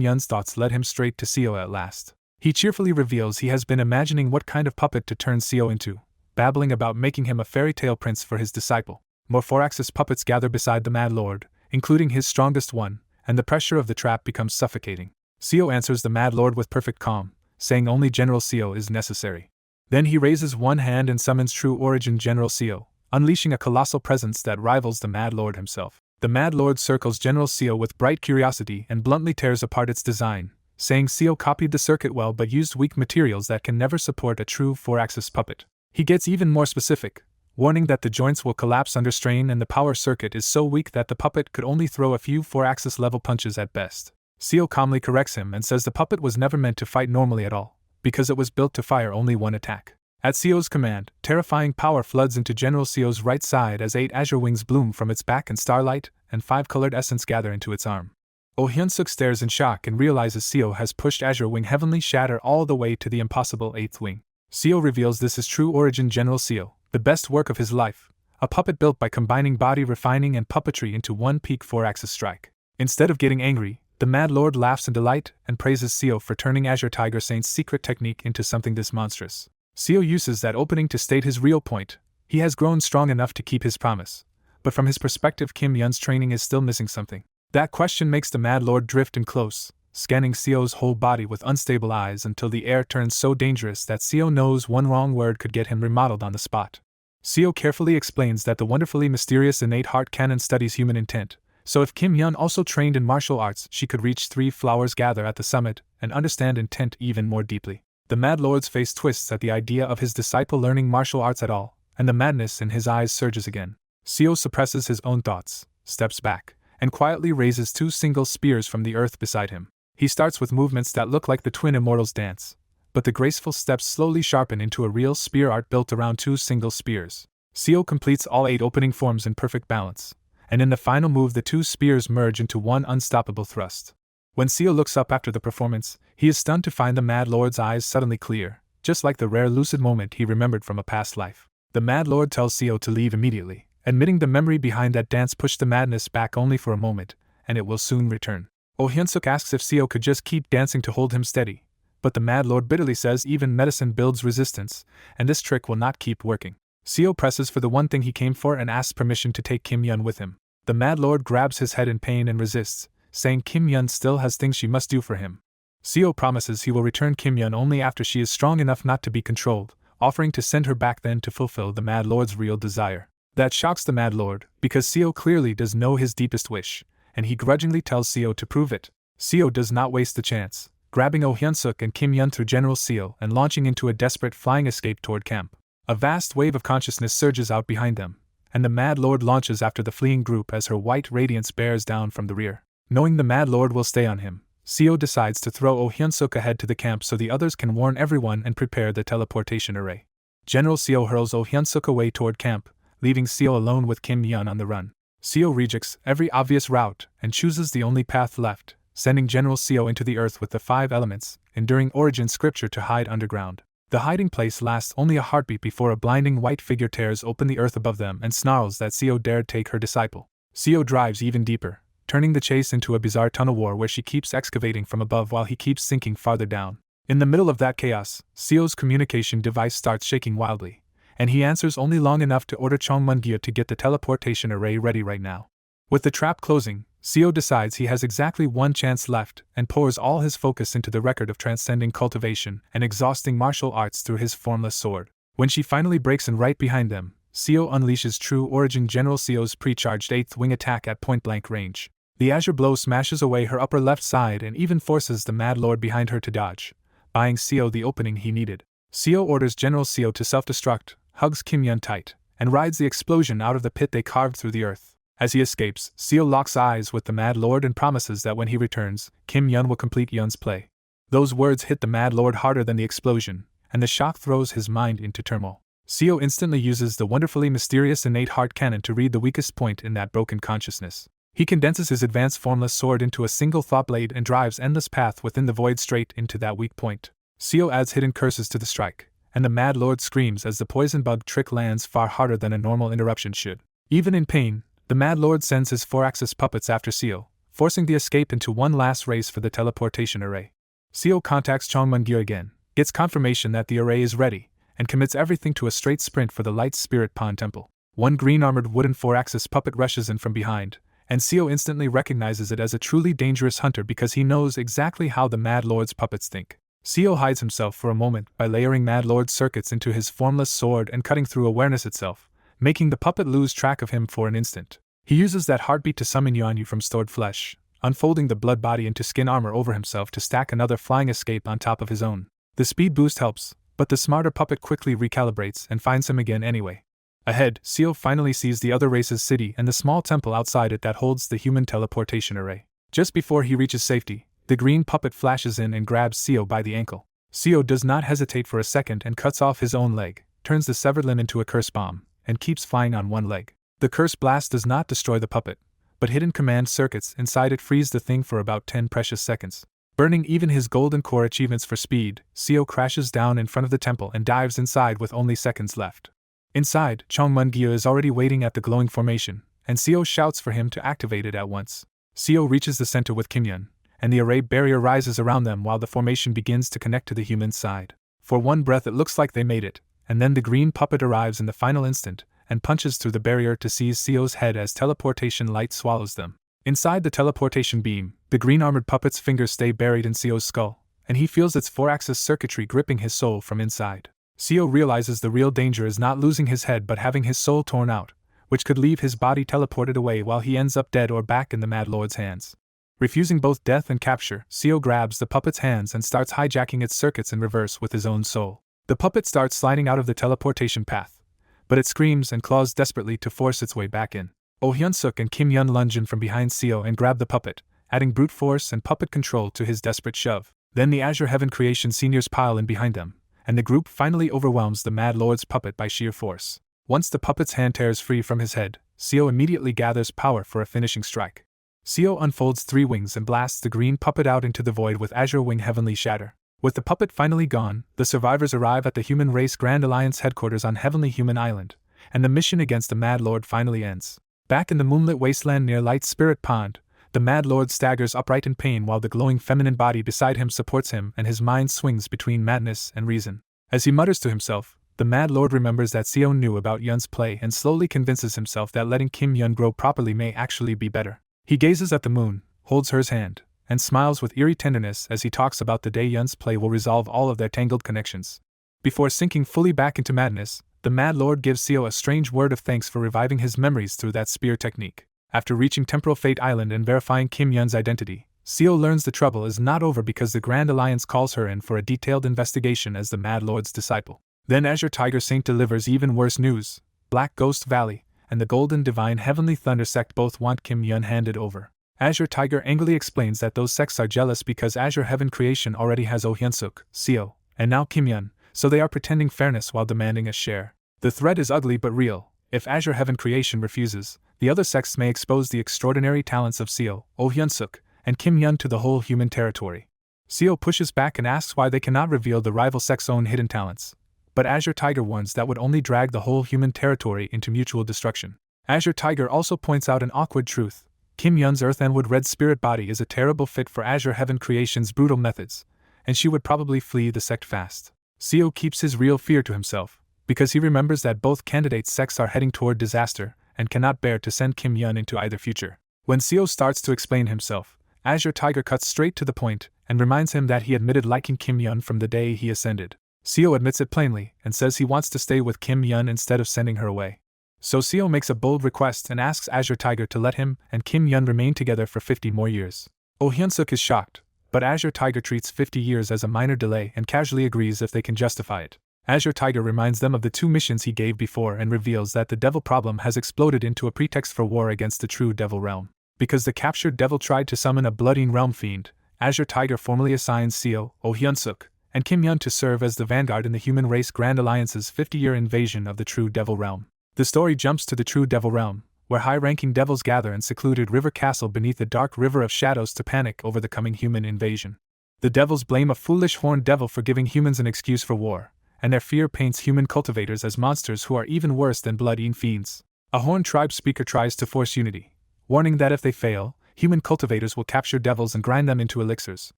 Yun's thoughts led him straight to Seo at last. He cheerfully reveals he has been imagining what kind of puppet to turn Seo into, babbling about making him a fairy tale prince for his disciple. More 4-axis puppets gather beside the Mad Lord, including his strongest one, and the pressure of the trap becomes suffocating. Seo answers the Mad Lord with perfect calm, saying only General Seo is necessary. Then he raises one hand and summons True Origin General Seo, unleashing a colossal presence that rivals the Mad Lord himself. The Mad Lord circles General Seo with bright curiosity and bluntly tears apart its design, saying Seo copied the circuit well but used weak materials that can never support a true 4-axis puppet. He gets even more specific, warning that the joints will collapse under strain and the power circuit is so weak that the puppet could only throw a few 4-axis level punches at best. Seo calmly corrects him and says the puppet was never meant to fight normally at all, because it was built to fire only one attack. At Seo's command, terrifying power floods into General Seo's right side as 8 azure wings bloom from its back and starlight, and 5 colored essence gather into its arm. Oh Hyun-suk stares in shock and realizes Seo has pushed Azure Wing Heavenly Shatter all the way to the impossible 8th wing. Seo reveals this is True Origin General Seo, the best work of his life, a puppet built by combining body refining and puppetry into one peak 4-axis strike. Instead of getting angry, the Mad Lord laughs in delight and praises Seo for turning Azure Tiger Saint's secret technique into something this monstrous. Seo uses that opening to state his real point. He has grown strong enough to keep his promise, but from his perspective Kim Yun's training is still missing something. That question makes the Mad Lord drift in close, scanning Seo's whole body with unstable eyes until the air turns so dangerous that Seo knows one wrong word could get him remodeled on the spot. Seo carefully explains that the wonderfully mysterious innate heart cannon studies human intent, so if Kim Yun also trained in martial arts she could reach 3 flowers gather at the summit and understand intent even more deeply. The Mad Lord's face twists at the idea of his disciple learning martial arts at all, and the madness in his eyes surges again. Seo suppresses his own thoughts, steps back, and quietly raises 2 single spears from the earth beside him. He starts with movements that look like the twin immortals dance, but the graceful steps slowly sharpen into a real spear art built around 2 single spears. Seo completes all 8 opening forms in perfect balance, and in the final move the 2 spears merge into one unstoppable thrust. When Seo looks up after the performance, he is stunned to find the Mad Lord's eyes suddenly clear, just like the rare lucid moment he remembered from a past life. The Mad Lord tells Seo to leave immediately, admitting the memory behind that dance pushed the madness back only for a moment, and it will soon return. Oh Hyun-suk asks if Seo could just keep dancing to hold him steady, but the Mad Lord bitterly says even medicine builds resistance, and this trick will not keep working. Seo presses for the one thing he came for and asks permission to take Kim Yun with him. The Mad Lord grabs his head in pain and resists, saying Kim Yun still has things she must do for him. Seo promises he will return Kim Yun only after she is strong enough not to be controlled, offering to send her back then to fulfill the Mad Lord's real desire. That shocks the Mad Lord, because Seo clearly does know his deepest wish, and he grudgingly tells Seo to prove it. Seo does not waste the chance, grabbing Oh Hyunsuk and Kim Yun through General Seo and launching into a desperate flying escape toward camp. A vast wave of consciousness surges out behind them, and the Mad Lord launches after the fleeing group as her white radiance bears down from the rear. Knowing the Mad Lord will stay on him, Seo decides to throw Oh Hyunsuk ahead to the camp so the others can warn everyone and prepare the teleportation array. General Seo hurls Oh Hyunsuk away toward camp, leaving Seo alone with Kim Yun on the run. Seo rejects every obvious route and chooses the only path left, sending General Seo into the earth with the 5 elements, enduring origin scripture to hide underground. The hiding place lasts only a heartbeat before a blinding white figure tears open the earth above them and snarls that Seo dared take her disciple. Seo drives even deeper, turning the chase into a bizarre tunnel war where she keeps excavating from above while he keeps sinking farther down. In the middle of that chaos, Seo's communication device starts shaking wildly, and he answers only long enough to order Chong Mun-gyu to get the teleportation array ready right now. With the trap closing, Seo decides he has exactly one chance left and pours all his focus into the record of transcending cultivation and exhausting martial arts through his formless sword. When she finally breaks in right behind them, Seo unleashes true origin General Seo's pre-charged 8th wing attack at point-blank range. The azure blow smashes away her upper left side and even forces the Mad Lord behind her to dodge, buying Seo the opening he needed. Seo orders General Seo to self-destruct, hugs Kim Yun tight, and rides the explosion out of the pit they carved through the earth. As he escapes, Seo locks eyes with the Mad Lord and promises that when he returns, Kim Yun will complete Yun's play. Those words hit the Mad Lord harder than the explosion, and the shock throws his mind into turmoil. Seo instantly uses the wonderfully mysterious innate heart cannon to read the weakest point in that broken consciousness. He condenses his advanced formless sword into a single thought blade and drives endless path within the void straight into that weak point. Seo adds hidden curses to the strike, and the Mad Lord screams as the poison bug trick lands far harder than a normal interruption should. Even in pain, the Mad Lord sends his 4-axis puppets after Seo, forcing the escape into one last race for the teleportation array. Seo contacts Chong Mun-gyu again, gets confirmation that the array is ready, and commits everything to a straight sprint for the Light Spirit Pond Temple. One green-armored wooden 4-axis puppet rushes in from behind, and Seo instantly recognizes it as a truly dangerous hunter because he knows exactly how the Mad Lord's puppets think. Seo hides himself for a moment by layering Mad Lord's circuits into his formless sword and cutting through awareness itself, making the puppet lose track of him for an instant. He uses that heartbeat to summon Yuanyu from stored flesh, unfolding the blood body into skin armor over himself to stack another flying escape on top of his own. The speed boost helps, but the smarter puppet quickly recalibrates and finds him again anyway. Ahead, Seo finally sees the other race's city and the small temple outside it that holds the human teleportation array. Just before he reaches safety, the green puppet flashes in and grabs Seo by the ankle. Seo does not hesitate for a second and cuts off his own leg, turns the severed limb into a curse bomb, and keeps flying on one leg. The curse blast does not destroy the puppet, but hidden command circuits inside it freeze the thing for about 10 precious seconds. Burning even his golden core achievements for speed, Seo crashes down in front of the temple and dives inside with only seconds left. Inside, Chong Mun-gyu is already waiting at the glowing formation, and Seo shouts for him to activate it at once. Seo reaches the center with Kim Yun, and the array barrier rises around them while the formation begins to connect to the human side. For one breath it looks like they made it, and then the green puppet arrives in the final instant, and punches through the barrier to seize Seo's head as teleportation light swallows them. Inside the teleportation beam, the green-armored puppet's fingers stay buried in Seo's skull, and he feels its 4-axis circuitry gripping his soul from inside. Seo realizes the real danger is not losing his head but having his soul torn out, which could leave his body teleported away while he ends up dead or back in the Mad Lord's hands. Refusing both death and capture, Seo grabs the puppet's hands and starts hijacking its circuits in reverse with his own soul. The puppet starts sliding out of the teleportation path, but it screams and claws desperately to force its way back in. Oh Hyunsuk and Kim Yun lunge in from behind Seo and grab the puppet, adding brute force and puppet control to his desperate shove. Then the Azure Heaven Creation seniors pile in behind them, and the group finally overwhelms the Mad Lord's puppet by sheer force. Once the puppet's hand tears free from his head, Seo immediately gathers power for a finishing strike. Seo unfolds 3 wings and blasts the green puppet out into the void with Azure Wing Heavenly Shatter. With the puppet finally gone, the survivors arrive at the Human Race Grand Alliance headquarters on Heavenly Human Island, and the mission against the Mad Lord finally ends. Back in the moonlit wasteland near Light Spirit Pond, the Mad Lord staggers upright in pain while the glowing feminine body beside him supports him and his mind swings between madness and reason. As he mutters to himself, The Mad Lord remembers that Seo knew about Yun's play and slowly convinces himself that letting Kim Yun grow properly may actually be better. He gazes at the moon, holds her hand, and smiles with eerie tenderness as he talks about the day Yun's play will resolve all of their tangled connections. Before sinking fully back into madness, the Mad Lord gives Seo a strange word of thanks for reviving his memories through that spear technique. After reaching Temporal Fate Island and verifying Kim Yun's identity, Seo learns the trouble is not over because the Grand Alliance calls her in for a detailed investigation as the Mad Lord's disciple. Then Azure Tiger Saint delivers even worse news. Black Ghost Valley and the Golden Divine Heavenly Thunder sect both want Kim Yun handed over. Azure Tiger angrily explains that those sects are jealous because Azure Heaven Creation already has Oh Hyunsuk, Seo, and now Kim Yun, so they are pretending fairness while demanding a share. The threat is ugly but real. If Azure Heaven Creation refuses, the other sects may expose the extraordinary talents of Seo, Oh Hyunsuk, and Kim Yun to the whole human territory. Seo pushes back and asks why they cannot reveal the rival sect's own hidden talents. But Azure Tiger warns that would only drag the whole human territory into mutual destruction. Azure Tiger also points out an awkward truth. Kim Yun's Earth and Wood Red spirit body is a terrible fit for Azure Heaven Creation's brutal methods, and she would probably flee the sect fast. Seo keeps his real fear to himself, because he remembers that both candidates' sects are heading toward disaster, and cannot bear to send Kim Yun into either future. When Seo starts to explain himself, Azure Tiger cuts straight to the point, and reminds him that he admitted liking Kim Yun from the day he ascended. Seo admits it plainly, and says he wants to stay with Kim Yun instead of sending her away. So Seo makes a bold request and asks Azure Tiger to let him and Kim Yun remain together for 50 more years. Oh Hyunsuk is shocked, but Azure Tiger treats 50 years as a minor delay and casually agrees if they can justify it. Azure Tiger reminds them of the 2 missions he gave before and reveals that the devil problem has exploded into a pretext for war against the true devil realm. Because the captured devil tried to summon a blooding realm fiend, Azure Tiger formally assigns Seo, Oh Hyunsuk, and Kim Yun to serve as the vanguard in the human race Grand Alliance's 50-year invasion of the true devil realm. The story jumps to the true devil realm, where high-ranking devils gather in secluded river castle beneath the dark river of shadows to panic over the coming human invasion. The devils blame a foolish horned devil for giving humans an excuse for war, and their fear paints human cultivators as monsters who are even worse than blood-eating fiends. A horned tribe speaker tries to force unity, warning that if they fail, human cultivators will capture devils and grind them into elixirs.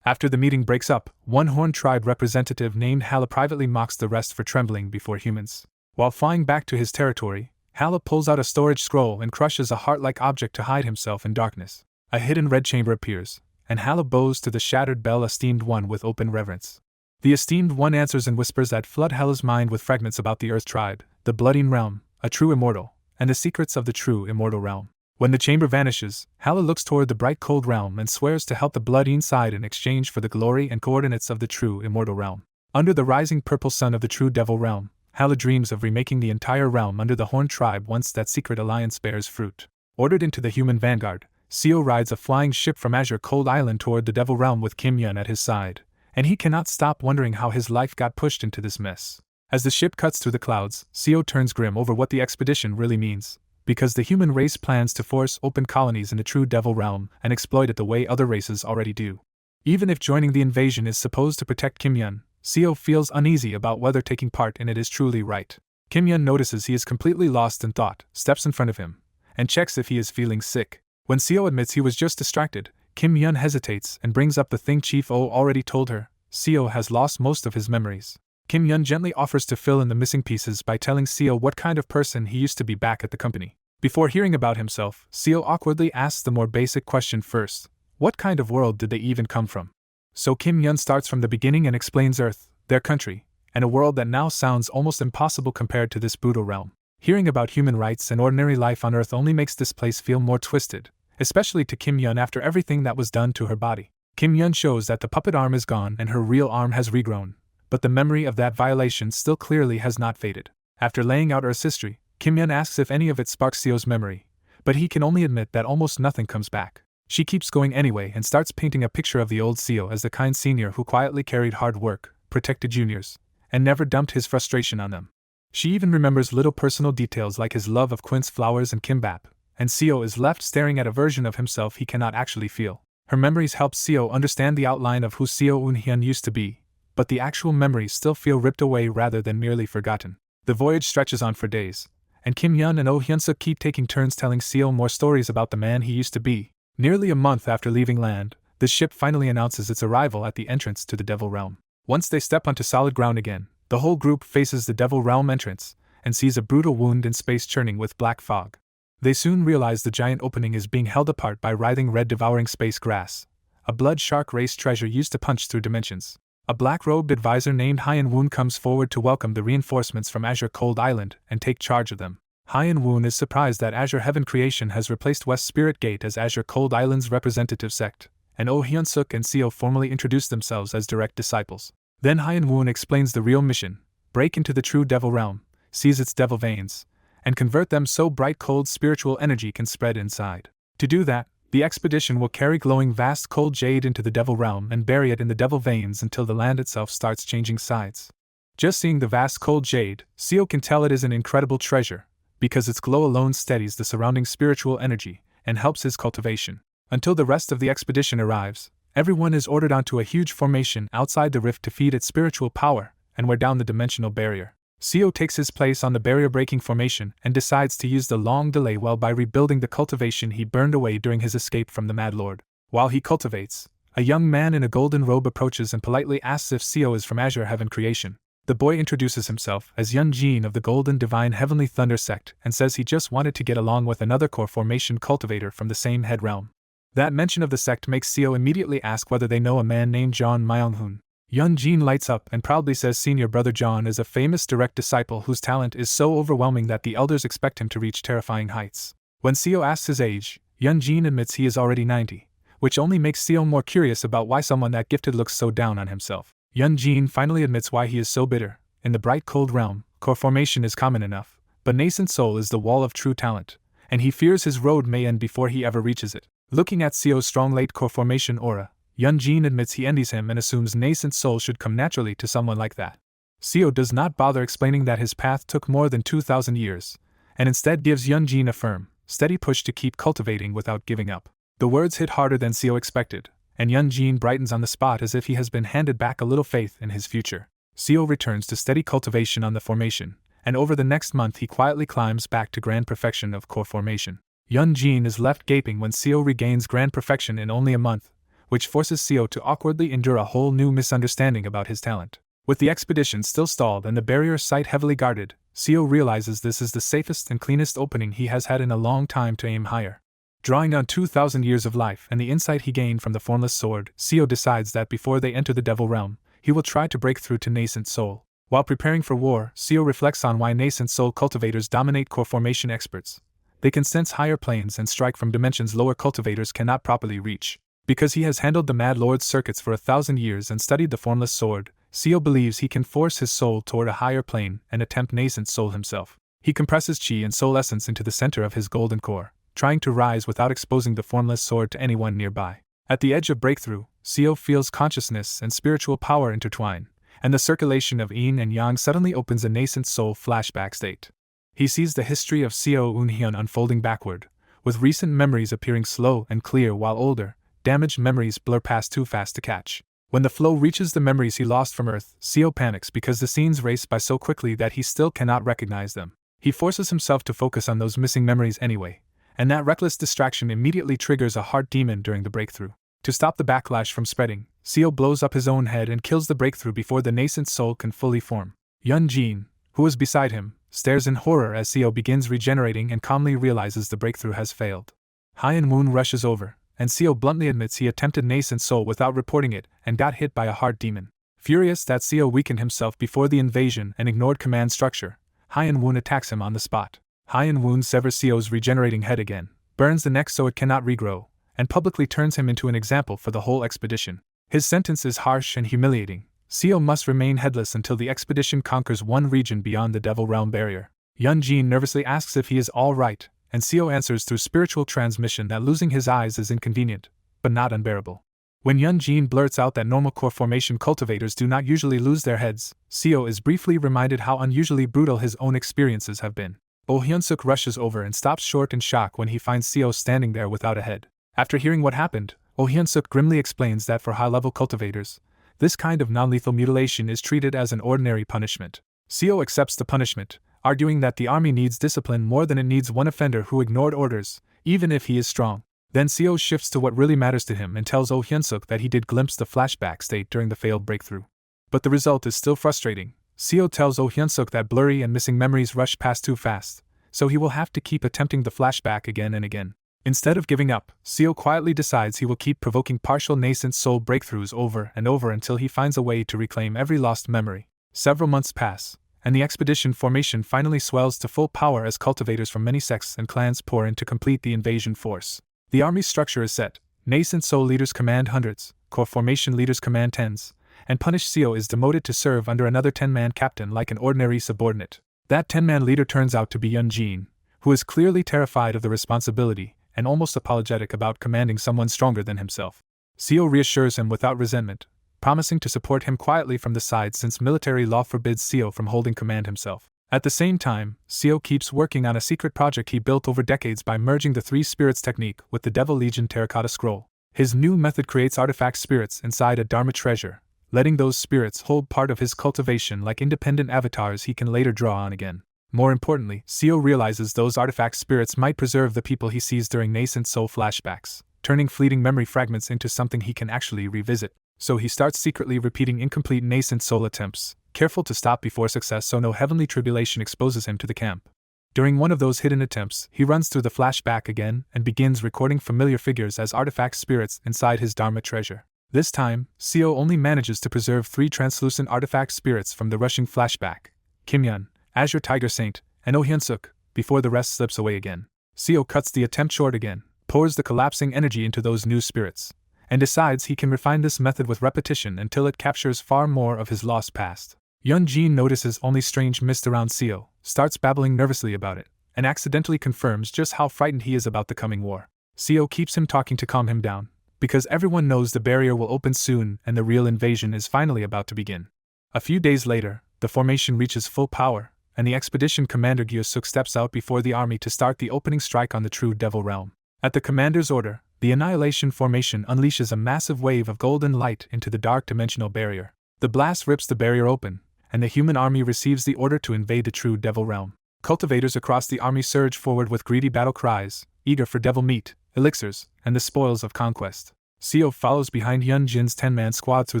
After the meeting breaks up, one horned tribe representative named Yahello privately mocks the rest for trembling before humans. While flying back to his territory, Yahello pulls out a storage scroll and crushes a heart-like object to hide himself in darkness. A hidden red chamber appears, and Yahello bows to the shattered bell Esteemed One with open reverence. The Esteemed One answers and whispers that flood Yahello's mind with fragments about the Earth Tribe, the Blooding Realm, a true immortal, and the secrets of the true immortal realm. When the chamber vanishes, Yahello looks toward the bright cold realm and swears to help the blood side in exchange for the glory and coordinates of the true immortal realm. Under the rising purple sun of the true devil realm, Yahello dreams of remaking the entire realm under the Horned Tribe once that secret alliance bears fruit. Ordered into the human vanguard, Seo rides a flying ship from Azure Cold Island toward the devil realm with Kim Yun at his side, and he cannot stop wondering how his life got pushed into this mess. As the ship cuts through the clouds, Seo turns grim over what the expedition really means. Because the human race plans to force open colonies in the true devil realm and exploit it the way other races already do. Even if joining the invasion is supposed to protect Kim Yun, Seo feels uneasy about whether taking part in it is truly right. Kim Yun notices he is completely lost in thought, steps in front of him, and checks if he is feeling sick. When Seo admits he was just distracted, Kim Yun hesitates and brings up the thing Chief O already told her. Seo has lost most of his memories. Kim Yun gently offers to fill in the missing pieces by telling Seo what kind of person he used to be back at the company. Before hearing about himself, Seo awkwardly asks the more basic question first. What kind of world did they even come from? So Kim Yun starts from the beginning and explains Earth, their country, and a world that now sounds almost impossible compared to this brutal realm. Hearing about human rights and ordinary life on Earth only makes this place feel more twisted, especially to Kim Yun after everything that was done to her body. Kim Yun shows that the puppet arm is gone and her real arm has regrown, but the memory of that violation still clearly has not faded. After laying out Earth's history, Kim Yun asks if any of it sparks Seo's memory, but he can only admit that almost nothing comes back. She keeps going anyway and starts painting a picture of the old Seo as the kind senior who quietly carried hard work, protected juniors, and never dumped his frustration on them. She even remembers little personal details like his love of quince flowers and kimbap, and Seo is left staring at a version of himself he cannot actually feel. Her memories help Seo understand the outline of who Seo Eun-hyun used to be, but the actual memories still feel ripped away rather than merely forgotten. The voyage stretches on for days, and Kim Yun and Oh Hyunsuk keep taking turns telling Seo more stories about the man he used to be. Nearly a month after leaving land, the ship finally announces its arrival at the entrance to the Devil Realm. Once they step onto solid ground again, The whole group faces the Devil Realm entrance and sees a brutal wound in space churning with black fog. They soon realize the giant opening is being held apart by writhing red devouring space grass, a blood shark race treasure used to punch through dimensions. A black-robed advisor named Hyan Woon comes forward to welcome the reinforcements from Azure Cold Island and take charge of them. Hyan Woon is surprised that Azure Heaven Creation has replaced West Spirit Gate as Azure Cold Island's representative sect, and Oh Hyun-suk and Seo formally introduce themselves as direct disciples. Then Hyan Woon explains the real mission: break into the true Devil Realm, seize its devil veins, and convert them so bright cold spiritual energy can spread inside. To do that, the expedition will carry glowing vast cold jade into the Devil Realm and bury it in the devil veins until the land itself starts changing sides. Just seeing the vast cold jade, Seo can tell it is an incredible treasure, because its glow alone steadies the surrounding spiritual energy and helps his cultivation. Until the rest of the expedition arrives, everyone is ordered onto a huge formation outside the rift to feed its spiritual power and wear down the dimensional barrier. Seo takes his place on the barrier-breaking formation and decides to use the long delay well by rebuilding the cultivation he burned away during his escape from the Mad Lord. While he cultivates, a young man in a golden robe approaches and politely asks if Seo is from Azure Heaven Creation. The boy introduces himself as Yun Jin of the Golden Divine Heavenly Thunder sect and says he just wanted to get along with another core formation cultivator from the same head realm. That mention of the sect makes Seo immediately ask whether they know a man named John Myung-hoon. Yun Jin lights up and proudly says senior brother John is a famous direct disciple whose talent is so overwhelming that the elders expect him to reach terrifying heights. When Seo asks his age, Yun Jin admits he is already 90, which only makes Seo more curious about why someone that gifted looks so down on himself. Yun Jin finally admits why he is so bitter. In the bright cold realm, core formation is common enough, but nascent soul is the wall of true talent, and he fears his road may end before he ever reaches it. Looking at Seo's strong late core formation aura, Yun Jin admits he envies him and assumes nascent soul should come naturally to someone like that. Seo does not bother explaining that his path took more than 2,000 years, and instead gives Yun Jin a firm, steady push to keep cultivating without giving up. The words hit harder than Seo expected, and Yun Jin brightens on the spot as if he has been handed back a little faith in his future. Seo returns to steady cultivation on the formation, and over the next month he quietly climbs back to grand perfection of core formation. Yun Jin is left gaping when Seo regains grand perfection in only a month, which forces Seo to awkwardly endure a whole new misunderstanding about his talent. With the expedition still stalled and the barrier site heavily guarded, Seo realizes this is the safest and cleanest opening he has had in a long time to aim higher. Drawing on 2,000 years of life and the insight he gained from the formless sword, Seo decides that before they enter the Devil Realm, he will try to break through to nascent soul. While preparing for war, Seo reflects on why nascent soul cultivators dominate core formation experts. They can sense higher planes and strike from dimensions lower cultivators cannot properly reach. Because he has handled the Mad Lord's circuits for 1,000 years and studied the formless sword, Seo believes he can force his soul toward a higher plane and attempt nascent soul himself. He compresses chi and soul essence into the center of his golden core, trying to rise without exposing the formless sword to anyone nearby. At the edge of breakthrough, Seo feels consciousness and spiritual power intertwine, and the circulation of yin and yang suddenly opens a nascent soul flashback state. He sees the history of Seo Eun-hyun unfolding backward, with recent memories appearing slow and clear while older, damaged memories blur past too fast to catch. When the flow reaches the memories he lost from Earth, Seo panics because the scenes race by so quickly that he still cannot recognize them. He forces himself to focus on those missing memories anyway, and that reckless distraction immediately triggers a heart demon during the breakthrough. To stop the backlash from spreading, Seo blows up his own head and kills the breakthrough before the nascent soul can fully form. Yun Jin, who is beside him, stares in horror as Seo begins regenerating and calmly realizes the breakthrough has failed. Hyan Woon rushes over, and Seo bluntly admits he attempted nascent soul without reporting it and got hit by a heart demon. Furious that Seo weakened himself before the invasion and ignored command structure, Hyan Woon attacks him on the spot. Hyan Woon severs Seo's regenerating head again, burns the neck so it cannot regrow, and publicly turns him into an example for the whole expedition. His sentence is harsh and humiliating. Seo must remain headless until the expedition conquers one region beyond the Devil Realm barrier. Yun Jin nervously asks if he is all right, and Seo answers through spiritual transmission that losing his eyes is inconvenient, but not unbearable. When Yun Jin blurts out that normal core formation cultivators do not usually lose their heads, Seo is briefly reminded how unusually brutal his own experiences have been. Oh Hyun-suk rushes over and stops short in shock when he finds Seo standing there without a head. After hearing what happened, Oh Hyun-suk grimly explains that for high-level cultivators, this kind of non-lethal mutilation is treated as an ordinary punishment. Seo accepts the punishment, arguing that the army needs discipline more than it needs one offender who ignored orders, even if he is strong. Then Seo shifts to what really matters to him and tells Oh Hyun-suk that he did glimpse the flashback state during the failed breakthrough. But the result is still frustrating. Seo tells Oh Hyunsuk that blurry and missing memories rush past too fast, so he will have to keep attempting the flashback again and again. Instead of giving up, Seo quietly decides he will keep provoking partial nascent soul breakthroughs over and over until he finds a way to reclaim every lost memory. Several months pass, and the expedition formation finally swells to full power as cultivators from many sects and clans pour in to complete the invasion force. The army's structure is set. Nascent soul leaders command hundreds, core formation leaders command tens, and punished Seo is demoted to serve under another 10-man captain like an ordinary subordinate. That 10-man leader turns out to be Yunjin, who is clearly terrified of the responsibility and almost apologetic about commanding someone stronger than himself. Seo reassures him without resentment, promising to support him quietly from the side since military law forbids Seo from holding command himself. At the same time, Seo keeps working on a secret project he built over decades by merging the Three Spirits technique with the Devil Legion terracotta scroll. His new method creates artifact spirits inside a Dharma treasure, letting those spirits hold part of his cultivation like independent avatars he can later draw on again. More importantly, Seo realizes those artifact spirits might preserve the people he sees during nascent soul flashbacks, turning fleeting memory fragments into something he can actually revisit. So he starts secretly repeating incomplete nascent soul attempts, careful to stop before success so no heavenly tribulation exposes him to the camp. During one of those hidden attempts, he runs through the flashback again and begins recording familiar figures as artifact spirits inside his Dharma treasure. This time, Seo only manages to preserve 3 translucent artifact spirits from the rushing flashback: Kimyun, Azure Tiger Saint, and Oh Hyunsuk, before the rest slips away again. Seo cuts the attempt short again, pours the collapsing energy into those new spirits, and decides he can refine this method with repetition until it captures far more of his lost past. Yunjin notices only strange mist around Seo, starts babbling nervously about it, and accidentally confirms just how frightened he is about the coming war. Seo keeps him talking to calm him down, because everyone knows the barrier will open soon and the real invasion is finally about to begin. A few days later, the formation reaches full power, and the expedition commander Gyosuk steps out before the army to start the opening strike on the true Devil Realm. At the commander's order, the Annihilation Formation unleashes a massive wave of golden light into the dark dimensional barrier. The blast rips the barrier open, and the human army receives the order to invade the true Devil Realm. Cultivators across the army surge forward with greedy battle cries, eager for devil meat, elixirs, and the spoils of conquest. Seo follows behind Yunjin's 10-man squad through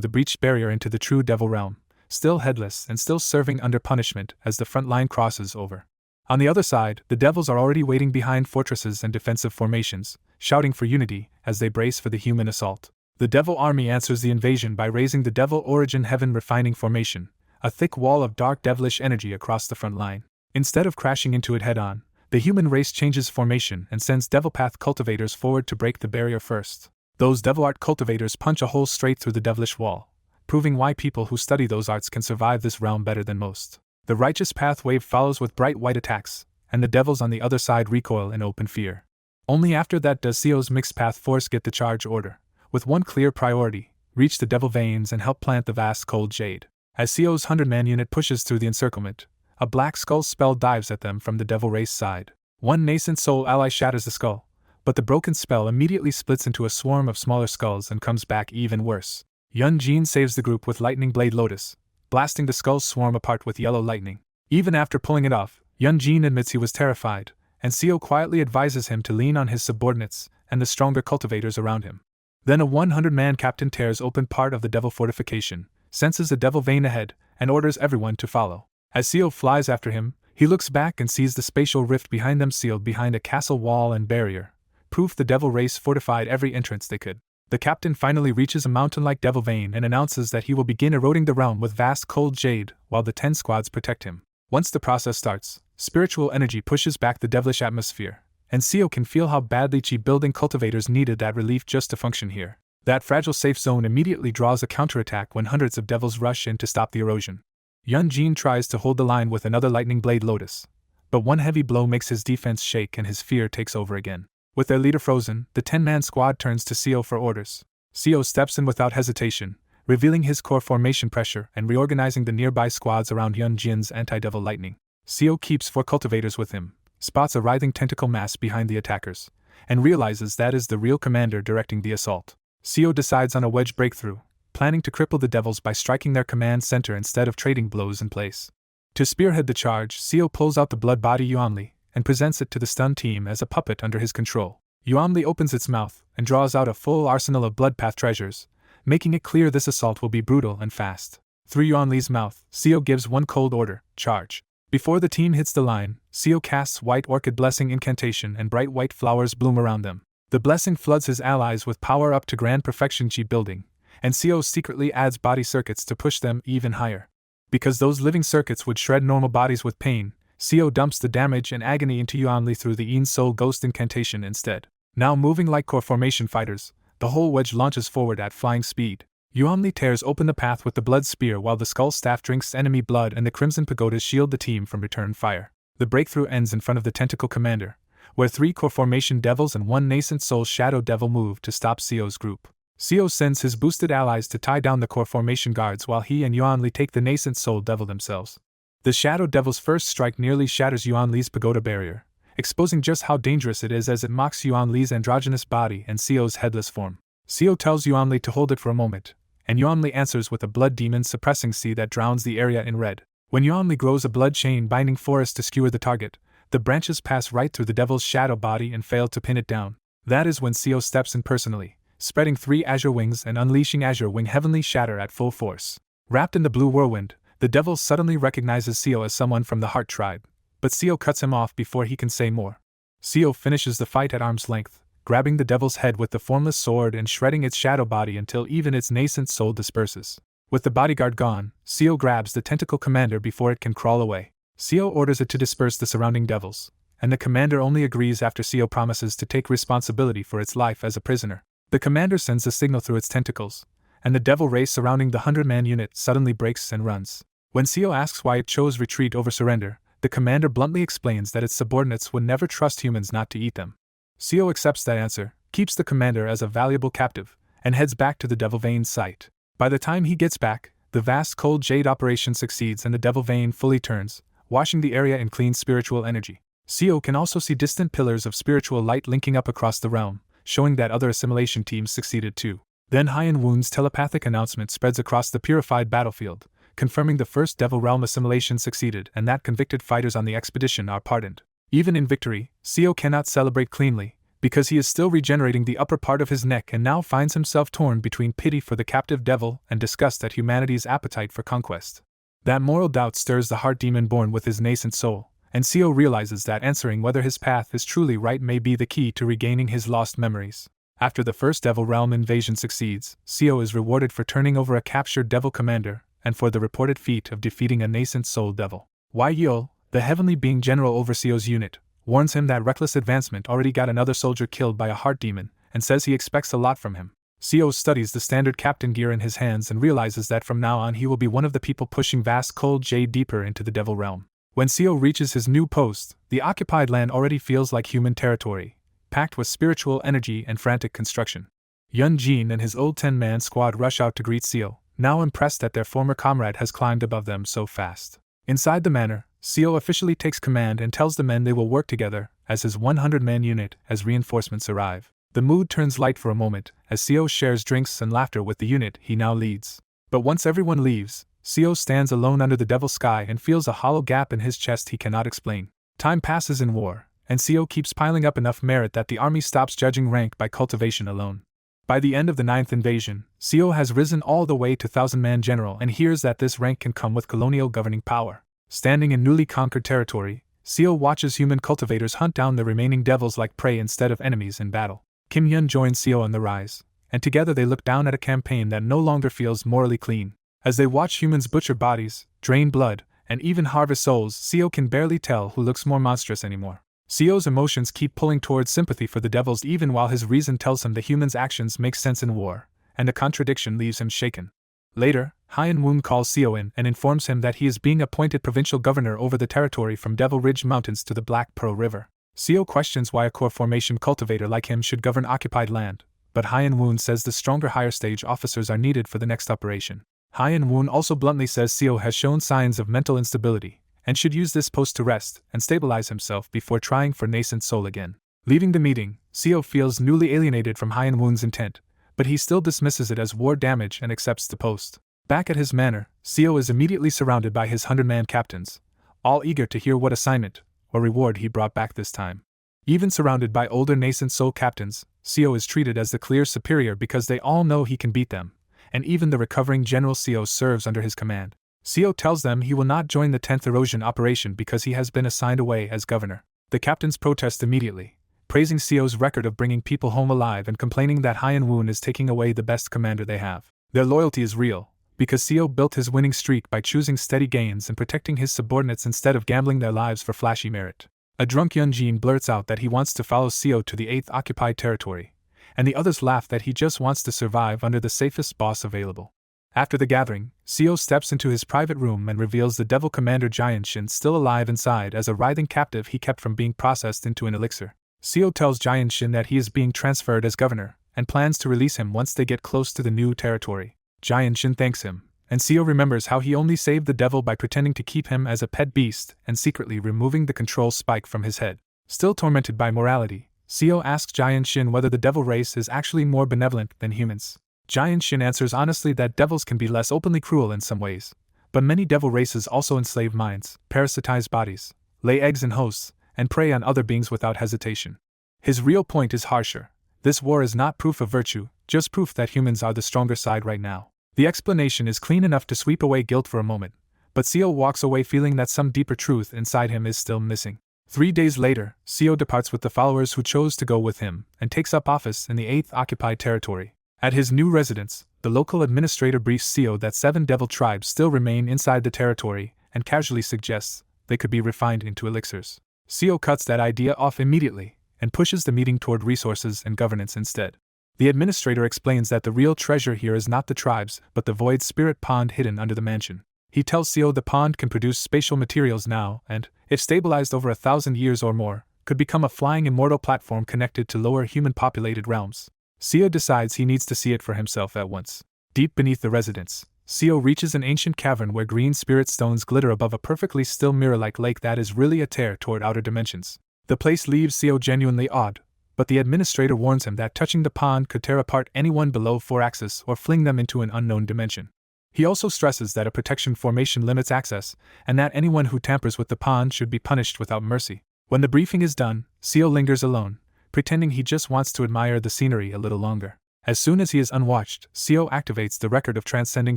the breached barrier into the true Devil Realm, still headless and still serving under punishment as the front line crosses over. On the other side, the devils are already waiting behind fortresses and defensive formations, shouting for unity as they brace for the human assault. The devil army answers the invasion by raising the Devil Origin Heaven Refining Formation, a thick wall of dark devilish energy across the front line. Instead of crashing into it head-on, the human race changes formation and sends Devil Path cultivators forward to break the barrier first. Those devil art cultivators punch a hole straight through the devilish wall, proving why people who study those arts can survive this realm better than most. The righteous path wave follows with bright white attacks, and the devils on the other side recoil in open fear. Only after that does Seo's mixed path force get the charge order, with one clear priority: reach the devil veins and help plant the vast cold jade. As Seo's 100-man unit pushes through the encirclement, a black skull spell dives at them from the devil race side. One nascent soul ally shatters the skull, but the broken spell immediately splits into a swarm of smaller skulls and comes back even worse. Yunjin saves the group with Lightning Blade Lotus, blasting the skull's swarm apart with yellow lightning. Even after pulling it off, Yunjin admits he was terrified, and Seo quietly advises him to lean on his subordinates and the stronger cultivators around him. Then a 100-man captain tears open part of the devil fortification, senses a devil vein ahead, and orders everyone to follow. As Seo flies after him, he looks back and sees the spatial rift behind them sealed behind a castle wall and barrier, proof the devil race fortified every entrance they could. The captain finally reaches a mountain-like devil vein and announces that he will begin eroding the realm with vast cold jade while the 10 squads protect him. Once the process starts, spiritual energy pushes back the devilish atmosphere, and Seo can feel how badly chi-building cultivators needed that relief just to function here. That fragile safe zone immediately draws a counterattack when hundreds of devils rush in to stop the erosion. Yunjin tries to hold the line with another Lightning Blade Lotus, but one heavy blow makes his defense shake and his fear takes over again. With their leader frozen, the 10-man squad turns to Seo for orders. Seo steps in without hesitation, revealing his core formation pressure and reorganizing the nearby squads around Yunjin's anti-devil lightning. Seo keeps 4 cultivators with him, spots a writhing tentacle mass behind the attackers, and realizes that is the real commander directing the assault. Seo decides on a wedge breakthrough, planning to cripple the devils by striking their command center instead of trading blows in place. To spearhead the charge, Seo pulls out the blood body Yuanli and presents it to the stunned team as a puppet under his control. Yuanli opens its mouth and draws out a full arsenal of bloodpath treasures, making it clear this assault will be brutal and fast. Through Yuanli's mouth, Seo gives one cold order, charge. Before the team hits the line, Seo casts White Orchid Blessing incantation and bright white flowers bloom around them. The blessing floods his allies with power up to grand perfection G building, and Seo secretly adds body circuits to push them even higher. Because those living circuits would shred normal bodies with pain, Seo dumps the damage and agony into Yuanli through the Yin Soul Ghost incantation instead. Now moving like core formation fighters, the whole wedge launches forward at flying speed. Yuanli tears open the path with the blood spear while the skull staff drinks enemy blood and the crimson pagodas shield the team from return fire. The breakthrough ends in front of the tentacle commander, where 3 core formation devils and 1 nascent soul shadow devil move to stop Seo's group. Seo sends his boosted allies to tie down the core formation guards while he and Yuanli take the nascent soul devil themselves. The shadow devil's first strike nearly shatters Yuanli's pagoda barrier, exposing just how dangerous it is as it mocks Yuanli's androgynous body and Seo's headless form. Seo tells Yuanli to hold it for a moment, and Yuanli answers with a blood demon suppressing sea that drowns the area in red. When Yuanli grows a blood chain binding forest to skewer the target, the branches pass right through the devil's shadow body and fail to pin it down. That is when Seo steps in personally, spreading 3 azure wings and unleashing azure wing heavenly shatter at full force. Wrapped in the blue whirlwind, the devil suddenly recognizes Seo as someone from the Heart tribe, but Seo cuts him off before he can say more. Seo finishes the fight at arm's length, grabbing the devil's head with the formless sword and shredding its shadow body until even its nascent soul disperses. With the bodyguard gone, Seo grabs the tentacle commander before it can crawl away. Seo orders it to disperse the surrounding devils, and the commander only agrees after Seo promises to take responsibility for its life as a prisoner. The commander sends a signal through its tentacles, and the devil race surrounding the 100-man unit suddenly breaks and runs. When Seo asks why it chose retreat over surrender, the commander bluntly explains that its subordinates would never trust humans not to eat them. Seo accepts that answer, keeps the commander as a valuable captive, and heads back to the Devil Vein site. By the time he gets back, the vast cold jade operation succeeds and the Devil Vein fully turns, washing the area in clean spiritual energy. Seo can also see distant pillars of spiritual light linking up across the realm, showing that other assimilation teams succeeded too. Then Haiyan Woon's telepathic announcement spreads across the purified battlefield, confirming the first Devil Realm assimilation succeeded and that convicted fighters on the expedition are pardoned. Even in victory, Seo cannot celebrate cleanly, because he is still regenerating the upper part of his neck and now finds himself torn between pity for the captive devil and disgust at humanity's appetite for conquest. That moral doubt stirs the heart demon born with his nascent soul, and Seo realizes that answering whether his path is truly right may be the key to regaining his lost memories. After the first Devil Realm invasion succeeds, Seo is rewarded for turning over a captured devil commander and for the reported feat of defeating a nascent soul devil. Yahello, the heavenly being general over Seo's unit, warns him that reckless advancement already got another soldier killed by a heart demon, and says he expects a lot from him. Seo studies the standard captain gear in his hands and realizes that from now on he will be one of the people pushing vast cold jade deeper into the Devil Realm. When Seo reaches his new post, the occupied land already feels like human territory, packed with spiritual energy and frantic construction. Yun Jin and his old 10-man squad rush out to greet Seo, now impressed that their former comrade has climbed above them so fast. Inside the manor, Seo officially takes command and tells the men they will work together as his 100-man unit as reinforcements arrive. The mood turns light for a moment as Seo shares drinks and laughter with the unit he now leads. But once everyone leaves, Seo stands alone under the devil sky and feels a hollow gap in his chest he cannot explain. Time passes in war, and Seo keeps piling up enough merit that the army stops judging rank by cultivation alone. By the end of the 9th invasion, Seo has risen all the way to 1,000-man general and hears that this rank can come with colonial governing power. Standing in newly conquered territory, Seo watches human cultivators hunt down the remaining devils like prey instead of enemies in battle. Kim Yun joins Seo on the rise, and together they look down at a campaign that no longer feels morally clean. As they watch humans butcher bodies, drain blood, and even harvest souls, Seo can barely tell who looks more monstrous anymore. Seo's emotions keep pulling towards sympathy for the devils even while his reason tells him the humans' actions make sense in war, and the contradiction leaves him shaken. Later, Haiyan Woon calls Seo in and informs him that he is being appointed provincial governor over the territory from Devil Ridge Mountains to the Black Pearl River. Seo questions why a core formation cultivator like him should govern occupied land, but Haiyan Woon says the stronger higher stage officers are needed for the next operation. Haiyan Woon also bluntly says Seo has shown signs of mental instability, and should use this post to rest and stabilize himself before trying for nascent soul again. Leaving the meeting, Seo feels newly alienated from Haiyan Woon's intent, but he still dismisses it as war damage and accepts the post. Back at his manor, Seo is immediately surrounded by his 100-man captains, all eager to hear what assignment or reward he brought back this time. Even surrounded by older nascent soul captains, Seo is treated as the clear superior because they all know he can beat them, and even the recovering General Seo serves under his command. Seo tells them he will not join the 10th erosion operation because he has been assigned away as governor. The captains protest immediately, praising Seo's record of bringing people home alive and complaining that Hyun Woon is taking away the best commander they have. Their loyalty is real, because Seo built his winning streak by choosing steady gains and protecting his subordinates instead of gambling their lives for flashy merit. A drunk Yunjin blurts out that he wants to follow Seo to the 8th occupied territory, and the others laugh that he just wants to survive under the safest boss available. After the gathering, Seo steps into his private room and reveals the devil commander Jian Shin still alive inside as a writhing captive he kept from being processed into an elixir. Seo tells Jian Shin that he is being transferred as governor, and plans to release him once they get close to the new territory. Jian Shin thanks him, and Seo remembers how he only saved the devil by pretending to keep him as a pet beast and secretly removing the control spike from his head. Still tormented by morality, Seo asks Jian Shin whether the devil race is actually more benevolent than humans. Jian Shin answers honestly that devils can be less openly cruel in some ways, but many devil races also enslave minds, parasitize bodies, lay eggs in hosts, and prey on other beings without hesitation. His real point is harsher. This war is not proof of virtue, just proof that humans are the stronger side right now. The explanation is clean enough to sweep away guilt for a moment, but Seo walks away feeling that some deeper truth inside him is still missing. 3 days later, Seo departs with the followers who chose to go with him and takes up office in the 8th occupied territory. At his new residence, the local administrator briefs Seo that 7 devil tribes still remain inside the territory and casually suggests they could be refined into elixirs. Seo cuts that idea off immediately and pushes the meeting toward resources and governance instead. The administrator explains that the real treasure here is not the tribes but the void spirit pond hidden under the mansion. He tells Seo the pond can produce spatial materials now and, if stabilized over 1,000 years or more, could become a flying immortal platform connected to lower human-populated realms. Seo decides he needs to see it for himself at once. Deep beneath the residence, Seo reaches an ancient cavern where green spirit stones glitter above a perfectly still mirror-like lake that is really a tear toward outer dimensions. The place leaves Seo genuinely awed, but the administrator warns him that touching the pond could tear apart anyone below 4 axis or fling them into an unknown dimension. He also stresses that a protection formation limits access, and that anyone who tampers with the pond should be punished without mercy. When the briefing is done, Seo lingers alone, pretending he just wants to admire the scenery a little longer. As soon as he is unwatched, Seo activates the record of transcending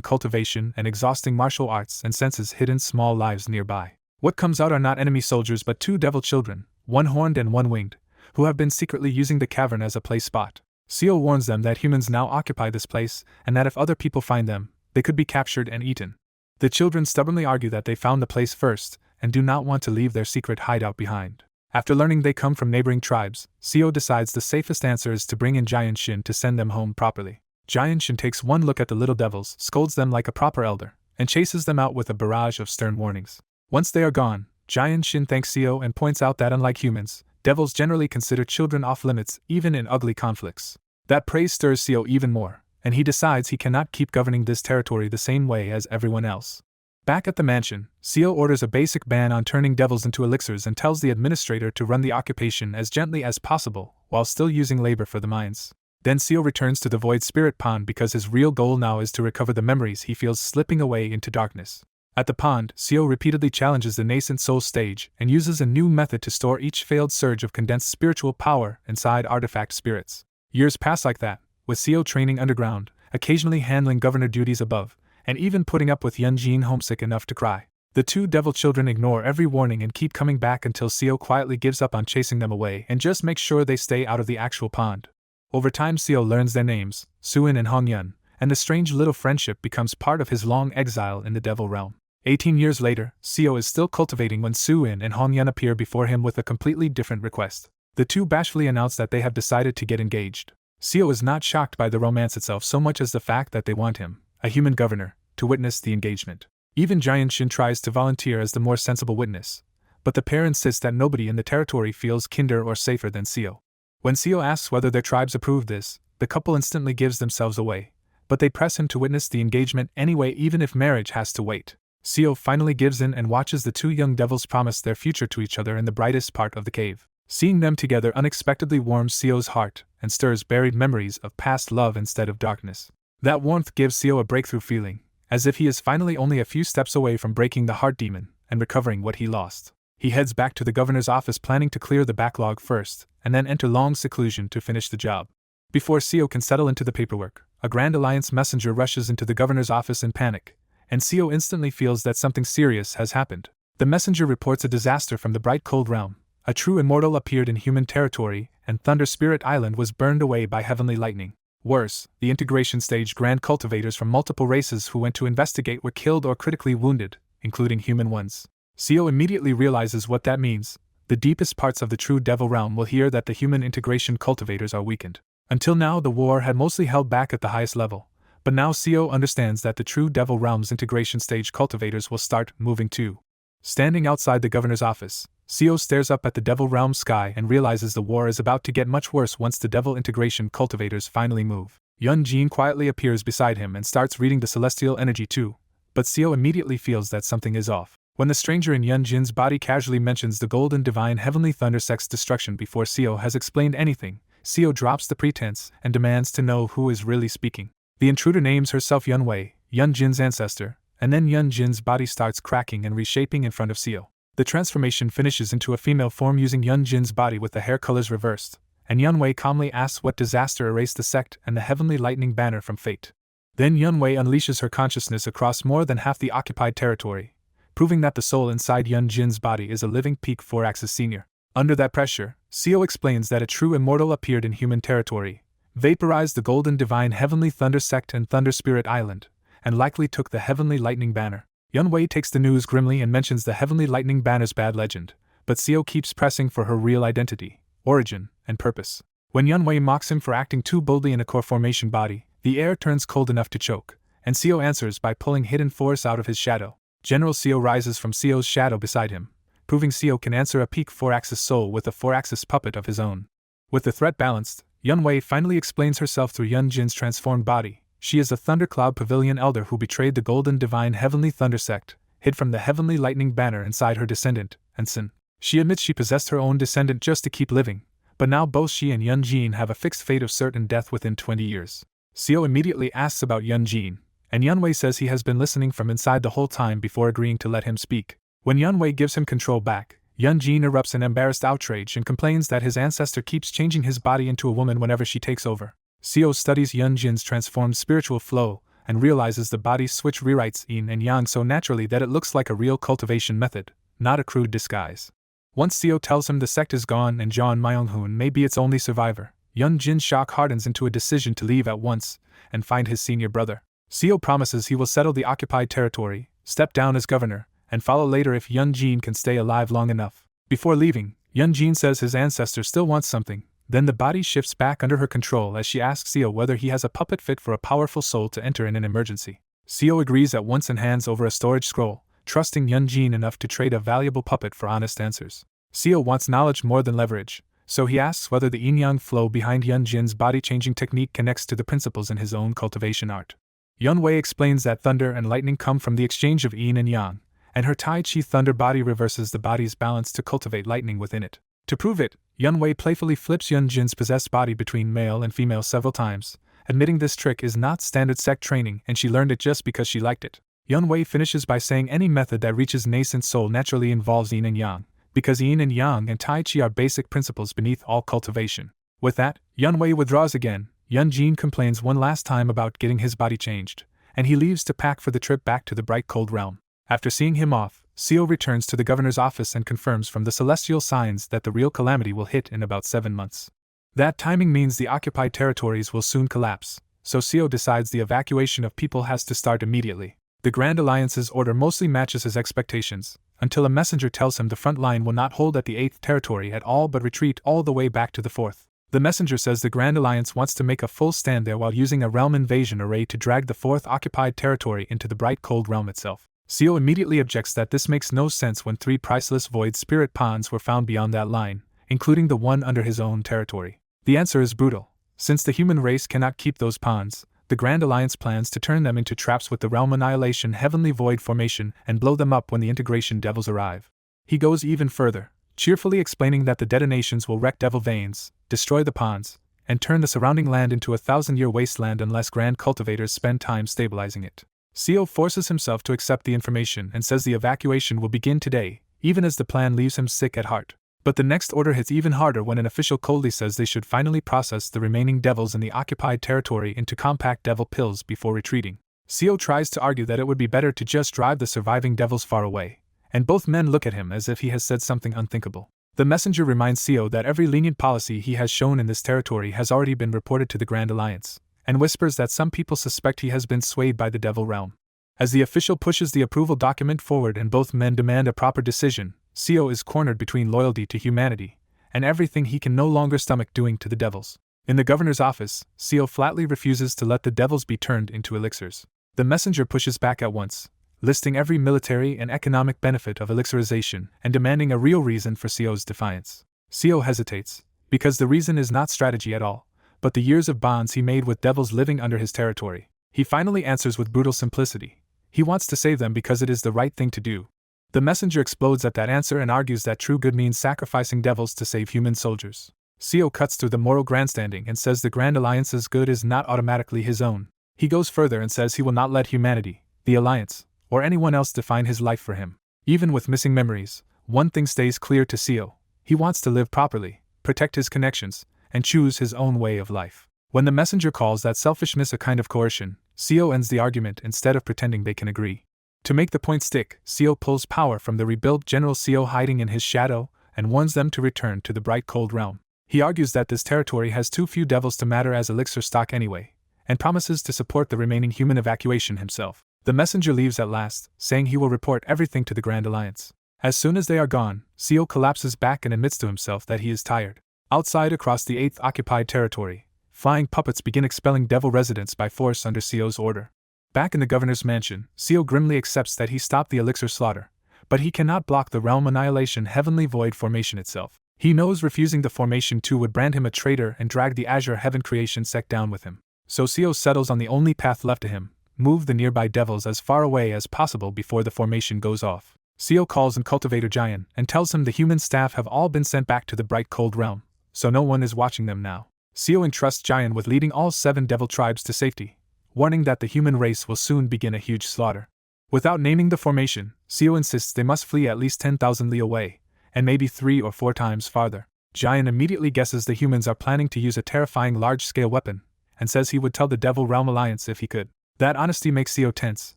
cultivation and exhausting martial arts and senses hidden small lives nearby. What comes out are not enemy soldiers but 2 devil children, one horned and one winged, who have been secretly using the cavern as a play spot. Seo warns them that humans now occupy this place, and that if other people find them, they could be captured and eaten. The children stubbornly argue that they found the place first, and do not want to leave their secret hideout behind. After learning they come from neighboring tribes, Seo decides the safest answer is to bring in Jian Shin to send them home properly. Jian Shin takes one look at the little devils, scolds them like a proper elder, and chases them out with a barrage of stern warnings. Once they are gone, Jian Shin thanks Seo and points out that unlike humans, devils generally consider children off-limits even in ugly conflicts. That praise stirs Seo even more, and he decides he cannot keep governing this territory the same way as everyone else. Back at the mansion, Seo orders a basic ban on turning devils into elixirs and tells the administrator to run the occupation as gently as possible, while still using labor for the mines. Then Seo returns to the Void Spirit Pond because his real goal now is to recover the memories he feels slipping away into darkness. At the pond, Seo repeatedly challenges the nascent soul stage and uses a new method to store each failed surge of condensed spiritual power inside artifact spirits. Years pass like that, with Seo training underground, occasionally handling governor duties above, and even putting up with Yunjin homesick enough to cry. The 2 devil children ignore every warning and keep coming back until Seo quietly gives up on chasing them away and just makes sure they stay out of the actual pond. Over time Seo learns their names, Suin and Hongyun, and the strange little friendship becomes part of his long exile in the devil realm. 18 years later, Seo is still cultivating when Suin and Hongyun appear before him with a completely different request. The 2 bashfully announce that they have decided to get engaged. Seo is not shocked by the romance itself so much as the fact that they want him, a human governor, to witness the engagement. Even Jian Shin tries to volunteer as the more sensible witness, but the pair insists that nobody in the territory feels kinder or safer than Seo. When Seo asks whether their tribes approve this, the couple instantly gives themselves away, but they press him to witness the engagement anyway even if marriage has to wait. Seo finally gives in and watches the 2 young devils promise their future to each other in the brightest part of the cave. Seeing them together unexpectedly warms Seo's heart and stirs buried memories of past love instead of darkness. That warmth gives Seo a breakthrough feeling, as if he is finally only a few steps away from breaking the heart demon and recovering what he lost. He heads back to the governor's office planning to clear the backlog first, and then enter long seclusion to finish the job. Before Seo can settle into the paperwork, a Grand Alliance messenger rushes into the governor's office in panic, and Seo instantly feels that something serious has happened. The messenger reports a disaster from the bright cold realm. A true immortal appeared in human territory, and Thunder Spirit Island was burned away by heavenly lightning. Worse, the integration stage grand cultivators from multiple races who went to investigate were killed or critically wounded, including human ones. Seo immediately realizes what that means. The deepest parts of the true devil realm will hear that the human integration cultivators are weakened. Until now, the war had mostly held back at the highest level, but now Seo understands that the true devil realm's integration stage cultivators will start moving too. Standing outside the governor's office, Seo stares up at the devil realm sky and realizes the war is about to get much worse once the devil integration cultivators finally move. Yun Jin quietly appears beside him and starts reading the celestial energy too, but Seo immediately feels that something is off. When the stranger in Yun Jin's body casually mentions the golden divine heavenly thunder sect's destruction before Seo has explained anything, Seo drops the pretense and demands to know who is really speaking. The intruder names herself Yun Wei, Yun Jin's ancestor, and then Yun Jin's body starts cracking and reshaping in front of Seo. The transformation finishes into a female form using Yun Jin's body with the hair colors reversed, and Yun Wei calmly asks what disaster erased the sect and the heavenly lightning banner from fate. Then Yun Wei unleashes her consciousness across more than half the occupied territory, proving that the soul inside Yun Jin's body is a living peak 4-axis senior. Under that pressure, Seo explains that a true immortal appeared in human territory, vaporized the golden divine heavenly thunder sect and Thunder Spirit Island, and likely took the heavenly lightning banner. Yun Wei takes the news grimly and mentions the heavenly lightning banner's bad legend, but Seo keeps pressing for her real identity, origin, and purpose. When Yun Wei mocks him for acting too boldly in a core formation body, the air turns cold enough to choke, and Seo answers by pulling hidden force out of his shadow. General Seo rises from Seo's shadow beside him, proving Seo can answer a peak 4-axis soul with a 4-axis puppet of his own. With the threat balanced, Yun Wei finally explains herself through Yun Jin's transformed body. She is a Thundercloud Pavilion elder who betrayed the golden divine heavenly thunder sect, hid from the heavenly lightning banner inside her descendant, Ensign. She admits she possessed her own descendant just to keep living, but now both she and Yun Jin have a fixed fate of certain death within 20 years. Seo immediately asks about Yun Jin, and Yun Wei says he has been listening from inside the whole time before agreeing to let him speak. When Yun Wei gives him control back, Yun Jin erupts in embarrassed outrage and complains that his ancestor keeps changing his body into a woman whenever she takes over. Seo studies Yun Jin's transformed spiritual flow and realizes the body's switch rewrites yin and yang so naturally that it looks like a real cultivation method, not a crude disguise. Once Seo tells him the sect is gone and John Myung-hoon may be its only survivor, Yun Jin's shock hardens into a decision to leave at once and find his senior brother. Seo promises he will settle the occupied territory, step down as governor, and follow later if Yun Jin can stay alive long enough. Before leaving, Yun Jin says his ancestor still wants something. Then the body shifts back under her control as she asks Seo whether he has a puppet fit for a powerful soul to enter in an emergency. Seo agrees at once and hands over a storage scroll, trusting Yun Jin enough to trade a valuable puppet for honest answers. Seo wants knowledge more than leverage, so he asks whether the yin-yang flow behind Yun Jin's body-changing technique connects to the principles in his own cultivation art. Yun Wei explains that thunder and lightning come from the exchange of yin and yang, and her Tai Chi thunder body reverses the body's balance to cultivate lightning within it. To prove it, Yun Wei playfully flips Yun Jin's possessed body between male and female several times, admitting this trick is not standard sect training and she learned it just because she liked it. Yun Wei finishes by saying any method that reaches nascent soul naturally involves yin and yang, because yin and yang and Tai Chi are basic principles beneath all cultivation. With that, Yun Wei withdraws again. Yun Jin complains one last time about getting his body changed, and he leaves to pack for the trip back to the bright cold realm. After seeing him off, Seo returns to the governor's office and confirms from the celestial signs that the real calamity will hit in about 7 months. That timing means the occupied territories will soon collapse, so Seo decides the evacuation of people has to start immediately. The Grand Alliance's order mostly matches his expectations, until a messenger tells him the front line will not hold at the 8th territory at all but retreat all the way back to the 4th. The messenger says the Grand Alliance wants to make a full stand there while using a realm invasion array to drag the 4th occupied territory into the bright cold realm itself. Seo immediately objects that this makes no sense when 3 priceless void spirit ponds were found beyond that line, including the one under his own territory. The answer is brutal. Since the human race cannot keep those ponds, the Grand Alliance plans to turn them into traps with the Realm Annihilation Heavenly Void formation and blow them up when the integration devils arrive. He goes even further, cheerfully explaining that the detonations will wreck devil veins, destroy the ponds, and turn the surrounding land into a 1,000-year wasteland unless Grand Cultivators spend time stabilizing it. Seo forces himself to accept the information and says the evacuation will begin today, even as the plan leaves him sick at heart. But the next order hits even harder when an official coldly says they should finally process the remaining devils in the occupied territory into compact devil pills before retreating. Seo tries to argue that it would be better to just drive the surviving devils far away, and both men look at him as if he has said something unthinkable. The messenger reminds Seo that every lenient policy he has shown in this territory has already been reported to the Grand Alliance, and whispers that some people suspect he has been swayed by the Devil Realm. As the official pushes the approval document forward and both men demand a proper decision, Seo is cornered between loyalty to humanity and everything he can no longer stomach doing to the devils. In the governor's office, Seo flatly refuses to let the devils be turned into elixirs. The messenger pushes back at once, listing every military and economic benefit of elixirization and demanding a real reason for Seo's defiance. Seo hesitates, because the reason is not strategy at all, but the years of bonds he made with devils living under his territory. He finally answers with brutal simplicity. He wants to save them because it is the right thing to do. The messenger explodes at that answer and argues that true good means sacrificing devils to save human soldiers. Seo cuts through the moral grandstanding and says the Grand Alliance's good is not automatically his own. He goes further and says he will not let humanity, the Alliance, or anyone else define his life for him. Even with missing memories, one thing stays clear to Seo. He wants to live properly, protect his connections, and choose his own way of life. When the messenger calls that selfishness a kind of coercion, Seo ends the argument instead of pretending they can agree. To make the point stick, Seo pulls power from the rebuilt General Seo hiding in his shadow and warns them to return to the bright cold realm. He argues that this territory has too few devils to matter as elixir stock anyway, and promises to support the remaining human evacuation himself. The messenger leaves at last, saying he will report everything to the Grand Alliance. As soon as they are gone, Seo collapses back and admits to himself that he is tired. Outside across the 8th occupied territory, flying puppets begin expelling devil residents by force under Seo's order. Back in the governor's mansion, Seo grimly accepts that he stopped the elixir slaughter, but he cannot block the realm annihilation heavenly void formation itself. He knows refusing the formation too would brand him a traitor and drag the Azure Heaven creation sect down with him. So Seo settles on the only path left to him: move the nearby devils as far away as possible before the formation goes off. Seo calls in Cultivator Giant and tells him the human staff have all been sent back to the bright cold realm, so no one is watching them now. Seo entrusts Giant with leading all 7 devil tribes to safety, warning that the human race will soon begin a huge slaughter. Without naming the formation, Seo insists they must flee at least 10,000 li away, and maybe 3 or 4 times farther. Giant immediately guesses the humans are planning to use a terrifying large-scale weapon, and says he would tell the Devil Realm Alliance if he could. That honesty makes Seo tense,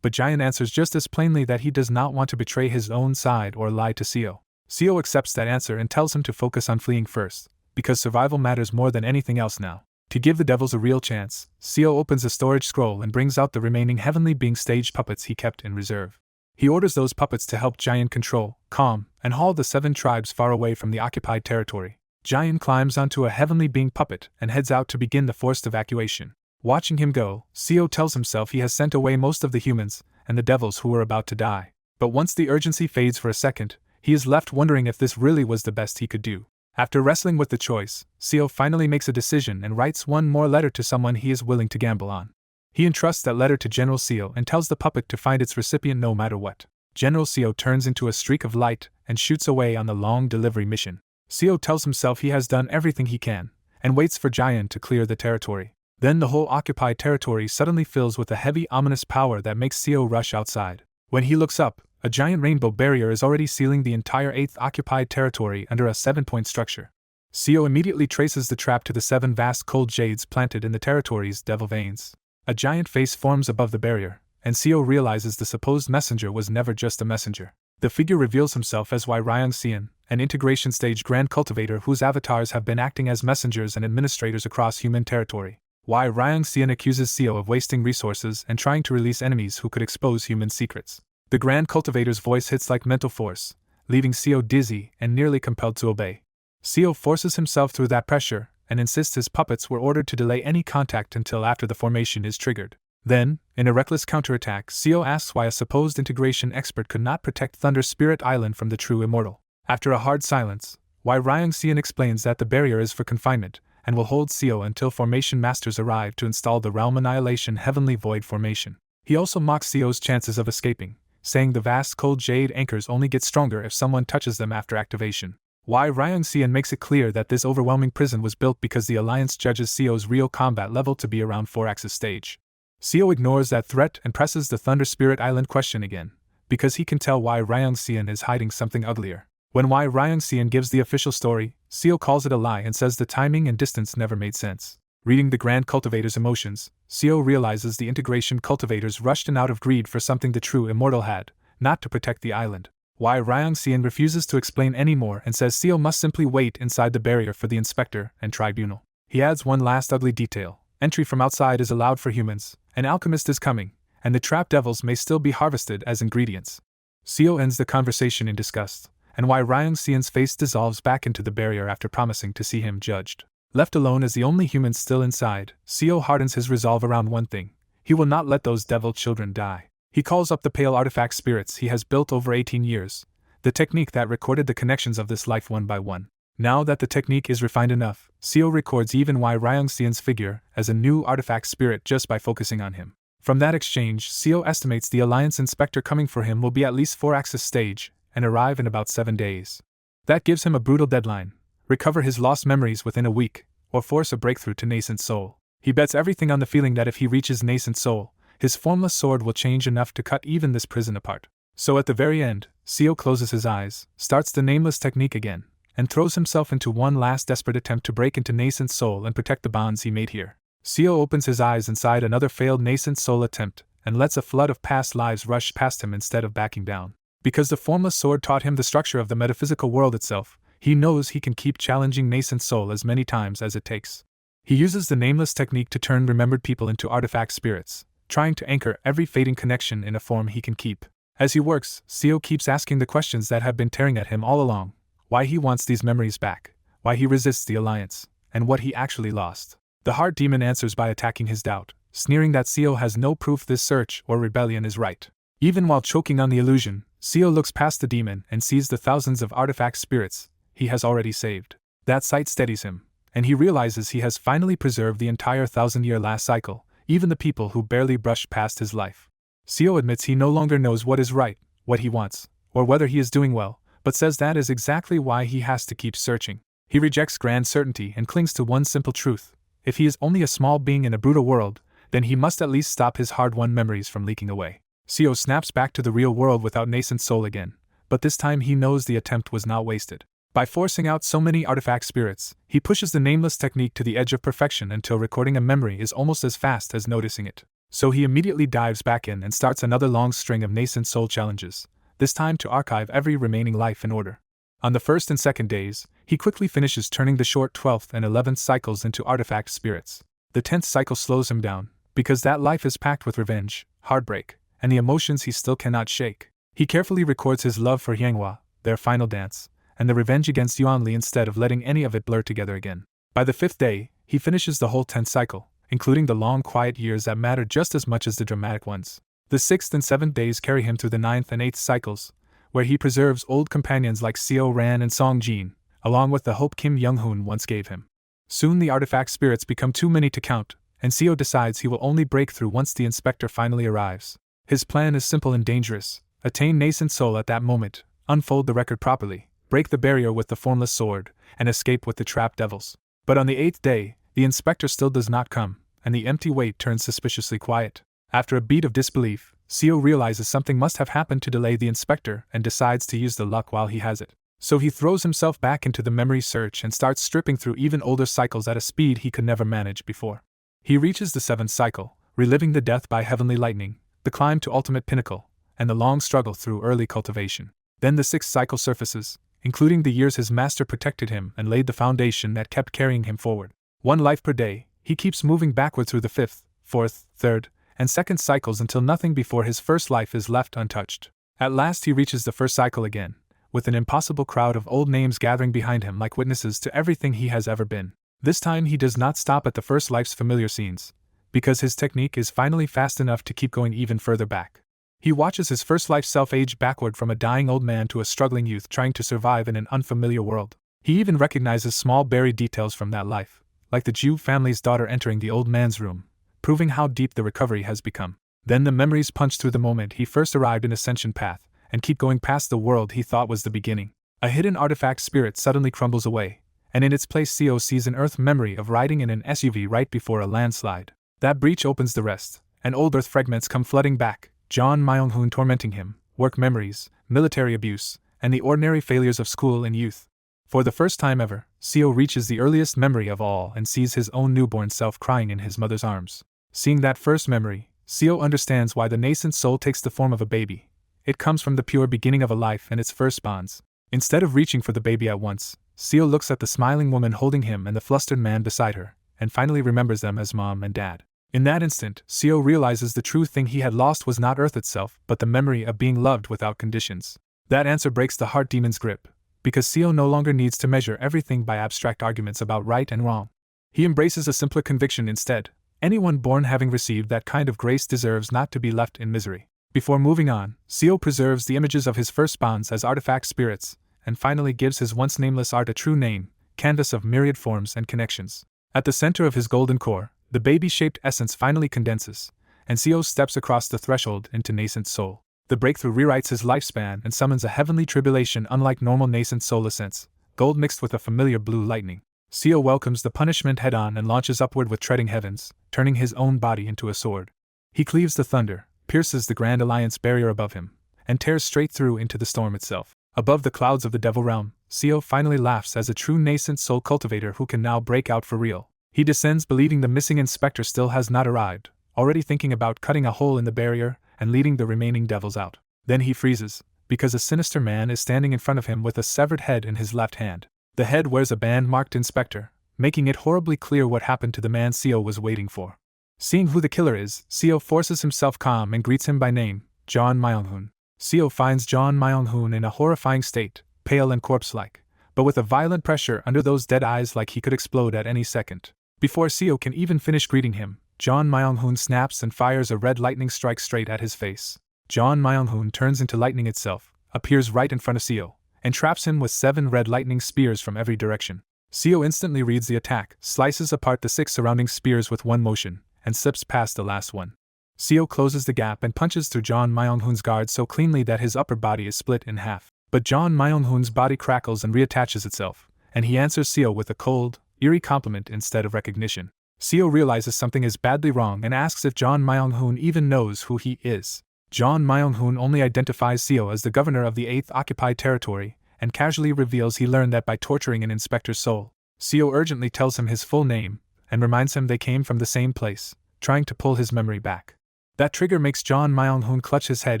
but Giant answers just as plainly that he does not want to betray his own side or lie to Seo. Seo accepts that answer and tells him to focus on fleeing first, because survival matters more than anything else now. To give the devils a real chance, Seo opens a storage scroll and brings out the remaining heavenly being stage puppets he kept in reserve. He orders those puppets to help Giant control, calm, and haul the 7 tribes far away from the occupied territory. Giant climbs onto a heavenly being puppet and heads out to begin the forced evacuation. Watching him go, Seo tells himself he has sent away most of the humans and the devils who were about to die. But once the urgency fades for a second, he is left wondering if this really was the best he could do. After wrestling with the choice, Seo finally makes a decision and writes one more letter to someone he is willing to gamble on. He entrusts that letter to General Seo and tells the puppet to find its recipient no matter what. General Seo turns into a streak of light and shoots away on the long delivery mission. Seo tells himself he has done everything he can, and waits for Giant to clear the territory. Then the whole occupied territory suddenly fills with a heavy ominous power that makes Seo rush outside. When he looks up, a giant rainbow barrier is already sealing the entire 8th occupied territory under a 7-point structure. Seo immediately traces the trap to the 7 vast cold jades planted in the territory's devil veins. A giant face forms above the barrier, and Seo realizes the supposed messenger was never just a messenger. The figure reveals himself as Ryang Xian, an integration stage grand cultivator whose avatars have been acting as messengers and administrators across human territory. Ryang Xian accuses Seo of wasting resources and trying to release enemies who could expose human secrets. The grand cultivator's voice hits like mental force, leaving Seo dizzy and nearly compelled to obey. Seo forces himself through that pressure and insists his puppets were ordered to delay any contact until after the formation is triggered. Then, in a reckless counterattack, Seo asks why a supposed integration expert could not protect Thunder Spirit Island from the true immortal. After a hard silence, Ryang Xian explains that the barrier is for confinement, and will hold Seo until formation masters arrive to install the Realm Annihilation Heavenly Void formation. He also mocks Seo's chances of escaping, saying the vast cold jade anchors only get stronger if someone touches them after activation. Ryang Xian makes it clear that this overwhelming prison was built because the Alliance judges Seo's real combat level to be around 4-axis stage. Seo ignores that threat and presses the Thunder Spirit Island question again, because he can tell why Ryang Xian is hiding something uglier. When Wei Ryungxian gives the official story, Seo calls it a lie and says the timing and distance never made sense. Reading the Grand Cultivator's emotions, Seo realizes the integration cultivators rushed in out of greed for something the true immortal had, not to protect the island. Wei Ryungxian refuses to explain any more and says Seo must simply wait inside the barrier for the inspector and tribunal. He adds one last ugly detail: entry from outside is allowed for humans, an alchemist is coming, and the trap devils may still be harvested as ingredients. Seo ends the conversation in disgust, and Wei Ryungxian's face dissolves back into the barrier after promising to see him judged. Left alone as the only human still inside, Seo hardens his resolve around one thing: he will not let those devil children die. He calls up the pale artifact spirits he has built over 18 years, the technique that recorded the connections of this life one by one. Now that the technique is refined enough, Seo records even Wei Ryungxian's figure as a new artifact spirit just by focusing on him. From that exchange, Seo estimates the Alliance Inspector coming for him will be at least 4-axis stage and arrive in about 7 days. That gives him a brutal deadline: recover his lost memories within a week, or force a breakthrough to Nascent Soul. He bets everything on the feeling that if he reaches Nascent Soul, his formless sword will change enough to cut even this prison apart. So at the very end, Seo closes his eyes, starts the nameless technique again, and throws himself into one last desperate attempt to break into Nascent Soul and protect the bonds he made here. Seo opens his eyes inside another failed Nascent Soul attempt, and lets a flood of past lives rush past him instead of backing down. Because the formless sword taught him the structure of the metaphysical world itself, he knows he can keep challenging Nascent Soul as many times as it takes. He uses the nameless technique to turn remembered people into artifact spirits, trying to anchor every fading connection in a form he can keep. As he works, Seo keeps asking the questions that have been tearing at him all along: why he wants these memories back, why he resists the Alliance, and what he actually lost. The Heart Demon answers by attacking his doubt, sneering that Seo has no proof this search or rebellion is right. Even while choking on the illusion, Seo looks past the demon and sees the thousands of artifact spirits he has already saved. That sight steadies him, and he realizes he has finally preserved the entire 1,000-year last cycle, even the people who barely brushed past his life. Seo admits he no longer knows what is right, what he wants, or whether he is doing well, but says that is exactly why he has to keep searching. He rejects grand certainty and clings to one simple truth: if he is only a small being in a brutal world, then he must at least stop his hard-won memories from leaking away. Seo snaps back to the real world without Nascent Soul again, but this time he knows the attempt was not wasted. By forcing out so many artifact spirits, he pushes the nameless technique to the edge of perfection until recording a memory is almost as fast as noticing it. So he immediately dives back in and starts another long string of Nascent Soul challenges, this time to archive every remaining life in order. On the first and second days, he quickly finishes turning the short 12th and 11th cycles into artifact spirits. The 10th cycle slows him down, because that life is packed with revenge, heartbreak, and the emotions he still cannot shake. He carefully records his love for Yanghua, their final dance, and the revenge against Yuanli instead of letting any of it blur together again. By the 5th day, he finishes the whole 10th cycle, including the long quiet years that matter just as much as the dramatic ones. The 6th and 7th days carry him through the 9th and 8th cycles, where he preserves old companions like Seo Ran and Song Jin, along with the hope Kim Young-hoon once gave him. Soon the artifact spirits become too many to count, and Seo decides he will only break through once the inspector finally arrives. His plan is simple and dangerous: attain Nascent Soul at that moment, unfold the record properly, break the barrier with the formless sword, and escape with the trapped devils. But on the 8th day, the inspector still does not come, and the empty wait turns suspiciously quiet. After a beat of disbelief, Seo realizes something must have happened to delay the inspector and decides to use the luck while he has it. So he throws himself back into the memory search and starts stripping through even older cycles at a speed he could never manage before. He reaches the 7th cycle, reliving the death by heavenly lightning, the climb to ultimate pinnacle, and the long struggle through early cultivation. Then the 6th cycle surfaces, including the years his master protected him and laid the foundation that kept carrying him forward. One life per day, he keeps moving backward through the 5th, 4th, 3rd, and 2nd cycles until nothing before his first life is left untouched. At last he reaches the 1st cycle again, with an impossible crowd of old names gathering behind him like witnesses to everything he has ever been. This time he does not stop at the first life's familiar scenes, because his technique is finally fast enough to keep going even further back. He watches his first life self age backward from a dying old man to a struggling youth trying to survive in an unfamiliar world. He even recognizes small buried details from that life, like the Jew family's daughter entering the old man's room, proving how deep the recovery has become. Then the memories punch through the moment he first arrived in Ascension Path, and keep going past the world he thought was the beginning. A hidden artifact spirit suddenly crumbles away, and in its place Seo sees an Earth memory of riding in an SUV right before a landslide. That breach opens the rest, and old Earth fragments come flooding back, John Myung-hoon tormenting him, work memories, military abuse, and the ordinary failures of school and youth. For the first time ever, Seo reaches the earliest memory of all and sees his own newborn self crying in his mother's arms. Seeing that first memory, Seo understands why the nascent soul takes the form of a baby. It comes from the pure beginning of a life and its first bonds. Instead of reaching for the baby at once, Seo looks at the smiling woman holding him and the flustered man beside her, and finally remembers them as mom and dad. In that instant, Seo realizes the true thing he had lost was not Earth itself, but the memory of being loved without conditions. That answer breaks the heart demon's grip, because Seo no longer needs to measure everything by abstract arguments about right and wrong. He embraces a simpler conviction instead: anyone born having received that kind of grace deserves not to be left in misery. Before moving on, Seo preserves the images of his first bonds as artifact spirits, and finally gives his once nameless art a true name, canvas of myriad forms and connections. At the center of his golden core, the baby-shaped essence finally condenses, and Seo steps across the threshold into nascent soul. The breakthrough rewrites his lifespan and summons a heavenly tribulation unlike normal nascent soul ascents, gold mixed with a familiar blue lightning. Seo welcomes the punishment head-on and launches upward with treading heavens, turning his own body into a sword. He cleaves the thunder, pierces the Grand Alliance barrier above him, and tears straight through into the storm itself. Above the clouds of the Devil Realm, Seo finally laughs as a true nascent soul cultivator who can now break out for real. He descends believing the missing inspector still has not arrived, already thinking about cutting a hole in the barrier and leading the remaining devils out. Then he freezes, because a sinister man is standing in front of him with a severed head in his left hand. The head wears a band marked Inspector, making it horribly clear what happened to the man Seo was waiting for. Seeing who the killer is, Seo forces himself calm and greets him by name, John Myung-hoon. Seo finds John Myung-hoon in a horrifying state, pale and corpse-like, but with a violent pressure under those dead eyes like he could explode at any second. Before Seo can even finish greeting him, John Myung-hoon snaps and fires a red lightning strike straight at his face. John Myung-hoon turns into lightning itself, appears right in front of Seo, and traps him with 7 red lightning spears from every direction. Seo instantly reads the attack, slices apart the 6 surrounding spears with one motion, and slips past the last one. Seo closes the gap and punches through John Myung-hoon's guard so cleanly that his upper body is split in half. But John Myung-hoon's body crackles and reattaches itself, and he answers Seo with a cold, eerie compliment instead of recognition. Seo realizes something is badly wrong and asks if John Myung-hoon even knows who he is. John Myung-hoon only identifies Seo as the governor of the 8th occupied territory, and casually reveals he learned that by torturing an inspector's soul. Seo urgently tells him his full name, and reminds him they came from the same place, trying to pull his memory back. That trigger makes John Myung-hoon clutch his head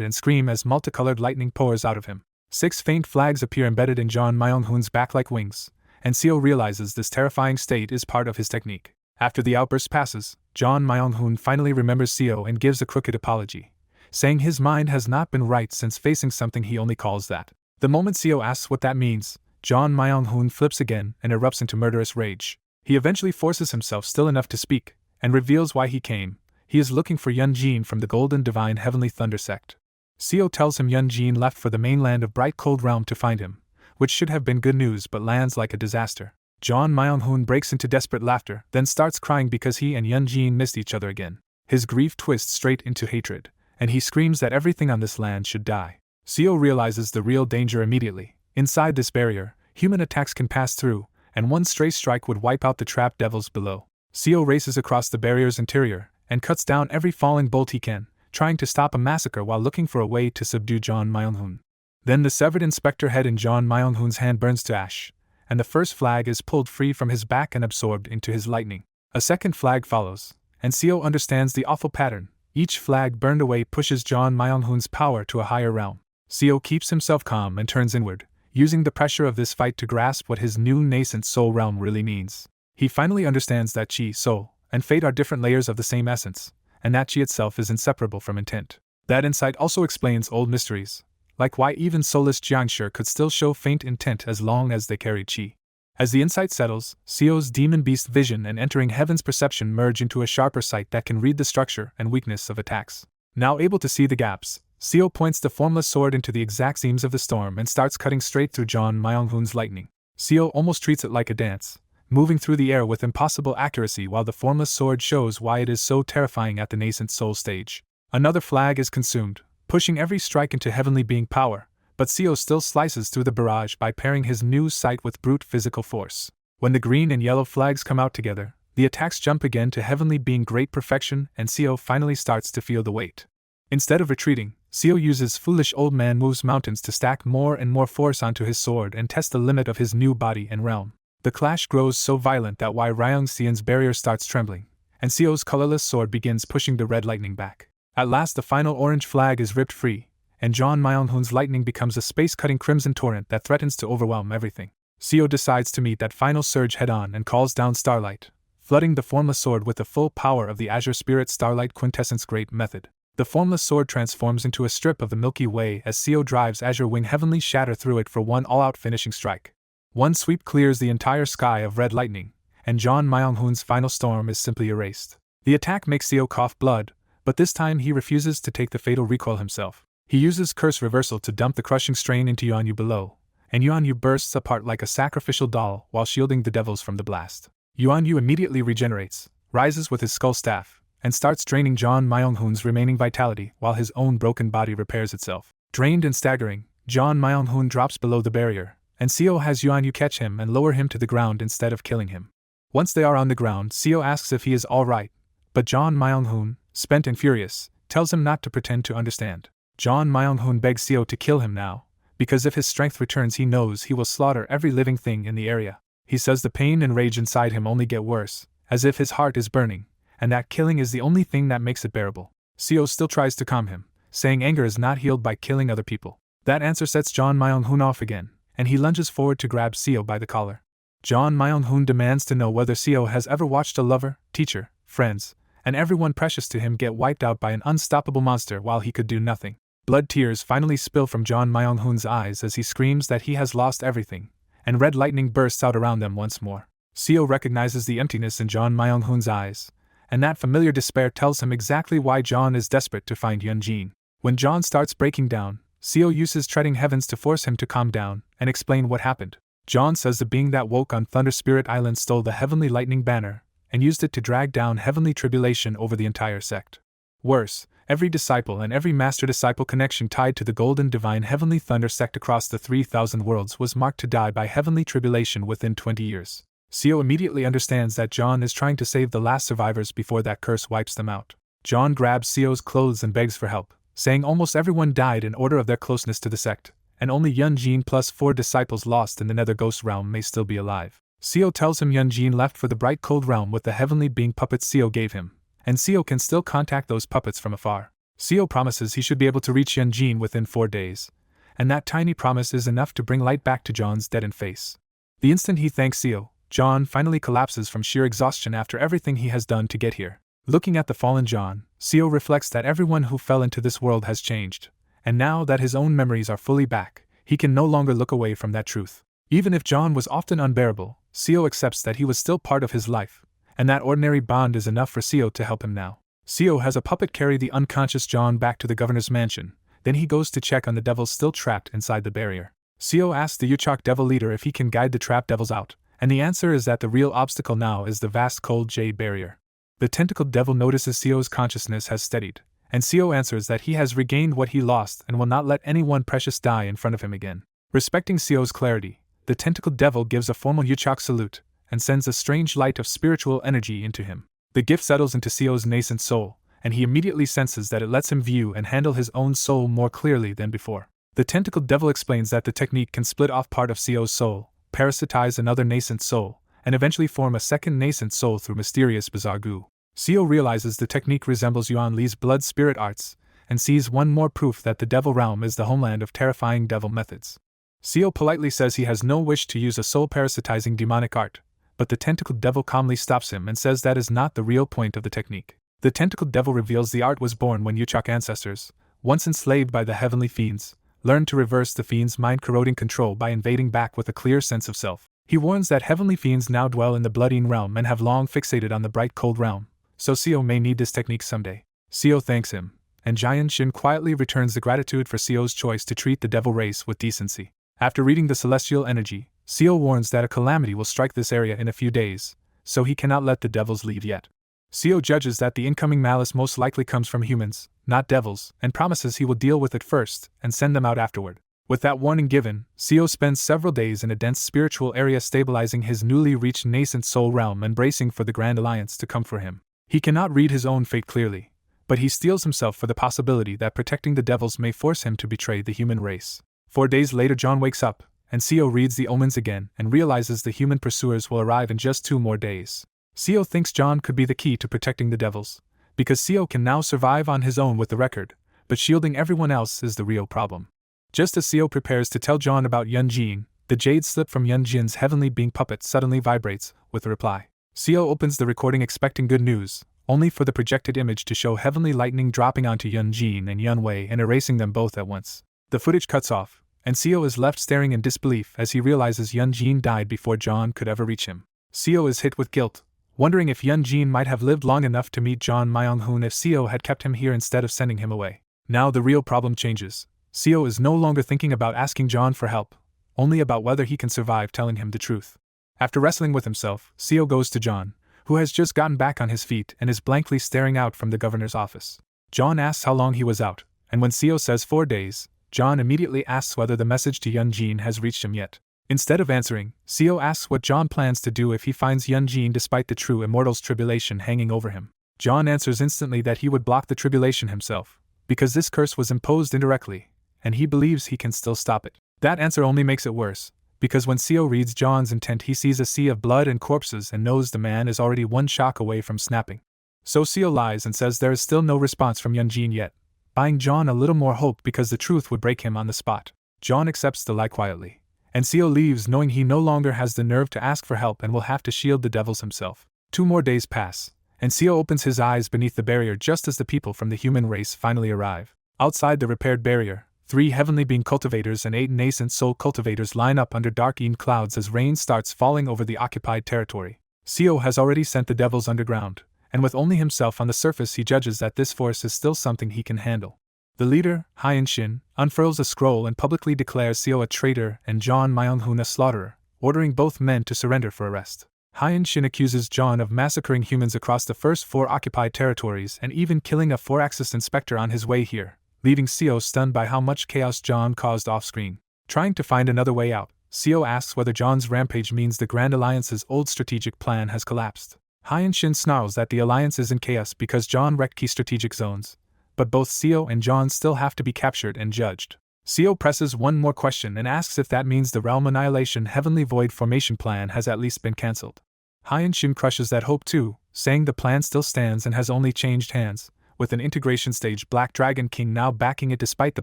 and scream as multicolored lightning pours out of him. 6 faint flags appear embedded in John Myung-hoon's back like wings, and Seo realizes this terrifying state is part of his technique. After the outburst passes, John Myung-hoon finally remembers Seo and gives a crooked apology, saying his mind has not been right since facing something he only calls that. The moment Seo asks what that means, John Myung-hoon flips again and erupts into murderous rage. He eventually forces himself still enough to speak, and reveals why he came. He is looking for Yun-jin from the Golden Divine Heavenly Thunder Sect. Seo tells him Yun-jin left for the mainland of Bright Cold Realm to find him, which should have been good news but lands like a disaster. John Myung-hoon breaks into desperate laughter, then starts crying because he and Yun-jin missed each other again. His grief twists straight into hatred, and he screams that everything on this land should die. Seo realizes the real danger immediately. Inside this barrier, human attacks can pass through, and one stray strike would wipe out the trapped devils below. Seo races across the barrier's interior, and cuts down every falling bolt he can, trying to stop a massacre while looking for a way to subdue John Myung-hoon. Then the severed inspector head in John Myung-hoon's hand burns to ash, and the first flag is pulled free from his back and absorbed into his lightning. A second flag follows, and Seo understands the awful pattern. Each flag burned away pushes John Myung-hoon's power to a higher realm. Seo keeps himself calm and turns inward, using the pressure of this fight to grasp what his new nascent soul realm really means. He finally understands that chi, soul, and fate are different layers of the same essence, and that chi itself is inseparable from intent. That insight also explains old mysteries, like why even soulless Jiangshi could still show faint intent as long as they carried chi. As the insight settles, Seo's demon beast vision and entering heaven's perception merge into a sharper sight that can read the structure and weakness of attacks. Now able to see the gaps, Seo points the formless sword into the exact seams of the storm and starts cutting straight through John Myung-hoon's lightning. Seo almost treats it like a dance, moving through the air with impossible accuracy while the formless sword shows why it is so terrifying at the nascent soul stage. Another flag is consumed, pushing every strike into heavenly being power, but Seo still slices through the barrage by pairing his new sight with brute physical force. When the green and yellow flags come out together, the attacks jump again to heavenly being great perfection and Seo finally starts to feel the weight. Instead of retreating, Seo uses foolish old man moves mountains to stack more and more force onto his sword and test the limit of his new body and realm. The clash grows so violent that Wei Ryongxian's barrier starts trembling, and Seo's colorless sword begins pushing the red lightning back. At last the final orange flag is ripped free, and John Myung-hoon's lightning becomes a space-cutting crimson torrent that threatens to overwhelm everything. Seo decides to meet that final surge head-on and calls down Starlight, flooding the formless sword with the full power of the Azure Spirit Starlight Quintessence Great Method. The formless sword transforms into a strip of the Milky Way as Seo drives Azure Wing Heavenly Shatter through it for one all-out finishing strike. One sweep clears the entire sky of red lightning, and John Myung-hoon's final storm is simply erased. The attack makes Seo cough blood, but this time he refuses to take the fatal recoil himself. He uses Curse Reversal to dump the crushing strain into Yuanyu below, and Yuanyu bursts apart like a sacrificial doll while shielding the devils from the blast. Yuanyu immediately regenerates, rises with his skull staff, and starts draining John Myung-hoon's remaining vitality while his own broken body repairs itself. Drained and staggering, John Myung-hoon drops below the barrier, and Seo has Yuanyu catch him and lower him to the ground instead of killing him. Once they are on the ground, Seo asks if he is alright, but John Myung-hoon, spent and furious, tells him not to pretend to understand. John Myung-hoon begs Seo to kill him now, because if his strength returns he knows he will slaughter every living thing in the area. He says the pain and rage inside him only get worse, as if his heart is burning, and that killing is the only thing that makes it bearable. Seo still tries to calm him, saying anger is not healed by killing other people. That answer sets John Myung-hoon off again, and he lunges forward to grab Seo by the collar. John Myung-hoon demands to know whether Seo has ever watched a lover, teacher, friends, and everyone precious to him get wiped out by an unstoppable monster while he could do nothing. Blood tears finally spill from John Myung-hoon's eyes as he screams that he has lost everything, and red lightning bursts out around them once more. Seo recognizes the emptiness in John Myung-hoon's eyes, and that familiar despair tells him exactly why John is desperate to find Yunjin. When John starts breaking down, Seo uses Treading Heavens to force him to calm down and explain what happened. John says the being that woke on Thunder Spirit Island stole the Heavenly Lightning Banner and used it to drag down heavenly tribulation over the entire sect. Worse, every disciple and every master-disciple connection tied to the Golden Divine Heavenly Thunder sect across the 3,000 worlds was marked to die by heavenly tribulation within 20 years. Seo immediately understands that John is trying to save the last survivors before that curse wipes them out. John grabs Seo's clothes and begs for help, saying almost everyone died in order of their closeness to the sect, and only Yunjin plus 4 disciples lost in the Nether Ghost Realm may still be alive. Seo tells him Yunjin left for the Bright Cold Realm with the heavenly being puppets Seo gave him, and Seo can still contact those puppets from afar. Seo promises he should be able to reach Yunjin within 4 days, and that tiny promise is enough to bring light back to John's deadened face. The instant he thanks Seo, John finally collapses from sheer exhaustion after everything he has done to get here. Looking at the fallen John, Seo reflects that everyone who fell into this world has changed, and now that his own memories are fully back, he can no longer look away from that truth. Even if John was often unbearable, Seo accepts that he was still part of his life, and that ordinary bond is enough for Seo to help him now. Seo has a puppet carry the unconscious John back to the governor's mansion, then he goes to check on the devils still trapped inside the barrier. Seo asks the Yuchok devil leader if he can guide the trapped devils out, and the answer is that the real obstacle now is the vast cold jade barrier. The tentacled devil notices Seo's consciousness has steadied, and Seo answers that he has regained what he lost and will not let anyone precious die in front of him again. Respecting Seo's clarity, the tentacled devil gives a formal Yuchok salute, and sends a strange light of spiritual energy into him. The gift settles into Seo's nascent soul, and he immediately senses that it lets him view and handle his own soul more clearly than before. The tentacled devil explains that the technique can split off part of Seo's soul, parasitize another nascent soul, and eventually form a second nascent soul through mysterious bizarre goo. Seo realizes the technique resembles Yuan Li's blood spirit arts, and sees one more proof that the devil realm is the homeland of terrifying devil methods. Seo politely says he has no wish to use a soul-parasitizing demonic art, but the tentacled devil calmly stops him and says that is not the real point of the technique. The tentacled devil reveals the art was born when Yuchok ancestors, once enslaved by the heavenly fiends, learned to reverse the fiends' mind-corroding control by invading back with a clear sense of self. He warns that heavenly fiends now dwell in the Bloodine realm and have long fixated on the bright cold realm, so Seo may need this technique someday. Seo thanks him, and Jian Shin quietly returns the gratitude for Seo's choice to treat the devil race with decency. After reading the celestial energy, Seo warns that a calamity will strike this area in a few days, so he cannot let the devils leave yet. Seo judges that the incoming malice most likely comes from humans, not devils, and promises he will deal with it first and send them out afterward. With that warning given, Seo spends several days in a dense spiritual area stabilizing his newly reached nascent soul realm and bracing for the Grand Alliance to come for him. He cannot read his own fate clearly, but he steels himself for the possibility that protecting the devils may force him to betray the human race. 4 days later, John wakes up, and Seo reads the omens again and realizes the human pursuers will arrive in just 2 more days. Seo thinks John could be the key to protecting the devils, because Seo can now survive on his own with the record, but shielding everyone else is the real problem. Just as Seo prepares to tell John about Yunjin, the jade slip from Yunjin's heavenly being puppet suddenly vibrates, with a reply. Seo opens the recording expecting good news, only for the projected image to show heavenly lightning dropping onto Yunjin and Yunwei and erasing them both at once. The footage cuts off, and Seo is left staring in disbelief as he realizes Yunjin died before John could ever reach him. Seo is hit with guilt, wondering if Yunjin might have lived long enough to meet John Myung-hoon if Seo had kept him here instead of sending him away. Now the real problem changes. Seo is no longer thinking about asking John for help, only about whether he can survive telling him the truth. After wrestling with himself, Seo goes to John, who has just gotten back on his feet and is blankly staring out from the governor's office. John asks how long he was out, and when Seo says 4 days, John immediately asks whether the message to Yunjin has reached him yet. Instead of answering, Seo asks what John plans to do if he finds Yunjin despite the true immortal's tribulation hanging over him. John answers instantly that he would block the tribulation himself, because this curse was imposed indirectly, and he believes he can still stop it. That answer only makes it worse, because when Seo reads John's intent he sees a sea of blood and corpses and knows the man is already 1 shock away from snapping. So Seo lies and says there is still no response from Yunjin yet, buying John a little more hope because the truth would break him on the spot. John accepts the lie quietly, and Seo leaves knowing he no longer has the nerve to ask for help and will have to shield the devils himself. 2 more days pass, and Seo opens his eyes beneath the barrier just as the people from the human race finally arrive. Outside the repaired barrier, 3 heavenly being cultivators and 8 nascent soul cultivators line up under dark clouds as rain starts falling over the occupied territory. Seo has already sent the devils underground, and with only himself on the surface he judges that this force is still something he can handle. The leader, Hyun-shin, unfurls a scroll and publicly declares Seo a traitor and John Myung-hoon a slaughterer, ordering both men to surrender for arrest. Hyun-shin accuses John of massacring humans across the first 4 occupied territories and even killing a 4-axis inspector on his way here, leaving Seo stunned by how much chaos John caused off-screen. Trying to find another way out, Seo asks whether John's rampage means the Grand Alliance's old strategic plan has collapsed. Hyun-shin snarls that the alliance is in chaos because John wrecked key strategic zones, but both Seo and John still have to be captured and judged. Seo presses one more question and asks if that means the Realm Annihilation Heavenly Void Formation plan has at least been cancelled. Hyun-shin crushes that hope too, saying the plan still stands and has only changed hands, with an integration stage Black Dragon King now backing it despite the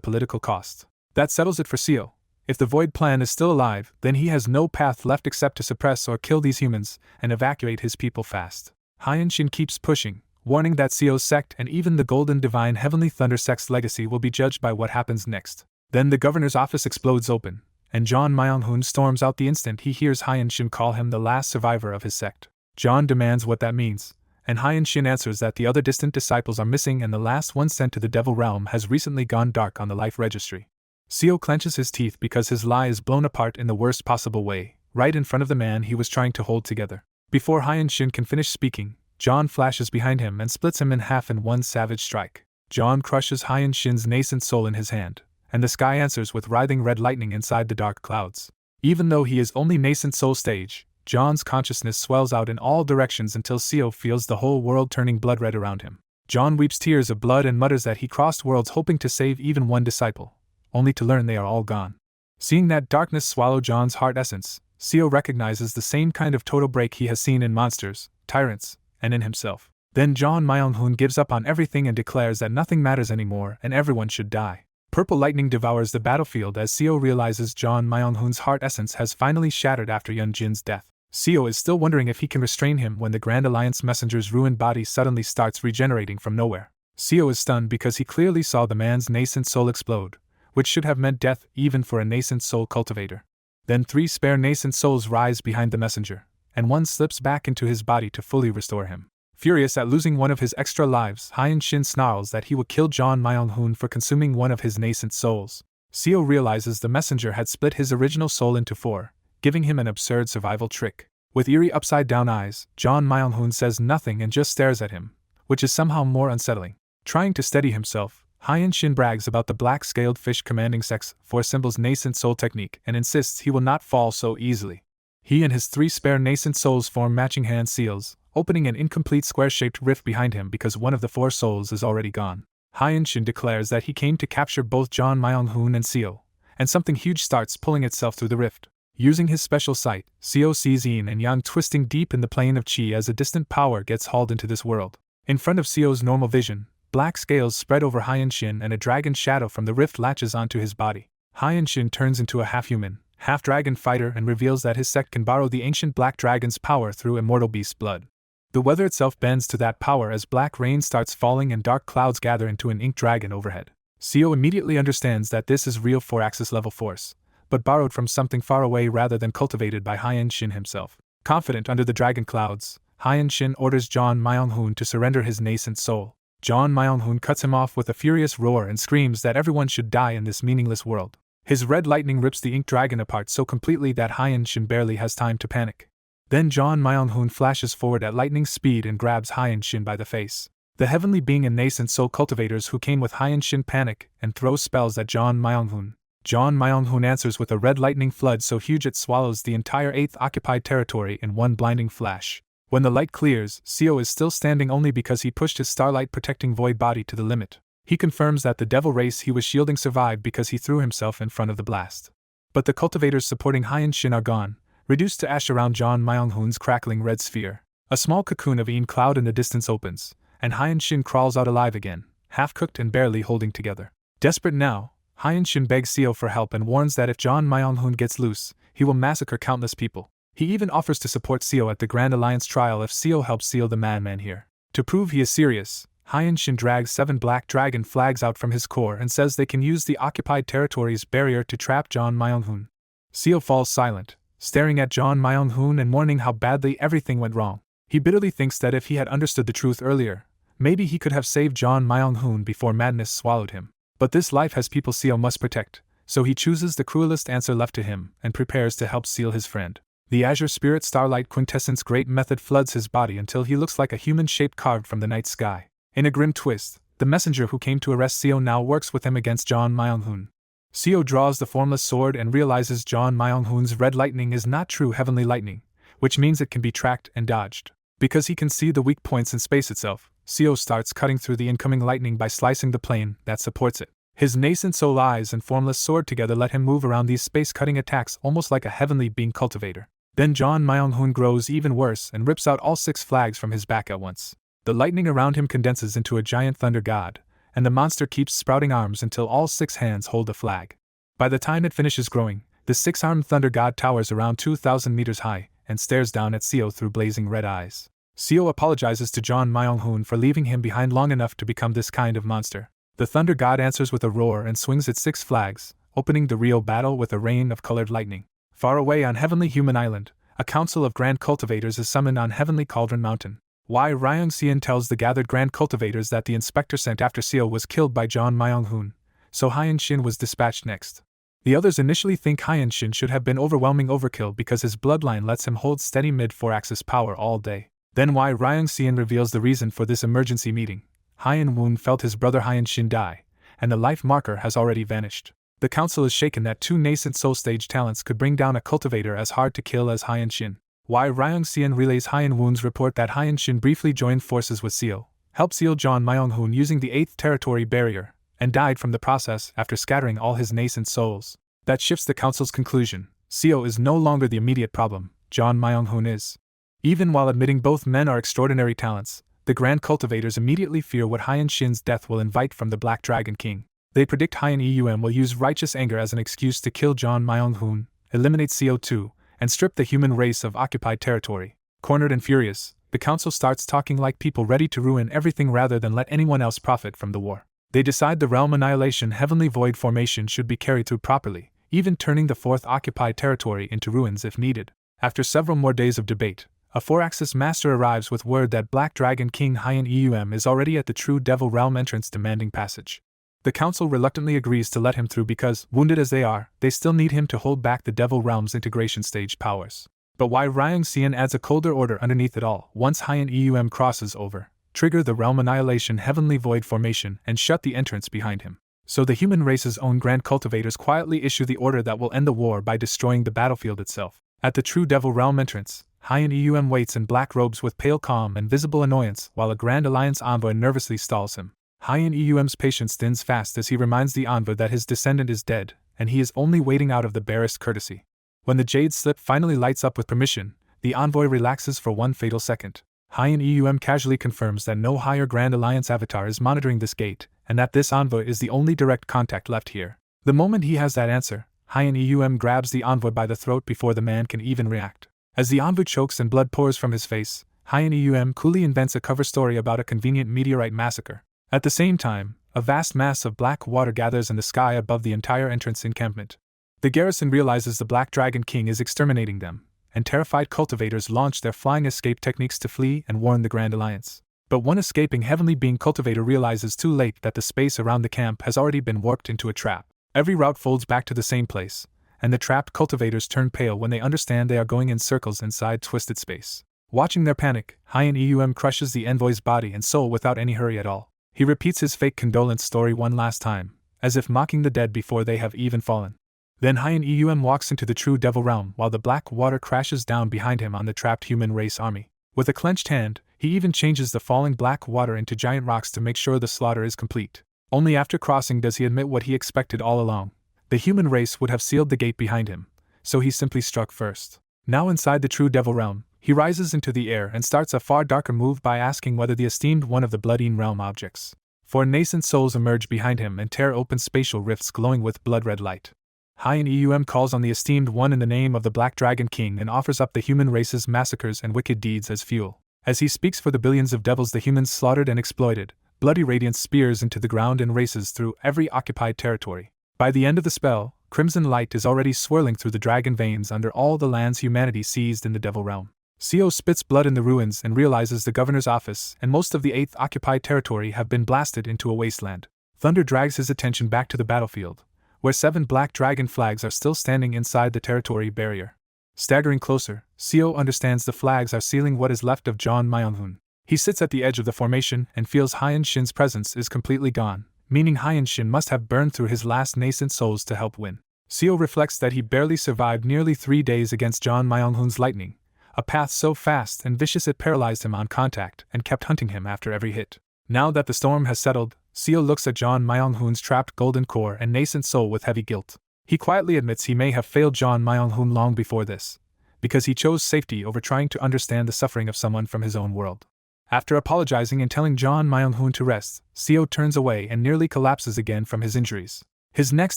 political cost. That settles it for Seo. If the Void plan is still alive, then he has no path left except to suppress or kill these humans and evacuate his people fast. Hyun-shin keeps pushing, warning that Seo's sect and even the Golden Divine Heavenly Thunder sect's legacy will be judged by what happens next. Then the governor's office explodes open, and John Myung-hoon storms out the instant he hears Hyun-shin call him the last survivor of his sect. John demands what that means, and Hyun-shin answers that the other distant disciples are missing and the last one sent to the Devil Realm has recently gone dark on the life registry. Seo clenches his teeth because his lie is blown apart in the worst possible way, right in front of the man he was trying to hold together. Before Hyun-shin can finish speaking, John flashes behind him and splits him in half in one savage strike. John crushes Hyun-shin's nascent soul in his hand, and the sky answers with writhing red lightning inside the dark clouds. Even though he is only nascent soul stage, John's consciousness swells out in all directions until Seo feels the whole world turning blood red around him. John weeps tears of blood and mutters that he crossed worlds hoping to save even one disciple, only to learn they are all gone. Seeing that darkness swallow John's heart essence, Seo recognizes the same kind of total break he has seen in monsters, tyrants, and in himself. Then John Myung-hoon gives up on everything and declares that nothing matters anymore and everyone should die. Purple lightning devours the battlefield as Seo realizes John Myung-hoon's heart essence has finally shattered after Yunjin's death. Seo is still wondering if he can restrain him when the Grand Alliance messenger's ruined body suddenly starts regenerating from nowhere. Seo is stunned because he clearly saw the man's nascent soul explode, which should have meant death even for a nascent soul cultivator. Then 3 spare nascent souls rise behind the messenger, and one slips back into his body to fully restore him. Furious at losing one of his extra lives, Hyun-shin snarls that he will kill John Myung-hoon for consuming one of his nascent souls. Seo realizes the messenger had split his original soul into 4, giving him an absurd survival trick. With eerie upside-down eyes, John Myung-hoon says nothing and just stares at him, which is somehow more unsettling. Trying to steady himself, Hyun-shin brags about the black-scaled fish commanding sex 4 symbols nascent soul technique and insists he will not fall so easily. He and his 3 spare nascent souls form matching hand seals, opening an incomplete square-shaped rift behind him because one of the 4 souls is already gone. Hyeon-shin declares that he came to capture both John Myung-hoon and Seo, and something huge starts pulling itself through the rift. Using his special sight, Seo sees yin and yang twisting deep in the plane of chi as a distant power gets hauled into this world. In front of Seo's normal vision, black scales spread over Hyeon-shin and a dragon shadow from the rift latches onto his body. Hyeon-shin turns into a half-human, half-dragon fighter and reveals that his sect can borrow the ancient black dragon's power through immortal beast blood. The weather itself bends to that power as black rain starts falling and dark clouds gather into an ink dragon overhead. Seo immediately understands that this is real 4-axis level force, but borrowed from something far away rather than cultivated by Hyeon-shin himself. Confident under the dragon clouds, Hyeon-shin orders John Myung-hoon to surrender his nascent soul. John Myung-hoon cuts him off with a furious roar and screams that everyone should die in this meaningless world. His red lightning rips the ink dragon apart so completely that Hyeon-shin barely has time to panic. Then John Myung-hoon flashes forward at lightning speed and grabs Hyeon-shin by the face. The heavenly being and nascent soul cultivators who came with Hyeon-shin panic and throw spells at John Myung-hoon. John Myung-hoon answers with a red lightning flood so huge it swallows the entire 8th occupied territory in one blinding flash. When the light clears, Seo is still standing only because he pushed his starlight protecting void body to the limit. He confirms that the devil race he was shielding survived because he threw himself in front of the blast. But the cultivators supporting Hyeon-shin are gone, reduced to ash around John Myung-hoon's crackling red sphere. A small cocoon of yin cloud in the distance opens, and Hyeon-shin crawls out alive again, half-cooked and barely holding together. Desperate now, Hyeon-shin begs Seo for help and warns that if John Myung-hoon gets loose, he will massacre countless people. He even offers to support Seo at the Grand Alliance trial if Seo helps seal the madman here. To prove he is serious, Hyeon-shin drags 7 black dragon flags out from his core and says they can use the occupied territory's barrier to trap John Myung-hoon. Seo falls silent, staring at John Myung-hoon and mourning how badly everything went wrong. He bitterly thinks that if he had understood the truth earlier, maybe he could have saved John Myung-hoon before madness swallowed him. But this life has people Seo must protect, so he chooses the cruelest answer left to him and prepares to help seal his friend. The Azure Spirit Starlight Quintessence Great Method floods his body until he looks like a human shape carved from the night sky. In a grim twist, the messenger who came to arrest Seo now works with him against John Myung-hoon. Seo draws the formless sword and realizes John Myung-hoon's red lightning is not true heavenly lightning, which means it can be tracked and dodged. Because he can see the weak points in space itself, Seo starts cutting through the incoming lightning by slicing the plane that supports it. His nascent soul eyes and formless sword together let him move around these space-cutting attacks almost like a heavenly being cultivator. Then John Myung-hoon grows even worse and rips out all 6 flags from his back at once. The lightning around him condenses into a giant thunder god, and the monster keeps sprouting arms until all 6 hands hold a flag. By the time it finishes growing, the 6-armed thunder god towers around 2,000 meters high and stares down at Seo through blazing red eyes. Seo apologizes to John Myung-hoon for leaving him behind long enough to become this kind of monster. The thunder god answers with a roar and swings its 6 flags, opening the real battle with a rain of colored lightning. Far away on Heavenly Human Island, a council of grand cultivators is summoned on Heavenly Cauldron Mountain. Ryung-seon tells the gathered grand cultivators that the inspector sent after Seo was killed by John Myung-hoon, so Hyeon-shin was dispatched next. The others initially think Hyeon-shin should have been overwhelming overkill because his bloodline lets him hold steady mid-4-axis power all day. Then Ryung-seon reveals the reason for this emergency meeting. Hyeon-woon felt his brother Hyeon-shin die, and the life marker has already vanished. The council is shaken that 2 nascent soul stage talents could bring down a cultivator as hard to kill as Hyeon-shin. Ryung-seon relays Hyeon-woon's report that Hyeon-shin briefly joined forces with Seo, helped seal John Myung-hoon using the 8th territory barrier, and died from the process after scattering all his nascent souls. That shifts the council's conclusion. Seo is no longer the immediate problem, John Myung-hoon is. Even while admitting both men are extraordinary talents, the grand cultivators immediately fear what Hyeon-shin's death will invite from the Black Dragon King. They predict Hyeon-eum will use righteous anger as an excuse to kill John Myung-hoon, eliminate Seo too, and strip the human race of occupied territory. Cornered and furious, the council starts talking like people ready to ruin everything rather than let anyone else profit from the war. They decide the realm annihilation heavenly void formation should be carried through properly, even turning the 4th occupied territory into ruins if needed. After several more days of debate, a 4-axis master arrives with word that Black Dragon King Hyeon-eum is already at the True Devil Realm entrance demanding passage. The council reluctantly agrees to let him through because, wounded as they are, they still need him to hold back the Devil Realm's integration stage powers. But Ryung-seon adds a colder order underneath it all. Once Hyeon-eum crosses over, trigger the Realm Annihilation Heavenly Void formation and shut the entrance behind him. So the human race's own grand cultivators quietly issue the order that will end the war by destroying the battlefield itself. At the True Devil Realm entrance, Hyan Eum waits in black robes with pale calm and visible annoyance while a Grand Alliance envoy nervously stalls him. Hyan Eum's patience thins fast as he reminds the envoy that his descendant is dead, and he is only waiting out of the barest courtesy. When the jade slip finally lights up with permission, the envoy relaxes for one fatal second. Hyan Eum casually confirms that no higher Grand Alliance avatar is monitoring this gate, and that this envoy is the only direct contact left here. The moment he has that answer, Hyan Eum grabs the envoy by the throat before the man can even react. As the envoy chokes and blood pours from his face, Hyan Eum coolly invents a cover story about a convenient meteorite massacre. At the same time, a vast mass of black water gathers in the sky above the entire entrance encampment. The garrison realizes the Black Dragon King is exterminating them, and terrified cultivators launch their flying escape techniques to flee and warn the Grand Alliance. But one escaping heavenly being cultivator realizes too late that the space around the camp has already been warped into a trap. Every route folds back to the same place, and the trapped cultivators turn pale when they understand they are going in circles inside twisted space. Watching their panic, Hyan Eum crushes the envoy's body and soul without any hurry at all. He repeats his fake condolence story one last time, as if mocking the dead before they have even fallen. Then Hyan Eum walks into the true devil realm while the black water crashes down behind him on the trapped human race army. With a clenched hand, he even changes the falling black water into giant rocks to make sure the slaughter is complete. Only after crossing does he admit what he expected all along. The human race would have sealed the gate behind him, so he simply struck first. Now inside the true devil realm, he rises into the air and starts a far darker move by asking whether the esteemed one of the Bloodine realm objects. Four nascent souls emerge behind him and tear open spatial rifts glowing with blood-red light. Hyan Eum calls on the esteemed one in the name of the Black Dragon King and offers up the human race's massacres and wicked deeds as fuel. As he speaks for the billions of devils the humans slaughtered and exploited, bloody radiance spears into the ground and races through every occupied territory. By the end of the spell, crimson light is already swirling through the dragon veins under all the lands humanity seized in the devil realm. Seo spits blood in the ruins and realizes the governor's office and most of the 8th occupied territory have been blasted into a wasteland. Thunder drags his attention back to the battlefield, where 7 black dragon flags are still standing inside the territory barrier. Staggering closer, Seo understands the flags are sealing what is left of John Myung-hoon. He sits at the edge of the formation and feels Hyan Shin's presence is completely gone, meaning Hyan Shin must have burned through his last nascent souls to help win. Seo reflects that he barely survived nearly 3 days against John Myung-hoon's lightning, a path so fast and vicious it paralyzed him on contact and kept hunting him after every hit. Now that the storm has settled, Seo looks at John Myung-hoon's trapped golden core and nascent soul with heavy guilt. He quietly admits he may have failed John Myung-hoon long before this, because he chose safety over trying to understand the suffering of someone from his own world. After apologizing and telling John Myung-hoon to rest, Seo turns away and nearly collapses again from his injuries. His next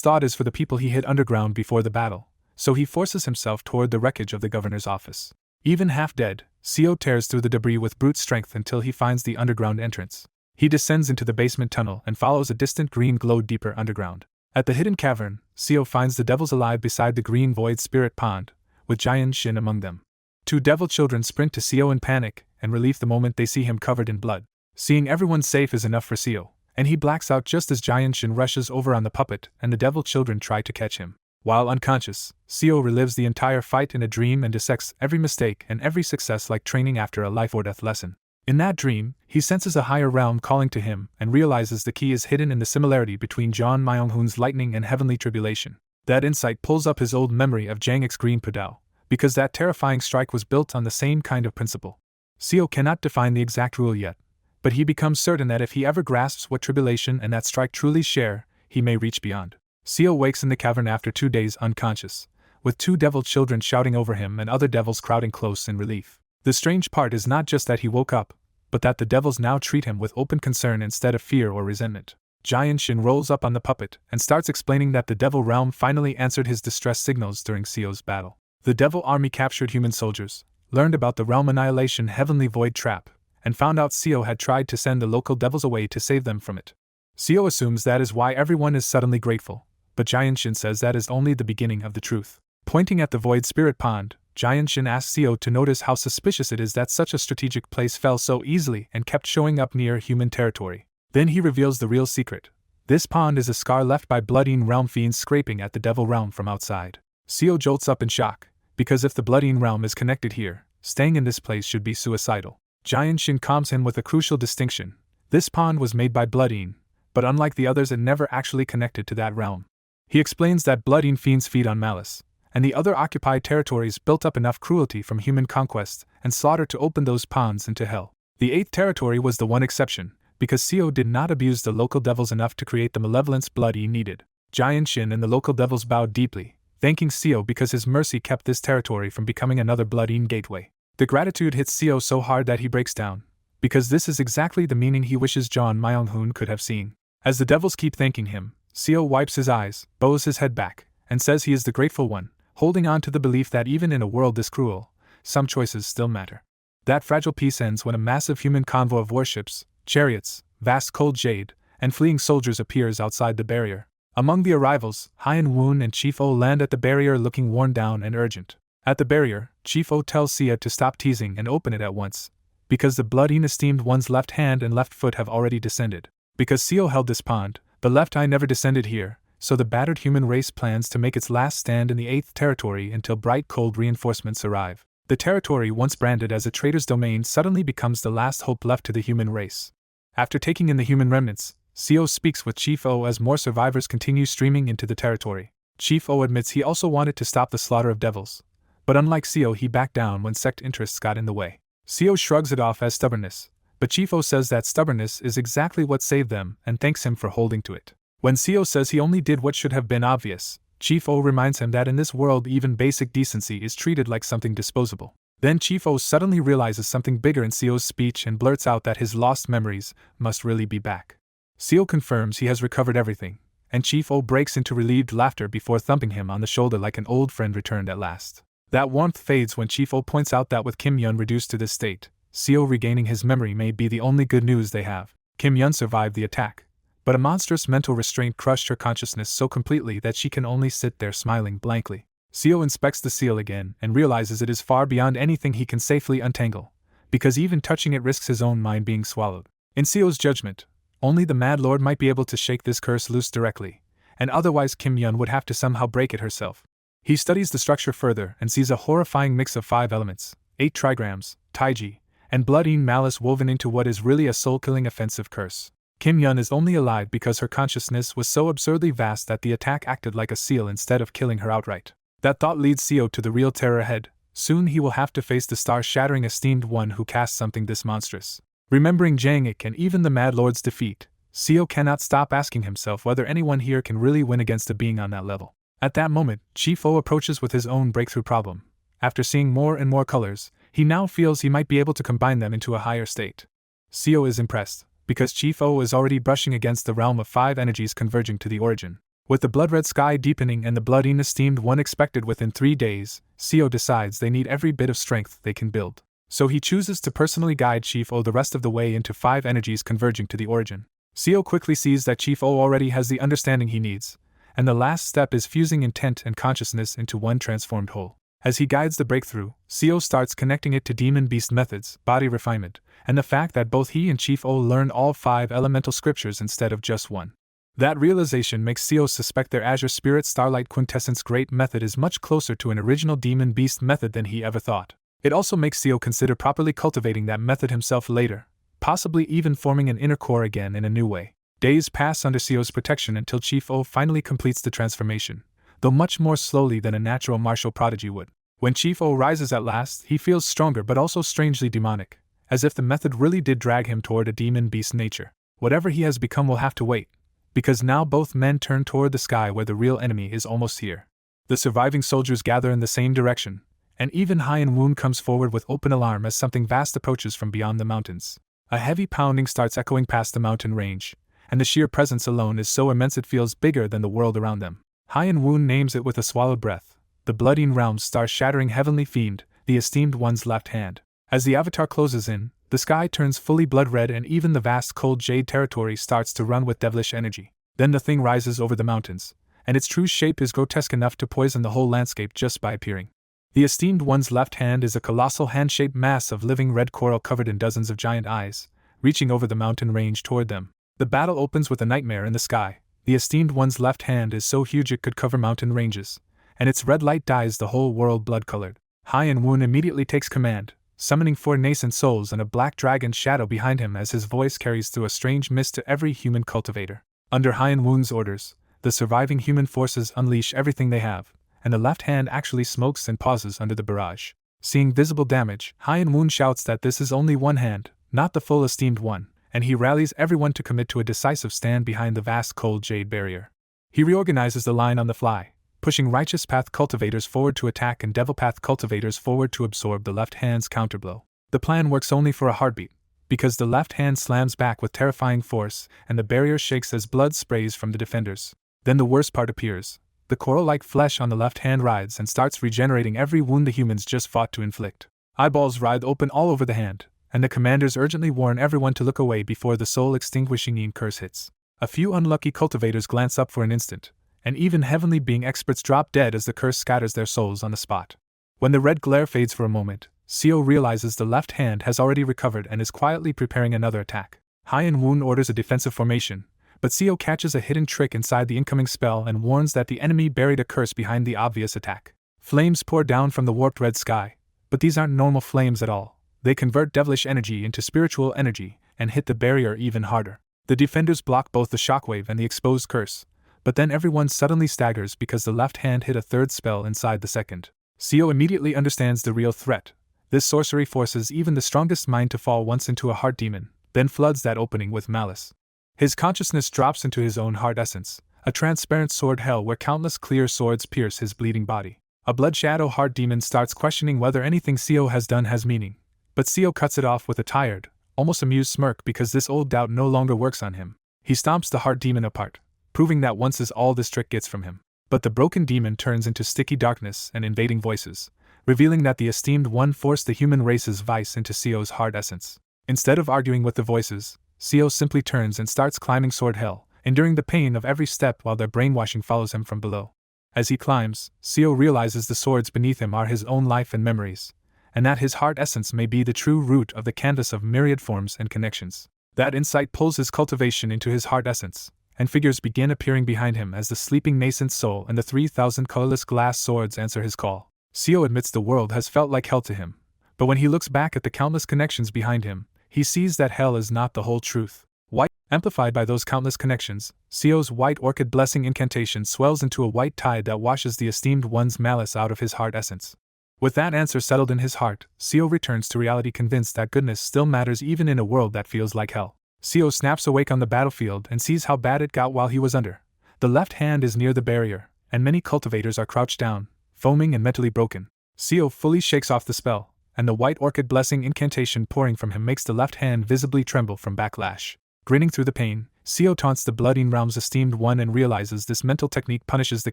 thought is for the people he hid underground before the battle, so he forces himself toward the wreckage of the governor's office. Even half dead, Seo tears through the debris with brute strength until he finds the underground entrance. He descends into the basement tunnel and follows a distant green glow deeper underground. At the hidden cavern, Seo finds the devils alive beside the green void spirit pond, with Hyan Shin among them. 2 devil children sprint to Seo in panic and relief the moment they see him covered in blood. Seeing everyone safe is enough for Seo, and he blacks out just as Hyan Shin rushes over on the puppet and the devil children try to catch him. While unconscious, Seo relives the entire fight in a dream and dissects every mistake and every success like training after a life-or-death lesson. In that dream, he senses a higher realm calling to him and realizes the key is hidden in the similarity between John Myung-hoon's lightning and heavenly tribulation. That insight pulls up his old memory of Jangek's green Pudao, because that terrifying strike was built on the same kind of principle. Seo cannot define the exact rule yet, but he becomes certain that if he ever grasps what tribulation and that strike truly share, he may reach beyond. Seo wakes in the cavern after 2 days unconscious, with 2 devil children shouting over him and other devils crowding close in relief. The strange part is not just that he woke up, but that the devils now treat him with open concern instead of fear or resentment. Hyan Shin rolls up on the puppet and starts explaining that the devil realm finally answered his distress signals during Seo's battle. The devil army captured human soldiers, learned about the realm annihilation heavenly void trap, and found out Seo had tried to send the local devils away to save them from it. Seo assumes that is why everyone is suddenly grateful, but Hyan Shin says that is only the beginning of the truth. Pointing at the void spirit pond, Hyan Shin asks Seo to notice how suspicious it is that such a strategic place fell so easily and kept showing up near human territory. Then he reveals the real secret. This pond is a scar left by Bloodine realm fiends scraping at the devil realm from outside. Seo jolts up in shock, because if the Bloodine realm is connected here, staying in this place should be suicidal. Hyan Shin calms him with a crucial distinction. This pond was made by Bloodine, but unlike the others it never actually connected to that realm. He explains that Bloodine fiends feed on malice, and the other occupied territories built up enough cruelty from human conquest and slaughter to open those ponds into hell. The 8th territory was the one exception, because Seo did not abuse the local devils enough to create the malevolence blood he needed. Giant Shin and the local devils bowed deeply, thanking Seo because his mercy kept this territory from becoming another blood-eaten gateway. The gratitude hits Seo so hard that he breaks down, because this is exactly the meaning he wishes John Myung-hoon could have seen. As the devils keep thanking him, Seo wipes his eyes, bows his head back, and says he is the grateful one, holding on to the belief that even in a world this cruel, some choices still matter. That fragile peace ends when a massive human convoy of warships, chariots, vast cold jade, and fleeing soldiers appears outside the barrier. Among the arrivals, Hyen Woon and Chief O land at the barrier looking worn down and urgent. At the barrier, Chief O tells Sia to stop teasing and open it at once, because the blood-eaten esteemed one's left hand and left foot have already descended. Because Seo held this pond, the left eye never descended here, so the battered human race plans to make its last stand in the 8th territory until bright cold reinforcements arrive. The territory once branded as a traitor's domain suddenly becomes the last hope left to the human race. After taking in the human remnants, Seo speaks with Chief O as more survivors continue streaming into the territory. Chief O admits he also wanted to stop the slaughter of devils, but unlike Seo he backed down when sect interests got in the way. Seo shrugs it off as stubbornness, but Chief O says that stubbornness is exactly what saved them and thanks him for holding to it. When Seo says he only did what should have been obvious, Chief O reminds him that in this world even basic decency is treated like something disposable. Then Chief O suddenly realizes something bigger in Seo's speech and blurts out that his lost memories must really be back. Seo confirms he has recovered everything, and Chief O breaks into relieved laughter before thumping him on the shoulder like an old friend returned at last. That warmth fades when Chief O points out that with Kim Yun reduced to this state, Seo regaining his memory may be the only good news they have. Kim Yun survived the attack, but a monstrous mental restraint crushed her consciousness so completely that she can only sit there smiling blankly. Seo inspects the seal again and realizes it is far beyond anything he can safely untangle, because even touching it risks his own mind being swallowed. In Seo's judgment, only the Mad Lord might be able to shake this curse loose directly, and otherwise Kim Yun would have to somehow break it herself. He studies the structure further and sees a horrifying mix of 5 elements, 8 trigrams, taiji, and blood-eaten malice woven into what is really a soul-killing offensive curse. Kim Yun is only alive because her consciousness was so absurdly vast that the attack acted like a seal instead of killing her outright. That thought leads Seo to the real terror ahead. Soon he will have to face the star-shattering esteemed one who cast something this monstrous. Remembering Jang-ik and even the Mad Lord's defeat, Seo cannot stop asking himself whether anyone here can really win against a being on that level. At that moment, Chief O approaches with his own breakthrough problem. After seeing more and more colors, he now feels he might be able to combine them into a higher state. Seo is impressed, because Chief O is already brushing against the realm of 5 energies converging to the origin. With the blood-red sky deepening and the blood-eaten esteemed one expected within 3 days, Seo decides they need every bit of strength they can build. So he chooses to personally guide Chief O the rest of the way into 5 energies converging to the origin. Seo quickly sees that Chief O already has the understanding he needs, and the last step is fusing intent and consciousness into one transformed whole. As he guides the breakthrough, Seo starts connecting it to demon beast methods, body refinement, and the fact that both he and Chief O learned all 5 elemental scriptures instead of just one. That realization makes Seo suspect their Azure Spirit Starlight Quintessence Great method is much closer to an original demon beast method than he ever thought. It also makes Seo consider properly cultivating that method himself later, possibly even forming an inner core again in a new way. Days pass under Seo's protection until Chief O finally completes the transformation, though much more slowly than a natural martial prodigy would. When Chief O rises at last, he feels stronger but also strangely demonic, as if the method really did drag him toward a demon beast nature. Whatever he has become will have to wait, because now both men turn toward the sky where the real enemy is almost here. The surviving soldiers gather in the same direction, and even Hyen Woon comes forward with open alarm as something vast approaches from beyond the mountains. A heavy pounding starts echoing past the mountain range, and the sheer presence alone is so immense it feels bigger than the world around them. Hyen Woon names it with a swallowed breath, the blood-eaten realm's star-shattering heavenly fiend, the esteemed one's left hand. As the avatar closes in, the sky turns fully blood-red and even the vast cold jade territory starts to run with devilish energy. Then the thing rises over the mountains, and its true shape is grotesque enough to poison the whole landscape just by appearing. The esteemed one's left hand is a colossal hand-shaped mass of living red coral covered in dozens of giant eyes, reaching over the mountain range toward them. The battle opens with a nightmare in the sky. The esteemed one's left hand is so huge it could cover mountain ranges, and its red light dyes the whole world blood-colored. Hyen Woon immediately takes command, summoning 4 nascent souls and a black dragon shadow behind him as his voice carries through a strange mist to every human cultivator. Under Hyen Woon's orders, the surviving human forces unleash everything they have, and the left hand actually smokes and pauses under the barrage. Seeing visible damage, Hyen-Woon shouts that this is only one hand, not the full esteemed one, and he rallies everyone to commit to a decisive stand behind the vast cold jade barrier. He reorganizes the line on the fly, pushing Righteous Path Cultivators forward to attack and Devil Path Cultivators forward to absorb the left hand's counterblow. The plan works only for a heartbeat, because the left hand slams back with terrifying force and the barrier shakes as blood sprays from the defenders. Then the worst part appears. The coral-like flesh on the left hand writhes and starts regenerating every wound the humans just fought to inflict. Eyeballs writhe open all over the hand, and the commanders urgently warn everyone to look away before the soul-extinguishing curse hits. A few unlucky cultivators glance up for an instant, and even heavenly being experts drop dead as the curse scatters their souls on the spot. When the red glare fades for a moment, Seo realizes the left hand has already recovered and is quietly preparing another attack. Hyen-Woon orders a defensive formation, but Seo catches a hidden trick inside the incoming spell and warns that the enemy buried a curse behind the obvious attack. Flames pour down from the warped red sky, but these aren't normal flames at all. They convert devilish energy into spiritual energy and hit the barrier even harder. The defenders block both the shockwave and the exposed curse, but then everyone suddenly staggers because the left hand hit a third spell inside the second. Seo immediately understands the real threat. This sorcery forces even the strongest mind to fall once into a heart demon, then floods that opening with malice. His consciousness drops into his own heart essence, a transparent sword hell where countless clear swords pierce his bleeding body. A blood shadow heart demon starts questioning whether anything Seo has done has meaning, but Seo cuts it off with a tired, almost amused smirk because this old doubt no longer works on him. He stomps the heart demon apart, proving that once is all this trick gets from him. But the broken demon turns into sticky darkness and invading voices, revealing that the esteemed one forced the human race's vice into Seo's heart essence. Instead of arguing with the voices, Seo simply turns and starts climbing sword hell, enduring the pain of every step while their brainwashing follows him from below. As he climbs, Seo realizes the swords beneath him are his own life and memories, and that his heart essence may be the true root of the canvas of myriad forms and connections. That insight pulls his cultivation into his heart essence, and figures begin appearing behind him as the sleeping nascent soul and the 3,000 colorless glass swords answer his call. Seo admits the world has felt like hell to him, but when he looks back at the countless connections behind him, he sees that hell is not the whole truth. White, amplified by those countless connections, Seo's white orchid blessing incantation swells into a white tide that washes the esteemed one's malice out of his heart essence. With that answer settled in his heart, Seo returns to reality convinced that goodness still matters even in a world that feels like hell. Seo snaps awake on the battlefield and sees how bad it got while he was under. The left hand is near the barrier, and many cultivators are crouched down, foaming and mentally broken. Seo fully shakes off the spell, and the white orchid blessing incantation pouring from him makes the left hand visibly tremble from backlash. Grinning through the pain, Seo taunts the Blooding Realm's esteemed one and realizes this mental technique punishes the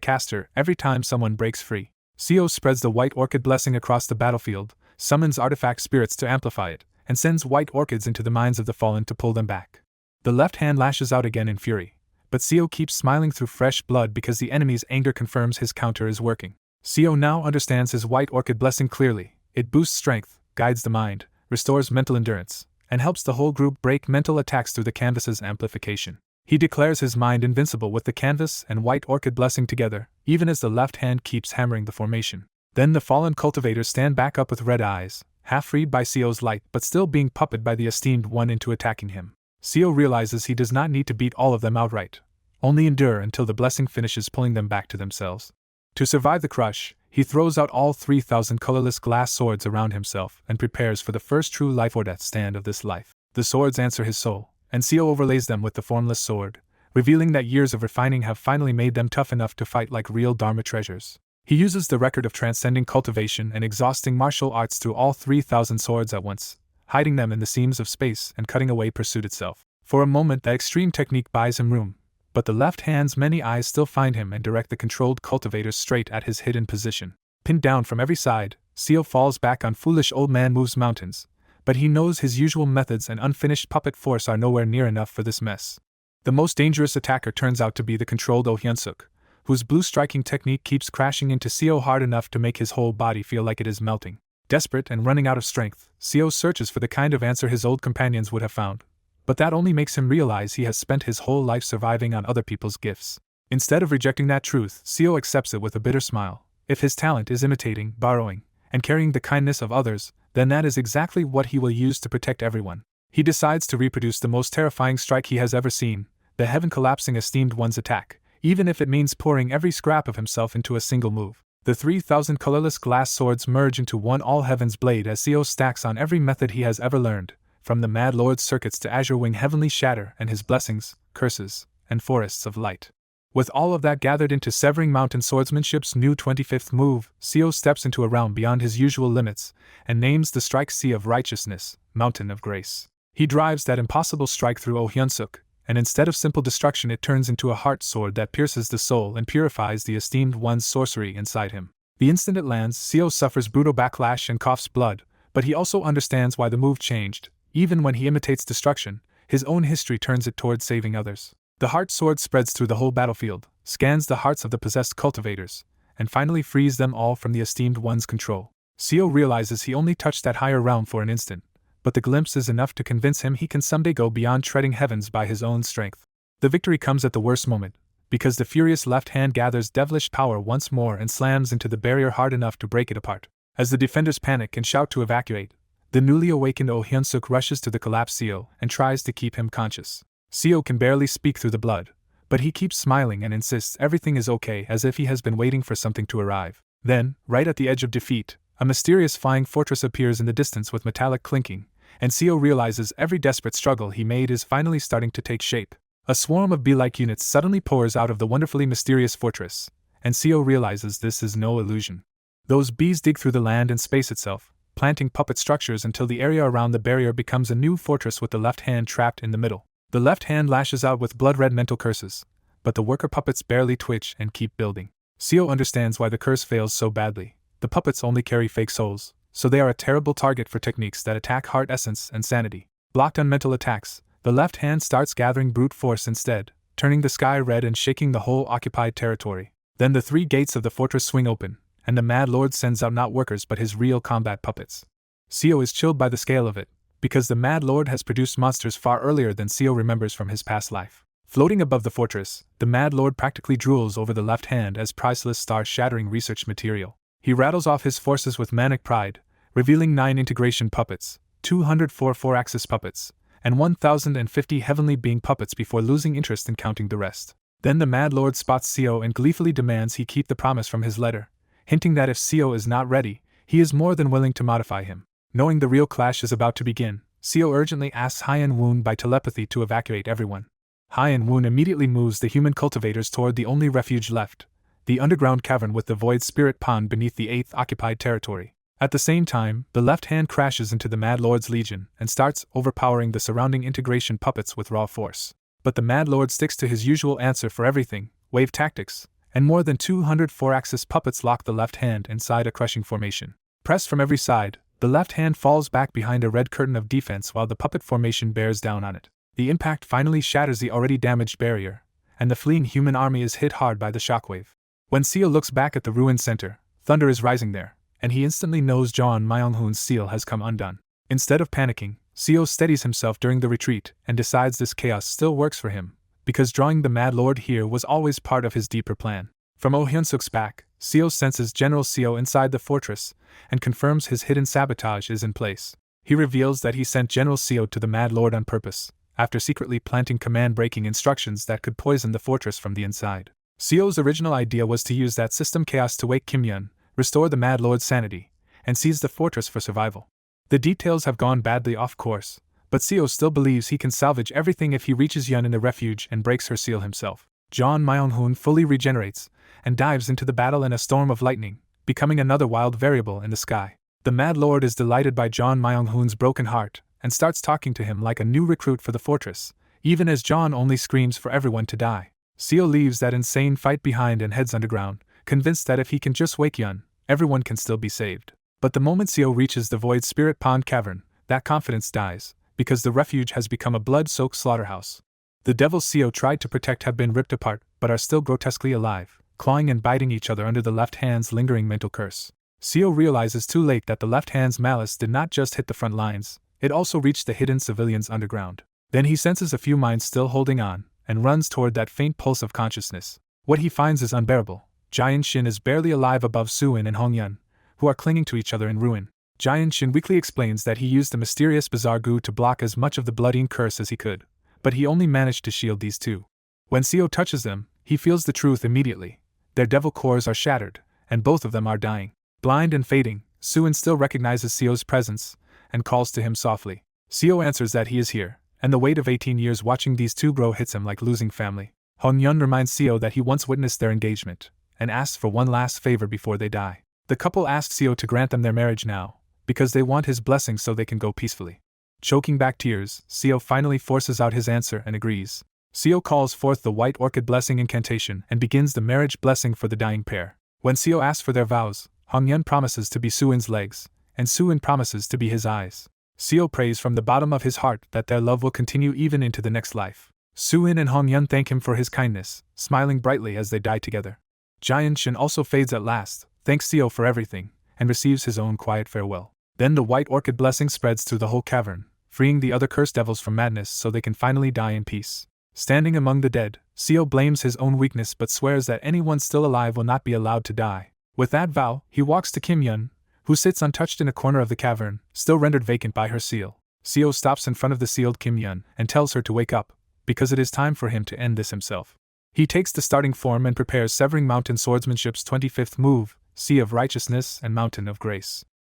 caster every time someone breaks free. Seo spreads the white orchid blessing across the battlefield, summons artifact spirits to amplify it, and sends white orchids into the minds of the fallen to pull them back. The left hand lashes out again in fury, but Seo keeps smiling through fresh blood because the enemy's anger confirms his counter is working. Seo now understands his white orchid blessing clearly. It boosts strength, guides the mind, restores mental endurance, and helps the whole group break mental attacks through the canvas's amplification. He declares his mind invincible with the canvas and white orchid blessing together, even as the left hand keeps hammering the formation. Then the fallen cultivators stand back up with red eyes, half freed by Seo's light but still being puppeted by the esteemed one into attacking him. Seo realizes he does not need to beat all of them outright, only endure until the blessing finishes pulling them back to themselves. To survive the crush, he throws out all 3,000 colorless glass swords around himself and prepares for the first true life or death stand of this life. The swords answer his soul, and Seo overlays them with the formless sword, revealing that years of refining have finally made them tough enough to fight like real Dharma treasures. He uses the record of transcending cultivation and exhausting martial arts through all 3,000 swords at once, hiding them in the seams of space and cutting away pursuit itself. For a moment that extreme technique buys him room, but the left hand's many eyes still find him and direct the controlled cultivators straight at his hidden position. Pinned down from every side, Seo falls back on foolish old man moves mountains, but he knows his usual methods and unfinished puppet force are nowhere near enough for this mess. The most dangerous attacker turns out to be the controlled Oh Hyunsuk, whose blue striking technique keeps crashing into Seo hard enough to make his whole body feel like it is melting. Desperate and running out of strength, Seo searches for the kind of answer his old companions would have found, but that only makes him realize he has spent his whole life surviving on other people's gifts. Instead of rejecting that truth, Seo accepts it with a bitter smile. If his talent is imitating, borrowing, and carrying the kindness of others, then that is exactly what he will use to protect everyone. He decides to reproduce the most terrifying strike he has ever seen, the heaven-collapsing esteemed one's attack, even if it means pouring every scrap of himself into a single move. The 3,000 colorless glass swords merge into one all-heavens blade as Seo stacks on every method he has ever learned, from the Mad Lord's circuits to Azure Wing Heavenly Shatter and his blessings, curses, and forests of light. With all of that gathered into Severing Mountain Swordsmanship's new 25th move, Seo steps into a realm beyond his usual limits, and names the strike Sea of Righteousness, Mountain of Grace. He drives that impossible strike through Oh Hyunsuk, and instead of simple destruction it turns into a heart sword that pierces the soul and purifies the esteemed one's sorcery inside him. The instant it lands, Seo suffers brutal backlash and coughs blood, but he also understands why the move changed. Even when he imitates destruction, his own history turns it toward saving others. The heart sword spreads through the whole battlefield, scans the hearts of the possessed cultivators, and finally frees them all from the esteemed one's control. Seo realizes he only touched that higher realm for an instant, but the glimpse is enough to convince him he can someday go beyond treading heavens by his own strength. The victory comes at the worst moment, because the furious left hand gathers devilish power once more and slams into the barrier hard enough to break it apart. As the defenders panic and shout to evacuate, the newly awakened Oh Hyunsuk rushes to the collapsed Seo and tries to keep him conscious. Seo can barely speak through the blood, but he keeps smiling and insists everything is okay, as if he has been waiting for something to arrive. Then, right at the edge of defeat, a mysterious flying fortress appears in the distance with metallic clinking, and Seo realizes every desperate struggle he made is finally starting to take shape. A swarm of bee-like units suddenly pours out of the wonderfully mysterious fortress, and Seo realizes this is no illusion. Those bees dig through the land and space itself, planting puppet structures until the area around the barrier becomes a new fortress with the left hand trapped in the middle. The left hand lashes out with blood-red mental curses, but the worker puppets barely twitch and keep building. Seo understands why the curse fails so badly. The puppets only carry fake souls, so they are a terrible target for techniques that attack heart essence and sanity. Blocked on mental attacks, the left hand starts gathering brute force instead, turning the sky red and shaking the whole occupied territory. Then the 3 gates of the fortress swing open, and the Mad Lord sends out not workers but his real combat puppets. Seo is chilled by the scale of it, because the Mad Lord has produced monsters far earlier than Seo remembers from his past life. Floating above the fortress, the Mad Lord practically drools over the left hand as priceless star-shattering research material. He rattles off his forces with manic pride, revealing 9 integration puppets, 204 4-axis puppets, and 1,050 heavenly being puppets before losing interest in counting the rest. Then the Mad Lord spots Seo and gleefully demands he keep the promise from his letter, hinting that if Seo is not ready, he is more than willing to modify him. Knowing the real clash is about to begin, Seo urgently asks Hyen Woon by telepathy to evacuate everyone. Hyen Woon immediately moves the human cultivators toward the only refuge left, the underground cavern with the void spirit pond beneath the 8th occupied territory. At the same time, the left hand crashes into the Mad Lord's legion and starts overpowering the surrounding integration puppets with raw force. But the Mad Lord sticks to his usual answer for everything, wave tactics, and more than 200 4-axis puppets lock the left hand inside a crushing formation. Pressed from every side, the left hand falls back behind a red curtain of defense while the puppet formation bears down on it. The impact finally shatters the already damaged barrier, and the fleeing human army is hit hard by the shockwave. When Seo looks back at the ruined center, thunder is rising there, and he instantly knows Jeon Myung-hoon's seal has come undone. Instead of panicking, Seo steadies himself during the retreat and decides this chaos still works for him, because drawing the Mad Lord here was always part of his deeper plan. From Oh Hyunsuk's back, Seo senses General Seo inside the fortress and confirms his hidden sabotage is in place. He reveals that he sent General Seo to the Mad Lord on purpose, after secretly planting command-breaking instructions that could poison the fortress from the inside. Seo's original idea was to use that system chaos to wake Kim Yun, restore the Mad Lord's sanity, and seize the fortress for survival. The details have gone badly off course, but Seo still believes he can salvage everything if he reaches Yun in the refuge and breaks her seal himself. Jeon Myung-hoon fully regenerates and dives into the battle in a storm of lightning, becoming another wild variable in the sky. The Mad Lord is delighted by Jeon Myung-hoon's broken heart and starts talking to him like a new recruit for the fortress, even as Jeon only screams for everyone to die. Seo leaves that insane fight behind and heads underground, convinced that if he can just wake Yun, everyone can still be saved. But the moment Seo reaches the Void Spirit Pond Cavern, that confidence dies, because the refuge has become a blood-soaked slaughterhouse. The devils Seo tried to protect have been ripped apart, but are still grotesquely alive, clawing and biting each other under the left hand's lingering mental curse. Seo realizes too late that the left hand's malice did not just hit the front lines, it also reached the hidden civilians underground. Then he senses a few minds still holding on, and runs toward that faint pulse of consciousness. What he finds is unbearable. Jian Shin is barely alive above Suin and Hongyun, who are clinging to each other in ruin. Jian Shin weakly explains that he used the mysterious bizarre goo to block as much of the bloody curse as he could, but he only managed to shield these two. When Seo touches them, he feels the truth immediately. Their devil cores are shattered, and both of them are dying. Blind and fading, Suin still recognizes Seo's presence and calls to him softly. Seo answers that he is here, and the weight of 18 years watching these two grow hits him like losing family. Hong-yun reminds Seo that he once witnessed their engagement, and asks for one last favor before they die. The couple asks Seo to grant them their marriage now, because they want his blessing so they can go peacefully. Choking back tears, Seo finally forces out his answer and agrees. Seo calls forth the White Orchid Blessing incantation and begins the marriage blessing for the dying pair. When Seo asks for their vows, Hong-yun promises to be Suin's legs, and Suin promises to be his eyes. Seo prays from the bottom of his heart that their love will continue even into the next life. Suin and Hong-yun thank him for his kindness, smiling brightly as they die together. Giant Shin also fades at last, thanks Seo for everything, and receives his own quiet farewell. Then the White Orchid Blessing spreads through the whole cavern, freeing the other cursed devils from madness so they can finally die in peace. Standing among the dead, Seo blames his own weakness but swears that anyone still alive will not be allowed to die. With that vow, he walks to Kim-yun, who sits untouched in a corner of the cavern, still rendered vacant by her seal. Seo stops in front of the sealed Kim-yun and tells her to wake up, because it is time for him to end this himself. He takes the starting form and prepares Severing Mountain Swordsmanship's 25th move, Sea of Righteousness and Mountain of Grace.